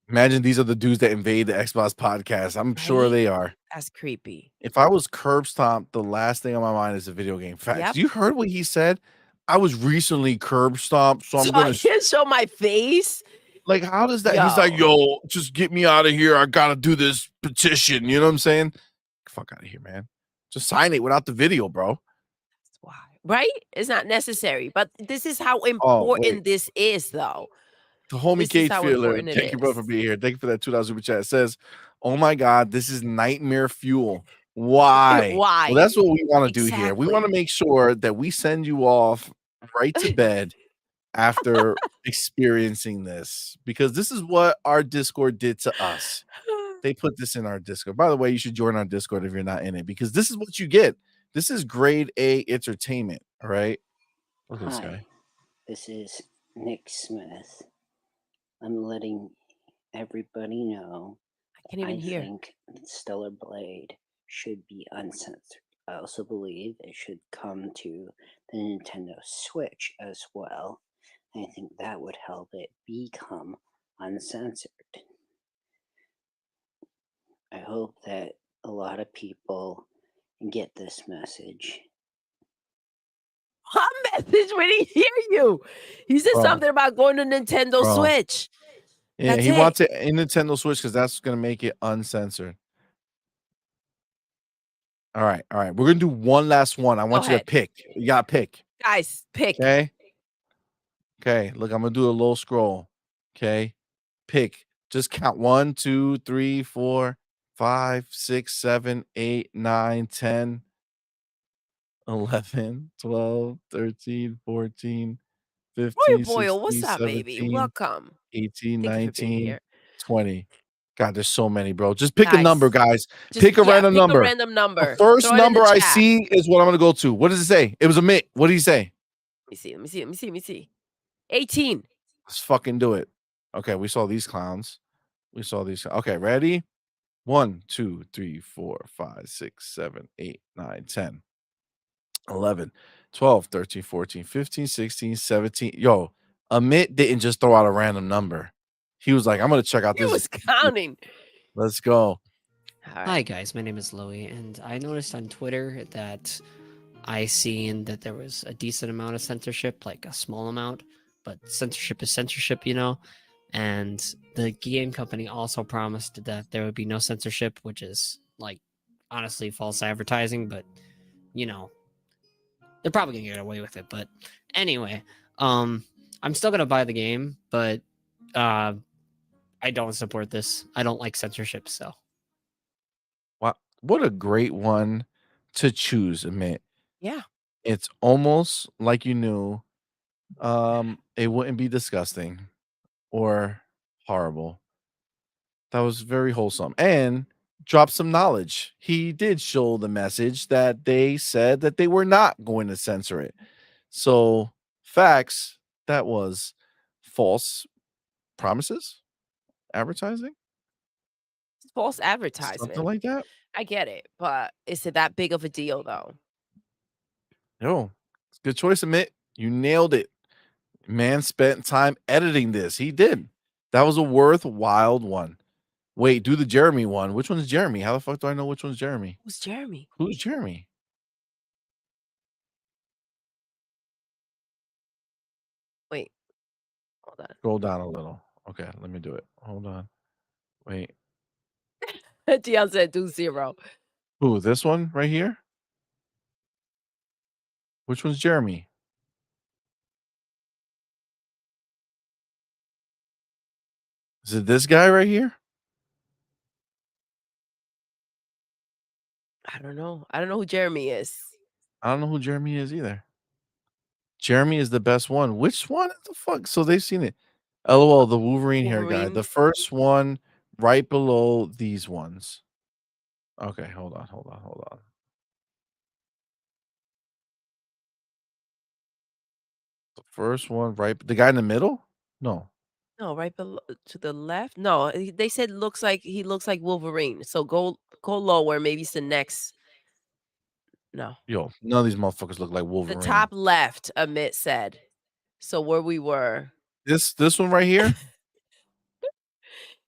Imagine these are the dudes that invade the Xbox podcast. I'm sure Right? they are. That's creepy. If I was curb stomped, the last thing on my mind is a video game. Facts. Yep. You heard what he said? I was recently curb stomped, so I'm So I gonna can't show my face? like, how does that? He's like, yo, just get me out of here. I gotta do this petition. You know what I'm saying? Fuck out of here, man. Just sign it without the video, bro. Right? It's not necessary. But this is how Oh, important wait. this is, though. The homie This is Kate how Feeler. important it Thank you, bro, is. for being here. Thank you for that $2 super chat. It says, oh my God, this is nightmare fuel. Why? Why? Well, that's what we want to do here. We want to Exactly. make sure that we send you off right to bed after experiencing this, because this is what our Discord did to us. They put this in our Discord. By the way, you should join our Discord if you're not in it, because this is what you get. This is grade A entertainment. All right. Look at this guy. Hi, this is Nick Smith. I'm letting everybody know I can't even hear. think Stellar Blade should be uncensored. I also believe it should come to the Nintendo Switch as well. I think that would help it become uncensored. I hope that a lot of people get this message. what message would he hear you? He said Bro. something about going to Nintendo Bro. Switch. Yeah, That's he it. wants it in Nintendo Switch because that's gonna make it uncensored. All right, we're gonna do one last one. I want you to ahead. pick. You gotta pick. Guys, pick. Okay. Look, I'm gonna do a low scroll. Okay. Pick. Just count 1, 2, 3, 4, 5, 6, 7, 8, 9, 10, 11, 12, 13, 14, Royal 15, Boyle, 16, what's up, baby? 17, Welcome. 18, Thank you for being 19, here. 20. God, there's so many, bro. Just pick a Guys, number, guys. just Pick a random pick number. a random The number. first Throw it in the number I chat. see is what I'm gonna go to. What does it say? It was a Mitt. What did he say? Let me see. 18. Let's fucking do it. Okay, we saw these clowns. Okay, ready? 1, 2, 3, 4, 5, 6, 7, 8, 9, 10, 11, 12, 13, 14, 15, 16, 17. Yo, Amit didn't just throw out a random number. He was like, I'm gonna check out He this. was counting. Let's go. Hi guys, my name is Louie, and I noticed on Twitter that I seen that there was a decent amount of censorship, like a small amount, but censorship is censorship, you know. And the game company also promised that there would be no censorship, which is like honestly false advertising, but you know, they're probably gonna get away with it. But anyway, I'm still gonna buy the game, but I don't support this. I don't like censorship, so Wow, what a great one to choose, Amit. Yeah. It's almost like you knew it wouldn't be disgusting or horrible. That was very wholesome and dropped some knowledge. He did show the message that they said that they were not going to censor it. So, facts, that was false promises, advertising, It's false something advertisement. like that. I get it, but is it that big of a deal though? No, it's a good choice, Amit. You nailed it. Man spent time editing this. He did. That was a worthwhile one. Wait, do the Jeremy one. Which one's Jeremy? How the fuck do I know which one's Jeremy? Who's Jeremy? Who's Jeremy? Wait. Hold on. Scroll down a little. Okay, let me do it. Hold on. Wait. Dion said do 0. Who? This one right here? Which one's Jeremy? Is it this guy right here? I don't know. I don't know who Jeremy is. I don't know who Jeremy is either. Jeremy is the best one. Which one the fuck? So they've seen it. LOL, the Wolverine hair guy. Wolverine. The first one right below these ones. Okay, hold on. The first one right, the guy in the middle? No. No, right below to the left. No, they said he looks like Wolverine. So go lower. Maybe it's the next. No, Yo, none of these motherfuckers look like the Wolverine. top left. Amit said. So where we were. This one right here?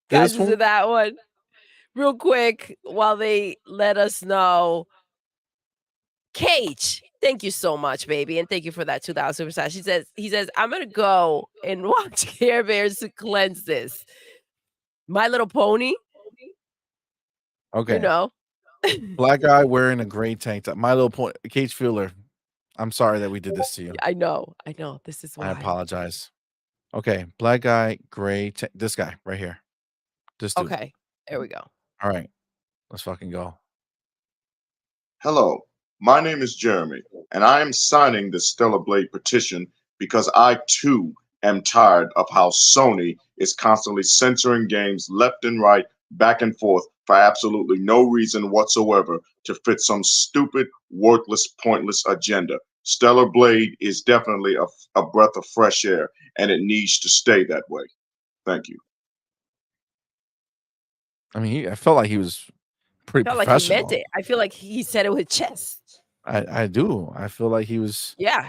Guys, This is one? it that one? Real quick, while they let us know. Cage, thank you so much, baby, and thank you for that 2,000 super chat. He says, I'm gonna go and watch Care Bears to cleanse this. My Little Pony. Okay. You know. Black guy wearing a gray tank top. My Little Pony. Cage Fuller. I'm sorry that we did this to you. I know. This is why. I apologize. Okay, black guy, gray. This guy right here. This dude. Okay, there we go. All right, let's fucking go. Hello, my name is Jeremy, and I am signing the Stellar Blade petition because I too am tired of how Sony is constantly censoring games left and right, back and forth for absolutely no reason whatsoever to fit some stupid, worthless, pointless agenda. Stellar Blade is definitely a breath of fresh air, and it needs to stay that way. Thank you. I mean, I felt like he was pretty I felt like he professional. meant it. I feel like he said it with chest. I do. I feel like he was. Yeah.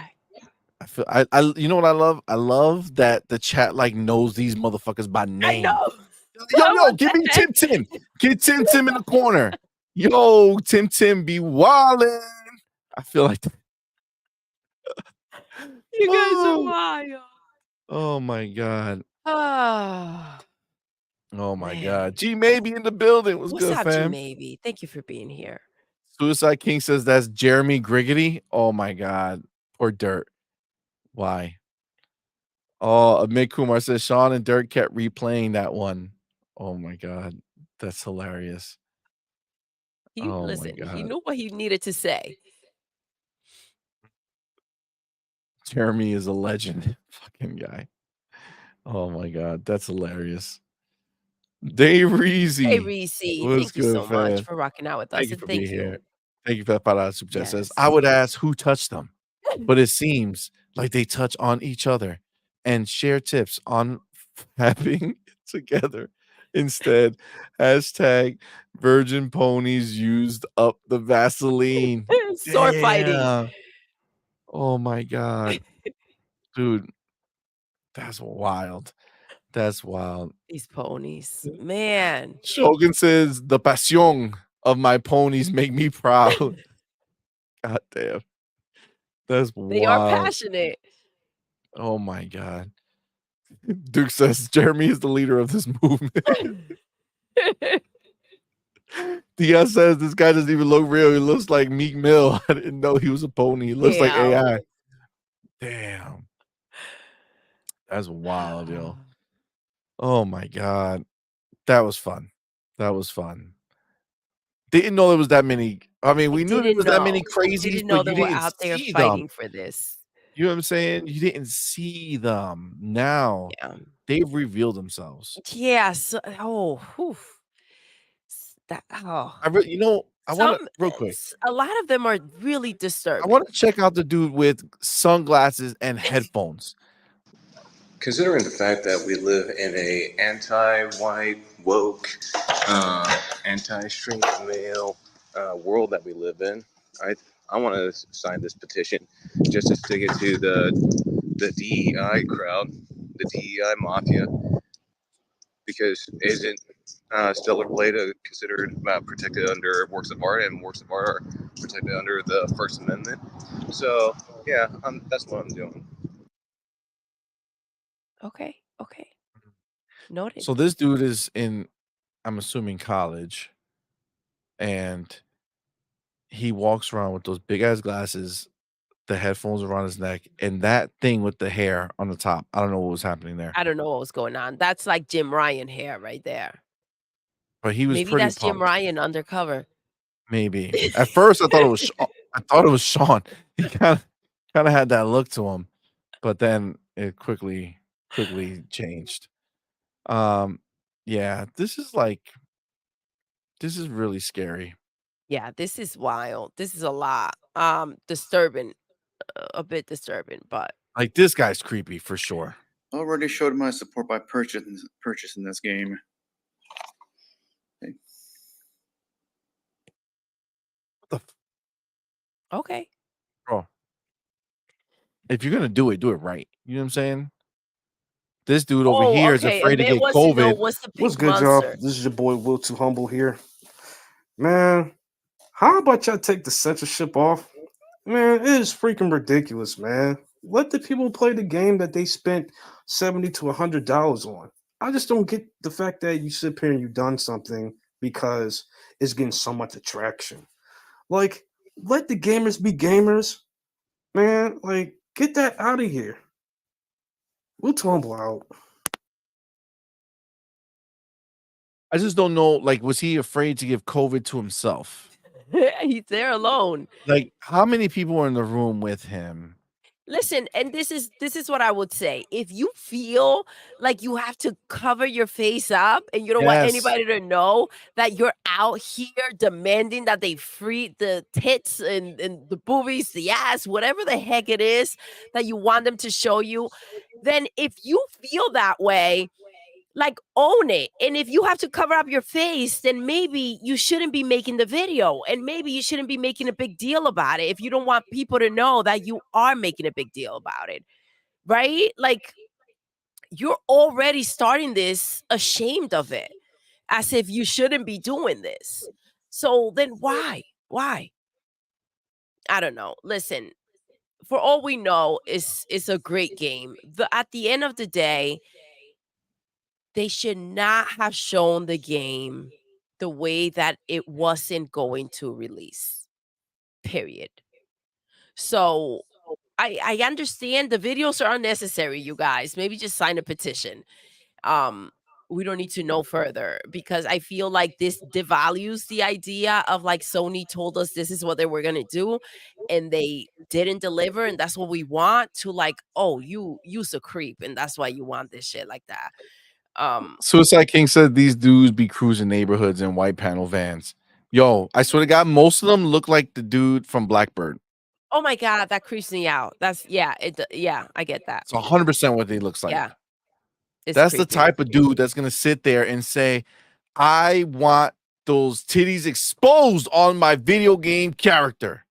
I you know what I love? I love that the chat like knows these motherfuckers by name. I know. Yo, give me Tim Tim. Get Tim Tim in the corner. Yo, Tim Tim be wildin'. I feel like You guys are Oh, wild. oh my god. Ah, Oh my man. god. G Maybe in the building. What's What's good, up, G fam? Maybe? Thank you for being here. Suicide King says that's Jeremy Griggity. Oh my god. Poor Dirt. Why? Oh, Amit Kumar says Sean and Dirt kept replaying that one. Oh my god. That's hilarious. He Oh my listen, he god. knew what he needed to say. Jeremy is a legend. Fucking guy. Oh my god. That's hilarious. Dave Hey, Reezy. Reese, What's thank you good, so much fam? for rocking out with us, Thank you and for being thank here. you. Thank you for that $5 super chat. Says, I Yes. would ask who touched them, but it seems like they touch on each other and share tips on having it together. Instead, hashtag virgin ponies used up the Vaseline. Sword fighting. Damn. Oh my god. Dude, that's wild. That's wild. These ponies. Man. Shogun says the passion of my ponies make me proud. God damn. That's They are wild. passionate. Oh my god. Duke says Jeremy is the leader of this movement. Diaz says this guy doesn't even look real. He looks like Meek Mill. I didn't know he was a pony. He looks like Damn. AI. Damn. That's wild, yo. Oh my god. That was fun. That was fun. Didn't know there was that many. I mean, we knew there Didn't was that many know. crazies, Didn't know but they you were didn't out there see them. fighting for this. You know what I'm saying? You didn't see them. Now Yeah. they've revealed themselves. Yes. Oh, whew. That oh. I you know, I want to Some real quick. a lot of them are really I disturbing. want to check out the dude with sunglasses and headphones. Considering the fact that we live in a anti-white, woke, anti-straight male world that we live in, I want to sign this petition just to stick it to the DEI crowd, the DEI mafia, because isn't Stellar Blade considered protected under works of art, and works of art are protected under the First Amendment? So yeah, that's what I'm doing. Okay. Okay. Noted. So this dude is in, I'm assuming, college, and he walks around with those big ass glasses, the headphones around his neck, and that thing with the hair on the top. I don't know what was happening there, I don't know what was going on. That's like Jim Ryan hair right there. but he was Maybe pretty that's Jim pumped. Ryan undercover. Maybe at first I thought it was I thought it was Sean. He kind of had that look to him, but then it quickly changed. Yeah, this is really scary. Yeah, this is wild. This is a lot. Disturbing. A bit disturbing, but Like this guy's creepy for sure. Already showed my support by purchasing this game. okay. Bro, if you're gonna do it right. You know what I'm saying? This dude over Oh, here is okay. afraid to Amit get wants to know COVID. what's the What's pink good, y'all? monster. This is your boy Will Too Humble here. Man, how about y'all take the censorship off? Man, it is freaking ridiculous, man. Let the people play the game that they spent $70 to $100 on. I just don't get the fact that you sit here and you've done something because it's getting so much attraction. Like, let the gamers be gamers, man. Like, get that out of here. Will Too Humble out. I just don't know. Like, was he afraid to give COVID to himself? He's there alone. Like, how many people were in the room with him? Listen, and this is what I would say. If you feel like you have to cover your face up and you don't want Yes. anybody to know that you're out here demanding that they free the tits and the boobies, the ass, whatever the heck it is that you want them to show you, then if you feel that way, like, own it. And if you have to cover up your face, then maybe you shouldn't be making the video, and maybe you shouldn't be making a big deal about it if you don't want people to know that you are making a big deal about it, right? Like, you're already starting this ashamed of it, as if you shouldn't be doing this. So then why? I don't know. Listen, for all we know, it's a great game. At the end of the day, they should not have shown the game the way that it wasn't going to release. Period. So I understand the videos are unnecessary, you guys. Maybe just sign a petition. Um, we don't need to know further because I feel like this devalues the idea of like Sony told us this is what they were gonna do, and they didn't deliver, and that's what we want. To like, oh, you's a creep, and that's why you want this shit like that. Suicide King said these dudes be cruising neighborhoods in white panel vans. Yo, I swear to God, most of them look like the dude from Blackbird. Oh my god, that creeps me out. That's yeah, I get that. It's 100% what they looks like. Yeah. It's That's the creepy. type of dude that's gonna sit there and say, I want those titties exposed on my video game character.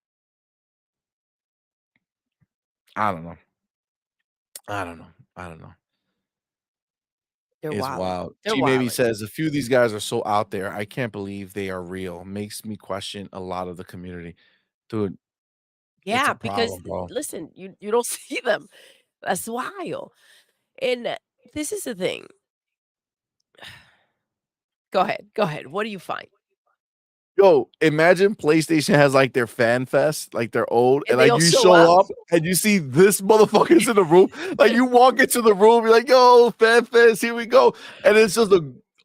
I don't know. I don't know. I don't know. They're It's wild. wild. They're G Maybe wildin'. says a few of these guys are so out there. I can't believe they are real. Makes me question a lot of the community. Dude, it's Yeah, a because problem, bro. listen, you don't see them. That's wild. And this is the thing. Go ahead. Go ahead. What do you find? Yo, imagine PlayStation has like their fan fest, like they're old, And and they like all you show show up? up and you see this motherfucker's in the room. Like you walk into the room, you're like, yo, fan fest, here we go. And it's just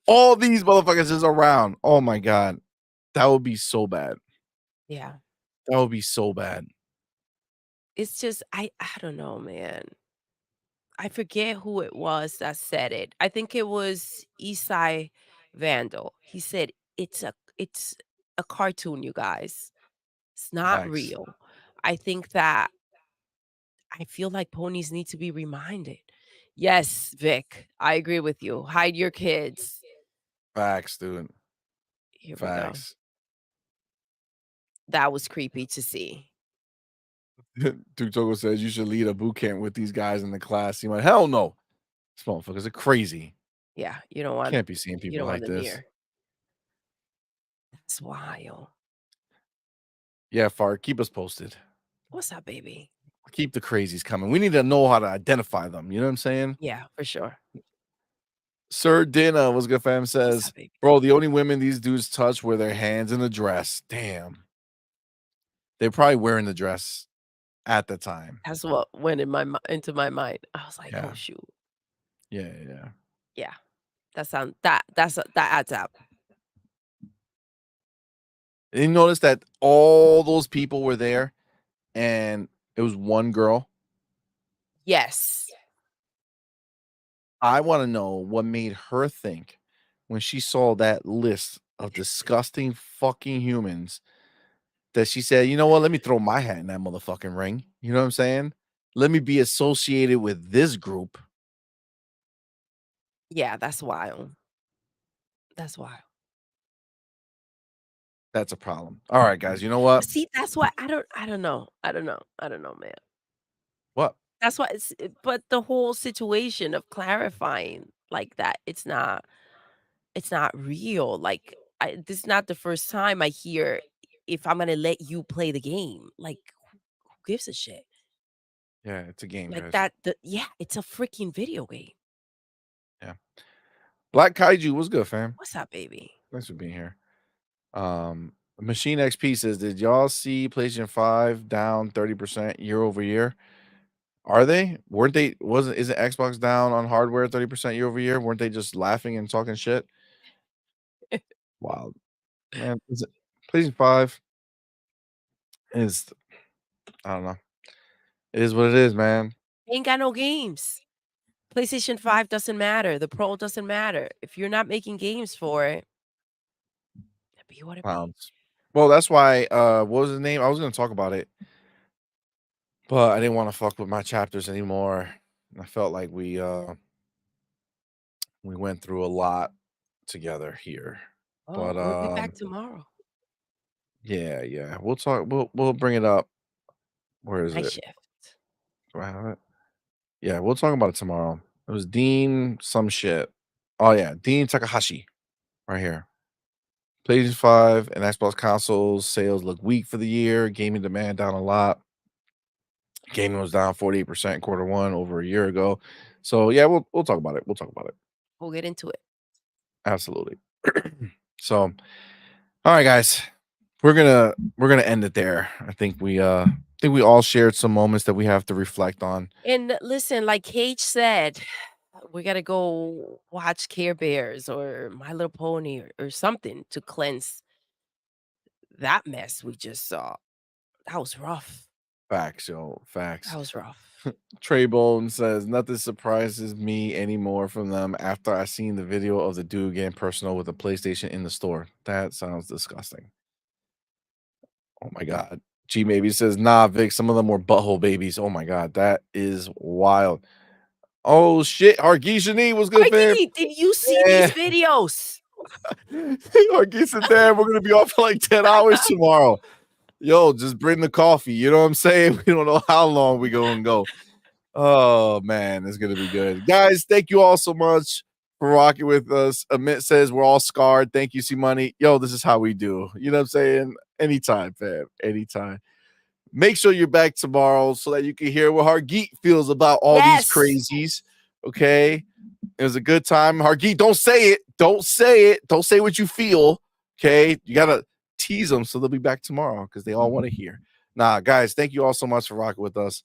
all these motherfuckers is around. Oh my god. That would be so bad. Yeah. That would be so bad. It's just I don't know, man. I forget who it was that said it. I think it was Esai Vandal. He said it's a cartoon, you guys. It's not Facts. real. I think that I feel like ponies need to be reminded. Yes, Vic, I agree with you. Hide your kids. Facts, dude. Here we go. Facts. That was creepy to see. Duke Togo says you should lead a boot camp with these guys in the class. He went, hell no. These motherfuckers are crazy. Yeah, you don't want Can't be seeing you people don't like want them this. near. That's wild. Yeah, Fart, keep us posted. What's up, baby? Keep the crazies coming. We need to know how to identify them. You know what I'm saying? Yeah, for sure. Sir Dinner, what's good, fam? Says, bro, the only women these dudes touch were their hands in the dress. Damn. They're probably wearing the dress at the time. That's what went into my mind. I was like, Yeah. oh shoot. Yeah. Yeah. That adds up. And you notice that all those people were there and it was one girl. Yes. I want to know what made her think when she saw that list of disgusting fucking humans that she said, you know what, let me throw my hat in that motherfucking ring. You know what I'm saying? Let me be associated with this group. Yeah, that's wild. That's wild. That's a problem. All right, guys, you know what? See, that's why I don't know. I don't know, man. What? That's why but the whole situation of clarifying like that, it's not real. Like this is not the first time I hear if I'm gonna let you play the game. Like who gives a shit? Yeah, it's a game, Like guys. yeah, it's a freaking video game. Yeah. Black Kaiju, what's good, fam? What's up, baby? Thanks for being here. Machine XP says, did y'all see PlayStation 5 down 30% year over year? Are they? Weren't they? Isn't Xbox down on hardware 30% year over year? Weren't they just laughing and talking shit? Wild. Man, PlayStation 5 is, I don't know. It is what it is, man. Ain't got no games. PlayStation 5 doesn't matter. The Pro doesn't matter. If you're not making games for it, be what it be. Pounds. Well, that's why what was his name? I was gonna talk about it, but I didn't want to fuck with my chapters anymore. I felt like we went through a lot together here. Oh, But we'll be back tomorrow. yeah. We'll talk, we'll bring it up. Where is Night it? shift. Do I have it? Yeah, we'll talk about it tomorrow. It was Dean some shit. Oh yeah, Dean Takahashi right here. PlayStation 5 and Xbox consoles sales look weak for the year. Gaming demand down a lot. Gaming was down 48% Q1 over a year ago. So yeah, we'll talk about it. We'll talk about it. We'll get into it. Absolutely. So, all right, guys, we're gonna end it there. I think we all shared some moments that we have to reflect on. And listen, like Cage said, we gotta go watch Care Bears or My Little Pony or something to cleanse that mess we just saw. That was rough. Facts, yo, facts. That was rough. Trey Bone says nothing surprises me anymore from them after I seen the video of the dude getting personal with a PlayStation in the store. That sounds disgusting. Oh my god. G Maybe says, nah, Vic, some of them were butthole babies. Oh my god, that is wild. Oh shit, Hargishani was good, fam. Did you see Yeah. these videos? Hargeet said, damn, we're gonna be off for like 10 hours tomorrow. Yo, just bring the coffee. You know what I'm saying? We don't know how long we gonna go. Oh man, it's gonna be good. Guys, thank you all so much for rocking with us. Amit says we're all scarred. Thank you, CMoney. Yo, this is how we do. You know what I'm saying? Anytime, fam. Anytime. Make sure you're back tomorrow so that you can hear what Hargeet feels about all these crazies. Okay. It was a good time. Hargeet, don't say it. Don't say it. Don't say what you feel. Okay. You gotta tease them so they'll be back tomorrow because they all want to hear. Nah, guys, thank you all so much for rocking with us.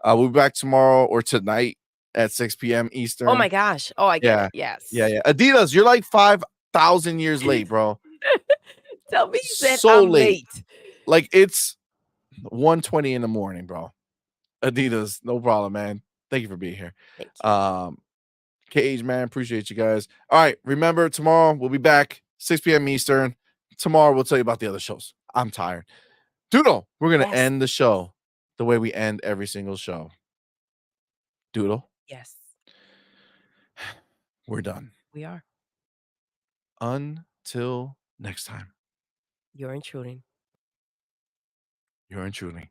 We'll be back tomorrow or tonight at 6 p.m. Eastern. Oh my gosh. Oh, I get it. Yes. Yeah. Adidas, you're like 5,000 years late, bro. Tell me you said So I'm late. Like it's 1:20 in the morning, bro. Adidas, no problem, man. Thank you for being here. Thank you. Cage, man, appreciate you guys. All right, remember tomorrow we'll be back 6 p.m. Eastern. Tomorrow we'll tell you about the other shows. I'm tired. Doodle, we're gonna end the show the way we end every single show. Doodle, Yes, we're done. we are. Until next time, You're intruding. you're intruding.